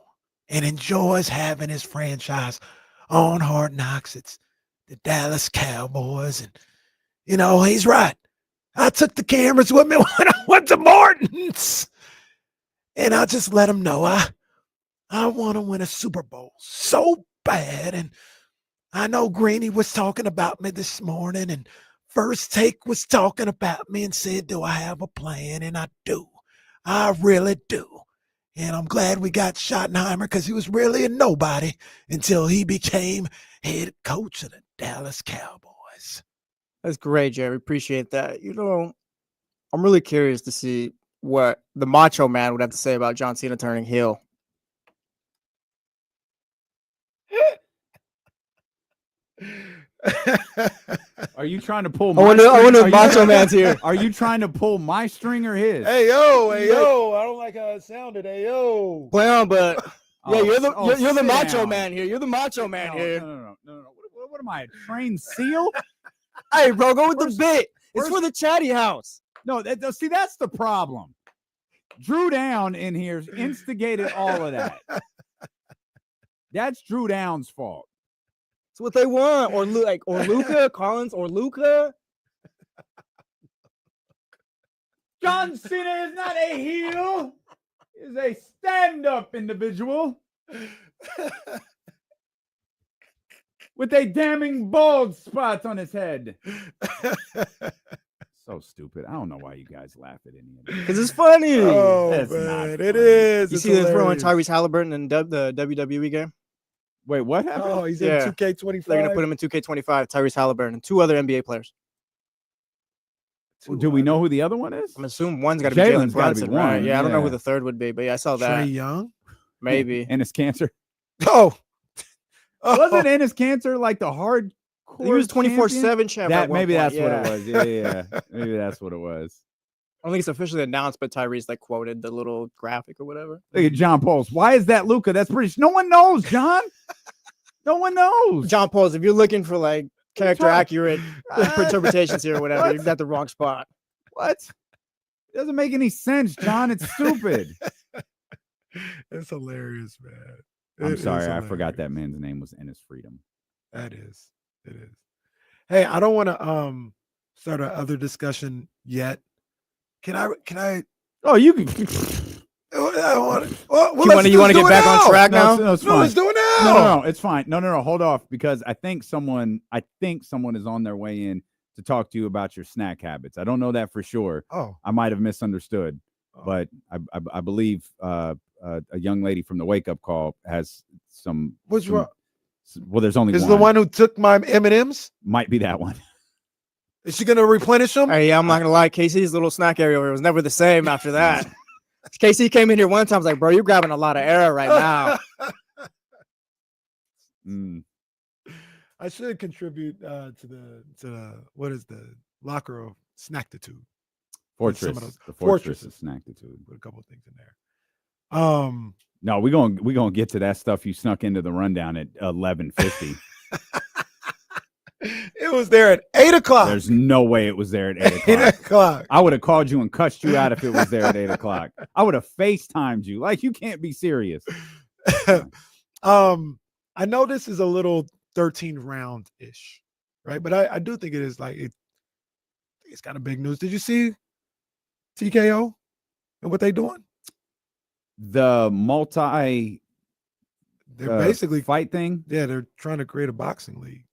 and enjoys having his franchise on Hard Knocks, it's the Dallas Cowboys. And, he's right. I took the cameras with me when I went to Martin's. And I just let them know I want to win a Super Bowl so bad. And I know Greeny was talking about me this morning, and First Take was talking about me and said, do I have a plan? And I do. I really do. And I'm glad we got Schottenheimer because he was really a nobody until he became head coach of the Dallas Cowboys.
That's great, Jerry. Appreciate that. I'm really curious to see what the Macho Man would have to say about John Cena turning heel.
Are you trying to pull
I wonder if Macho Man's here.
Are you trying to pull my string or his?
Hey, yo. I don't like how it sounded. Hey, yo.
Play on, but yeah, you're the Macho Man here. You're the Macho Man here.
No. What am I, a trained seal?
Hey, bro, go with the bit. It's for the chatty house.
No, see, that's the problem. Drew Down in here instigated all of that. That's Drew Down's fault.
It's what they want. Or Luca Collins or Luca.
John Cena is not a heel. He is a stand-up individual with a damning bald spot on his head. So stupid. I don't know why you guys laugh at any of it.
Because it's funny.
Oh,
That's
man,
not
it
funny.
is.
You see them throwing Tyrese Halliburton in the WWE game?
Wait, what happened?
Oh, he's in 2K25.
They're going to put him in 2K25, Tyrese Halliburton, and 2 other NBA players.
Do we know who the other one is?
I'm assuming one's got to be
Jalen's
Jalen
gotta be
Brunson,
one,
right? Yeah, I don't know
yeah.
who the third would be, but yeah, I saw that.
Trae Young?
Maybe.
Ennis Cancer.
Oh.
Wasn't Ennis Cancer like the hardcore?
He was 24/7 champ.
Maybe that's what it was. Yeah. Maybe that's what it was.
I don't think it's officially announced, but Tyrese quoted the little graphic or whatever.
Look at John Pauls. Why is that Luca? That's British. No one knows, John. No one knows.
John Pauls, if you're looking for character accurate interpretations here or whatever, you've got the wrong spot.
What? It doesn't make any sense, John. It's stupid.
It's hilarious, man.
I'm sorry. I forgot that man's name was Ennis Freedom.
That is. It is. Hey, I don't want to start another discussion yet. Can I?
Oh, you can.
I want it. Well,
you want to get back on track now?
No, it's
No,
fine.
let's do it now.
No, it's fine. No, hold off, because I think someone is on their way in to talk to you about your snack habits. I don't know that for sure.
Oh,
I might have misunderstood, but I believe a young lady from the Wake Up Call has some.
What's wrong?
Well, there's only
Is
one.
the one who took my M&Ms?
Might be that one.
Is she gonna replenish them?
Hey, I'm not gonna lie, KC's little snack area was never the same after that. KC came in here one time, I was like, bro, you're grabbing a lot of air right now.
I should contribute to the what is the locker of Snackitude?
Fortress. The Fortress of Snackitude.
With a couple of things in there.
No, we're gonna get to that stuff you snuck into the rundown at 11:50.
It was there at 8 o'clock.
There's no way it was there at 8 o'clock.
8 o'clock.
I would have called you and cussed you out if it was there at 8 o'clock. I would have FaceTimed you. Like, you can't be serious.
I know this is a little 13th round ish, right? But I do think it is like it's kind of big news. Did you see TKO and what they doing?
The
they're basically
fight thing.
Yeah, they're trying to create a boxing league.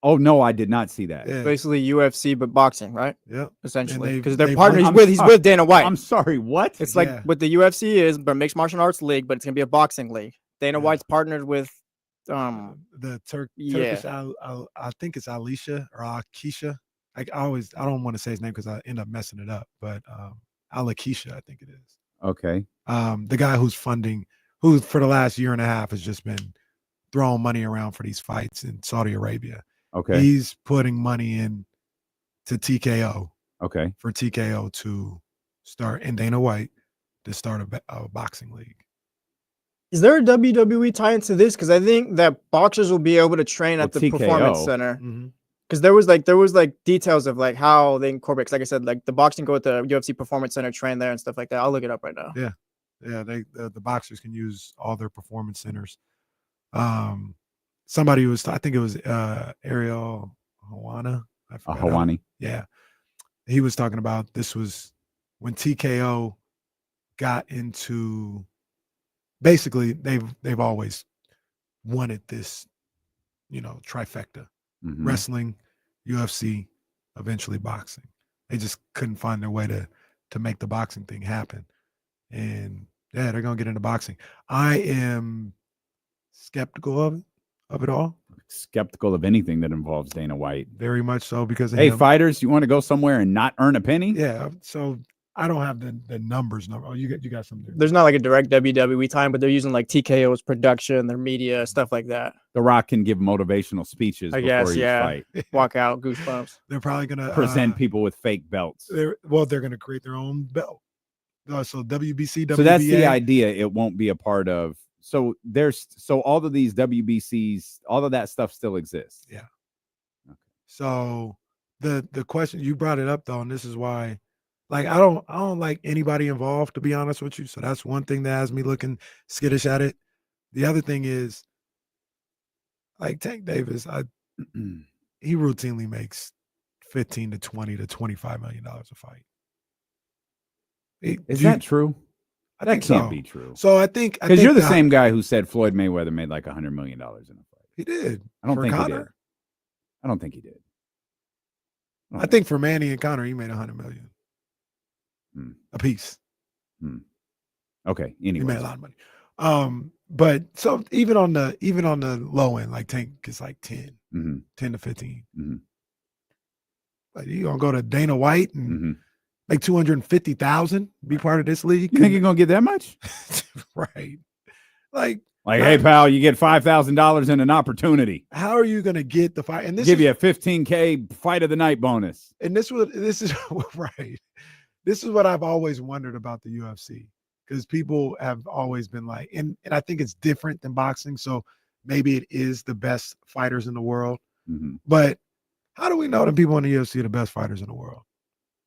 Oh no, I did not see that.
Yeah.
Basically UFC, but boxing, right?
Yeah,
essentially, because their partner he's with Dana White.
I'm sorry, what?
It's like what the UFC is, but mixed martial arts league, but it's gonna be a boxing league. Dana White's partnered with
the Turkish. I think it's Alicia or Akisha. I don't want to say his name because I end up messing it up, but Alakisha, I think it is.
Okay.
The guy who for the last year and a half has just been throwing money around for these fights in Saudi Arabia.
Okay.
He's putting money in to TKO.
Okay.
For TKO to start, and Dana White to start a boxing league.
Is there a WWE tie into this? Because I think that boxers will be able to train at the
TKO.
Performance Center. Because there was like details of like how they incorporate. Because like I said, like the boxing go at the UFC Performance Center, train there and stuff like that. I'll look it up right now.
Yeah, the boxers can use all their performance centers. Somebody I think it was Ariel Hawani. Yeah, he was talking about this was when TKO got into. Basically, they've always wanted this, trifecta: wrestling, UFC, eventually boxing. They just couldn't find their way to make the boxing thing happen. And yeah, they're gonna get into boxing. I am skeptical of it all.
Skeptical of anything that involves Dana White.
Very much so because of
hey,
him.
Fighters, you want to go somewhere and not earn a penny?
Yeah. So I don't have the numbers. Oh, you got something.
There's not like a direct WWE time, but they're using like TKO's production, their media, stuff like that.
The Rock can give motivational speeches before each fight.
Walk out, goosebumps.
They're probably gonna
present people with fake belts.
They're gonna create their own belt. So WBC, WBA.
So that's the idea. It won't be a part of. So all of these WBCs, all of that stuff still exists.
Yeah. Okay. So the question you brought it up though, and this is why. Like I don't like anybody involved, to be honest with you. So that's one thing that has me looking skittish at it. The other thing is, like Tank Davis, he routinely makes $15 to $20 to $25 million a fight.
Is that true? That can't be true.
So I think
because you're the same guy who said Floyd Mayweather made like $100 million in a fight.
He did.
I don't think he did. I don't think he did.
I think for Manny and Conor, he made $100 million. A piece.
Okay. Anyway,
he made a lot of money. But so even on the low end, like Tank is like 10 to 15. Like you gonna go to Dana White and make 250,000, be part of this league?
You think you're gonna get that much?
Right. Like,
hey pal, you get $5,000 in an opportunity.
How are you gonna get the fight? And this
give you a $15K fight of the night bonus.
And this is right. This is what I've always wondered about the UFC, because people have always been like, and I think it's different than boxing. So maybe it is the best fighters in the world. But how do we know that people in the UFC are the best fighters in the world?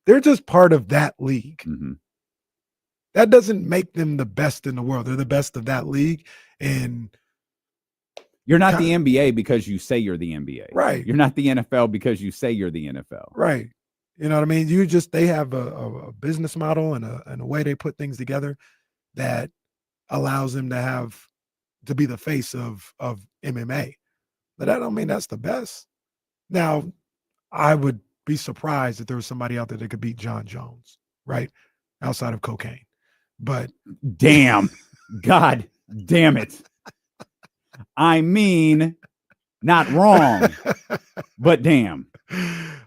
They're just part of that league. That doesn't make them the best in the world. They're the best of that league. And
you're not the NBA because you say you're the NBA.
Right.
You're not the NFL because you say you're the NFL.
Right. You know what I mean? They have a business model and a way they put things together that allows him to be the face of MMA. But that don't mean that's the best. Now, I would be surprised if there was somebody out there that could beat John Jones, right? Outside of cocaine. But
damn, God damn it. I mean, not wrong, but damn.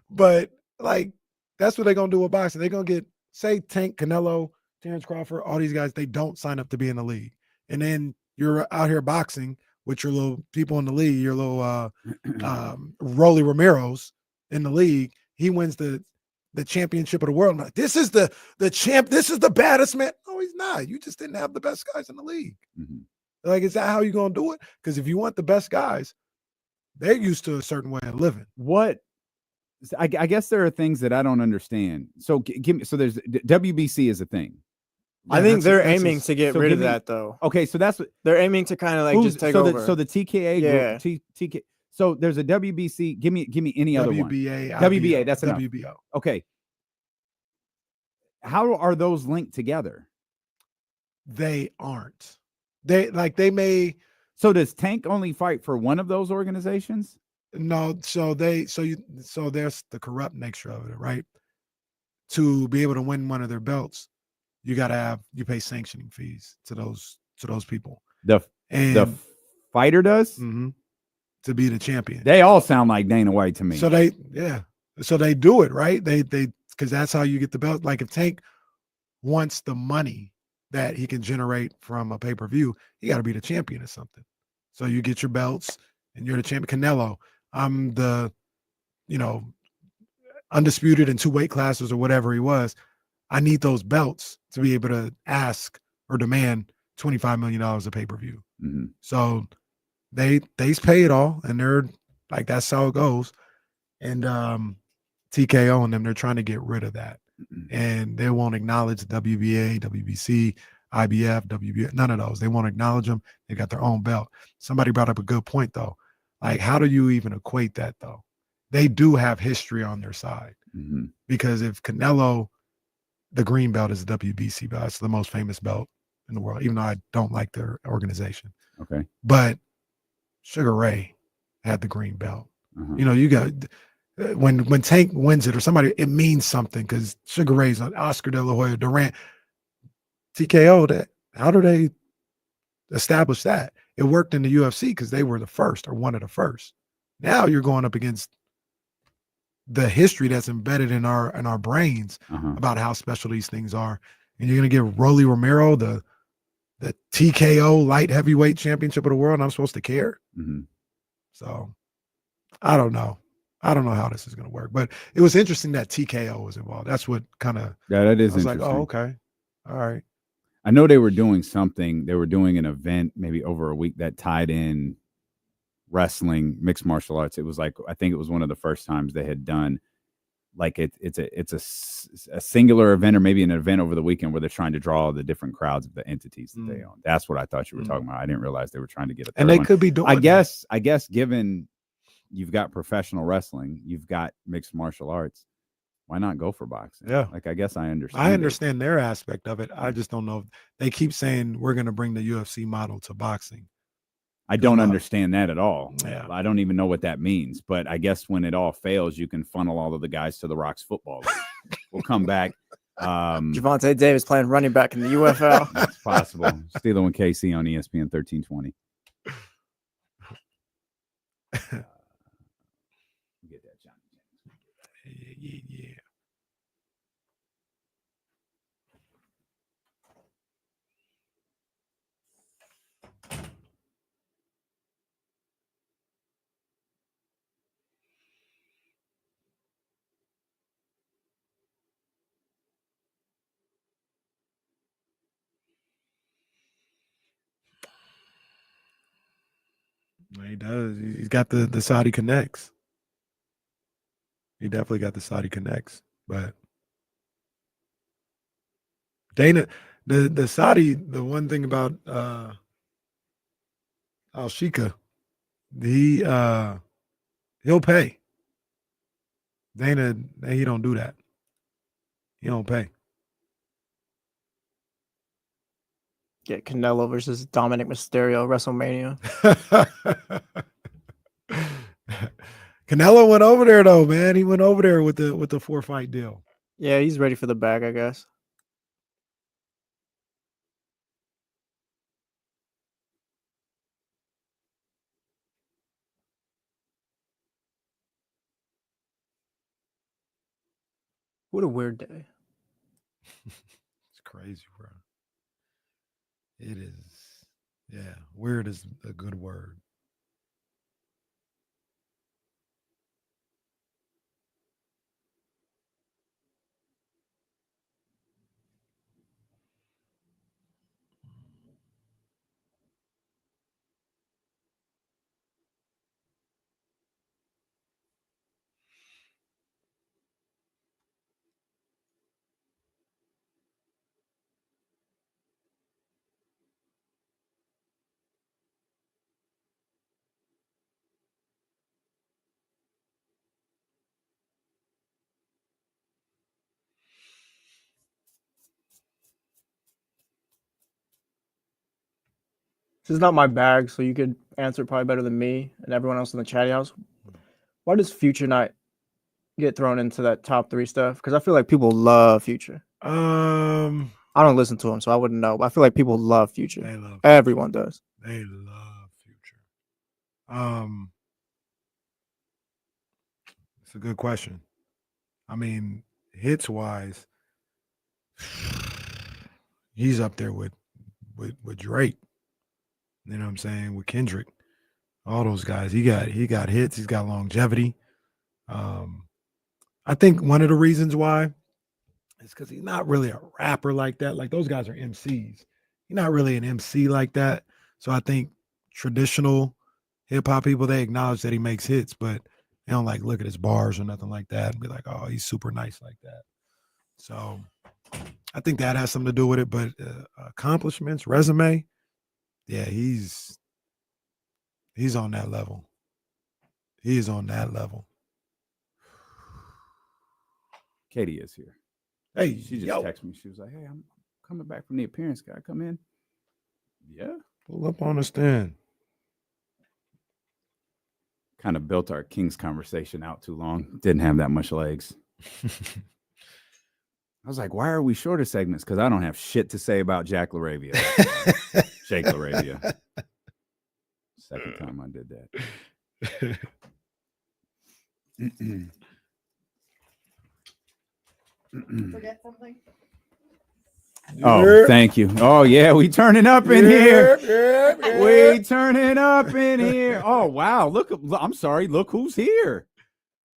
But like, that's what they're going to do with boxing. They're going to get, say, Tank, Canelo, Terrence Crawford, all these guys, they don't sign up to be in the league. And then you're out here boxing with your little people in the league, your little Rolly Romero's in the league. He wins the championship of the world. I'm like, this is the champ. This is the baddest man. No, he's not. You just didn't have the best guys in the league.
Mm-hmm.
Like, is that how you're going to do it? Because if you want the best guys, they're used to a certain way of living.
What? I guess there are things that I don't understand. So give me. So there's WBC is a thing.
I think they're aiming to get rid of that, though.
Okay, so that's what
they're aiming to kind of like just take over.
So the TKA,
yeah.
TK. So there's a WBC. Give me any other one.
WBA.
That's enough.
WBO.
Okay. How are those linked together?
They aren't. They may.
So does Tank only fight for one of those organizations?
No. So there's the corrupt nature of it, right? To be able to win one of their belts, you pay sanctioning fees to those people.
The fighter does
to be the champion.
They all sound like Dana White to me.
So they do it, right? They because that's how you get the belt. Like if Tank wants the money that he can generate from a pay-per-view, he got to be the champion or something. So you get your belts and you're the champion. Canelo, I'm the, undisputed in 2 weight classes or whatever he was. I need those belts to be able to ask or demand $25 million of pay-per-view.
Mm-hmm.
So they pay it all, and they're like, that's how it goes. And TKO and them, they're trying to get rid of that. Mm-hmm. And they won't acknowledge the WBA, WBC, IBF, WBA, none of those. They won't acknowledge them. They got their own belt. Somebody brought up a good point, though. Like, how do you even equate that, though? They do have history on their side.
Mm-hmm.
Because if Canelo, the green belt is the WBC belt. It's the most famous belt in the world, even though I don't like their organization.
Okay.
But Sugar Ray had the green belt.
Uh-huh.
You got when Tank wins it or somebody, it means something because Sugar Ray's on Oscar De La Hoya, Durant, TKO. How do they establish that? It worked in the UFC because they were the first or one of the first. Now you're going up against the history that's embedded in our brains about how special these things are, and you're gonna give Rolly Romero the TKO light heavyweight championship of the world, and I'm supposed to care?
Mm-hmm.
So I don't know how this is gonna work, but it was interesting that TKO was involved. That's what kind of
that is.
I was
like,
oh, okay, all right.
I know they were doing something. They were doing an event maybe over a week that tied in wrestling, mixed martial arts. It was like, I think it was one of the first times they had done like it's a singular event or maybe an event over the weekend where they're trying to draw the different crowds of the entities that they own. That's what I thought you were talking about. I didn't realize they were trying to get it.
And they could be doing
I guess given you've got professional wrestling, you've got mixed martial arts, why not go for boxing?
Yeah.
Like, I guess I understand.
I understand their aspect of it. I just don't know. They keep saying we're going to bring the UFC model to boxing.
I don't understand that at all.
Yeah.
I don't even know what that means. But I guess when it all fails, you can funnel all of the guys to the Rocks football league. We'll come back.
Javante Davis playing running back in the UFL.
That's possible. Steeler and KC on ESPN 1320. Get that, Johnny.
Yeah. He does. He's got the Saudi connects. He definitely got the Saudi connects. But Dana, the Saudi, the one thing about Al Shika, he'll pay. Dana, he don't do that. He don't pay.
Get Canelo versus Dominic Mysterio WrestleMania.
Canelo went over there though, man. He went over there with the 4-fight deal.
Yeah, he's ready for the bag, I guess. What a weird day.
It's crazy, bro. It is. Yeah, weird is a good word.
This is not my bag, so you could answer it probably better than me and everyone else in the chatty house. Why does Future not get thrown into that top 3 stuff? Because I feel like people love Future. I don't listen to him, so I wouldn't know. But I feel like people love Future.
They love
Everyone does.
They love Future. It's a good question. I mean, hits wise, he's up there with Drake. You know what I'm saying? With Kendrick, all those guys. He got hits. He's got longevity. I think one of the reasons why is because he's not really a rapper like that. Like those guys are MCs. He's not really an MC like that. So I think traditional hip hop people, they acknowledge that he makes hits, but they don't like look at his bars or nothing like that and be like, oh, he's super nice like that. So I think that has something to do with it. But accomplishments, resume. Yeah, he's on that level. He is on that level.
Katie is here.
Hey,
she just texted me. She was like, "Hey, I'm coming back from the appearance. Can I come in?" Yeah.
Pull up on the stand.
Kind of built our Kings conversation out too long. Didn't have that much legs. I was like, why are we shorter segments? Because I don't have shit to say about Jack LaRavia. Jake LaRavia. Second time I did that.
Forget something?
Oh, thank you. Oh, yeah, we turning up in here. We turning up in here. Oh, wow. Look, I'm sorry. Look who's here.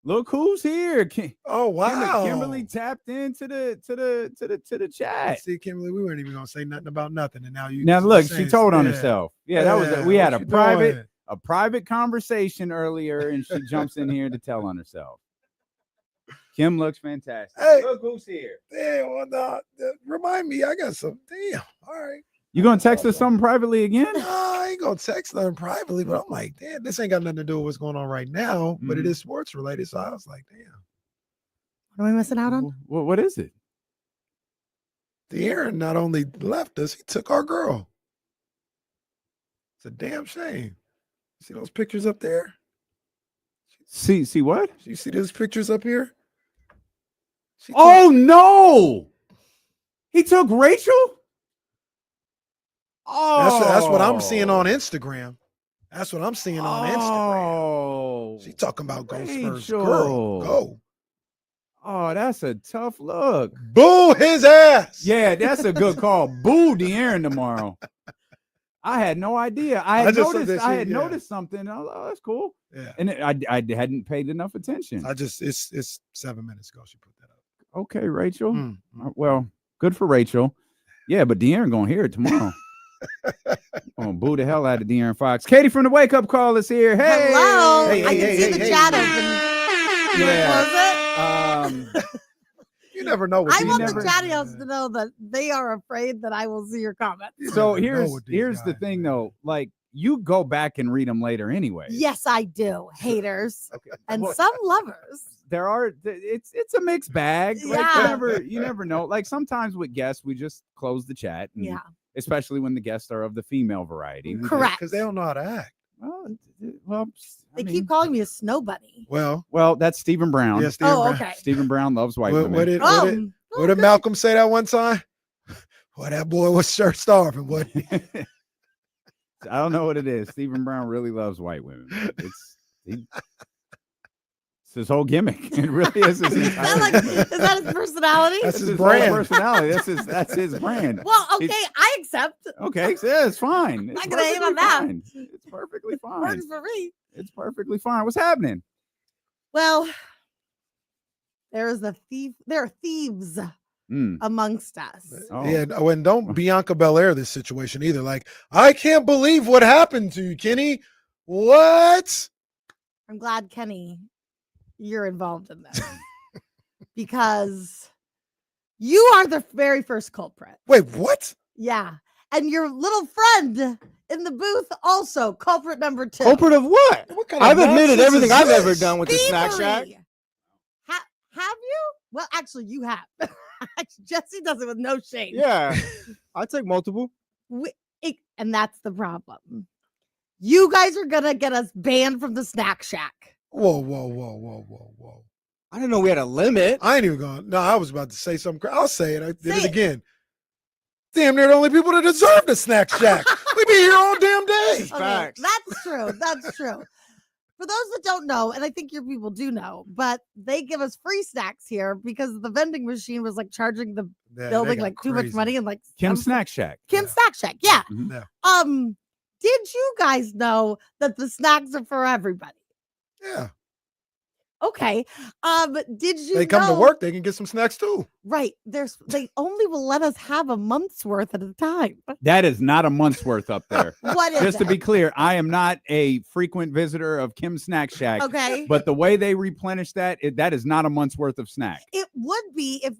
Look who's here.
Oh, wow.
Kimberly tapped into the chat.
See, Kimberly, we weren't even gonna say nothing about nothing, and now you.
Now look, she told on herself. Yeah, that was we had a private conversation earlier, and she jumps in here to tell on herself. Kim looks fantastic.
Hey,
look who's here.
Damn, well, remind me, I got some. Damn, all right.
You gonna text us something privately again?
No, I ain't gonna text nothing privately, but I'm like, damn, this ain't got nothing to do with what's going on right now, but it is sports related. So I was like, damn.
What am I missing out on?
What is it?
De'Aaron not only left us, he took our girl. It's a damn shame. See those pictures up there?
See what?
You see those pictures up here?
Oh no! He took Rachel? Oh,
that's what I'm seeing on Instagram. That's what I'm seeing on Instagram.
Oh,
she talking about go Spurs, girl, go.
Oh, that's a tough look.
Boo his ass.
Yeah, that's a good call. Boo De'Aaron tomorrow. I had no idea. I had noticed something. Oh, that's cool.
Yeah,
and I hadn't paid enough attention.
It's 7 minutes ago. She put that up.
Okay, Rachel. Well, good for Rachel. Yeah, but De'Aaron gonna hear it tomorrow. Oh, boo the hell out of De'Aaron Fox. Katie from the Wake Up Call is here. Hey,
hello. I can see the chat open.
Yeah.
You never know.
I want the chatty house to know that they are afraid that I will see your comments.
So here's the thing, though. Like, you go back and read them later anyway.
Yes, I do. Haters and some lovers.
There are. It's a mixed bag.
Yeah.
Like, you never know. Like sometimes with guests, we just close the chat. And, especially when the guests are of the female variety.
Correct.
Because they don't know how to act.
Well,
They keep calling me a snow bunny.
Well, that's Stephen Brown.
Yeah, Stephen Brown.
Okay.
Stephen Brown loves white women.
What did Malcolm say that one time? Well, that boy was shirt starving. What?
I don't know what it is. Stephen Brown really loves white women. It's his whole gimmick. It really is his entire
Is that his personality?
That's his
whole
brand.
personality. That's his brand.
Well, okay, I accept.
Okay, yeah, it's fine.
Not gonna hate on that.
It's perfectly fine.
Works for me.
It's perfectly fine. What's happening?
Well, there are thieves amongst us.
Yeah, and don't Bianca Belair this situation either. Like, I can't believe what happened to you, Kenny. What?
I'm glad, Kenny, you're involved in this because you are the very first culprit.
Wait, what?
Yeah. And your little friend in the booth also culprit number 2.
Culprit of what?
What kind of
I've admitted
nonsense
everything
is
I've
this?
ever done with the snack shack.
Thievery. Have you? Well, actually, you have. Jesse does it with no shame.
Yeah, I take multiple.
And that's the problem. You guys are gonna get us banned from the snack shack.
Whoa.
I didn't know we had a limit.
I ain't even going. No, I was about to say something. I'll say it. I did it again. Damn, they're the only people that deserve the snack shack. We be here all damn day.
Okay, that's true. That's true. For those that don't know, and I think your people do know, but they give us free snacks here because the vending machine was like charging the building like too much money and like
Kim's Snack Shack.
Kim's Snack Shack. Yeah.
Mm-hmm.
Did you guys know that the snacks are for everybody?
Yeah.
Okay. Did you
They come
know,
to work, they can get some snacks too.
Right. They only will let us have a month's worth at a time.
That is not a month's worth up there.
What is
Just to
it?
be clear, I am not a frequent visitor of Kim's Snack Shack.
Okay.
But the way they replenish that is not a month's worth of snack.
It would be if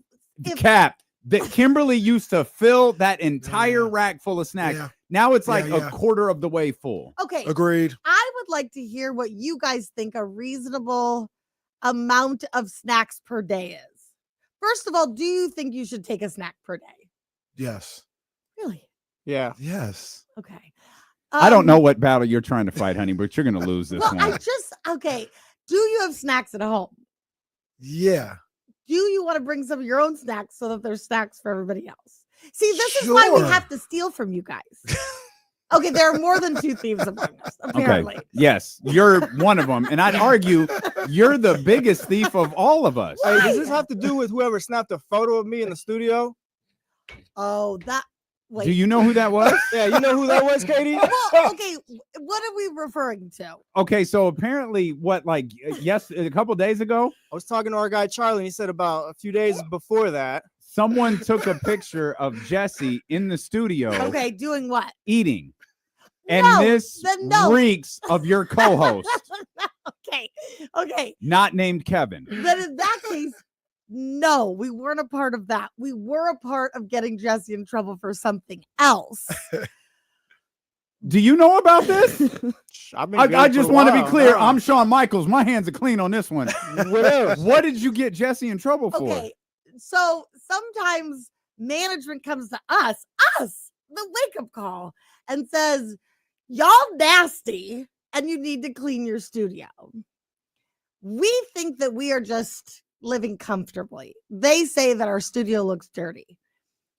Cap, that Kimberly used to fill that entire rack full of snacks.
Yeah.
Now it's like
Yeah.
a quarter of the way full.
Okay.
Agreed.
I would like to hear what you guys think a reasonable amount of snacks per day is. First of all, do you think you should take a snack per day?
Yes.
Really?
Yeah.
Yes.
Okay.
I don't know what battle you're trying to fight, honey, but you're going to lose this
Well,
one.
okay. Do you have snacks at home?
Yeah.
Do you want to bring some of your own snacks so that there's snacks for everybody else? See, this is why we
Sure.
have to steal from you guys. Okay, there are more than 2 thieves among us, apparently.
Okay. Yes, you're one of them. And I'd argue you're the biggest thief of all of us.
Hey, does this have to do with whoever snapped a photo of me in the studio?
Oh, wait.
Do you know who that was?
Yeah, you know who that was, Katie?
Well, okay, what are we referring to?
Okay, so apparently, a couple days ago,
I was talking to our guy Charlie, and he said about a few days before that,
someone took a picture of Jesse in the studio.
Okay, doing what?
Eating. And
No,
this
then no.
reeks of your co-host,
Okay.
not named Kevin.
Then in that case, no, we weren't a part of that. We were a part of getting Jesse in trouble for something else.
Do you know about this? I just want to be clear.
Huh?
I'm Shawn Michaels. My hands are clean on this one.
What else?
What did you get Jesse in trouble for?
Okay, so sometimes management comes to us, the wake-up call, and says, y'all nasty, and you need to clean your studio. We think that we are just living comfortably. They say that our studio looks dirty.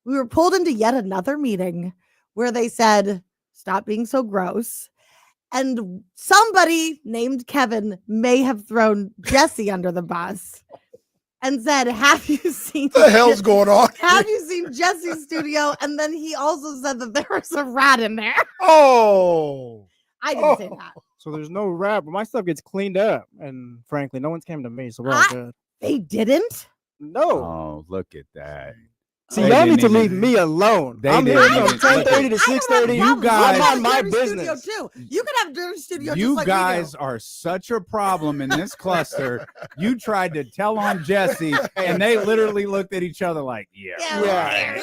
We were pulled into yet another meeting where they said, stop being so gross. And somebody named Kevin may have thrown Jesse under the bus and said, have you seen
What the hell's going on?
Have you seen Jesse's studio? And then he also said that there was a rat in there.
Oh.
I didn't say that.
So there's no rap, but my stuff gets cleaned up. And frankly, no one's came to me, so we're all good.
They didn't?
No.
Oh, look at that.
See,
They
y'all
didn't
need to
even-
leave me alone.
They
I'm here
didn't
from
even-
10:30 to 6:30.
You guys-
I'm on my
Dirty studio
business.
too. You can have dirty studio
You
just like
guys
we do.
are such a problem in this cluster. You tried to tell on Jesse, and they literally looked at each other like,
Yeah.
yeah.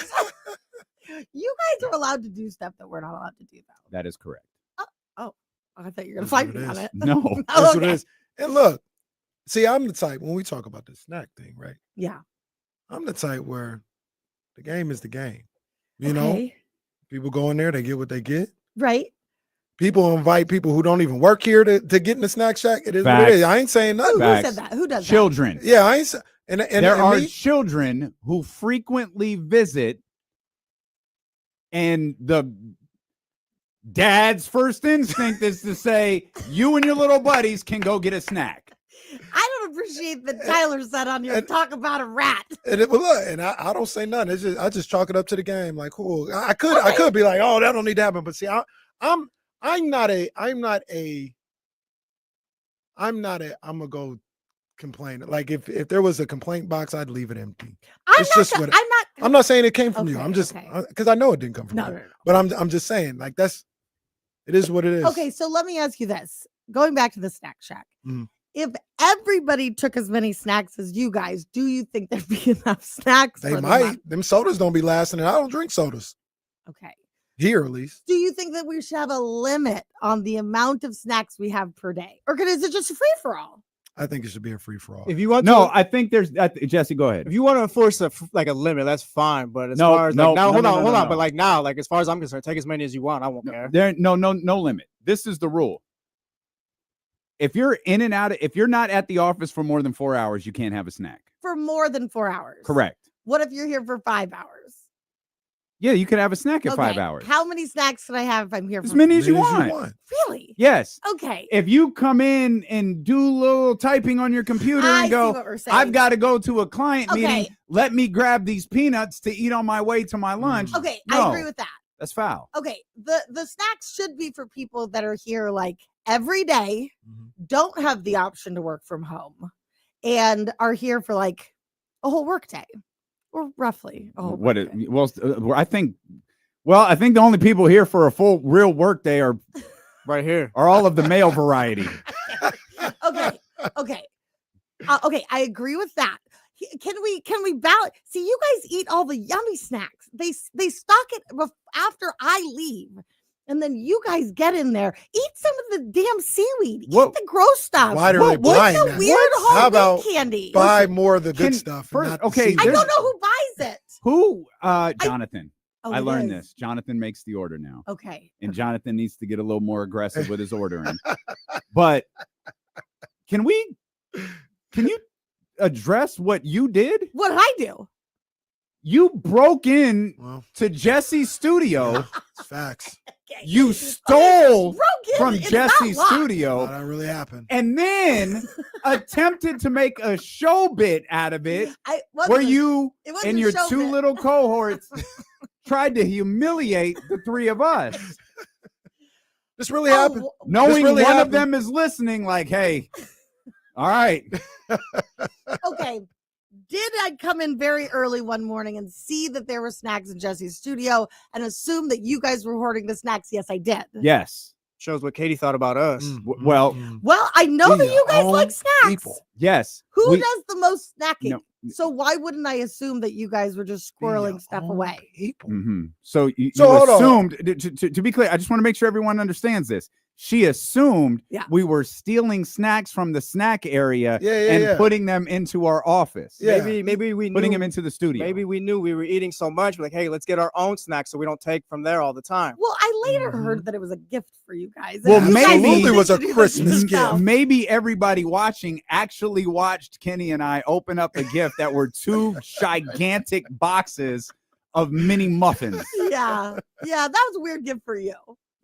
You guys are allowed to do stuff that we're not allowed to do, though.
That is correct.
Oh, I thought you were going to
That's
fight
what
me
it
on
is.
it.
No.
That's what it
Okay.
is. And look, see, I'm the type, when we talk about the snack thing, right?
Yeah.
I'm the type where the game is the game. You know?
Okay.
If People go in there, they get what they get.
Right.
People invite people who don't even work here to get in the snack shack. It is what it is. I ain't saying nothing.
Who said that? Who does
children?
that?
Yeah, I ain't. And
there are children who frequently visit, and the dad's first instinct is to say, "You and your little buddies can go get a snack."
I don't appreciate that Tyler said on your talk about a rat.
And I don't say nothing. It's just I just chalk it up to the game. Like, cool. I could be like, oh, that don't need to happen. But see, I'm gonna go complain. Like if there was a complaint box, I'd leave it empty. I'm not saying it came from you. I'm just because I know it didn't come from you. No. But I'm just saying, like, it is what it is.
Okay, so let me ask you this. Going back to the snack shack. Mm-hmm. If everybody took as many snacks as you guys, do you think there'd be enough snacks?
They might. Them sodas don't be lasting, and I don't drink sodas.
Okay.
Here, at least.
Do you think that we should have a limit on the amount of snacks we have per day? Or is it just a free-for-all?
I think it should be a free-for-all.
If you want
I think there's Jesse, go ahead.
If you want to enforce a limit, that's fine. But as far as hold on. But like now, like as far as I'm concerned, take as many as you want. I won't care.
There no limit. This is the rule. If you're in and out, if you're not at the office for more than 4 hours, you can't have a snack.
For more than 4 hours.
Correct.
What if you're here for 5 hours?
Yeah, you could have a snack at 5 hours.
How many snacks can I have if I'm here for
as many as you want?
Really?
Yes.
Okay.
If you come in and do a little typing on your computer and go, I've got to go to a client meeting. Let me grab these peanuts to eat on my way to my lunch.
Okay, I agree with that.
That's foul.
Okay, the snacks should be for people that are here like every day, don't have the option to work from home, and are here for like a whole work day, or roughly a whole work day.
I think the only people here for a full real work day are
right here.
Are all of the male variety.
Okay. I agree with that. Can we balance? See, you guys eat all the yummy snacks. They stock it after I leave. And then you guys get in there, eat some of the damn seaweed, eat the gross stuff.
Why are they buying that?
Weird
How about
candy?
Buy more of the good stuff.
I don't know who buys it.
Who? Jonathan. I learned this. Jonathan makes the order now.
Okay.
And Jonathan needs to get a little more aggressive with his ordering. But can you address what you did?
What did I do?
You broke in to Jesse's studio.
It's facts.
You stole from
It's
Jesse's
not locked.
studio.
That really happened.
And then attempted to make a show bit out of it where you and your two little cohorts tried to humiliate the three of us.
This really happened.
Knowing one of them is listening, like, hey, all right.
Okay. Did I come in very early one morning and see that there were snacks in Jesse's studio and assume that you guys were hoarding the snacks? Yes, I did.
Yes.
Shows what Katie thought about us.
Well,
I know that you guys like snacks.
Yes.
Who does the most snacking? No. So why wouldn't I assume that you guys were just squirreling stuff away?
Mm-hmm. So you assumed, to be clear, I just want to make sure everyone understands this. She assumed we were stealing snacks from the snack area and putting them into our office.
Yeah. Maybe we
putting
knew,
them into the studio.
Maybe we knew we were eating so much. We're like, hey, let's get our own snacks so we don't take from there all the time.
Well, I later heard that it was a gift for you guys.
Well, maybe
it was a Christmas gift.
Maybe everybody watching actually watched Kenny and I open up a gift that were two gigantic boxes of mini muffins.
Yeah, that was a weird gift for you.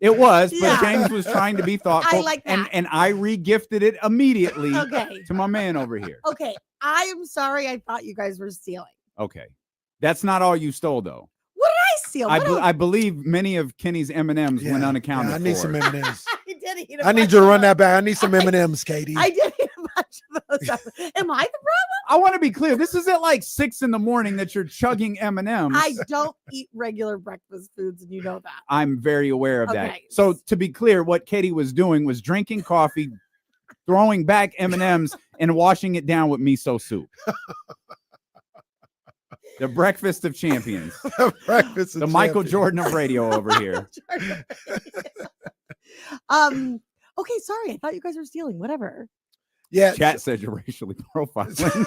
It was, but James was trying to be thoughtful.
I like that.
And I re-gifted it immediately to my man over here.
Okay, I am sorry. I thought you guys were stealing.
Okay. That's not all you stole, though.
What did I steal?
I believe many of Kenny's M&Ms went unaccounted for.
I need some M&Ms.
I
need you to run that back. I need some M&Ms, Katie.
I did eat a bunch of those. Am I the problem?
I want to be clear. This is at like 6 a.m. that you're chugging M&Ms.
I don't eat regular breakfast foods, and you know that.
I'm very aware of that. So to be clear, what Katie was doing was drinking coffee, throwing back M&Ms, and washing it down with miso soup. The breakfast of champions. The Michael Jordan of radio over here.
Okay, sorry. I thought you guys were stealing. Whatever.
Yeah.
Chat said you're racially profiling.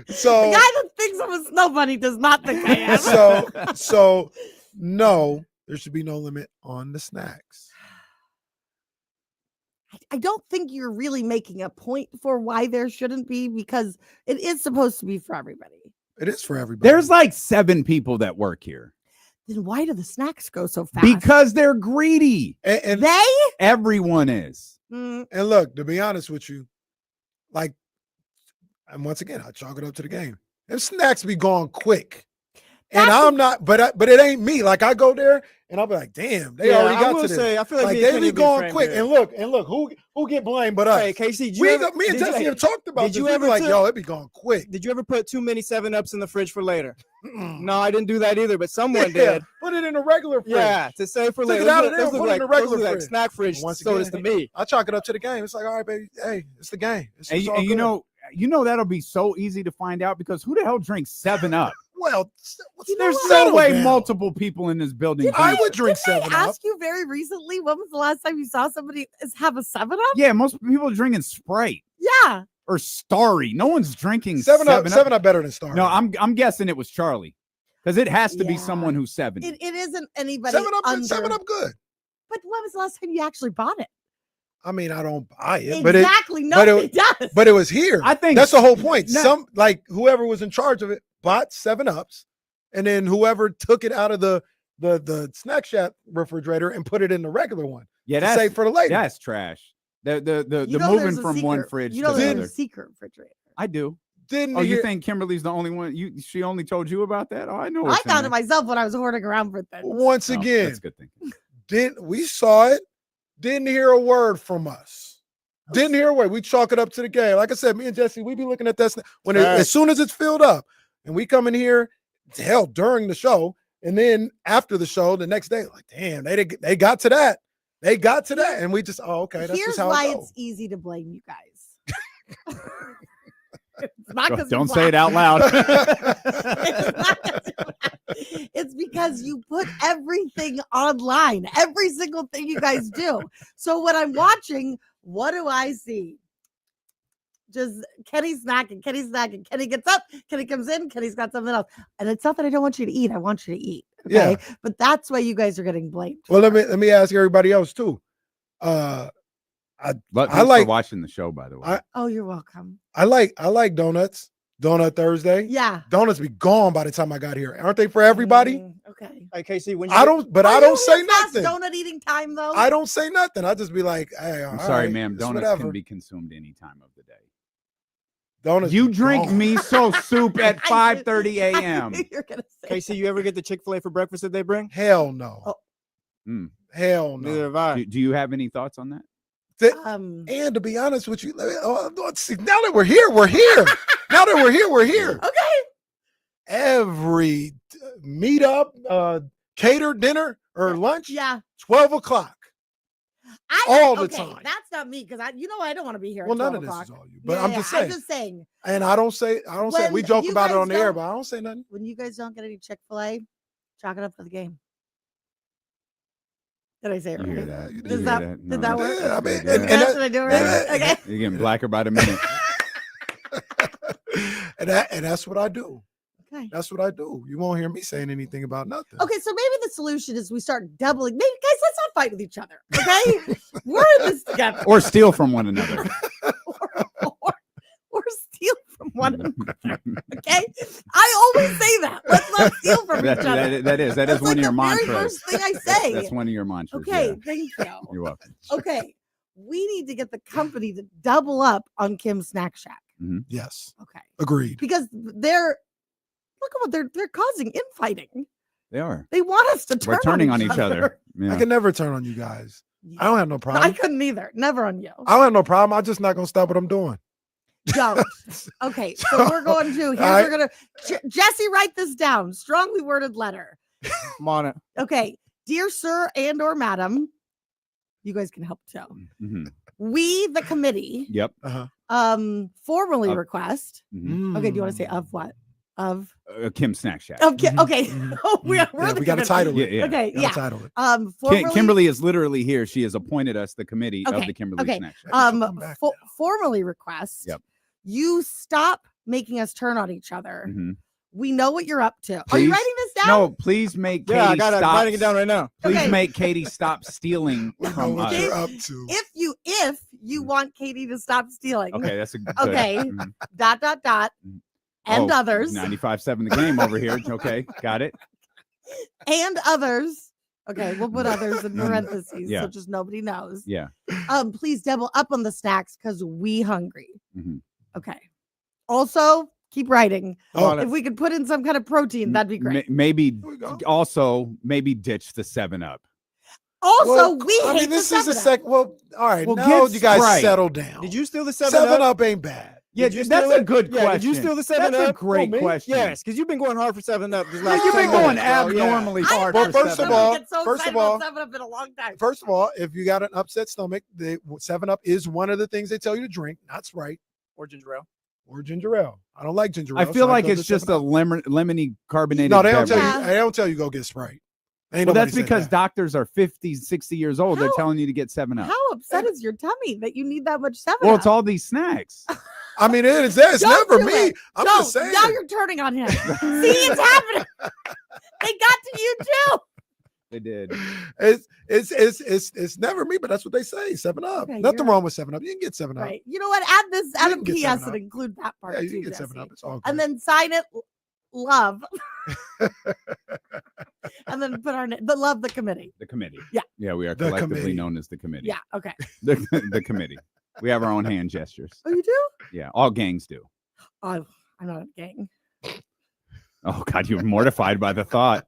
So
the guy that thinks thinks I'm a snow bunny does not think I am.
So no, there should be no limit on the snacks.
I don't think you're really making a point for why there shouldn't be, because it is supposed to be for everybody.
It is for everybody.
There's like 7 people that work here.
Then why do the snacks go so fast?
Because they're greedy.
And
everyone is.
And look, to be honest with you, like, and once again, I chalk it up to the game. Them snacks be gone quick. And I'm not, but it ain't me. Like, I go there and I'll be like, damn, they already got to this.
I feel like
they be going quick. And look, who get blamed but us?
Hey, Casey,
me and Jesse have talked about this. It be going quick.
Did you ever put too many 7-Ups in the fridge for later? No, I didn't do that either, but someone did.
Put it in the regular fridge.
Yeah, to save for later.
It out of there, put it in the regular fridge.
Like snack fridge sodas to me.
I chalk it up to the game. It's like, all right, baby, hey, it's the game.
And you know that'll be so easy to find out, because who the hell drinks 7-Up?
Well,
there's no way multiple people in this building.
I would drink 7-Up.
I asked you very recently, when was the last time you saw somebody have a 7-Up?
Yeah, most people are drinking Sprite.
Yeah.
Or Starry. No one's drinking
7-Up. 7-Up better than Starry.
No, I'm guessing it was Charlie, because it has to be someone who's 70.
It isn't anybody
7-Up good.
But when was the last time you actually bought it?
I mean, I don't buy it,
exactly. Nobody does.
But it was here.
I think
that's the whole point. Whoever was in charge of it bought 7-Ups, and then whoever took it out of the snack shack refrigerator and put it in the regular one.
Yeah, that's
safe for the later.
That's trash. The moving from one fridge to the other.
There's a secret refrigerator.
I do.
You
think Kimberly's the only one? She only told you about that? Oh, I know.
I found it myself when I was hoarding around for things.
Once again,
that's good thinking.
We saw it? Didn't hear a word from us. Didn't hear a word. We chalk it up to the game. Like I said, me and Jesse, we be looking at that as soon as it's filled up, and we come in here, hell, during the show, and then after the show, the next day, like, damn, they got to that. They got to that, and we just, okay, that's
Here's
just how
why
it goes.
it's easy to blame you guys.
Don't say it out loud.
It's because you put everything online, every single thing you guys do. So when I'm watching, what do I see? Just Kenny snacking. Kenny gets up, Kenny comes in, Kenny's got something else. And it's not that I don't want you to eat. I want you to eat. Okay. Yeah. But that's why you guys are getting blamed.
Well, let me ask everybody else too.
Thanks for watching the show, by the way.
You're welcome.
I like donuts. Donut Thursday.
Yeah.
Donuts be gone by the time I got here. Aren't they for everybody?
Okay.
Hey, Casey,
I don't say nothing.
Donut eating time though.
I don't say nothing. I just be like, hey,
I'm sorry, ma'am. Donuts can be consumed any time of the day.
Donuts.
You drink miso soup at 5:30 a.m.
Casey, you ever get the Chick-fil-A for breakfast that they bring?
Hell no. Hell no.
Neither have I.
Do you have any thoughts on that?
And to be honest with you, now that we're here, we're here. Now that we're here, we're here.
Okay.
Every meetup, catered dinner or lunch, 12 o'clock. All the time.
That's not me, because I don't want to be here.
Well, none of this is all you. But I'm just saying.
I'm just saying.
And I don't say. We joke about it on the air, but I don't say nothing.
When you guys don't get any Chick-fil-A, chalk it up for the game. Did I say it right? Did that work?
Yeah, I mean,
did I do it right? Okay.
You're getting blacker by the minute.
and that's what I do.
Okay.
That's what I do. You won't hear me saying anything about nothing.
Okay, so maybe the solution is we start doubling. Maybe, guys, let's not fight with each other. Okay, we're in this together.
Or steal from one another.
or steal from one another. Okay, I always say that. Let's not steal from each other.
That is one of your mantras.
Very first thing I say.
That's one of your mantras.
Okay,
yeah.
Thank you.
You're welcome.
Okay, we need to get the company to double up on Kim's Snack Shack.
Mm-hmm.
Yes.
Okay.
Agreed.
Because look at what they're causing infighting.
They are.
They want us to turn.
We're turning on each other.
Yeah. I can never turn on you guys. I don't have no problem.
No, I couldn't either. Never on you.
I don't have no problem. I'm just not gonna stop what I'm doing.
Don't. Okay, so we're going to. We're gonna. Jesse, write this down. Strongly worded letter.
I'm on it.
Okay, dear sir and or madam, you guys can help too.
Mm-hmm.
We, the committee.
Yep.
Formally request.
Mm-hmm.
Okay, do you want to say of what? Of
Kim Snack Shack.
Okay. Okay.
Mm-hmm.
we
got a title.
Yeah.
Okay. Yeah.
Title it.
Formally,
Kimberly is literally here. She has appointed us the committee of the Kimberly Snack Shack.
Formally request.
Yep.
You stop making us turn on each other.
Mm-hmm.
We know what you're up to. Are
Please?
you writing this down?
No, please make Katie
I got it. I'm
stop.
writing it down right now.
Please
Okay.
make Katie stop stealing
We know
from
what
us.
you're up to.
If you want Katie to stop stealing.
Okay, that's a good.
Okay. Dot. And others.
95.7 the game over here. Okay, got it.
And others. Okay, we'll put others in parentheses
Yeah.
so just nobody knows.
Yeah.
Please double up on the snacks because we hungry.
Mhm.
Okay. Also, keep writing.
Oh,
If we could put in some kind of protein, that'd be great.
Maybe
Here we go.
also maybe ditch the 7-Up.
Also,
Well,
we
I
hate
mean, this
the
is a
7-Up.
sec. Well, all right.
Well,
Now
get
you guys
right.
settle down.
Did you steal the
7 Up ain't bad.
Yeah,
Did you
that's
steal
a
it?
good
Yeah,
question.
did you steal the 7
That's
Up?
a great
me?
question.
Yes, because you've been going hard for 7 Up. This last
You've been
10
going
minutes, bro. Yeah.
abnormally hard.
Well,
for
first
7
of all-
Up.
Get so
first
excited
of all-
about 7-Up in a long time.
First of all, if you got an upset stomach, the 7 Up is one of the things they tell you to drink. That's right.
Or ginger ale.
Or ginger ale. I don't like ginger ale.
I feel
so
like
go
it's
to
just a
7-Up.
lemony carbonated
No, they don't
beverage.
tell you. They don't tell you go get Sprite. Ain't
Well,
nobody
that's
said
because
that.
doctors are 50, 60 years old. They're
How-
telling you to get 7-Up.
How upset is your tummy that you need that much 7-Up?
Well, it's all these snacks.
I mean, it is there. It's
Don't
never
do
me.
it.
I'm
Don't.
just saying.
Now you're turning on him. See, it's happening. They got to you too.
They did.
It's never me, but that's what they say. 7-Up.
Okay,
Nothing
you're-
wrong with 7-Up. You can get 7-Up.
Right. You know what? Add this. Add a
can get
PS
7-Up.
and include that part
Yeah, you
too,
can get
Jesse.
7-Up. It's all good.
And then sign it, love. And then put our name, but love the committee.
The committee.
Yeah.
Yeah, we are
The
collectively
committee.
known as the committee.
Yeah. Okay.
The committee. We have our own hand gestures.
Oh, you do?
Yeah, all gangs do.
Oh, I'm not a gang.
Oh God, you're mortified by the thought.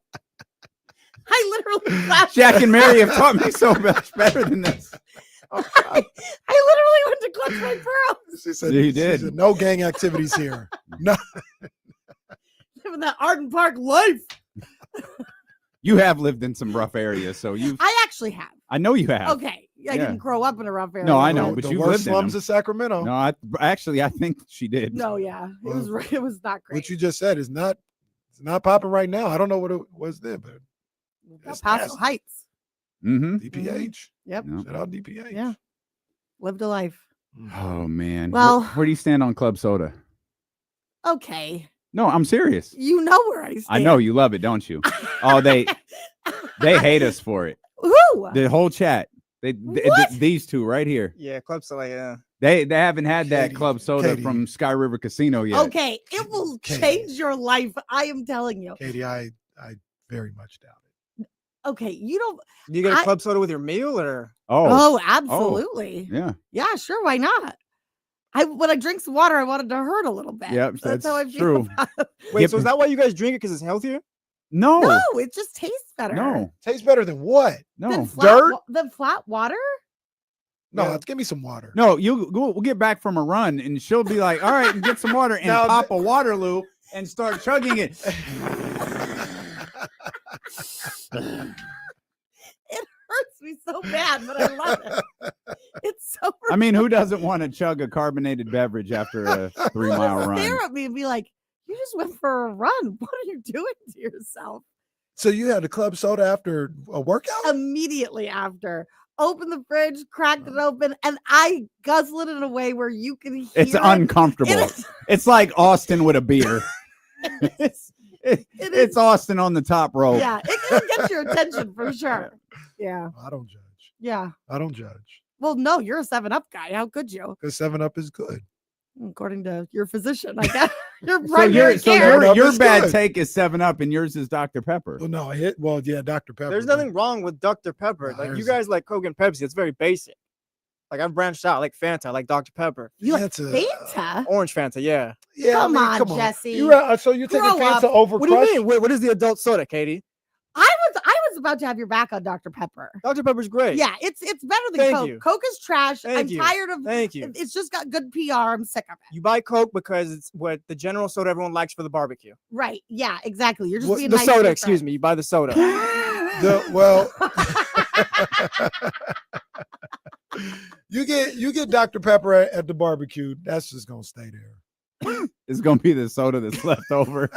I literally laughed.
Jack and Mary have taught me so much better than this.
I literally went to clutch my pearls.
She said,
You
she
did.
said, no gang activities here. No.
Living that Arden Park life.
You have lived in some rough areas, so you.
I actually have.
I know you have.
Okay. I
Yeah.
didn't grow up in a rough area.
No, I know,
The
but you
worst
lived in
slums
them.
of Sacramento.
No, I think she did.
No, yeah. It was not great.
What you just said is not. It's not popping right now. I don't know what it was then, but it's
Paso
nasty.
Heights.
Mm-hmm.
DPH.
Yep.
No.
Shout out DPH.
Yeah. Lived a life.
Oh man.
Well-
where do you stand on club soda?
Okay.
No, I'm serious.
You know where I stand.
I know you love it, don't you? Oh, they hate us for it.
Who?
The whole chat.
What?
These two right here.
Yeah, club soda. Yeah.
They haven't had that
Katie,
club soda
Katie.
from Sky River Casino yet.
Okay. It will
Katie.
change your life. I am telling you.
Katie, I very much doubt it.
Okay. You don't.
Do you get a
I-
club soda with your meal or?
Oh, absolutely.
Yeah.
Yeah, sure. Why not? When I drink some water, I wanted to hurt a little bit.
Yep,
That's how I
that's
feel
true.
about it.
Wait,
Yep.
so is that why you guys drink it? Because it's healthier?
No.
No, it just tastes better.
No.
Tastes better than what?
No.
Than flat,
Dirt?
Than flat water?
No,
Yeah.
give me some water.
No, we'll get back from a run and she'll be like, all right, get some water and
Now
pop a Waterloo and start chugging it.
It hurts me so bad, but I love it. It's so.
I mean, who doesn't want to chug a carbonated beverage after a 3-mile
Stare
run?
at me and be like, "You just went for a run. What are you doing to yourself?"
So you had a club soda after a workout?
Immediately after, open the fridge, cracked it open, and I guzzle it in a way where you can hear
It's
it.
uncomfortable.
It is-
It's like Austin with a beer. it's
It
it's
is-
Austin on the top rope.
Yeah, it can get your attention for sure. Yeah,
I don't judge.
yeah.
I don't judge.
Well, no, you're a 7-Up guy. How could you?
Because 7-Up is good.
According to your physician, I guess your
So
primary care.
Up
your
is
bad
good.
take is 7-Up and yours is Dr. Pepper.
Well, no, yeah, Dr. Pepper.
There's
but-
nothing wrong with Dr. Pepper.
No,
Like you
there's-
guys like Coke and Pepsi. It's very basic. Like I've branched out. I like Fanta. I like Dr. Pepper.
You like
Fanta.
Fanta?
Orange Fanta. Yeah.
Yeah,
Come on, Jesse.
So you're taking
Grow
Fanta
up.
over
What do you
Crush?
mean? What is the adult soda, Katie?
I was about to have your back on Dr. Pepper.
Dr. Pepper's great.
Yeah, it's better than
Thank
Coke.
you.
Coke is trash. I'm
Thank you.
tired of
Thank you.
It's just got good PR. I'm sick of it.
You buy Coke because it's what the general soda everyone likes for the barbecue.
Right. Yeah, exactly. You're just
What-
being
The
nice to
soda,
your
excuse
friend.
me. You buy the soda.
Well, you get Dr. Pepper at the barbecue. That's just gonna stay there.
It's gonna be the soda that's left over.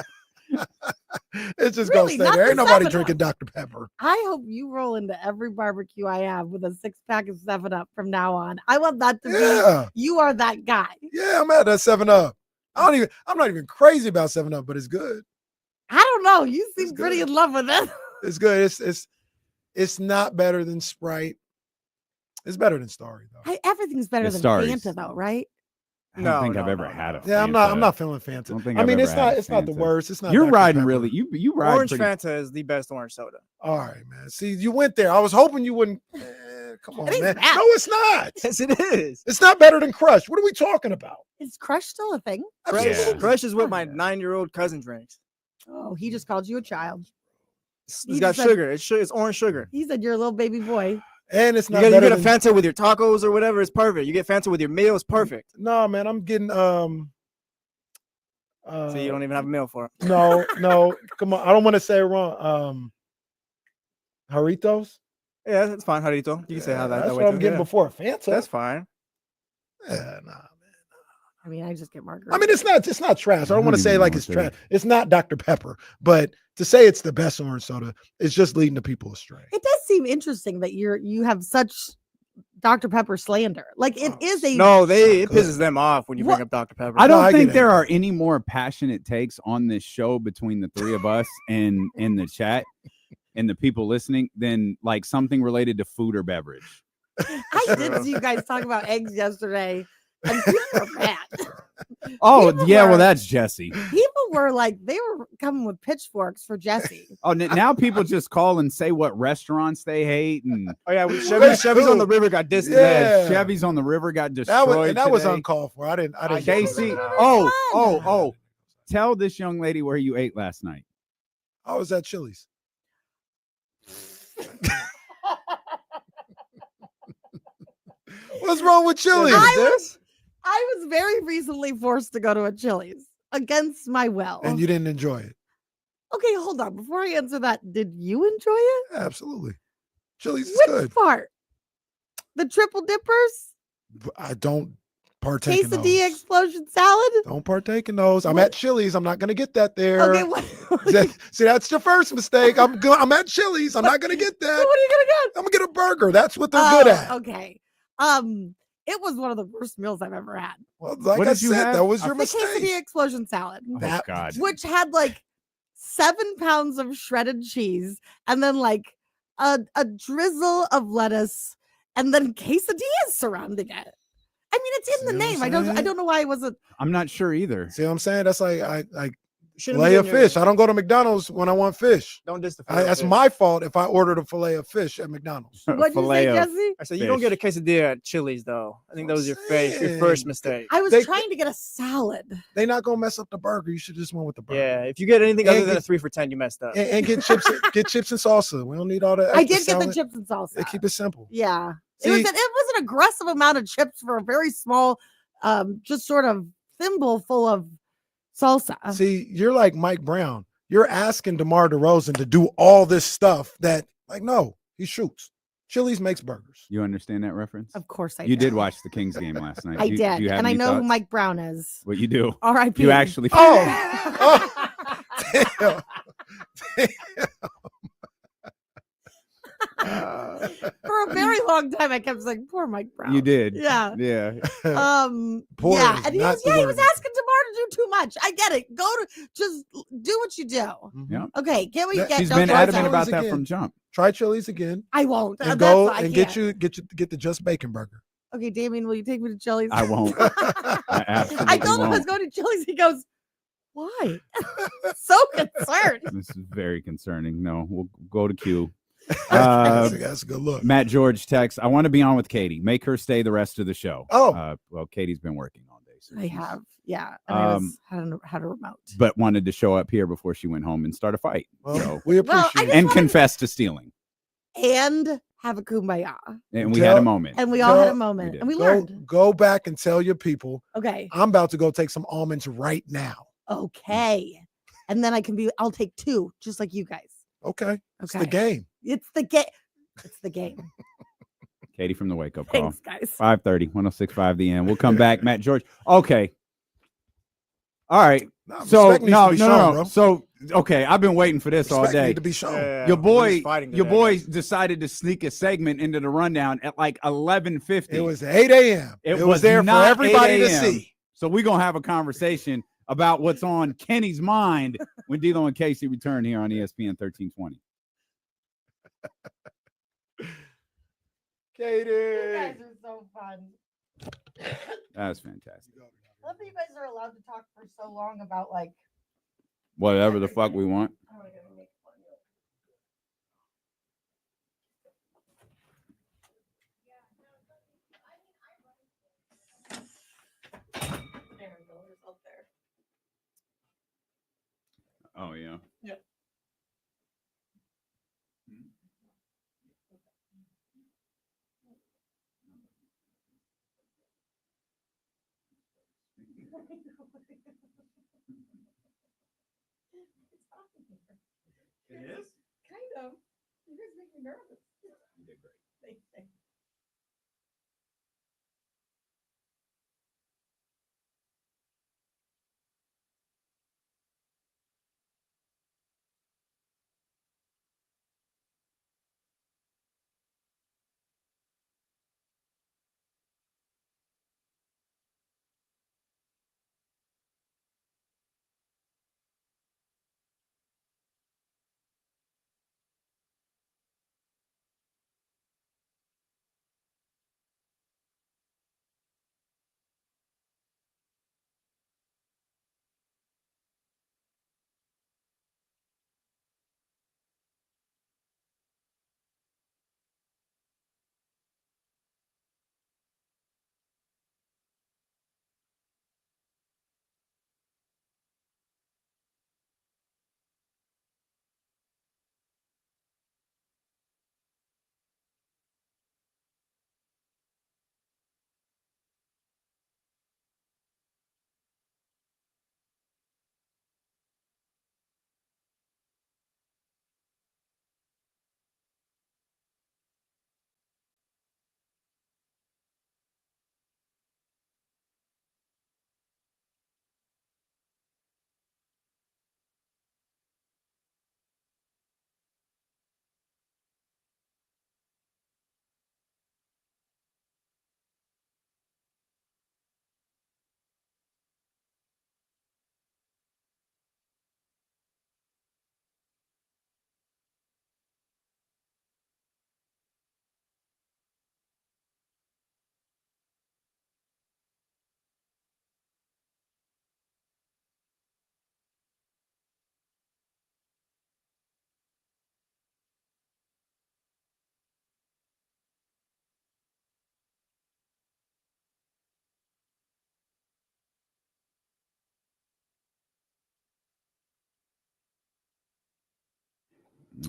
It's just
Really?
gonna
Not
stay there.
the
Ain't nobody
7-Up?
drinking Dr. Pepper.
I hope you roll into every barbecue I have with a 6-pack of 7-Up from now on. I want that to
Yeah,
be you are that guy.
yeah. I'm at that 7-Up. I'm not even crazy about 7-Up, but it's good.
I don't know. You seem pretty in love with it.
It's good. It's not better than Sprite. It's better than Starry though.
Everything's better than
Starry's.
Fanta though, right?
I don't think I've ever had a.
Yeah,
Fanta.
I'm not feeling Fanta.
don't think
I
I've
mean,
ever had
it's not the
Fanta.
worst. It's not.
You're
Dr.
riding
Pepper.
really. You ride
Orange
pretty.
Fanta is the best orange soda.
All right, man. See, you went there. I was hoping you wouldn't. Come on,
It ain't
man.
bad.
No, it's not.
Yes, it is.
It's not better than Crush. What are we talking about?
Is Crush still a thing?
Crush,
Yeah.
Crush is what my 9-year-old cousin drinks.
Oh, he just called you a child.
It's
He
got
just said-
sugar. It's orange sugar.
He said you're a little baby boy.
And it's
You
not
get
better
a
than
Fanta with your tacos or whatever. It's perfect. You get Fanta with your meal. It's perfect.
No, man. I'm getting
So you don't even have a meal for it.
No. Come on. I don't want to say it wrong. Jarritos.
Yeah, that's fine. Jarrito. You can say how that.
That's
that
what
way
I'm
too,
getting
yeah.
before Fanta.
That's fine.
Yeah, nah.
I mean, I just get margarita.
I mean, it's not trash. I don't want to say
even
like
know
it's
what that
trash. It's not Dr. Pepper, but to say it's the best orange soda is just leading the people astray.
It does seem interesting that you have such Dr. Pepper slander. Like it is a
No, it pisses them off when you bring up Dr. Pepper.
I don't
I
think
get
there
it.
are any more passionate takes on this show between the three of us and in the chat and the people listening than like something related to food or beverage.
I did see you guys talk about eggs yesterday, and people were mad.
Oh,
People
yeah,
were-
well, that's Jesse.
People were like, they were coming with pitchforks for Jesse.
Oh, now people just call and say what restaurants they hate, and
Oh yeah, Chevy's on the river got dissed.
Yeah.
Chevy's on the river got destroyed.
That was
today.
uncalled for. I didn't.
Casey,
go.
oh, tell this young lady where you ate last night.
I was at Chili's. What's wrong with Chili's?
I was very recently forced to go to a Chili's against my will.
And you didn't enjoy it.
Okay, hold on. Before I answer that, did you enjoy it?
Absolutely. Chili's is
Which
good.
part? The triple dippers?
I don't partake in
Quesadilla
those.
explosion salad?
Don't partake in those. I'm
What?
at Chili's. I'm not going to get that there.
Okay, what,
See, that's your first mistake. I'm at Chili's. I'm not going to get that.
what are you gonna get?
I'm going to get a burger. That's what they're good at.
Okay. It was one of the worst meals I've ever had.
Well, like
What
I
did you
said,
have?
that was
The
your
The quesadilla
mistake.
explosion salad,
Oh,
That-
God.
which had like 7 pounds of shredded cheese and then like a drizzle of lettuce and then quesadillas surrounding it. I mean, it's in
See
the
what I'm
name. I
saying?
don't know why it wasn't.
I'm not sure either.
See what I'm saying? That's like I
Shouldn't
fillet
be
of
in your-
fish. I don't go to McDonald's when I want fish.
Don't diss the
That's my fault if I ordered a fillet of fish at McDonald's.
What'd you say,
Filet of-
Jesse?
I said you don't get a quesadilla at Chili's though. I think that was your first mistake.
I was
They-
trying to get a salad.
They not gonna mess up the burger. You should just went with the burger.
Yeah, if you get anything
And
other than a
get-
3 for $10, you messed up.
And get chips. Get chips and salsa. We don't need all that.
I
extra
did get the
salad.
chips and salsa.
They keep it simple.
Yeah.
See-
it was an aggressive amount of chips for a very small, just sort of thimble full of salsa.
See, you're like Mike Brown. You're asking DeMar DeRozan to do all this stuff that, like, no, he shoots. Chili's makes burgers.
You understand that reference?
Of course I
You
do.
did watch the Kings game last night.
I
Do you
did.
have
And I
any
know who
thoughts?
Mike Brown is.
What you do?
R.I.P.
You actually.
Oh, damn.
For a very long time, I kept saying, poor Mike Brown.
You did.
Yeah.
Yeah.
Poor
yeah.
is
And he
not
was,
the
he was
word.
asking DeMar to do too much. I get it. Just do what you do.
Yeah.
Okay. Can we
That-
get
She's
don't
been
throw
adamant
down-
about that
again.
from jump.
Try Chili's again
I won't.
and
That's
go
I
and
can't.
get the just bacon burger.
Okay, Damien, will you take me to Chili's?
I won't. I absolutely
I told him I was
won't.
going to Chili's. He goes, why? So concerned.
This is very concerning. No, we'll go to Q.
That's a good look.
Matt George texts, I want to be on with Katie. Make her stay the rest of the show.
Oh.
Well, Katie's been working all day. So
I
she's-
have, yeah. And I had a remote.
But wanted to show up here before she went home and start a fight.
Well,
So,
we
Well, I
appreciate
just
it.
and
wanted-
confess to stealing.
And have a kumbaya.
And we had a
Tell-
moment.
And we all had a
Go-
moment.
we
And we
Go,
learned.
go back and tell your people
Okay.
I'm about to go take some almonds right now.
Okay. And then I'll take 2, just like you guys.
Okay. It's the
Okay.
game.
It's the game. It's the game.
Katie from the Wake Up Call.
Thanks, guys.
5:30, 106.5 The End. We'll come back. Matt George. Okay. All right.
Nah,
So
respect needs
no,
to be
no,
shown,
no.
bro.
So okay, I've been waiting for this all
Respect
day.
need to be shown.
Your
we're
boy,
just fighting
your
today,
boy
guys.
decided to sneak a segment into the rundown at like 11:50.
It was 8 a.m. It was there for
not
everybody
8
to
a.m.
see.
So we're gonna have a conversation about what's on Kenny's mind when D'Lo and Casey return here on ESPN 1320.
Katie.
You guys are so fun.
That's fantastic.
I love that you guys are allowed to talk for so long about like
Whatever the fuck we want.
oh, I gotta make fun of it. There we go. It's up there.
Oh, yeah.
Yeah.
It is?
Kind of. You guys make me nervous.
You did great.
Thanks.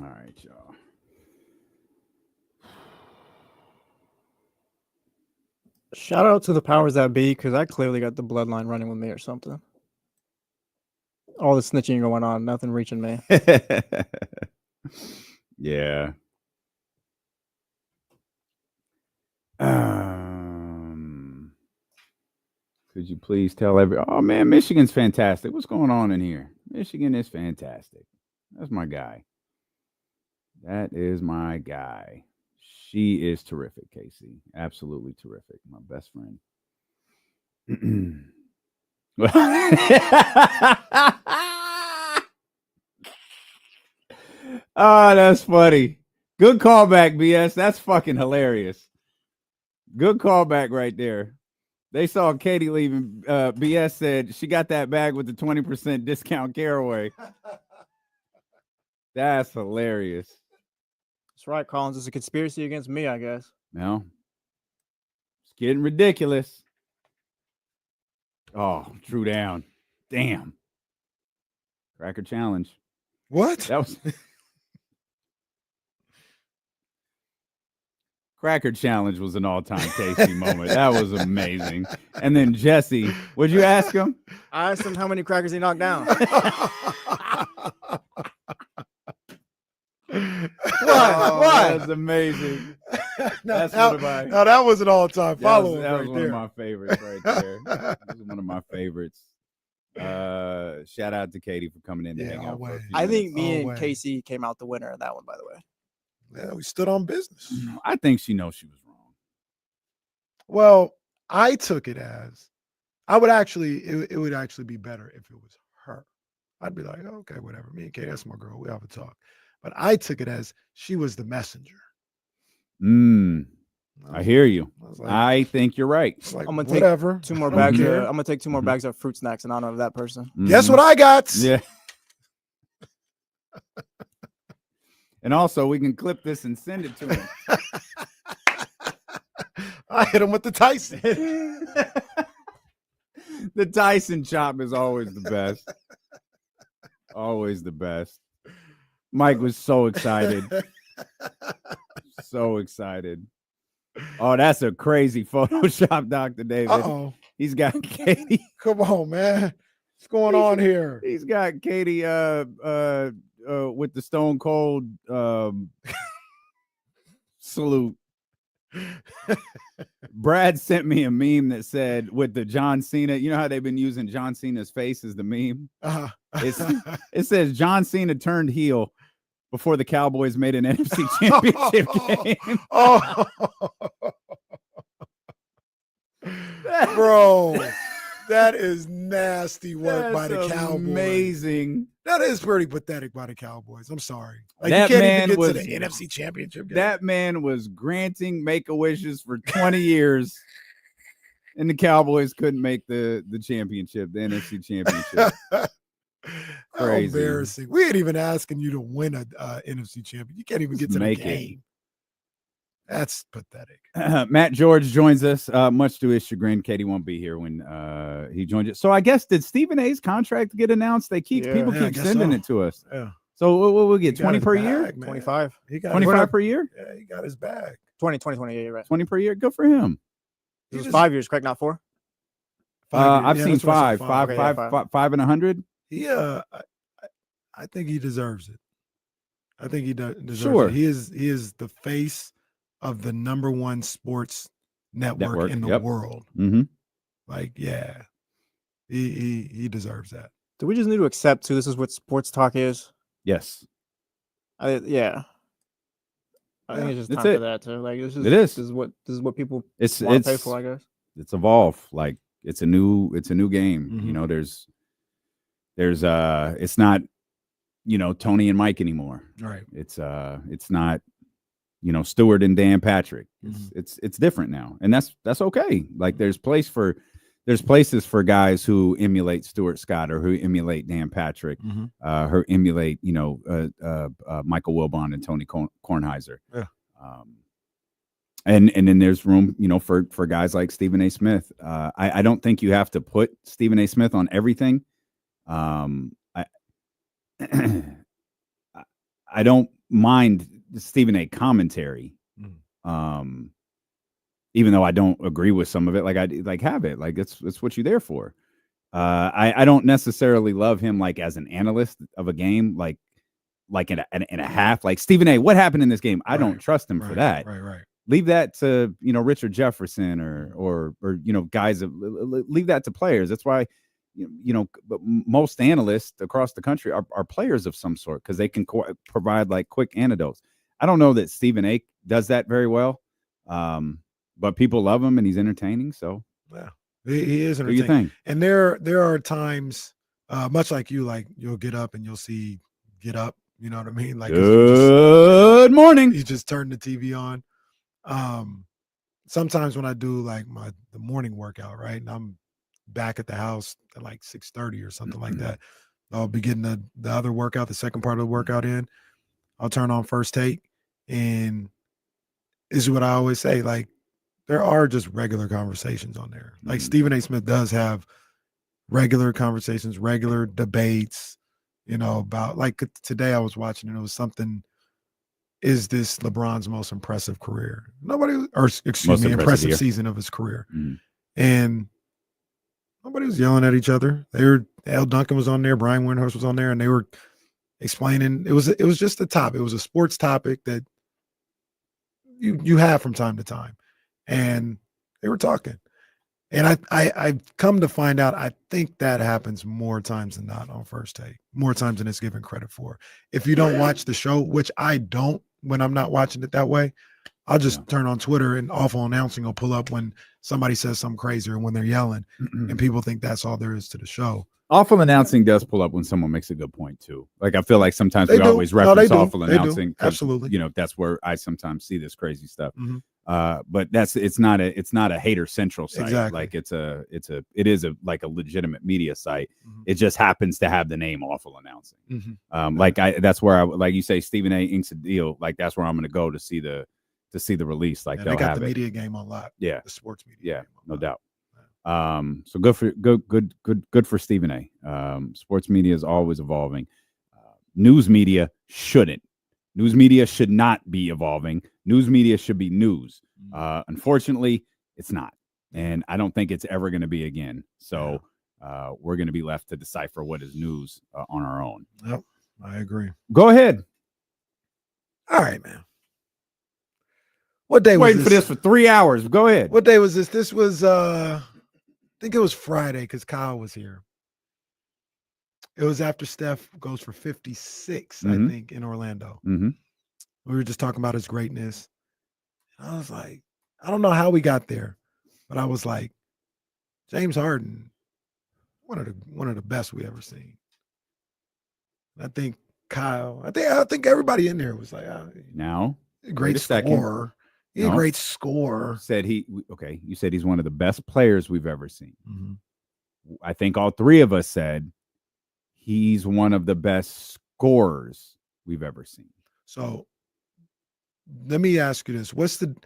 All right, y'all.
Shout out to the powers that be, because I clearly got the bloodline running with me or something. All the snitching going on, nothing reaching me.
Yeah. Could you please tell oh man, Michigan's fantastic. What's going on in here? Michigan is fantastic. That's my guy. That is my guy. She is terrific, Casey. Absolutely terrific. My best friend. Oh, that's funny. Good callback, BS. That's fucking hilarious. Good callback right there. They saw Katie leaving. BS said she got that bag with the 20% discount Caraway. That's hilarious.
That's right, Collins. It's a conspiracy against me, I guess.
No. It's getting ridiculous. Oh, drew down. Damn. Cracker challenge.
What?
That was Cracker challenge was an all-time Casey moment. That was amazing. And then Jesse, what'd you ask him?
I asked him how many crackers he knocked down.
What? That's amazing. That's
now, that was an all-time follow-up.
That was
right
one
there.
of my favorites right there. That was one of my favorites. Shout out to Katie for coming in to hang out. For a few
I think
minutes.
me and Casey came out the winner in that one, by the way.
Yeah, we stood on business.
I think she knows she was wrong.
Well, I took it as I would actually, it would actually be better if it was her. I'd be like, okay, whatever. Me and Katie, that's my girl. We have a talk. But I took it as she was the messenger.
I hear you. I
like,
think you're right.
Like,
I'm gonna
whatever.
take 2 more bags. I'm gonna take 2 more bags of fruit snacks in honor of that person.
Guess what I got?
Yeah. And also, we can clip this and send it to him.
I hit him with the Tyson.
The Tyson chop is always the best. Always the best. Mike was so excited. So excited. Oh, that's a crazy Photoshop, Dr. David.
Uh-oh.
He's got Katie.
Come on, man. What's going on here?
He's got Katie with the Stone Cold salute. Brad sent me a meme that said with the John Cena, you know how they've been using John Cena's face as the meme? It says John Cena turned heel before the Cowboys made an NFC championship game.
Bro, that is nasty work by the Cowboys.
Amazing.
That is pretty pathetic by the Cowboys. I'm sorry. Like,
That
you can't
man
even get
was-
to the NFC championship game.
That man was granting make-a-wishes for 20 years, and the Cowboys couldn't make the championship, the NFC championship.
How
Crazy.
embarrassing. We ain't even asking you to win a NFC champion. You can't even get to the
make it.
game. That's pathetic.
Matt George joins us. Much to his chagrin, Katie won't be here when he joins us. So I guess, did Stephen A's contract get announced? People
I
keep
guess
sending
so.
it to us.
Yeah.
So we'll get
He got
20
his
per
bag,
year?
man.
25.
He got
25 per year?
Yeah, he got his bag.
20, right?
20 per year? Good for him.
It was 5 years, correct? Not 4?
I've seen
that's what I said,
five,
Okay,
five and 100.
He I think he deserves it. I think he deserves
Sure.
it. He is the face of the #1 sports network in the world.
Mm-hmm.
Like, yeah. He deserves that.
Do we just need to accept too? This is what sports talk is.
Yes.
Yeah. I think it's just
That's
time
it.
for that too. Like this is
It is.
This is what people
It's
want to pay for, I guess.
It's evolved. Like it's a new game.
Mhm.
You know, there's it's not, Tony and Mike anymore.
Right.
It's not, Stewart and Dan Patrick.
Mhm.
It's different now. And that's okay. Like there's places for guys who emulate Stuart Scott or who emulate Dan Patrick,
Mhm.
who emulate, Michael Wilbon and Tony Kornheiser.
Yeah.
And then there's room, for guys like Stephen A. Smith. I don't think you have to put Stephen A. Smith on everything. I don't mind Stephen A. commentary. Even though I don't agree with some of it, have it. Like it's what you're there for. I don't necessarily love him like as an analyst of a game, like in a half. Like Stephen A., what happened in this game? I don't trust him for that.
Right.
Leave that to Richard Jefferson or guys. Leave that to players. That's why but most analysts across the country are players of some sort because they can provide like quick anecdotes. I don't know that Stephen A. does that very well, but people love him and he's entertaining. So
yeah, he is
do you
entertaining.
think?
And there are times, much like you, like you'll get up and you'll see Get Up. You know what I mean? Like
good morning.
You just turn the TV on. Sometimes when I do like the morning workout, right, and I'm back at the house at like 6:30 or something like that, I'll be getting the other workout, the second part of the workout in. I'll turn on First Take, and this is what I always say, like there are just regular conversations on there. Like Stephen A. Smith does have regular conversations, regular debates, about like today I was watching and it was something, is this LeBron's most impressive career? Impressive season of his career. And nobody was yelling at each other. Al Duncan was on there, Brian Windhorst was on there, and they were explaining. It was just a topic. It was a sports topic that you have from time to time, and they were talking. And I've come to find out, I think that happens more times than not on First Take, more times than it's given credit for. If you don't watch the show, which I don't when I'm not watching it that way, I'll just turn on Twitter and awful announcing will pull up when somebody says something crazy or when they're yelling, and people think that's all there is to the show.
Awful announcing does pull up when someone makes a good point too. Like I feel like sometimes we always reference awful announcing.
Absolutely.
You know, that's where I sometimes see this crazy stuff. But it's not a hater central site.
Exactly.
Like it is a legitimate media site. It just happens to have the name awful announcing. That's where like you say, Stephen A. inks a deal. Like that's where I'm going to go to see the release. Like
they got the media game on lock.
Yeah,
the sports media.
Yeah, no doubt. So good for Stephen A. Sports media is always evolving. News media shouldn't. News media should not be evolving. News media should be news. Unfortunately, it's not, and I don't think it's ever going to be again. So we're going to be left to decipher what is news on our own.
Yep, I agree.
Go ahead.
All right, man. What day was
waiting for this for 3 hours? Go ahead.
What day was this? This was I think it was Friday because Kyle was here. It was after Steph goes for 56, I think, in Orlando. We were just talking about his greatness. I was like, I don't know how we got there, but I was like, James Harden, one of the best we ever seen. I think Kyle, I think everybody in there was like,
now
great scorer. He's a great scorer.
Said you said he's one of the best players we've ever seen. I think all three of us said he's one of the best scorers we've ever seen.
So let me ask you this. What's the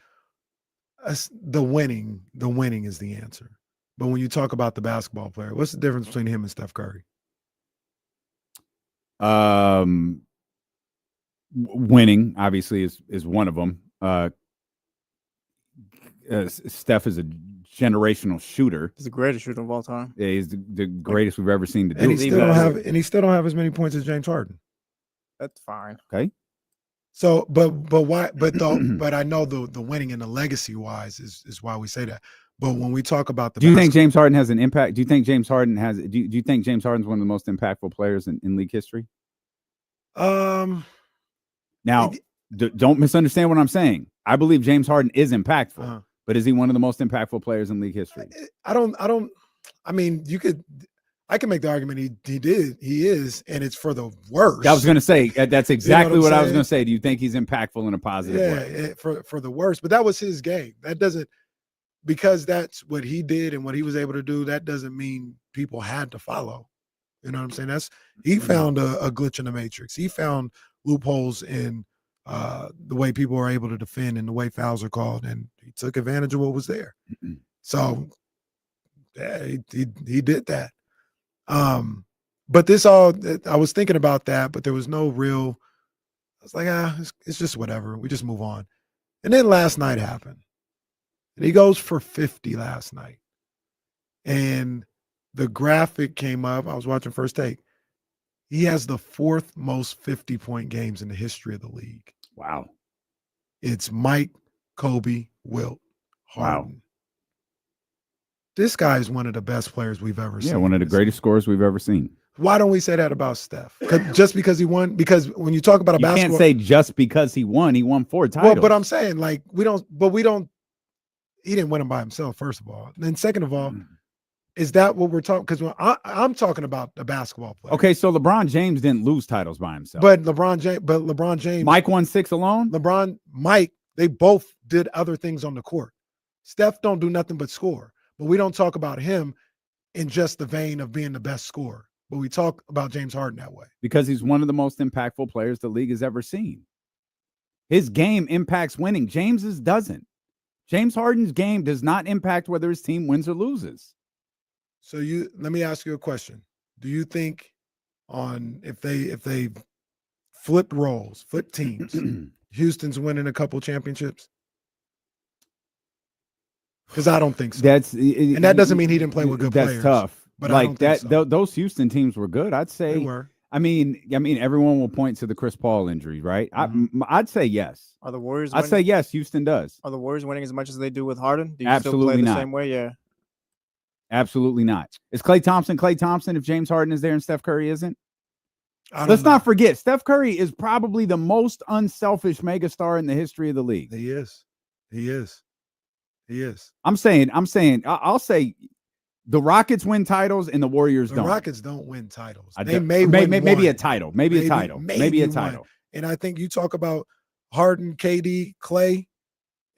winning? The winning is the answer. But when you talk about the basketball player, what's the difference between him and Steph Curry?
Winning, obviously, is one of them. Steph is a generational shooter.
He's the greatest shooter of all time.
Yeah, he's the greatest we've ever seen to do.
And he still don't have as many points as James Harden.
That's fine.
Okay.
So, but why? But I know the winning and the legacy wise is why we say that. But when we talk about
do you think James Harden has an impact? Do you think James Harden has? Do you think James Harden's one of the most impactful players in league history? Now, don't misunderstand what I'm saying. I believe James Harden is impactful, but is he one of the most impactful players in league history?
I mean, I can make the argument he is, and it's for the worst.
I was going to say that's exactly what I was going to say. Do you think he's impactful in a positive way?
Yeah, for the worst. But that was his game. That doesn't, because that's what he did and what he was able to do. That doesn't mean people had to follow. You know what I'm saying? He found a glitch in the matrix. He found loopholes in the way people are able to defend and the way fouls are called, and he took advantage of what was there. So he did that. But this all, I was thinking about that, but there was no real, I was like, it's just whatever. We just move on. And then last night happened. And he goes for 50 last night. And the graphic came up. I was watching First Take. He has the fourth most 50-point games in the history of the league.
Wow.
It's Mike, Kobe, Wilt, Harden.
Wow.
This guy is one of the best players we've ever seen.
Yeah, one of the greatest scorers we've ever seen.
Why don't we say that about Steph? Just because he won? Because when you talk about basketball,
you can't say just because he won 4 titles.
Well, but I'm saying like we don't. He didn't win them by himself. First of all, and then second of all, is that what we're talking? Because I'm talking about the basketball player.
Okay, so LeBron James didn't lose titles by himself.
But LeBron James,
Mike won 6 alone.
Mike, they both did other things on the court. Steph don't do nothing but score. But we don't talk about him in just the vein of being the best scorer. But we talk about James Harden that way.
Because he's one of the most impactful players the league has ever seen. His game impacts winning. James's doesn't. James Harden's game does not impact whether his team wins or loses.
So let me ask you a question. Do you think if they flipped roles, flipped teams, Houston's winning a couple championships? Because I don't think so. And that doesn't mean he didn't play with good players.
That's tough.
But
like that, those Houston teams were good. I'd say
they were.
I mean, everyone will point to the Chris Paul injury, right? I'd say yes.
Are the Warriors?
I'd say yes. Houston does.
Are the Warriors winning as much as they do with Harden? Do you
Absolutely
still play
not.
the same way? Yeah.
Absolutely not. Is Klay Thompson if James Harden is there and Steph Curry isn't? Let's not forget, Steph Curry is probably the most unselfish megastar in the history of the league.
He is.
I'm saying, I'll say the Rockets win titles and the Warriors don't.
The Rockets don't win titles.
Maybe a title. Maybe a title.
And I think you talk about Harden, KD, Clay,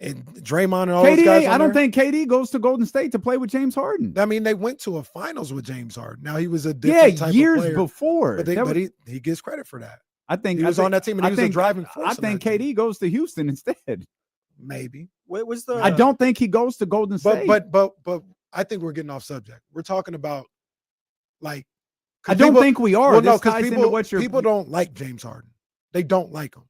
and Draymond and all
KD,
those guys.
I don't think KD goes to Golden State to play with James Harden.
I mean, they went to a finals with James Harden. Now he was a different type
years
of player,
before.
but he gets credit for that.
I think
he was on that team and he was a driving force.
I think KD goes to Houston instead.
Maybe.
What was the?
I don't think he goes to Golden State.
But I think we're getting off subject. We're talking about like.
I don't think we are.
Well,
this
no,
ties into what
people don't like James Harden. They don't like him.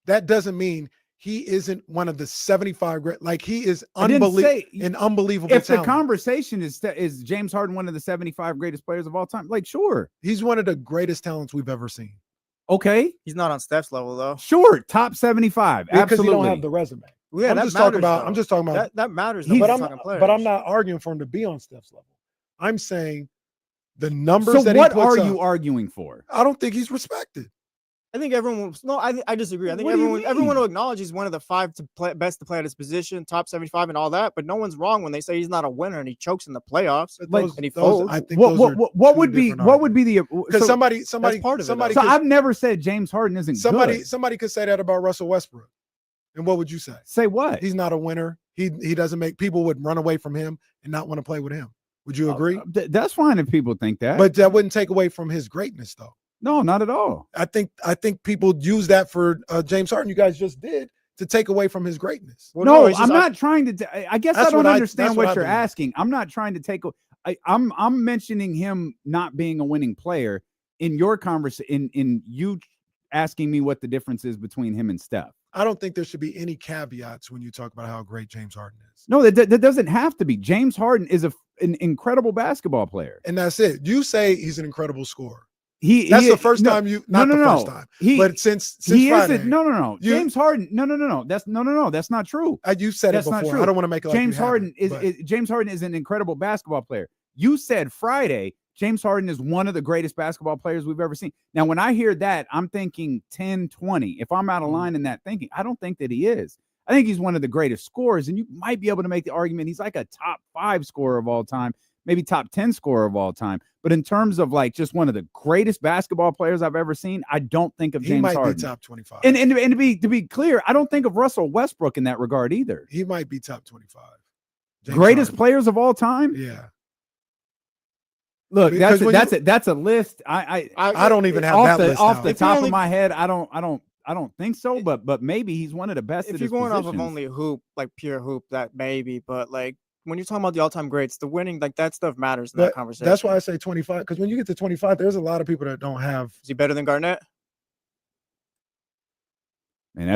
That doesn't mean he isn't one of the 75 great. Like he is unbelievable.
If
talent.
the conversation is James Harden one of the 75 greatest players of all time, like sure,
he's one of the greatest talents we've ever seen.
Okay,
he's not on Steph's level though.
Sure, top 75.
Because
absolutely.
he don't have the resume.
Yeah,
I'm just talking about
that matters.
But I'm not arguing for him to be on Steph's level. I'm saying the numbers.
So
that
what
he puts
are
up,
you arguing for?
I don't think he's respected.
I think everyone. No, I disagree. I think everyone will acknowledge he's one of the 5 best to play at his position, top 75, and all that. But no one's wrong when they say he's not a winner and he chokes in the playoffs and he folds.
I think
what would be the
because somebody
part of
somebody. So I've never said James Harden isn't good.
Somebody could say that about Russell Westbrook, and what would you say?
Say what?
He's not a winner. He doesn't make people would run away from him and not want to play with him. Would you agree?
That's fine if people think that,
but that wouldn't take away from his greatness, though.
No, not at all.
I think people use that for James Harden. You guys just did to take away from his greatness.
Well, no, I'm not trying to. I guess I don't understand what you're asking. I'm not trying to take. I'm mentioning him not being a winning player in your conversation. In you asking me what the difference is between him and Steph.
I don't think there should be any caveats when you talk about how great James Harden is.
No, that doesn't have to be. James Harden is an incredible basketball player,
and that's it. You say he's an incredible scorer.
That's
the first time you not the first time. But since Friday,
isn't. No. James Harden. No. That's That's not true.
You said
that's
it before.
Not true.
I don't want to make it like
James Harden James Harden is an incredible basketball player. You said Friday. James Harden is one of the greatest basketball players we've ever seen. Now, when I hear that, I'm thinking 10, 20. If I'm out of line in that thinking, I don't think that he is. I think he's one of the greatest scorers, and you might be able to make the argument he's like a top 5 scorer of all time, maybe top 10 scorer of all time. But in terms of like just one of the greatest basketball players I've ever seen, I don't think of James Harden.
He might be top 25.
And to be clear, I don't think of Russell Westbrook in that regard either.
He might be top 25.
Greatest players of all time?
Yeah.
Look, that's a list. I
don't even have that list
off the top of my head. I don't think so. But maybe he's one of the best.
If you're going off of only hoop, like pure hoop, that maybe. But like when you're talking about the all-time greats, the winning, like that stuff matters in that conversation.
That's why I say 25. Because when you get to 25, there's a lot of people that don't have.
Is he better than Garnett?
And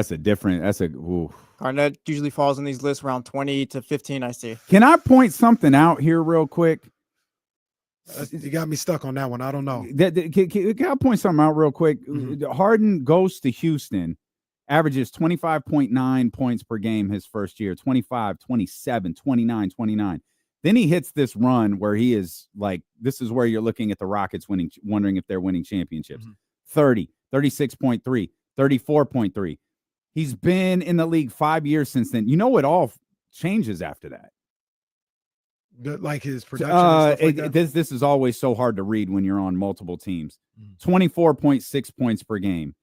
Garnett
usually falls in these lists around 20 to 15. I see.
Can I point something out here real quick?
You got me stuck on that one. I don't know.
Can I point something out real quick?
Mm-hmm.
Harden goes to Houston, averages 25.9 points per game his first year, 25, 27, 29, 29. Then he hits this run where he is like, this is where you're looking at the Rockets wondering if they're winning championships. 30, 36.3, 34.3. He's been in the league 5 years since then. You know, it all changes after that.
Like his production and stuff like that?
This is always so hard to read when you're on multiple teams. 24.6 points per game,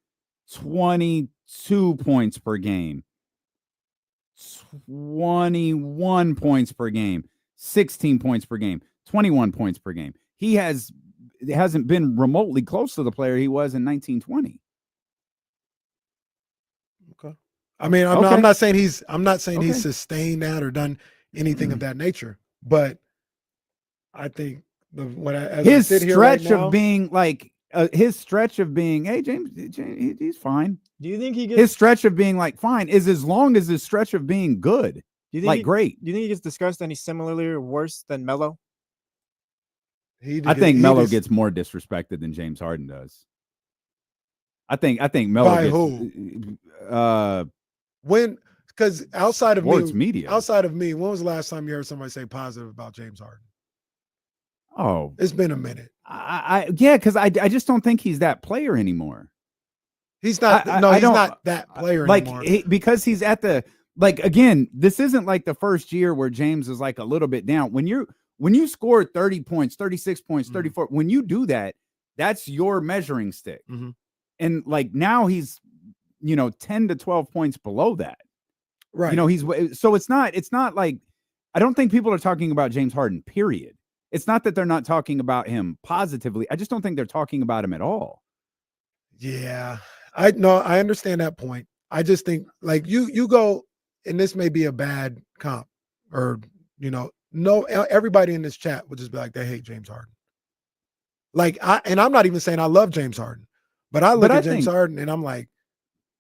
22 points per game, 21 points per game, 16 points per game, 21 points per game. He hasn't been remotely close to the player he was in 1920.
Okay. I mean, I'm not saying he's sustained that or done anything of that nature. But I think his stretch of being hey James, he's fine.
Do you think he gets
his stretch of being like fine is as long as his stretch of being good? Do
you think
great?
Do you think he gets discussed any similarly or worse than Melo?
I think Melo gets more disrespected than James Harden does. I think Melo
by
gets,
who? Because outside of me, when was the last time you heard somebody say positive about James Harden?
Oh,
it's been a minute.
Because I just don't think he's that player anymore.
He's not. He's not that player anymore.
Because he's at the again. This isn't like the first year where James is like a little bit down. When you score 30 points, 36 points, 34, when you do that, that's your measuring stick. And like now he's 10 to 12 points below that.
Right.
So it's not like I don't think people are talking about James Harden, period. It's not that they're not talking about him positively. I just don't think they're talking about him at all.
Yeah. I understand that point. I just think like you go, and this may be a bad comp, or everybody in this chat would just be like, they hate James Harden. And I'm not even saying I love James Harden, but I look at James Harden and I'm like,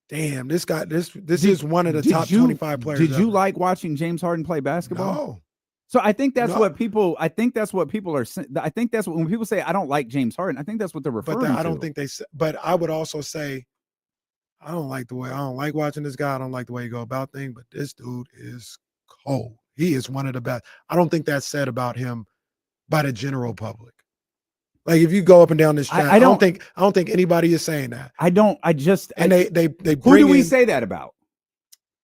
damn, this guy, this is one of the top 25 players.
Did you like watching James Harden play basketball?
No.
So I think that's what people are. I think that's what when people say I don't like James Harden, I think that's what they're referring to.
I don't think but I would also say I don't like watching this guy. I don't like the way he go about things, but this dude is cold. He is one of the best. I don't think that's said about him by the general public. Like if you go up and down this chat, I don't think anybody is saying that. They
who do we say that about?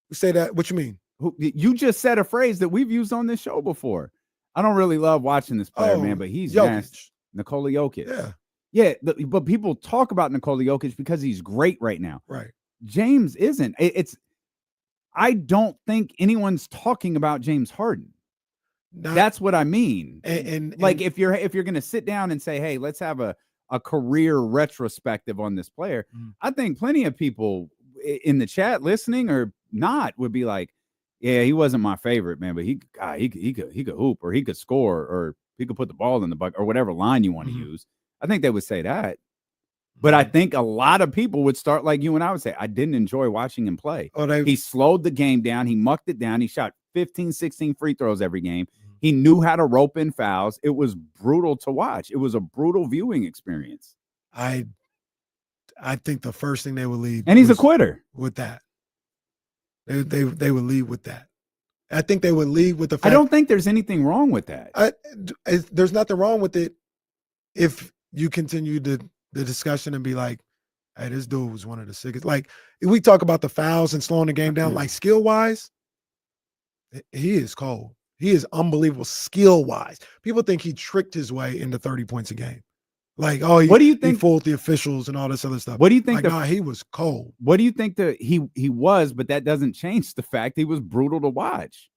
We say that. What you mean?
You just said a phrase that we've used on this show before. I don't really love watching this player, man, but he's nasty. Nikola Jokic. Yeah. But people talk about Nikola Jokic because he's great right now.
Right.
James isn't. I don't think anyone's talking about James Harden. That's what I mean. And if you're going to sit down and say, hey, let's have a career retrospective on this player, I think plenty of people in the chat listening or not would be like, yeah, he wasn't my favorite, man, but he could hoop, or he could score, or he could put the ball in the bucket, or whatever line you want to use. I think they would say that. But I think a lot of people would start like you and I would say, I didn't enjoy watching him play. He slowed the game down. He mucked it down. He shot 15, 16 free throws every game. He knew how to rope in fouls. It was brutal to watch. It was a brutal viewing experience.
I think the first thing they would leave,
and he's a quitter
with that. They would leave with that. I think they would leave with the fact.
I don't think there's anything wrong with that.
There's nothing wrong with it if you continue the discussion and be like, hey, this dude was one of the sickest. Like, if we talk about the fouls and slowing the game down, like skill-wise, he is cold. He is unbelievable skill-wise. People think he tricked his way into 30 points a game. Like, what do you think? He fooled the officials and all this other stuff.
What do you think?
He was cold.
What do you think that he was? But that doesn't change the fact he was brutal to watch.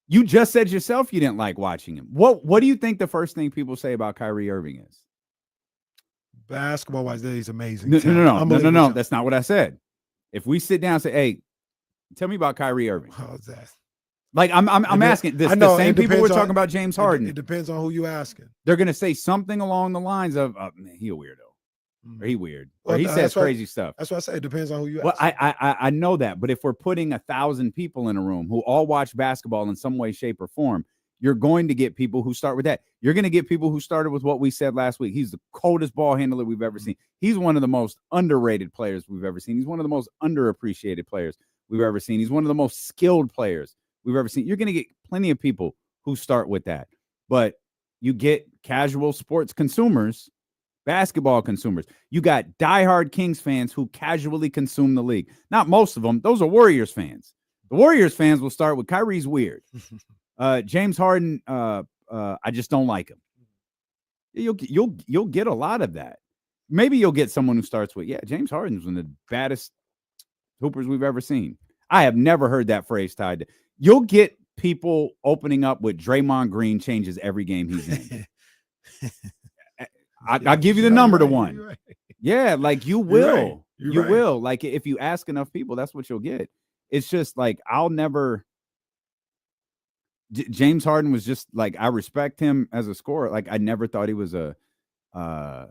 You just said yourself you didn't like watching him. What do you think the first thing people say about Kyrie Irving is?
Basketball-wise, he's amazing.
No. That's not what I said. If we sit down and say, hey, tell me about Kyrie Irving.
How's that?
Like I'm asking this. The same people were talking about James Harden.
It depends on who you asking.
They're going to say something along the lines of, man, he a weirdo, or he weird, or he says crazy stuff.
That's why I say it depends on who you
ask. Well, I know that, but if we're putting 1,000 people in a room who all watch basketball in some way, shape, or form, you're going to get people who start with that. You're going to get people who started with what we said last week. He's the coldest ball handler we've ever seen. He's one of the most underrated players we've ever seen. He's one of the most underappreciated players we've ever seen. He's one of the most skilled players we've ever seen. You're going to get plenty of people who start with that. But you get casual sports consumers, basketball consumers. You got diehard Kings fans who casually consume the league. Not most of them. Those are Warriors fans. The Warriors fans will start with Kyrie's weird. James Harden, I just don't like him. You'll get a lot of that. Maybe you'll get someone who starts with, James Harden's one of the baddest hoopers we've ever seen. I have never heard that phrase tied to. You'll get people opening up with Draymond Green changes every game he's in. I'll give you the number to one.
Right.
Yeah, like you will.
You're
you
right.
will. Like if you ask enough people, that's what you'll get. It's just like I'll never. James Harden was just like, I respect him as a scorer. Like I never thought he was I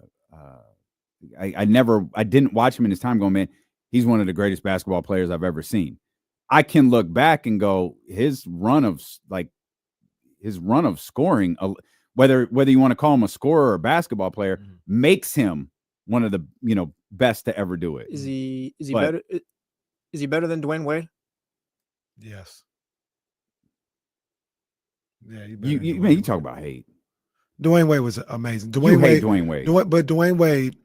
didn't watch him in his time going, man, he's one of the greatest basketball players I've ever seen. I can look back and go, his run of scoring, whether you want to call him a scorer or a basketball player, makes him one of the best to ever do it.
Is he better? Is he better than Dwayne Wade?
Yes. Yeah,
you talk about hate.
Dwayne Wade was amazing.
You hate Dwayne Wade.
But Dwayne Wade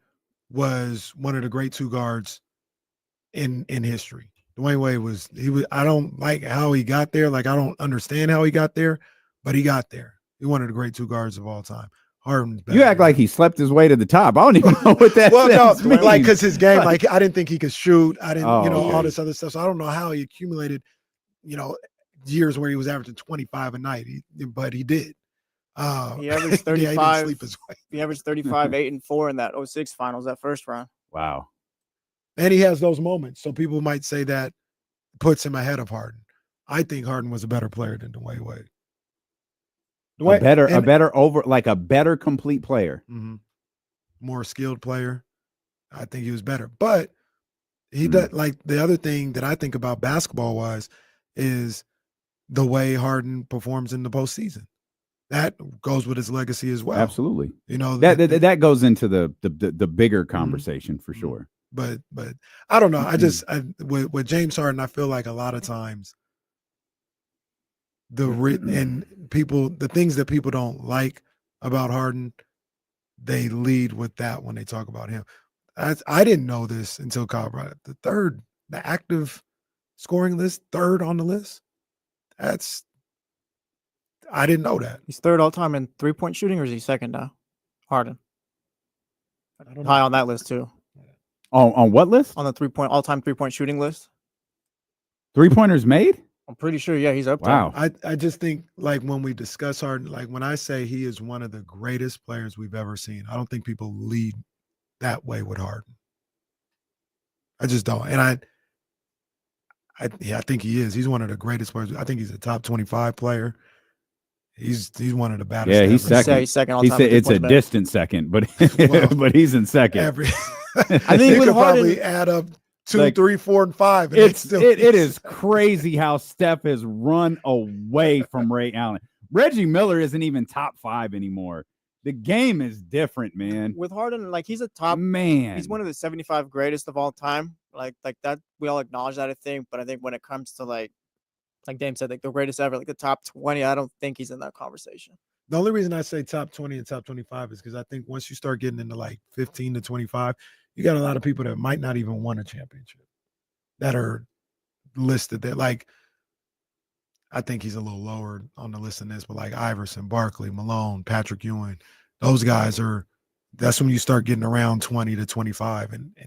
was one of the great two guards in history. Dwayne Wade was I don't like how he got there. Like, I don't understand how he got there, but he got there. He's one of the great two guards of all time. Harden's better.
You act like he slept his way to the top. I don't even know what that means.
Like, because his game, like, I didn't think he could shoot. I didn't, all this other stuff. So I don't know how he accumulated, years where he was averaging 25 a night. But he did.
He averaged 35. He averaged 35, 8 and 4 in that 06 finals, that first round.
Wow.
And he has those moments. So people might say that puts him ahead of Harden. I think Harden was a better player than Dwayne Wade.
A better complete player.
Mm-hmm. More skilled player. I think he was better. But he does, like, the other thing that I think about basketball wise is the way Harden performs in the postseason. That goes with his legacy as well.
Absolutely. That goes into the bigger conversation for sure.
But I don't know. I just with James Harden, I feel like a lot of times the things that people don't like about Harden, they lead with that when they talk about him. I didn't know this until Kyle brought it. The active scoring list, third on the list. I didn't know that.
He's third all time in 3-point shooting, or is he second now? Harden. High on that list too.
On what list?
On the all-time 3-point shooting list.
3-pointers made?
I'm pretty sure. Yeah, he's up there.
Wow.
I just think, like, when we discuss Harden, like, when I say he is one of the greatest players we've ever seen, I don't think people lead that way with Harden. I just don't. And I think he is. He's one of the greatest players. I think he's a top 25 player. He's one of the baddest.
Yeah, he's second.
He's second all time.
It's a distant second, but but he's in second.
I think with Harden, probably add up 2, 3, 4, and 5. And
it is crazy how Steph has run away from Ray Allen. Reggie Miller isn't even top 5 anymore. The game is different, man.
With Harden, like, he's a top
man.
He's one of the 75 greatest of all time. Like that, we all acknowledge that, I think. But I think when it comes to like Dame said, like, the greatest ever, like the top 20, I don't think he's in that conversation.
The only reason I say top 20 and top 25 is because I think once you start getting into like 15 to 25, you got a lot of people that might not even win a championship that are listed there. Like, I think he's a little lower on the list than this, but like Iverson, Barkley, Malone, Patrick Ewing, those guys that's when you start getting around 20 to 25. And I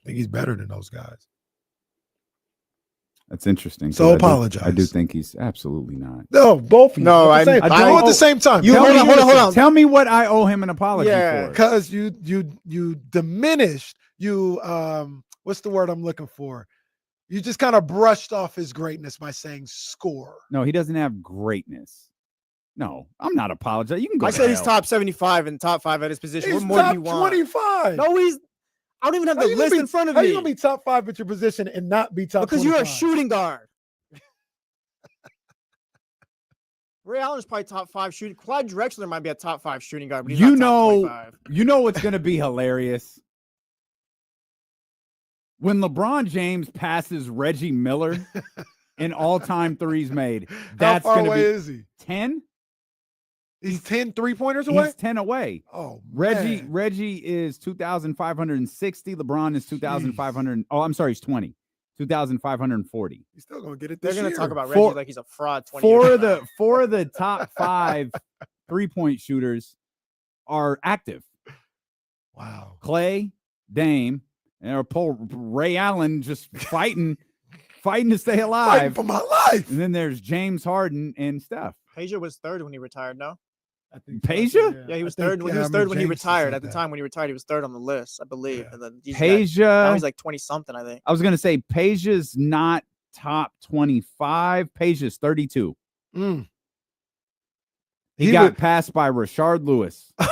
think he's better than those guys.
That's interesting.
So apologize.
I do think he's absolutely not.
No, both of you.
No,
I do at the same time.
Hold on.
Tell me what I owe him an apology for.
Because you diminished, what's the word I'm looking for? You just kind of brushed off his greatness by saying score.
No, he doesn't have greatness. No, I'm not apologizing. You can go.
I said he's top 75 and top 5 at his position.
He's
what more
top
do you want?
25.
No, I don't even have the list in front of me.
How are you going to be top 5 at your position and not be top 25?
Because you're a shooting guard. Ray Allen's probably top 5 shooting. Clyde Drexler might be a top 5 shooting guard, but he's not top 25.
You know what's going to be hilarious? When LeBron James passes Reggie Miller in all-time threes made, that's going to be.
How far away is he?
10?
He's 10 3-pointers away?
He's 10 away.
Oh,
man. Reggie is 2,560. LeBron is 2,500. Oh, I'm sorry, he's 20. 2,540.
He's still going to get it
They're
this year.
going to talk about Reggie like he's a fraud.
Four of the top 5 3-point shooters are active.
Wow.
Clay, Dame, and poor Ray Allen just fighting to stay alive.
Fighting for my life.
And then there's James Harden and Steph.
Peja was third when he retired, no?
I think
Peja?
Yeah, he was third. He was third when he retired. At the time when he retired, he was third on the list, I believe.
Yeah.
And then
Peja.
Now he's like 20-something, I think.
I was going to say Peja's not top 25. Peja's 32. He got passed by Rashard Lewis.
All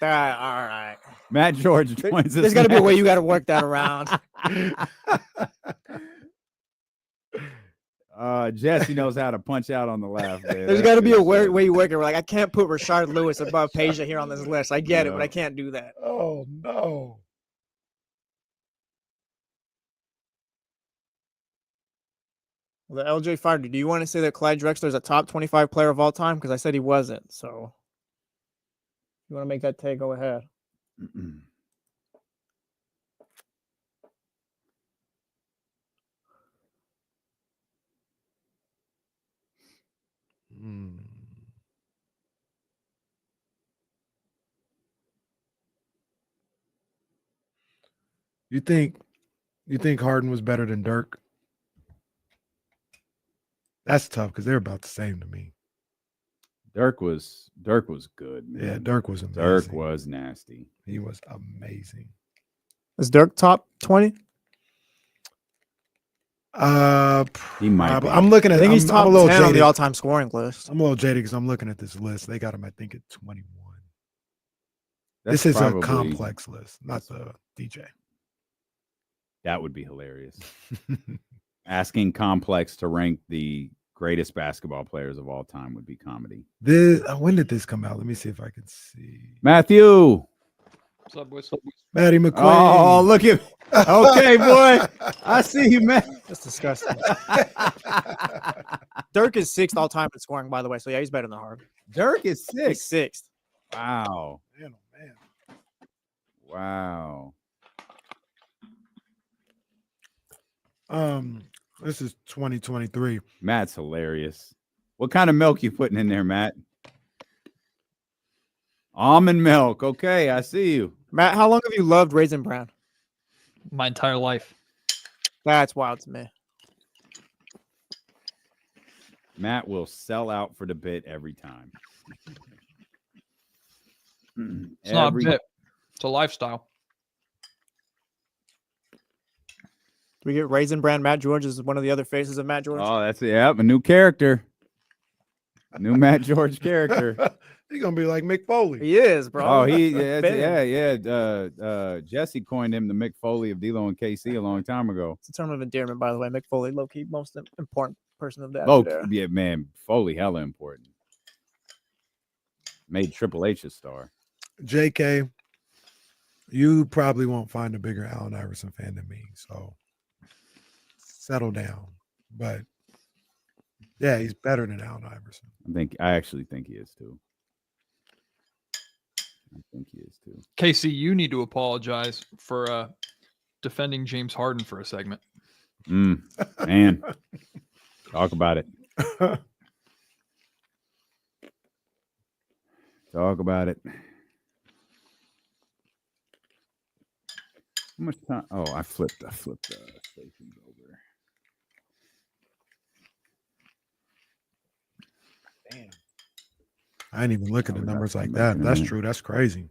right.
Matt George joins us.
There's got to be a way you got to work that around.
Jesse knows how to punch out on the left. Man.
There's got to be a way you work it. We're like, I can't put Rashard Lewis above Peja here on this list. I get it, but I can't do that.
Oh, no.
The LJ Fighter, do you want to say that Clyde Drexler is a top 25 player of all time? Because I said he wasn't. So You want to make that take? Go ahead.
You think Harden was better than Dirk? That's tough because they're about the same to me.
Dirk was good, man.
Yeah, Dirk was amazing.
Dirk was nasty.
He was amazing.
Is Dirk top 20?
He might be.
I'm looking at.
I think he's top 10 on
jaded.
the all-time scoring list.
I'm a little jaded because I'm looking at this list. They got him, I think, at 21.
That's
This is
probably-
a complex list, not the DJ.
That would be hilarious. Asking Complex to rank the greatest basketball players of all time would be comedy.
When did this come out? Let me see if I can see.
Matthew.
What's up, boys?
Matty McQueen.
Oh, look at. Okay, boy. I see you, man.
That's disgusting. Dirk is 6th all-time in scoring, by the way. So, yeah, he's better than Harden.
Dirk is 6th.
He's 6th.
Wow.
Man, oh, man.
Wow.
This is 2023.
Matt's hilarious. What kind of milk you putting in there, Matt? Almond milk. Okay, I see you.
Matt, how long have you loved Raisin Bran?
My entire life.
That's wild to me.
Matt will sell out for the bit every time.
It's not a bit. It's a lifestyle.
Do we get Raisin Bran Matt George as one of the other faces of Matt George?
Oh, that's it. Yep, a new character. A new Matt George character.
He's gonna be like Mick Foley.
He is, bro.
Oh, yeah. Jesse coined him the Mick Foley of D-Lo and KC a long time ago.
It's a term of endearment, by the way. Mick Foley, low-key, most important person of that.
Oh, yeah, man. Foley, hella important. Made Triple H a star.
JK, you probably won't find a bigger Allen Iverson fan than me, so settle down. But yeah, he's better than Allen Iverson.
I actually think he is too.
Casey, you need to apologize for defending James Harden for a segment.
Man, talk about it. Talk about it. How much time? Oh, I flipped the stations over.
Damn. I didn't even look at the numbers like that. That's true. That's crazy.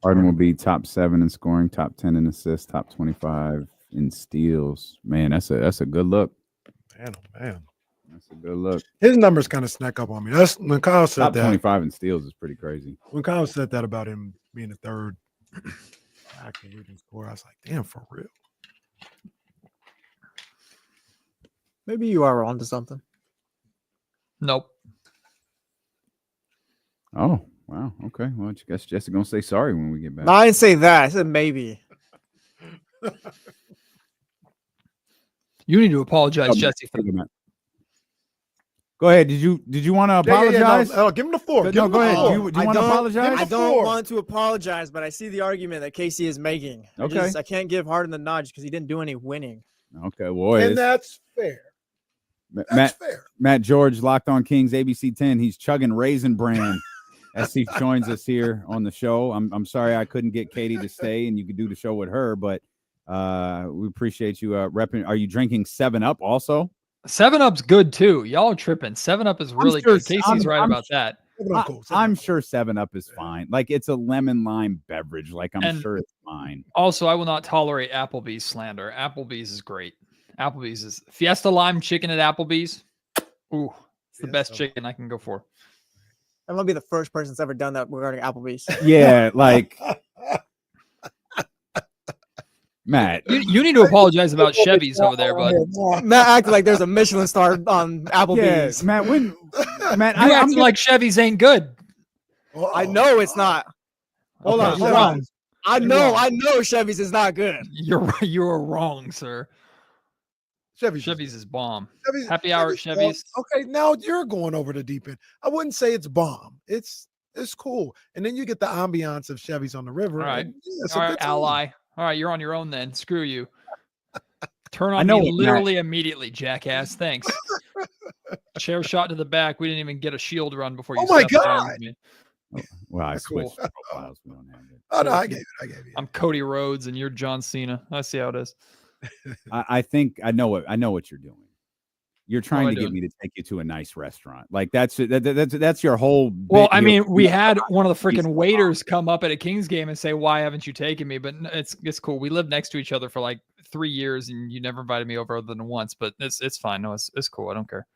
Harden will be top 7 in scoring, top 10 in assists, top 25 in steals. Man, that's a good look.
Man, oh man.
That's a good look.
His numbers kind of snuck up on me. That's when Kyle said
top
that.
25 in steals is pretty crazy.
When Kyle said that about him being the third active leading scorer, I was like, damn, for real.
Maybe you are onto something.
Nope.
Oh, wow. Okay. Well, I guess Jesse gonna say sorry when we get back.
No, I didn't say that. I said maybe.
You need to apologize, Jesse.
Go ahead. Did you want to apologize?
No, give him the floor.
No, go ahead. Do you want to apologize?
I don't want to apologize, but I see the argument that Casey is making.
Okay.
I can't give Harden the nudge because he didn't do any winning.
Okay, boy.
And that's fair. That's fair.
Matt George, Locked On Kings, ABC 10. He's chugging Raisin Bran as he joins us here on the show. I'm sorry I couldn't get Katie to stay and you could do the show with her, but we appreciate you repping. Are you drinking 7-Up also?
7-Up's good too. Y'all are tripping. 7-Up is really good. Casey's right about that.
I'm sure 7-Up is fine. Like, it's a lemon lime beverage. Like, I'm sure it's fine.
Also, I will not tolerate Applebee's slander. Applebee's is great. Applebee's is Fiesta Lime chicken at Applebee's. Ooh, it's the best chicken I can go for.
I'm gonna be the first person that's ever done that regarding Applebee's.
Yeah, like Matt.
You need to apologize about Chevy's over there, bud.
Matt acted like there's a Michelin star on Applebee's.
Yeah, Matt,
you acting like Chevy's ain't good.
I know it's not. Hold on. I know Chevy's is not good.
You're wrong, sir. Chevy's is bomb. Happy hour at Chevy's.
Okay, now you're going over the deep end. I wouldn't say it's bomb. It's It's cool. And then you get the ambiance of Chevy's on the river.
All right.
And, yeah, it's a
All right,
good time.
ally. All right, you're on your own then. Screw you. Turn
I
on
know
me
it,
literally immediately, jackass. Thanks. Chair shot to the back. We didn't even get a shield run before you.
Oh my
stepped on
God.
me.
Well, I
Cool.
switched profiles. We don't have it.
Oh, no, I gave it.
I'm Cody Rhodes and you're John Cena. I see how it is.
I think I know what you're doing. You're trying to get
doing?
me to take you to a nice restaurant. Like that's your whole.
Well,
bit
I
here.
mean, we had one of the freaking waiters come up at a Kings game and say, "Why haven't you taken me?" But it's cool. We lived next to each other for like 3 years, and you never invited me over other than once. But it's fine. No, it's cool. I don't care.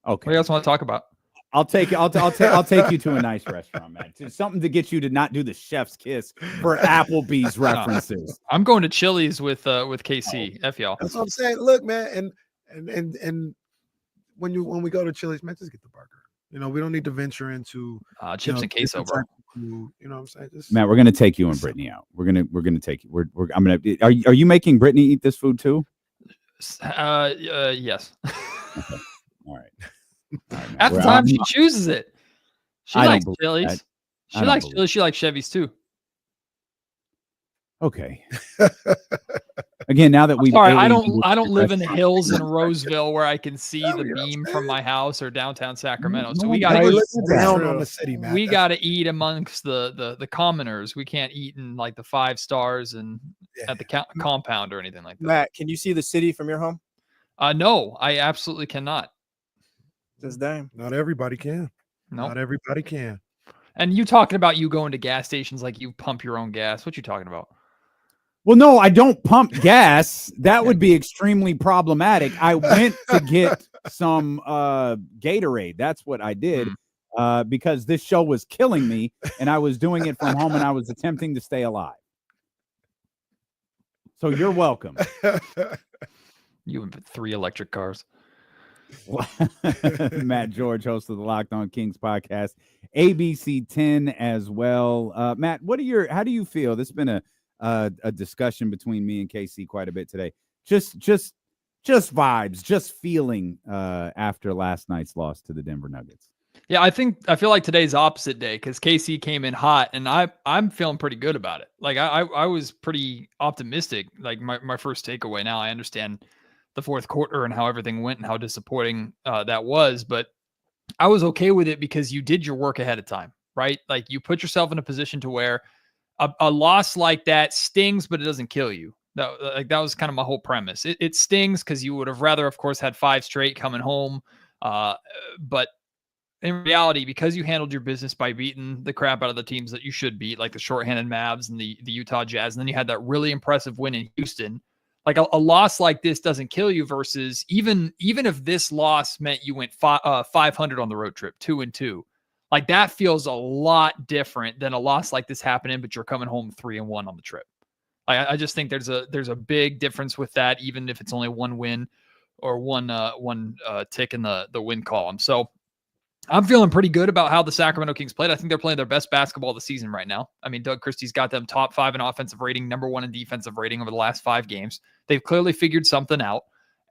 Okay.
What do you guys want to talk about?
I'll take you to a nice restaurant, man. It's something to get you to not do the chef's kiss for Applebee's references.
I'm going to Chili's with KC. F y'all.
That's what I'm saying. Look, man, and when we go to Chili's, man, just get the burger. You know, we don't need to venture into
chips and queso, bro.
You know what I'm saying? Just,
Matt, we're gonna take you and Brittany out. We're gonna take you. Are you making Brittany eat this food too?
Yes.
Okay. All right.
At the time, she chooses it. She
I
likes
don't
Chili's.
believe that.
She
I don't
likes
believe
Chili's. She likes Chevys too.
Okay. Again, now that we've
Sorry, I don't live in the hills in Roseville where I can see the beam from my house or downtown Sacramento. So we got
down on the city, man.
we got to eat amongst the commoners. We can't eat in like the 5 stars and at the compound or anything like that.
Matt, can you see the city from your home?
No, I absolutely cannot.
Just damn.
Not everybody can.
No,
Not everybody can.
And you talking about you going to gas stations like you pump your own gas? What you talking about?
Well, no, I don't pump gas. That would be extremely problematic. I went to get some Gatorade. That's what I did because this show was killing me, and I was doing it from home, and I was attempting to stay alive. So you're welcome.
You and 3 electric cars.
Matt George, host of the Locked On Kings podcast, ABC 10 as well. Matt, how do you feel? This has been a discussion between me and KC quite a bit today. Just vibes, just feeling after last night's loss to the Denver Nuggets.
Yeah, I feel like today's opposite day because KC came in hot and I'm feeling pretty good about it. Like I was pretty optimistic. Like my first takeaway. Now I understand the fourth quarter and how everything went and how disappointing that was, but I was okay with it because you did your work ahead of time, right? Like you put yourself in a position to where a loss like that stings, but it doesn't kill you. That was kind of my whole premise. It stings because you would have rather, of course, had 5 straight coming home. But in reality, because you handled your business by beating the crap out of the teams that you should beat, like the shorthanded Mavs and the Utah Jazz, and then you had that really impressive win in Houston. Like a loss like this doesn't kill you versus even if this loss meant you went 500 on the road trip, 2-2. Like that feels a lot different than a loss like this happening, but you're coming home 3-1 on the trip. I just think there's a big difference with that, even if it's only one win or one tick in the win column. So I'm feeling pretty good about how the Sacramento Kings played. I think they're playing their best basketball of the season right now. I mean, Doug Christie's got them top 5 in offensive rating, number 1 in defensive rating over the last 5 games. They've clearly figured something out.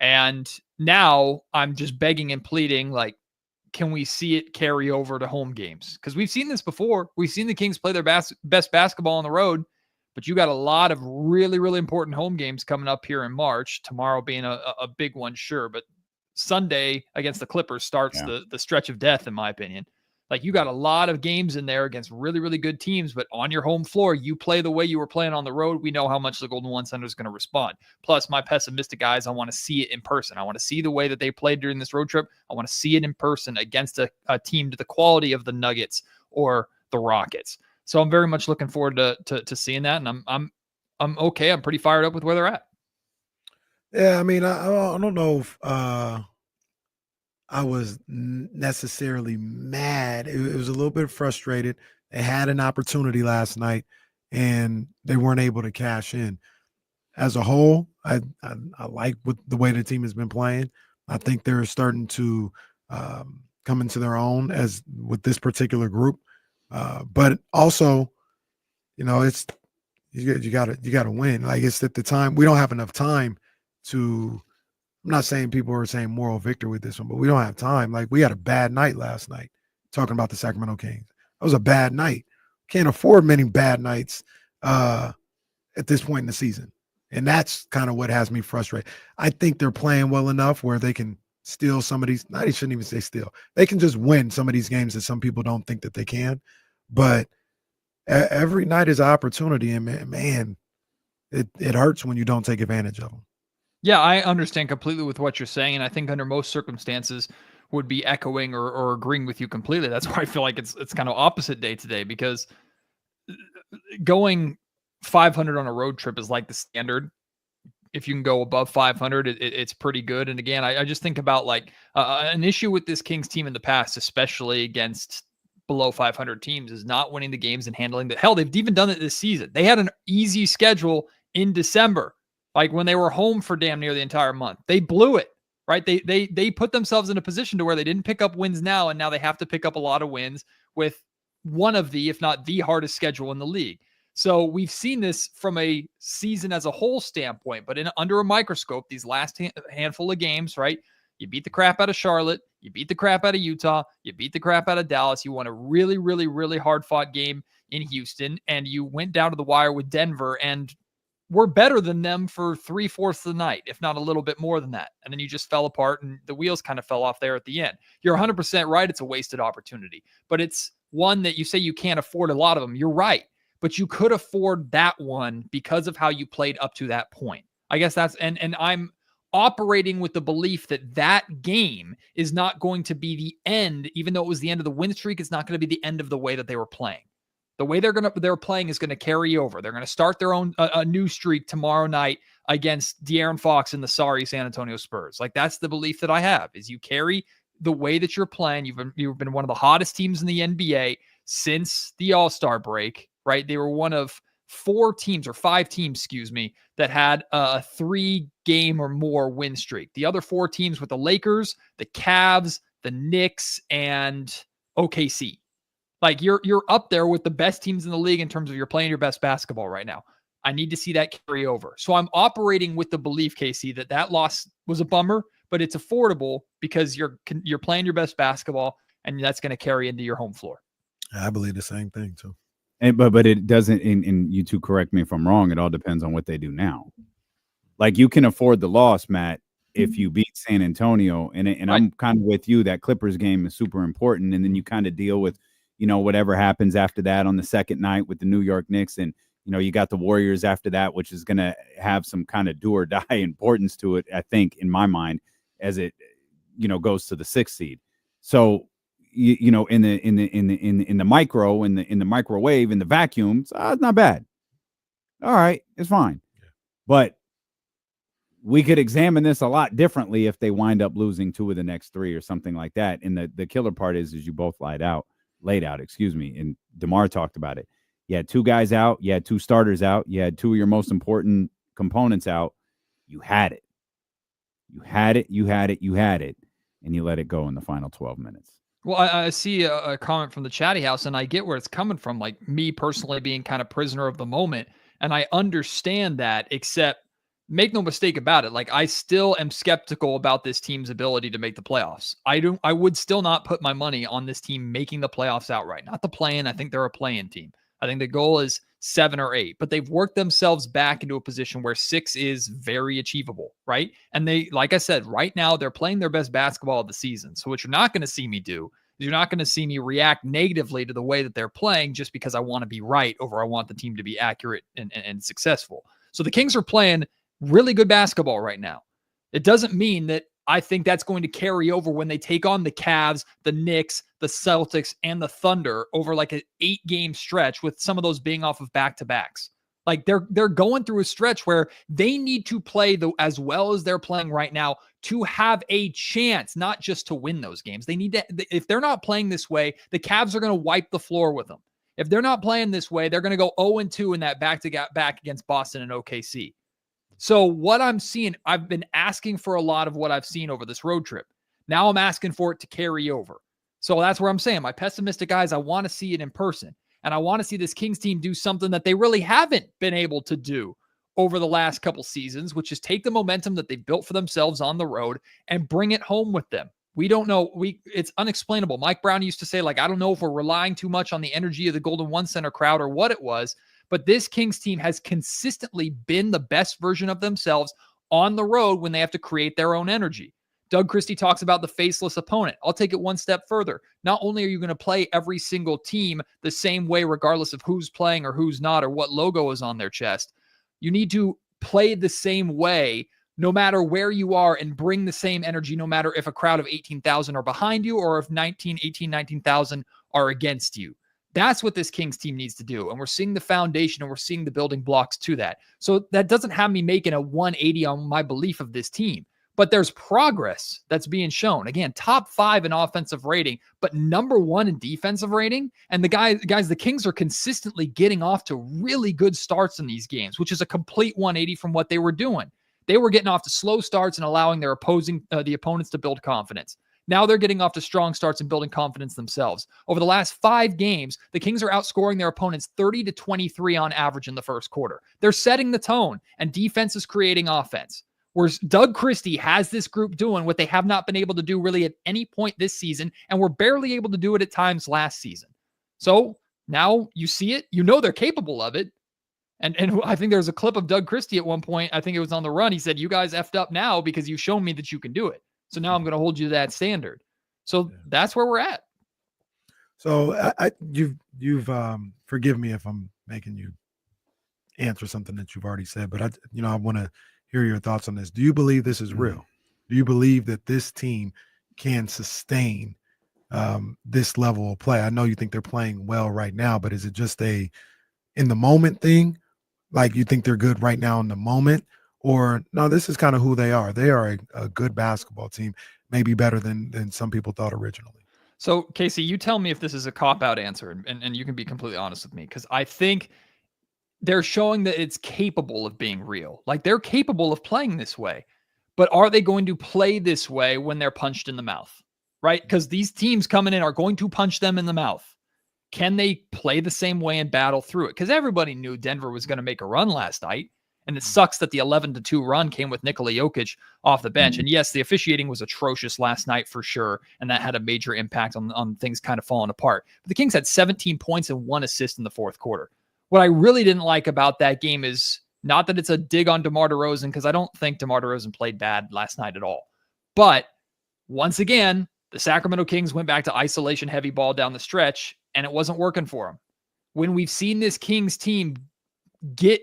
And now I'm just begging and pleading, like, can we see it carry over to home games? Because we've seen this before. We've seen the Kings play their best basketball on the road, but you got a lot of really, really important home games coming up here in March. Tomorrow being a big one, sure, but Sunday against the Clippers starts the stretch of death, in my opinion. Like you got a lot of games in there against really, really good teams, but on your home floor, you play the way you were playing on the road. We know how much the Golden One Center is going to respond. Plus, my pessimistic guys, I want to see it in person. I want to see the way that they played during this road trip. I want to see it in person against a team to the quality of the Nuggets or the Rockets. So I'm very much looking forward to seeing that, and I'm okay. I'm pretty fired up with where they're at.
Yeah, I mean, I don't know if I was necessarily mad. It was a little bit frustrated. They had an opportunity last night, and they weren't able to cash in. As a whole, I like the way the team has been playing. I think they're starting to come into their own as with this particular group. But also, you know, it's you got to win. Like it's at the time we don't have enough time to. I'm not saying people are saying moral victory with this one, but we don't have time. Like we had a bad night last night. talking about the Sacramento Kings. That was a bad night. Can't afford many bad nights at this point in the season. And that's kind of what has me frustrated. I think they're playing well enough where they can steal some of these. I shouldn't even say steal. They can just win some of these games that some people don't think that they can. But every night is an opportunity. And man, it hurts when you don't take advantage of them.
Yeah, I understand completely with what you're saying. And I think under most circumstances would be echoing or agreeing with you completely. That's why I feel like it's kind of opposite day today, because going 500 on a road trip is like the standard. If you can go above 500, it's pretty good. And again, I just think about like an issue with this Kings team in the past, especially against below 500 teams, is not winning the games and handling the hell. They've even done it this season. They had an easy schedule in December, like when they were home for damn near the entire month. They blew it, right? They put themselves in a position to where they didn't pick up wins now, and now they have to pick up a lot of wins with one of the, if not the hardest schedule in the league. So we've seen this from a season as a whole standpoint, but under a microscope, these last handful of games, right? You beat the crap out of Charlotte. You beat the crap out of Utah. You beat the crap out of Dallas. You won a really, really, really hard-fought game in Houston, and you went down to the wire with Denver and were better than them for 3/4 of the night, if not a little bit more than that. And then you just fell apart, and the wheels kind of fell off there at the end. You're 100% right. It's a wasted opportunity, but it's one that you say you can't afford a lot of them. You're right. But you could afford that one because of how you played up to that point. I guess that's, and I'm operating with the belief that that game is not going to be the end, even though it was the end of the win streak. It's not going to be the end of the way that they were playing. The way they're playing is going to carry over. They're going to start their own a new streak tomorrow night against De'Aaron Fox and the sorry San Antonio Spurs. Like, that's the belief that I have, is you carry the way that you're playing. You've been one of the hottest teams in the NBA since the All-Star break. Right? They were one of 5 teams, that had a 3-game or more win streak. The other 4 teams with the Lakers, the Cavs, the Knicks, and OKC. Like, you're up there with the best teams in the league in terms of you're playing your best basketball right now. I need to see that carry over. So I'm operating with the belief, Casey, that loss was a bummer, but it's affordable because you're playing your best basketball, and that's going to carry into your home floor.
I believe the same thing too.
But it doesn't, and you two correct me if I'm wrong, it all depends on what they do now. Like, you can afford the loss, Matt, if you beat San Antonio, and right. I'm kind of with you, that Clippers game is super important, and then you kind of deal with, whatever happens after that on the second night with the New York Knicks, and, you got the Warriors after that, which is going to have some kind of do or die importance to it, I think, in my mind, as it, goes to the 6th seed. So, in the micro, in the microwave, in the vacuum, it's not bad. All right, it's fine. Yeah. But we could examine this a lot differently if they wind up losing 2 of the next 3 or something like that. And the killer part is you both laid out, and DeMar talked about it. You had 2 guys out, you had 2 starters out, you had 2 of your most important components out. You had it. And you let it go in the final 12 minutes.
Well, I see a comment from the chatty house, and I get where it's coming from, like me personally being kind of prisoner of the moment. And I understand that, except make no mistake about it. Like, I still am skeptical about this team's ability to make the playoffs. I would still not put my money on this team making the playoffs outright. Not the play-in. I think they're a play-in team. I think the goal is 7 or 8, but they've worked themselves back into a position where 6 is very achievable, right? And they, like I said, right now they're playing their best basketball of the season. So what you're not going to see me do is you're not going to see me react negatively to the way that they're playing just because I want to be right over I want the team to be accurate and successful. So the Kings are playing really good basketball right now. It doesn't mean that I think that's going to carry over when they take on the Cavs, the Knicks, the Celtics, and the Thunder over like an 8-game stretch, with some of those being off of back-to-backs. Like, they're going through a stretch where they need to play as well as they're playing right now to have a chance, not just to win those games. They need to, if they're not playing this way, the Cavs are going to wipe the floor with them. If they're not playing this way, they're going to go 0-2 in that back-to-back against Boston and OKC. So what I'm seeing, I've been asking for a lot of what I've seen over this road trip. Now I'm asking for it to carry over. So that's where I'm saying my pessimistic eyes, I want to see it in person. And I want to see this Kings team do something that they really haven't been able to do over the last couple seasons, which is take the momentum that they built for themselves on the road and bring it home with them. We don't know. It's unexplainable. Mike Brown used to say, like, I don't know if we're relying too much on the energy of the Golden One Center crowd or what it was, but this Kings team has consistently been the best version of themselves on the road when they have to create their own energy. Doug Christie talks about the faceless opponent. I'll take it one step further. Not only are you going to play every single team the same way, regardless of who's playing or who's not, or what logo is on their chest, you need to play the same way no matter where you are and bring the same energy, no matter if a crowd of 18,000 are behind you or if 19,000 are against you. That's what this Kings team needs to do. And we're seeing the foundation and we're seeing the building blocks to that. So that doesn't have me making a 180 on my belief of this team, but there's progress that's being shown. Again, top 5 in offensive rating, but number 1 in defensive rating. And the guys, the Kings are consistently getting off to really good starts in these games, which is a complete 180 from what they were doing. They were getting off to slow starts and allowing their the opponents to build confidence. Now they're getting off to strong starts and building confidence themselves. Over the last 5 games, the Kings are outscoring their opponents 30-23 on average in the first quarter. They're setting the tone, and defense is creating offense. Whereas Doug Christie has this group doing what they have not been able to do really at any point this season, and were barely able to do it at times last season. So now you see it. You know they're capable of it. And I think there's a clip of Doug Christie at one point. I think it was on the run. He said, you guys effed up now because you've shown me that you can do it. So now I'm going to hold you to that standard. So that's where we're at.
So you've forgive me if I'm making you answer something that you've already said, but I want to hear your thoughts on this. Do you believe this is real? Do you believe that this team can sustain this level of play? I know you think they're playing well right now, but is it just a in the moment thing? Like you think they're good right now in the moment? Or no, this is kind of who they are. They are a good basketball team, maybe better than some people thought originally.
So, Casey, you tell me if this is a cop-out answer, and you can be completely honest with me, because I think they're showing that it's capable of being real. Like, they're capable of playing this way. But are they going to play this way when they're punched in the mouth? Right? Because these teams coming in are going to punch them in the mouth. Can they play the same way and battle through it? Because everybody knew Denver was going to make a run last night. And it sucks that the 11-2 run came with Nikola Jokic off the bench. And yes, the officiating was atrocious last night for sure. And that had a major impact on things kind of falling apart. But the Kings had 17 points and 1 assist in the fourth quarter. What I really didn't like about that game is not that it's a dig on DeMar DeRozan, because I don't think DeMar DeRozan played bad last night at all. But once again, the Sacramento Kings went back to isolation heavy ball down the stretch, and it wasn't working for them. When we've seen this Kings team get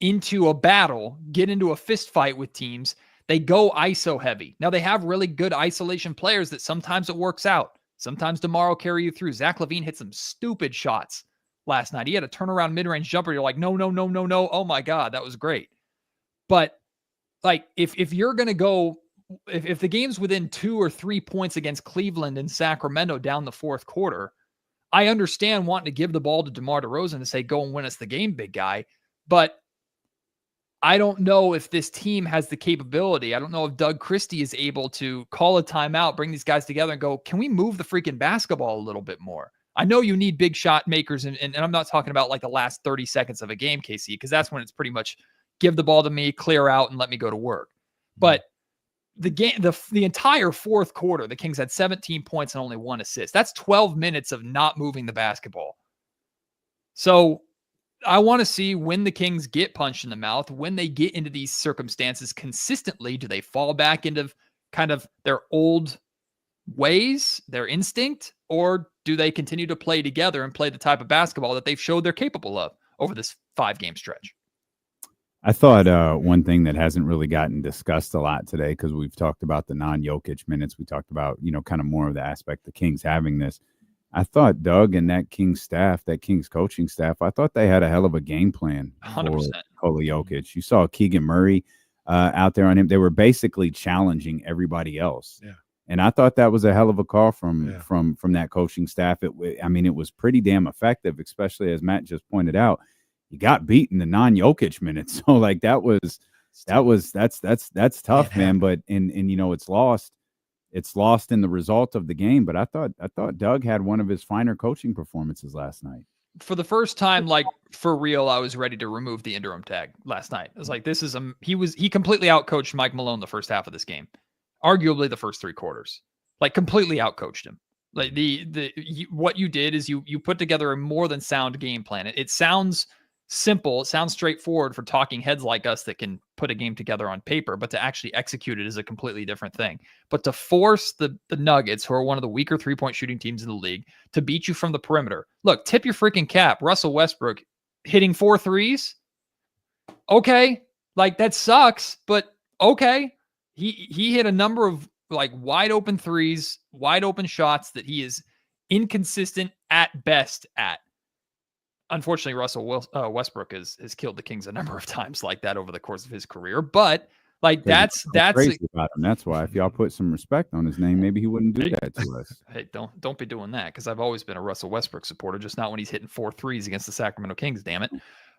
into a battle, get into a fist fight with teams, they go ISO heavy. Now they have really good isolation players that sometimes it works out. Sometimes DeMar will carry you through. Zach LaVine hit some stupid shots last night. He had a turnaround mid-range jumper. You're like, no. Oh my God, that was great. But like, if you're going to go, if the game's within 2 or 3 points against Cleveland and Sacramento down the fourth quarter, I understand wanting to give the ball to DeMar DeRozan and say, go and win us the game, big guy. But I don't know if this team has the capability. I don't know if Doug Christie is able to call a timeout, bring these guys together and go, can we move the freaking basketball a little bit more? I know you need big shot makers. And I'm not talking about like the last 30 seconds of a game, KC, because that's when it's pretty much give the ball to me, clear out, and let me go to work. But the game, the entire fourth quarter, the Kings had 17 points and only 1 assist. That's 12 minutes of not moving the basketball. So I want to see when the Kings get punched in the mouth, when they get into these circumstances consistently, do they fall back into kind of their old ways, their instinct, or do they continue to play together and play the type of basketball that they've showed they're capable of over this 5-game stretch?
I thought one thing that hasn't really gotten discussed a lot today, because we've talked about the non-Jokic minutes, we talked about, kind of more of the aspect the Kings having this. I thought Doug and that Kings staff, that Kings coaching staff, I thought they had a hell of a game plan
100%.
for Nikola Jokic. You saw Keegan Murray out there on him. They were basically challenging everybody else.
Yeah.
And I thought that was a hell of a call from that coaching staff. It was pretty damn effective, especially as Matt just pointed out. He got beaten the non-Jokic minutes. So like that's tough, man. But it's lost. It's lost in the result of the game. But I thought Doug had one of his finer coaching performances last night.
For the first time, like for real, I was ready to remove the interim tag last night. I was like, this is he completely outcoached Mike Malone the first half of this game, arguably the first 3 quarters. like completely outcoached him. Like what you did is you put together a more than sound game plan. It sounds simple. It sounds straightforward for talking heads like us that can put a game together on paper, but to actually execute it is a completely different thing. But to force the Nuggets, who are one of the weaker 3-point shooting teams in the league, to beat you from the perimeter. Look, tip your freaking cap. Russell Westbrook hitting 4 threes. Okay. Like that sucks, but okay. He hit a number of like wide open threes, wide open shots that he is inconsistent at best at. Unfortunately, Russell Westbrook has killed the Kings a number of times like that over the course of his career. But like that's
crazy about him. That's why if y'all put some respect on his name, maybe he wouldn't do that to us.
Hey, don't be doing that, because I've always been a Russell Westbrook supporter, just not when he's hitting 4 threes against the Sacramento Kings. Damn it!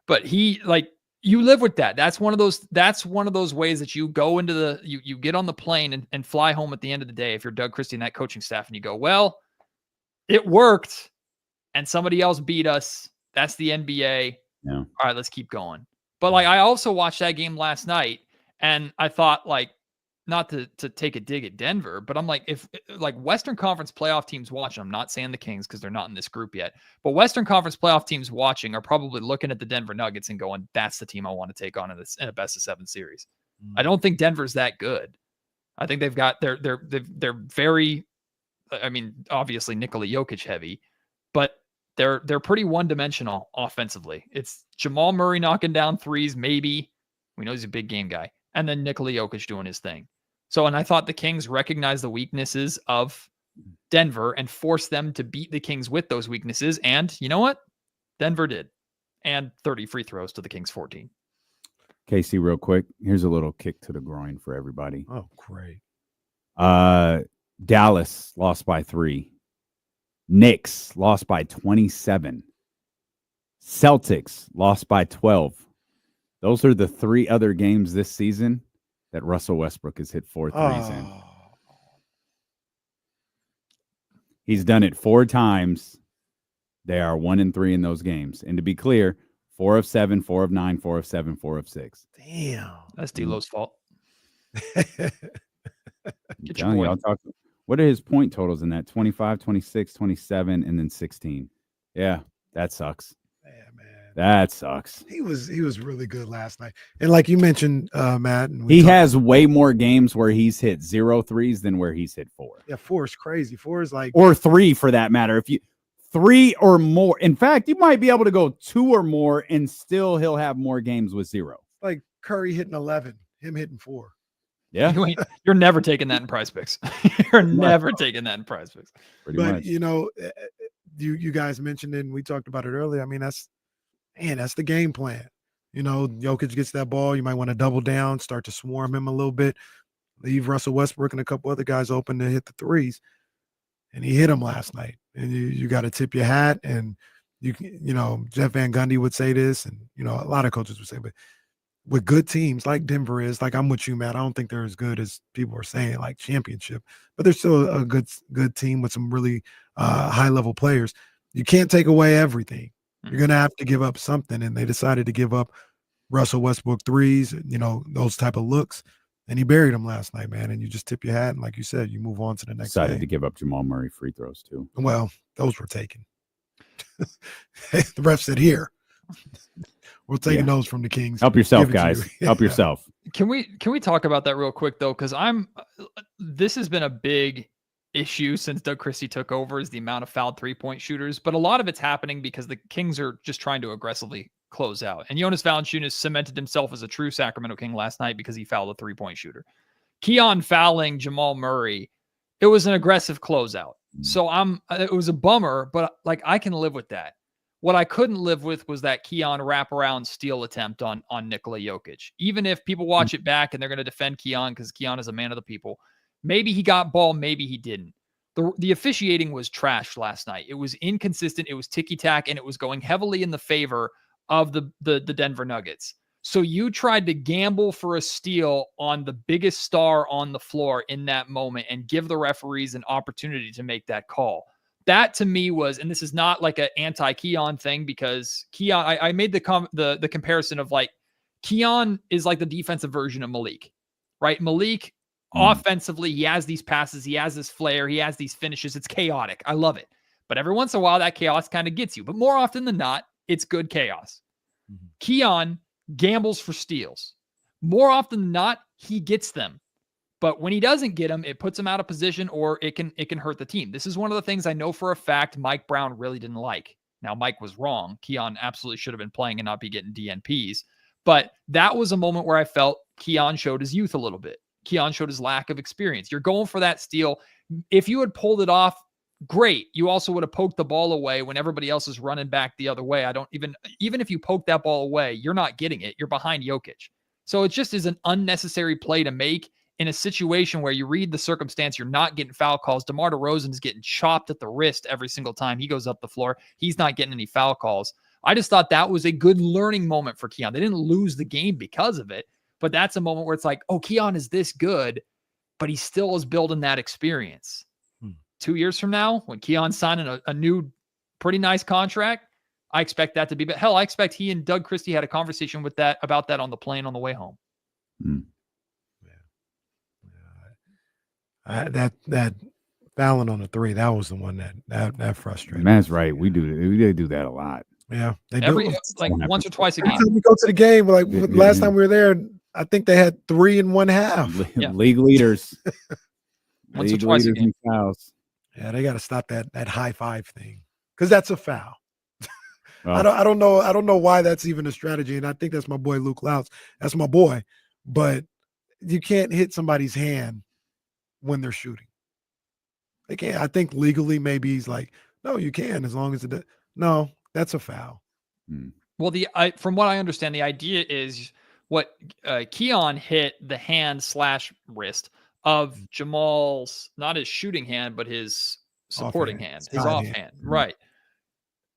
But you live with that. That's one of those ways that you go into you get on the plane and fly home at the end of the day. If you're Doug Christie and that coaching staff, and you go, well, it worked, and somebody else beat us. That's the NBA.
Yeah.
All right, let's keep going. But like, I also watched that game last night, and I thought, like, not to take a dig at Denver, but I'm like, if like Western Conference playoff teams watching, I'm not saying the Kings because they're not in this group yet, but Western Conference playoff teams watching are probably looking at the Denver Nuggets and going, that's the team I want to take on in a best of 7 series. I don't think Denver's that good. I think they've got they're very, I mean, obviously Nikola Jokic heavy, but they're pretty one-dimensional offensively. It's Jamal Murray knocking down threes, maybe. We know he's a big game guy. And then Nikola Jokic doing his thing. So, and I thought the Kings recognized the weaknesses of Denver and forced them to beat the Kings with those weaknesses. And you know what? Denver did. And 30 free throws to the Kings 14.
Casey, real quick, here's a little kick to the groin for everybody.
Oh, great.
Dallas lost by 3. Knicks lost by 27. Celtics lost by 12. Those are the 3 other games this season that Russell Westbrook has hit 4 threes in. He's done it 4 times. They are 1-3 in those games. And to be clear, 4 of 7, 4 of 9, 4 of 7, 4 of 6.
Damn.
That's D'Lo's fault.
Get your boy. What are his point totals in that? 25, 26, 27, and then 16. Yeah, that sucks.
Yeah, man.
That sucks.
He was really good last night. And like you mentioned, Matt, and
he has way more games where he's hit 0 threes than where he's hit 4.
Yeah, 4 is crazy. 4 is like,
or 3 for that matter. If you 3 or more, in fact, you might be able to go 2 or more and still he'll have more games with 0.
Like Curry hitting 11, him hitting 4.
Yeah,
you're never taking that in prize picks. You're never taking that in prize picks.
Pretty
but
much.
You know, you guys mentioned it and we talked about it earlier. I mean, that's the game plan. You know, Jokic gets that ball, you might want to double down, start to swarm him a little bit, leave Russell Westbrook and a couple other guys open to hit the threes. And he hit them last night. And you got to tip your hat. And you know, Jeff Van Gundy would say this, and you know, a lot of coaches would say, but with good teams like Denver is, like I'm with you, Matt. I don't think they're as good as people are saying, like championship, but they're still a good team with some really high level players. You can't take away everything. You're going to have to give up something. And they decided to give up Russell Westbrook threes, you know, those type of looks. And he buried them last night, man. And you just tip your hat. And like you said, you move on to the next
Decided
game.
to give up Jamal Murray free throws too.
Well, those were taken. The ref said, here. We're taking those from the Kings.
Help yourself, guys. Help yourself.
Can we talk about that real quick though? Because this has been a big issue since Doug Christie took over, is the amount of fouled 3-point shooters. But a lot of it's happening because the Kings are just trying to aggressively close out. And Jonas Valanciunas cemented himself as a true Sacramento King last night because he fouled a 3-point shooter. Keon fouling Jamal Murray, it was an aggressive closeout. So it was a bummer, but like I can live with that. What I couldn't live with was that Keon wraparound steal attempt on Nikola Jokic. Even if people watch it back and they're going to defend Keon because Keon is a man of the people, maybe he got ball, maybe he didn't. The officiating was trash last night. It was inconsistent. It was ticky-tack, and it was going heavily in the favor of the Denver Nuggets. So you tried to gamble for a steal on the biggest star on the floor in that moment and give the referees an opportunity to make that call. That to me was, and this is not like an anti-Keon thing, because Keon, I made the comparison of like Keon is like the defensive version of Malik, right? Malik Offensively, he has these passes, he has this flair, he has these finishes. It's chaotic. I love it. But every once in a while, that chaos kind of gets you. But more often than not, it's good chaos. Keon gambles for steals. More often than not, he gets them. But when he doesn't get them, it puts him out of position, or it can hurt the team. This is one of the things I know for a fact Mike Brown really didn't like. Now, Mike was wrong. Keon absolutely should have been playing and not be getting DNPs. But that was a moment where I felt Keon showed his youth a little bit. Keon showed his lack of experience. You're going for that steal. If you had pulled it off, great. You also would have poked the ball away when everybody else is running back the other way. Even if you poke that ball away, you're not getting it. You're behind Jokic. So it just is an unnecessary play to make in a situation where you read the circumstance, you're not getting foul calls. DeMar DeRozan is getting chopped at the wrist every single time he goes up the floor. He's not getting any foul calls. I just thought that was a good learning moment for Keon. They didn't lose the game because of it, but that's a moment where it's like, oh, Keon is this good, but he still is building that experience. 2 years from now, when Keon's signing a new pretty nice contract, I expect that to be, but hell, I expect he and Doug Christie had a conversation about that on the plane on the way home.
That fouling on the three, that was the one that frustrated.
That's right. We do that a lot.
Yeah, they do.
Like once or twice a game.
Every time we go to the game, like last time we were there, I think they had 3 in one half.
League leaders.
Once or twice a game.
Fouls.
Yeah, they got to stop that high five thing, because that's a foul. I don't know why that's even a strategy, and I think that's my boy Luke Louts. That's my boy, but you can't hit somebody's hand when they're shooting. They can't. I think legally, maybe he's like, no, you can, as long as it. No, that's a foul.
Well, from what I understand, the idea is what Keon hit the hand/wrist of Jamal's, not his shooting hand, but his supporting hand, his offhand. Right.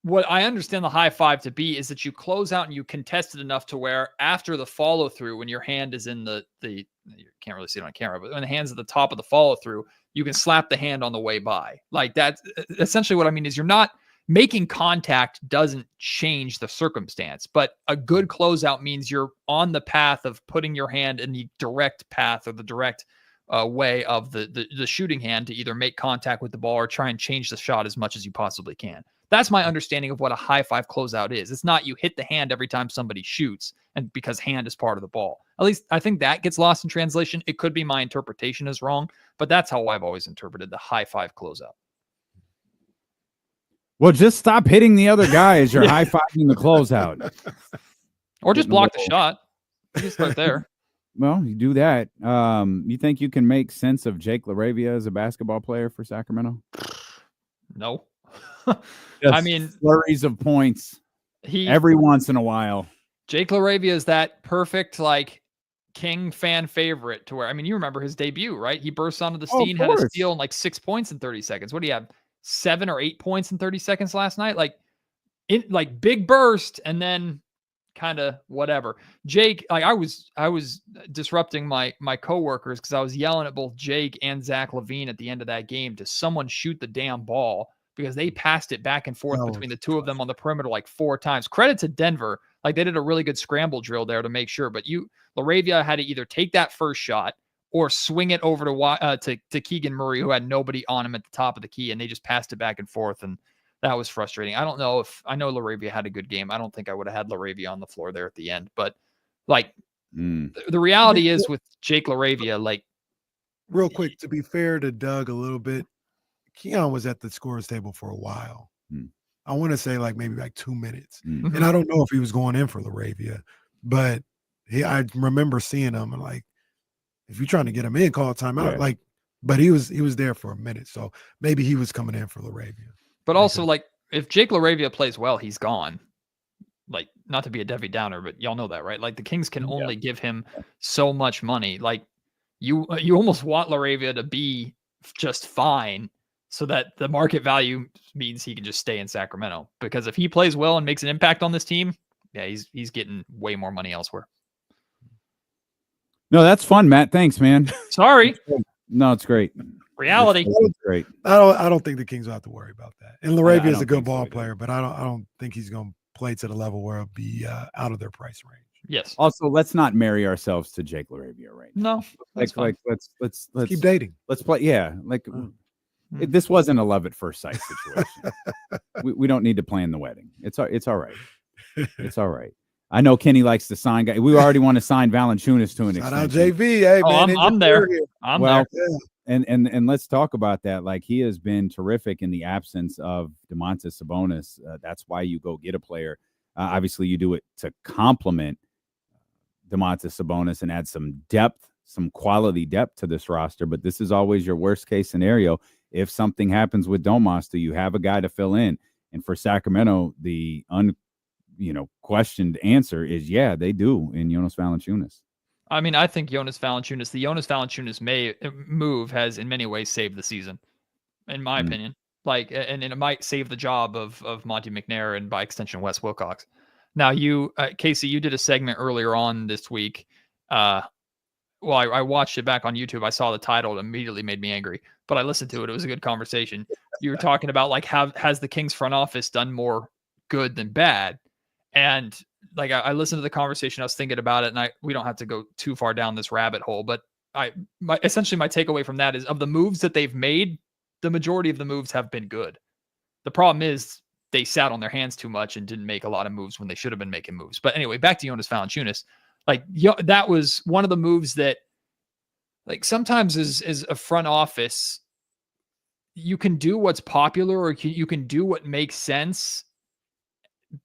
What I understand the high five to be is that you close out and you contest it enough to where after the follow through, when your hand is in the you can't really see it on camera, but when the hand's at the top of the follow through, you can slap the hand on the way by. Like that's essentially what I mean is you're not making contact doesn't change the circumstance, but a good closeout means you're on the path of putting your hand in the direct path or the direct way of the shooting hand to either make contact with the ball or try and change the shot as much as you possibly can. That's my understanding of what a high five closeout is. It's not you hit the hand every time somebody shoots, and because hand is part of the ball. At least I think that gets lost in translation. It could be my interpretation is wrong, but that's how I've always interpreted the high five closeout.
Well, just stop hitting the other guy as you're high fiving the closeout,
or just block the shot. You just start there.
Well, you do that. You think you can make sense of Jake LaRavia as a basketball player for Sacramento?
No.
I mean, flurries of points every once in a while.
Jake LaRavia is that perfect, like, King fan favorite to where, I mean, you remember his debut, right? He burst onto the scene, had a steal and like 6 points in 30 seconds. What do you have? 7 or 8 points in 30 seconds last night? Like big burst and then kind of whatever. Jake, like I was disrupting my coworkers because I was yelling at both Jake and Zach LaVine at the end of that game to someone shoot the damn ball because they passed it back and forth between the two of them on the perimeter like 4 times. Credit to Denver. Like they did a really good scramble drill there to make sure, but LaRavia had to either take that first shot or swing it over to Keegan Murray, who had nobody on him at the top of the key, and they just passed it back and forth, and that was frustrating. I don't know if I know LaRavia had a good game. I don't think I would have had LaRavia on the floor there at the end, but like the reality is with Jake LaRavia, like
real quick, to be fair to Doug a little bit, Keon was at the scorer's table for a while. I want to say maybe 2 minutes. And I don't know if he was going in for LaRavia, but I remember seeing him and like, if you're trying to get him in, call a timeout.
Yeah.
But he was there for a minute. So maybe he was coming in for LaRavia.
But also, like, if Jake LaRavia plays well, he's gone. Like, not to be a Debbie Downer, but y'all know that, right? Like, the Kings can only give him so much money. Like, you almost want LaRavia to be just fine so that the market value means he can just stay in Sacramento. Because if he plays well and makes an impact on this team, yeah, he's getting way more money elsewhere.
No, that's fun, Matt. Thanks, man.
Sorry.
No, it's great.
Reality.
It's great.
I don't think the Kings will have to worry about that. And LaRavia is a good ball player, but I don't think he's going to play to the level where it'll be out of their price range.
Yes.
Also, let's not marry ourselves to Jake LaRavia right now.
No.
Let's
keep dating.
Let's play. Yeah. This wasn't a love at first sight situation. we don't need to plan the wedding. It's all right. It's all right. I know Kenny likes to sign guys. We already want to sign Valanciunas to an extension.
Shout out JV. Hey, man,
I'm there. I'm there.
And let's talk about that. Like, he has been terrific in the absence of Domantas Sabonis. That's why you go get a player. Obviously, you do it to complement Domantas Sabonis and add some depth, some quality depth to this roster. But this is always your worst case scenario. If something happens with Domas, do you have a guy to fill in? And for Sacramento, the questioned answer is yeah, they do in Jonas Valanciunas.
I mean, I think the Jonas Valanciunas move has in many ways saved the season, in my opinion. Like, and it might save the job of Monty McNair and by extension Wes Wilcox. Now, you, Casey, you did a segment earlier on this week. I watched it back on YouTube. I saw the title. It immediately made me angry, but I listened to it. It was a good conversation. You were talking about like, has the Kings front office done more good than bad? And like, I listened to the conversation. I was thinking about it, and we don't have to go too far down this rabbit hole, but essentially my takeaway from that is, of the moves that they've made, the majority of the moves have been good. The problem is they sat on their hands too much and didn't make a lot of moves when they should have been making moves. But anyway, back to Jonas Valanciunas. Like, that was one of the moves that, like, sometimes as a front office, you can do what's popular, or you can do what makes sense,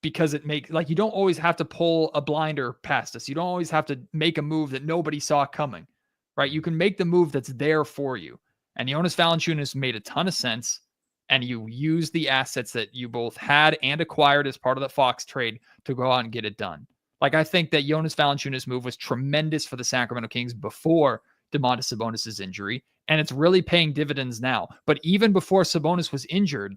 because it makes, like, you don't always have to pull a blinder past us. You don't always have to make a move that nobody saw coming, right? You can make the move that's there for you. And Jonas Valanciunas made a ton of sense, and you use the assets that you both had and acquired as part of the Fox trade to go out and get it done. Like, I think that Jonas Valanciunas' move was tremendous for the Sacramento Kings before Domantas Sabonis' injury, and it's really paying dividends now. But even before Sabonis was injured,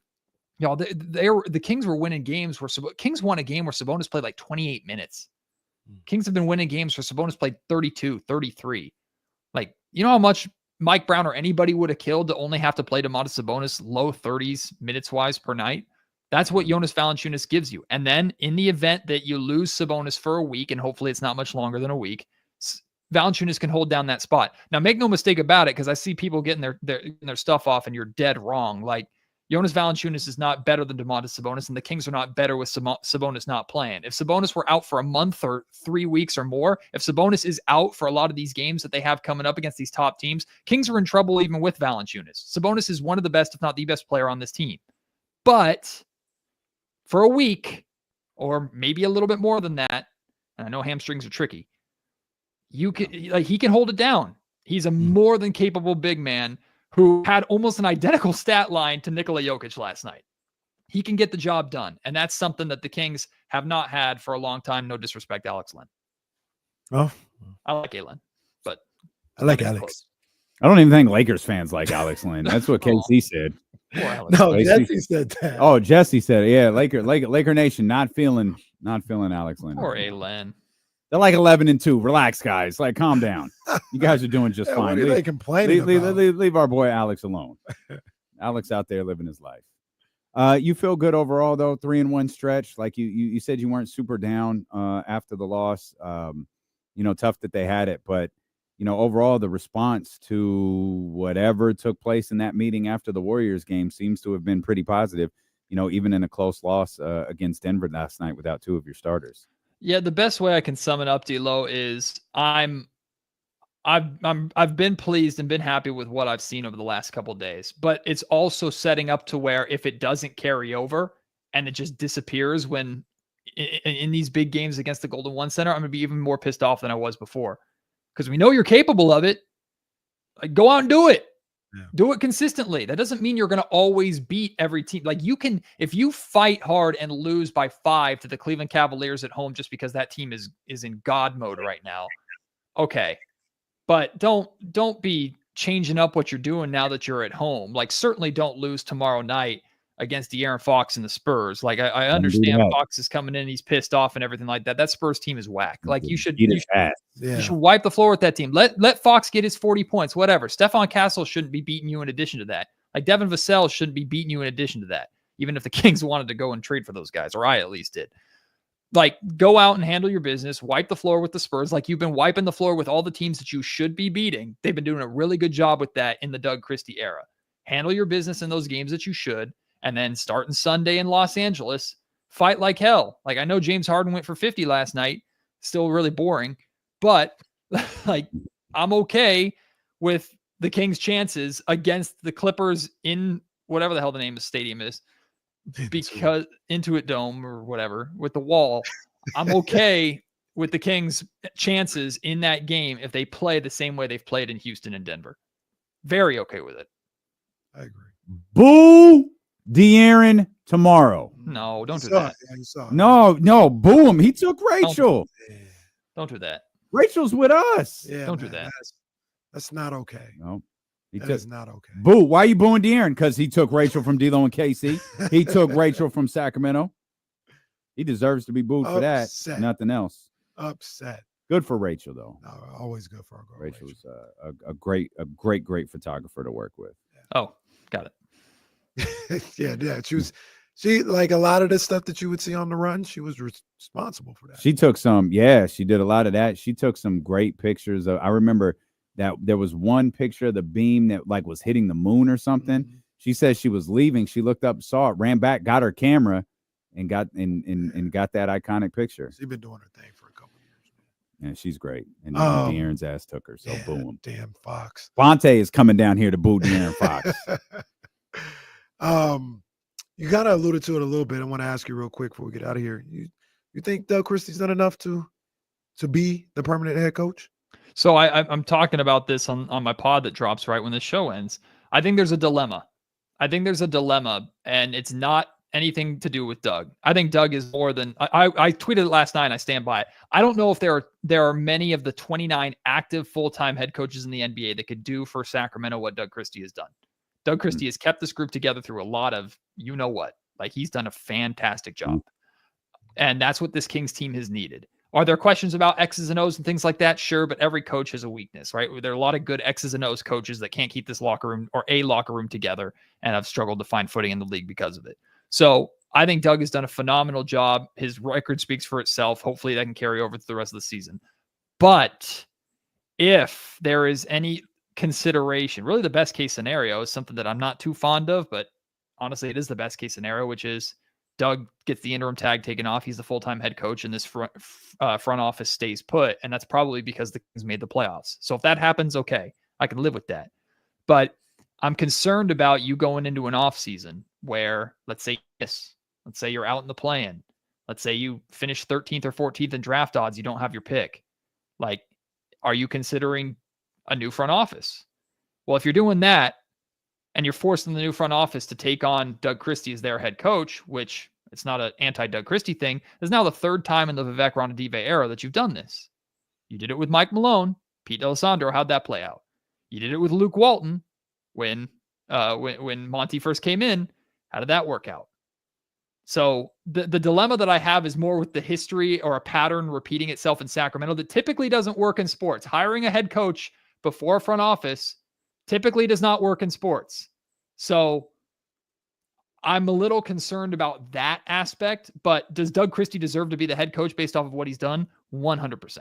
the Kings were winning games where Kings won a game where Sabonis played like 28 minutes. Kings have been winning games where Sabonis played 32, 33. Like, you know how much Mike Brown or anybody would have killed to only have to play Domantas Sabonis low 30s minutes-wise per night? That's what Jonas Valanciunas gives you. And then in the event that you lose Sabonis for a week, and hopefully it's not much longer than a week, Valanciunas can hold down that spot. Now, make no mistake about it, because I see people getting their stuff off, and you're dead wrong. Like, Jonas Valanciunas is not better than Domantas Sabonis, and the Kings are not better with Sabonis not playing. If Sabonis were out for a month or 3 weeks or more, if Sabonis is out for a lot of these games that they have coming up against these top teams, Kings are in trouble even with Valanciunas. Sabonis is one of the best, if not the best player on this team. But for a week, or maybe a little bit more than that, and I know hamstrings are tricky, he can hold it down. He's a more than capable big man who had almost an identical stat line to Nikola Jokic last night. He can get the job done. And that's something that the Kings have not had for a long time. No disrespect, Alex Len.
Oh,
I like Alen, but
I like Alex.
Close.
I don't even think Lakers fans like Alex Len. That's what KC said.
No, Jesse said that.
Oh, Jesse said it. Yeah, Laker Nation not feeling Alex Len.
Or Alen.
They're like 11-2. Relax, guys. Like, calm down. You guys are doing just fine.
What are they complaining about?
Leave our boy Alex alone. Alex out there living his life. You feel good overall, though, 3-1 stretch. Like you said, you weren't super down after the loss. Tough that they had it. But, overall, the response to whatever took place in that meeting after the Warriors game seems to have been pretty positive, even in a close loss against Denver last night without two of your starters.
Yeah, the best way I can sum it up, D-Lo, is I've been pleased and been happy with what I've seen over the last couple of days, but it's also setting up to where if it doesn't carry over and it just disappears when in these big games against the Golden One Center, I'm going to be even more pissed off than I was before, because we know you're capable of it. Like, go out and do it. Yeah. Do it consistently. That doesn't mean you're going to always beat every team. Like, you can, if you fight hard and lose by 5 to the Cleveland Cavaliers at home just because that team is in God mode right now, okay. But don't be changing up what you're doing now that you're at home. Like, certainly don't lose tomorrow night against De'Aaron Fox and the Spurs. Like, I understand Fox is coming in, he's pissed off and everything like that. That Spurs team is whack. Like, you should wipe the floor with that team. Let Fox get his 40 points, whatever. Stephon Castle shouldn't be beating you in addition to that. Like, Devin Vassell shouldn't be beating you in addition to that, even if the Kings wanted to go and trade for those guys, or I at least did. like, go out and handle your business, wipe the floor with the Spurs. Like, you've been wiping the floor with all the teams that you should be beating. They've been doing a really good job with that in the Doug Christie era. Handle your business in those games that you should. And then starting Sunday in Los Angeles, fight like hell. Like, I know James Harden went for 50 last night. Still really boring. But, like, I'm okay with the Kings' chances against the Clippers in whatever the hell the name of the stadium is. Because Intuit Dome or whatever with the wall, I'm okay with the Kings' chances in that game if they play the same way they've played in Houston and Denver. Very okay with it.
I agree.
Boo De'Aaron tomorrow.
No, don't do that.
No, boo him. He took Rachel.
Don't do that.
Rachel's with us.
Yeah,
don't do that.
That's not okay.
No.
That is not okay.
Boo. Why are you booing De'Aaron? Because he took Rachel from D-Lo and KC. He took Rachel from Sacramento. He deserves to be booed for that. Nothing else.
Upset.
Good for Rachel, though.
No, always good for our girl.
Rachel's a great photographer to work with.
Oh, got
it. yeah. She like a lot of the stuff that you would see on the run. She was responsible for that.
She took some. Yeah, she did a lot of that. She took some great pictures. I remember that there was one picture of the beam that like was hitting the moon or something. Mm-hmm. She said she was leaving. She looked up, saw it, ran back, got her camera, and got that iconic picture.
She's been doing her thing for a couple of years.
Yeah, she's great. And De'Aaron's ass took her. So boom.
Damn Fox.
Fonte is coming down here to boo De'Aaron Fox.
You kind of alluded to it a little bit. I want to ask you real quick before we get out of here. You think Doug Christie's done enough to be the permanent head coach?
So I'm talking about this on my pod that drops right when the show ends. I think there's a dilemma. And it's not anything to do with Doug. I think Doug is more than I tweeted it last night and I stand by it. I don't know if there are many of the 29 active full-time head coaches in the NBA that could do for Sacramento what Doug Christie has done. Doug Christie has kept this group together through a lot of you know what. Like, he's done a fantastic job. And that's what this Kings team has needed. Are there questions about X's and O's and things like that? Sure, but every coach has a weakness, right? There are a lot of good X's and O's coaches that can't keep this locker room or a locker room together and have struggled to find footing in the league because of it. So I think Doug has done a phenomenal job. His record speaks for itself. Hopefully that can carry over to the rest of the season. But if there is any consideration, really the best case scenario is something that I'm not too fond of, but honestly, it is the best case scenario, which is Doug gets the interim tag taken off. He's the full-time head coach, and this front office stays put. And that's probably because the Kings made the playoffs. So if that happens, okay, I can live with that. But I'm concerned about you going into an offseason where, let's say you're out in the play-in. Let's say you finish 13th or 14th in draft odds. You don't have your pick. Like, are you considering a new front office? Well, if you're doing that, and you're forcing the new front office to take on Doug Christie as their head coach, which it's not an anti-Doug Christie thing. It's now the third time in the Vivek Ranadive era that you've done this. You did it with Mike Malone. Pete D'Alessandro, how'd that play out? You did it with Luke Walton when Monty first came in. How did that work out? So the dilemma that I have is more with the history or a pattern repeating itself in Sacramento that typically doesn't work in sports. Hiring a head coach before a front office typically does not work in sports. So I'm a little concerned about that aspect, but does Doug Christie deserve to be the head coach based off of what he's done? 100%.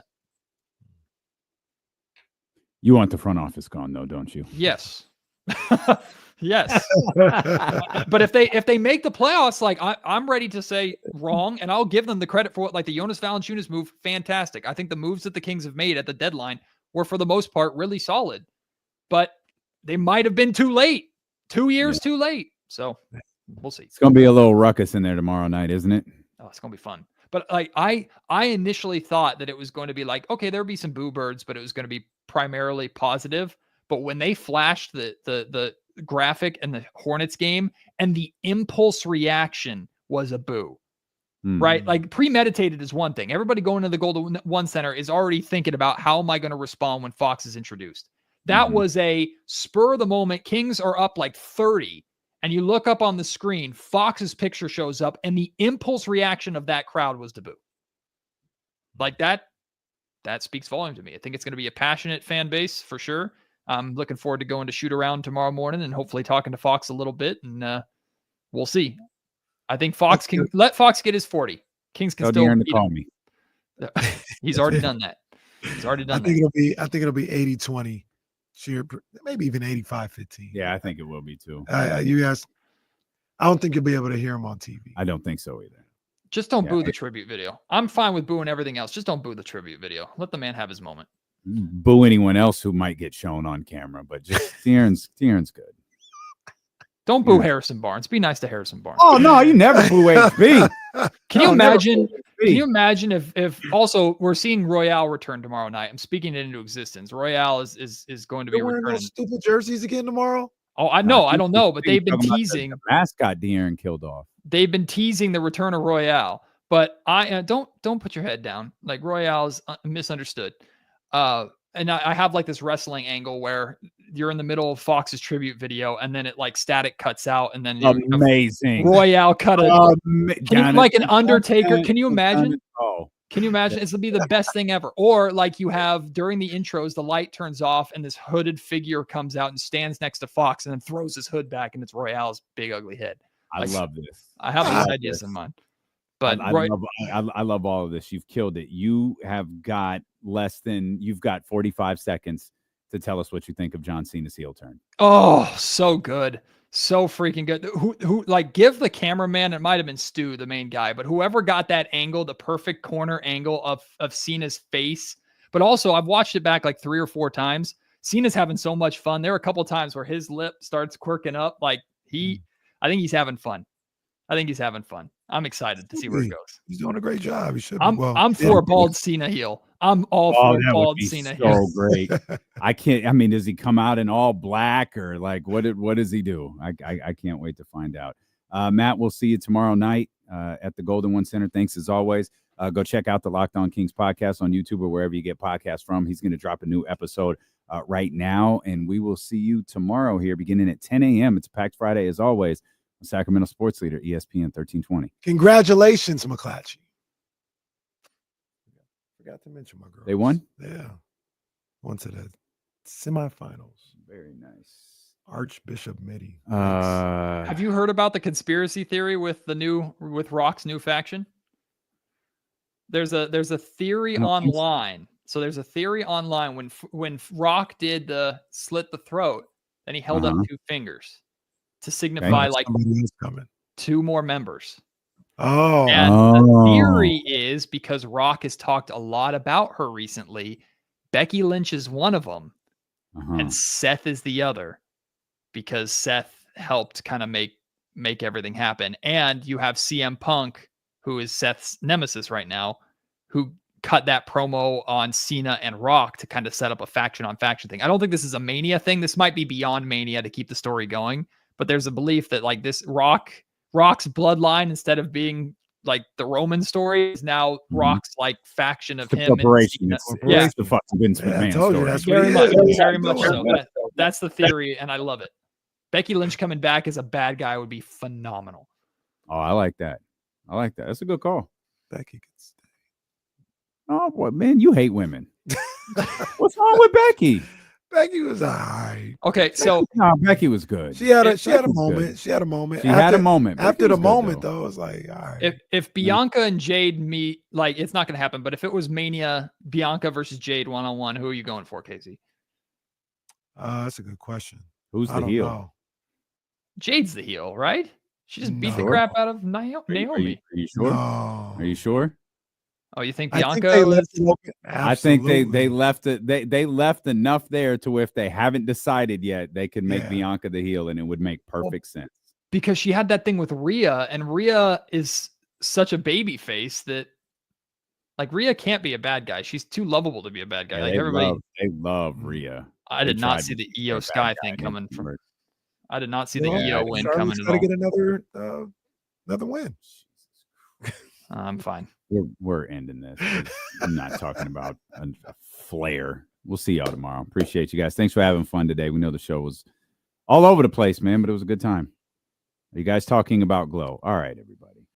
You want the front office gone though, don't you?
Yes. Yes. But if they make the playoffs, like I'm ready to say wrong, and I'll give them the credit for what, like the Jonas Valanciunas move, fantastic. I think the moves that the Kings have made at the deadline were for the most part really solid, but they might have been too late. 2 years too late. So we'll see.
It's going to be a little ruckus in there tomorrow night, isn't it?
Oh, it's going to be fun. But like I initially thought that it was going to be like, okay, there'll be some boo birds, but it was going to be primarily positive. But when they flashed the graphic and the Hornets game, and the impulse reaction was a boo. Right? Like, premeditated is one thing. Everybody going to the Golden One Center is already thinking about how am I going to respond when Fox is introduced. That was a spur of the moment. Kings are up like 30, and you look up on the screen, Fox's picture shows up, and the impulse reaction of that crowd was to boo. Like that speaks volume to me. I think it's going to be a passionate fan base for sure. I'm looking forward to going to shoot around tomorrow morning and hopefully talking to Fox a little bit, and we'll see. I think Fox can let Fox get his 40. Kings can
Tell
still
De'Aaron to
beat
call
him.
me.
He's already done that. He's already done
I think it'll be 80-20. Maybe even 85-15.
Yeah, I think it will be too.
You guys, I don't think you'll be able to hear him on TV.
I don't think so either.
Just don't boo the tribute video. I'm fine with booing everything else. Just don't boo the tribute video. Let the man have his moment.
Boo anyone else who might get shown on camera, but just De'Aaron's good.
Don't boo Harrison Barnes. Be nice to Harrison Barnes.
Oh no, you never boo HB.
Can you imagine? Can you imagine if also we're seeing Royale return tomorrow night? I'm speaking it into existence. Royale is going to be
They're wearing
returning.
those stupid jerseys again tomorrow.
Oh, I know. I don't know, but they've been teasing.
The mascot De'Aaron killed off.
They've been teasing the return of Royale, but I don't put your head down. Like Royale is misunderstood. And I have like this wrestling angle where you're in the middle of Fox's tribute video, and then it like static cuts out, and then
amazing
Royale cut it. Like an Undertaker. Can you imagine?
Oh,
can you imagine? It's gonna be the best thing ever. Or like you have during the intros, the light turns off, and this hooded figure comes out and stands next to Fox, and then throws his hood back, and it's Royale's big ugly head.
I love this.
I have these ideas in mind. But
I love all of this. You've killed it. You have got you've got 45 seconds to tell us what you think of John Cena's heel turn.
Oh, so good. So freaking good. Who like give the cameraman, it might have been Stu, the main guy, but whoever got that angle, the perfect corner angle of Cena's face. But also I've watched it back like 3 or 4 times. Cena's having so much fun. There are a couple of times where his lip starts quirking up. Like I think he's having fun. I'm excited to see where it goes.
He's doing a great job. He should be well.
I'm for a bald Cena heel. I'm all for bald Cena heel.
So great. I can't. I mean, does he come out in all black or like what does he do? I can't wait to find out. Matt, we'll see you tomorrow night at the Golden One Center. Thanks as always. Go check out the Locked On Kings podcast on YouTube or wherever you get podcasts from. He's going to drop a new episode right now, and we will see you tomorrow here beginning at 10 a.m. It's a packed Friday as always. Sacramento sports leader, ESPN 1320.
Congratulations, McClatchy. Forgot to mention my girls.
They won?
Yeah. Won to the semifinals.
Very nice.
Archbishop Mitty.
Have you heard about the conspiracy theory with Rock's new faction? There's a theory online. So there's a theory online when Rock did the slit the throat, then he held up 2 fingers to signify like 2 more members.
Oh.
And the theory is because Rock has talked a lot about her recently, Becky Lynch is one of them, and Seth is the other, because Seth helped kind of make everything happen. And you have CM Punk, who is Seth's nemesis right now, who cut that promo on Cena and Rock to kind of set up a faction on faction thing. I don't think this is a Mania thing. This might be beyond Mania to keep the story going. But there's a belief that like this Rock's bloodline, instead of being like the Roman story, is now Rock's like faction of him.
Corporation.
Yeah,
the fucking Vince McMahon
very
story.
much so. That's the theory, and I love it. Becky Lynch coming back as a bad guy would be phenomenal.
Oh, I like that. That's a good call.
Becky could stay.
Oh boy, man, you hate women. What's wrong with Becky?
Becky was all right.
Okay, so
Becky was good.
She had a moment. She had a moment. After the moment, though, it was like, all right.
If Bianca and Jade meet, like it's not going to happen. But if it was Mania, Bianca versus Jade 1-on-1, who are you going for, Casey?
That's a good question.
Who's the heel?
Know.
Jade's the heel, right? She just beat the crap out of Naomi.
Are you sure?
No.
Are you sure?
Oh, you think Bianca?
I think they left it. They left enough there to if they haven't decided yet, they could make Bianca the heel, and it would make perfect sense.
Because she had that thing with Rhea, and Rhea is such a baby face that, like, Rhea can't be a bad guy. She's too lovable to be a bad guy. Like
they love Rhea.
I did not see the Io Sky thing coming from. I did not see the Io win coming at all.
Got to get another win.
I'm fine.
We're ending this. I'm not talking about a flare. We'll see y'all tomorrow. Appreciate you guys. Thanks for having fun today. We know the show was all over the place, man, but it was a good time. Are you guys talking about Glow? All right, everybody.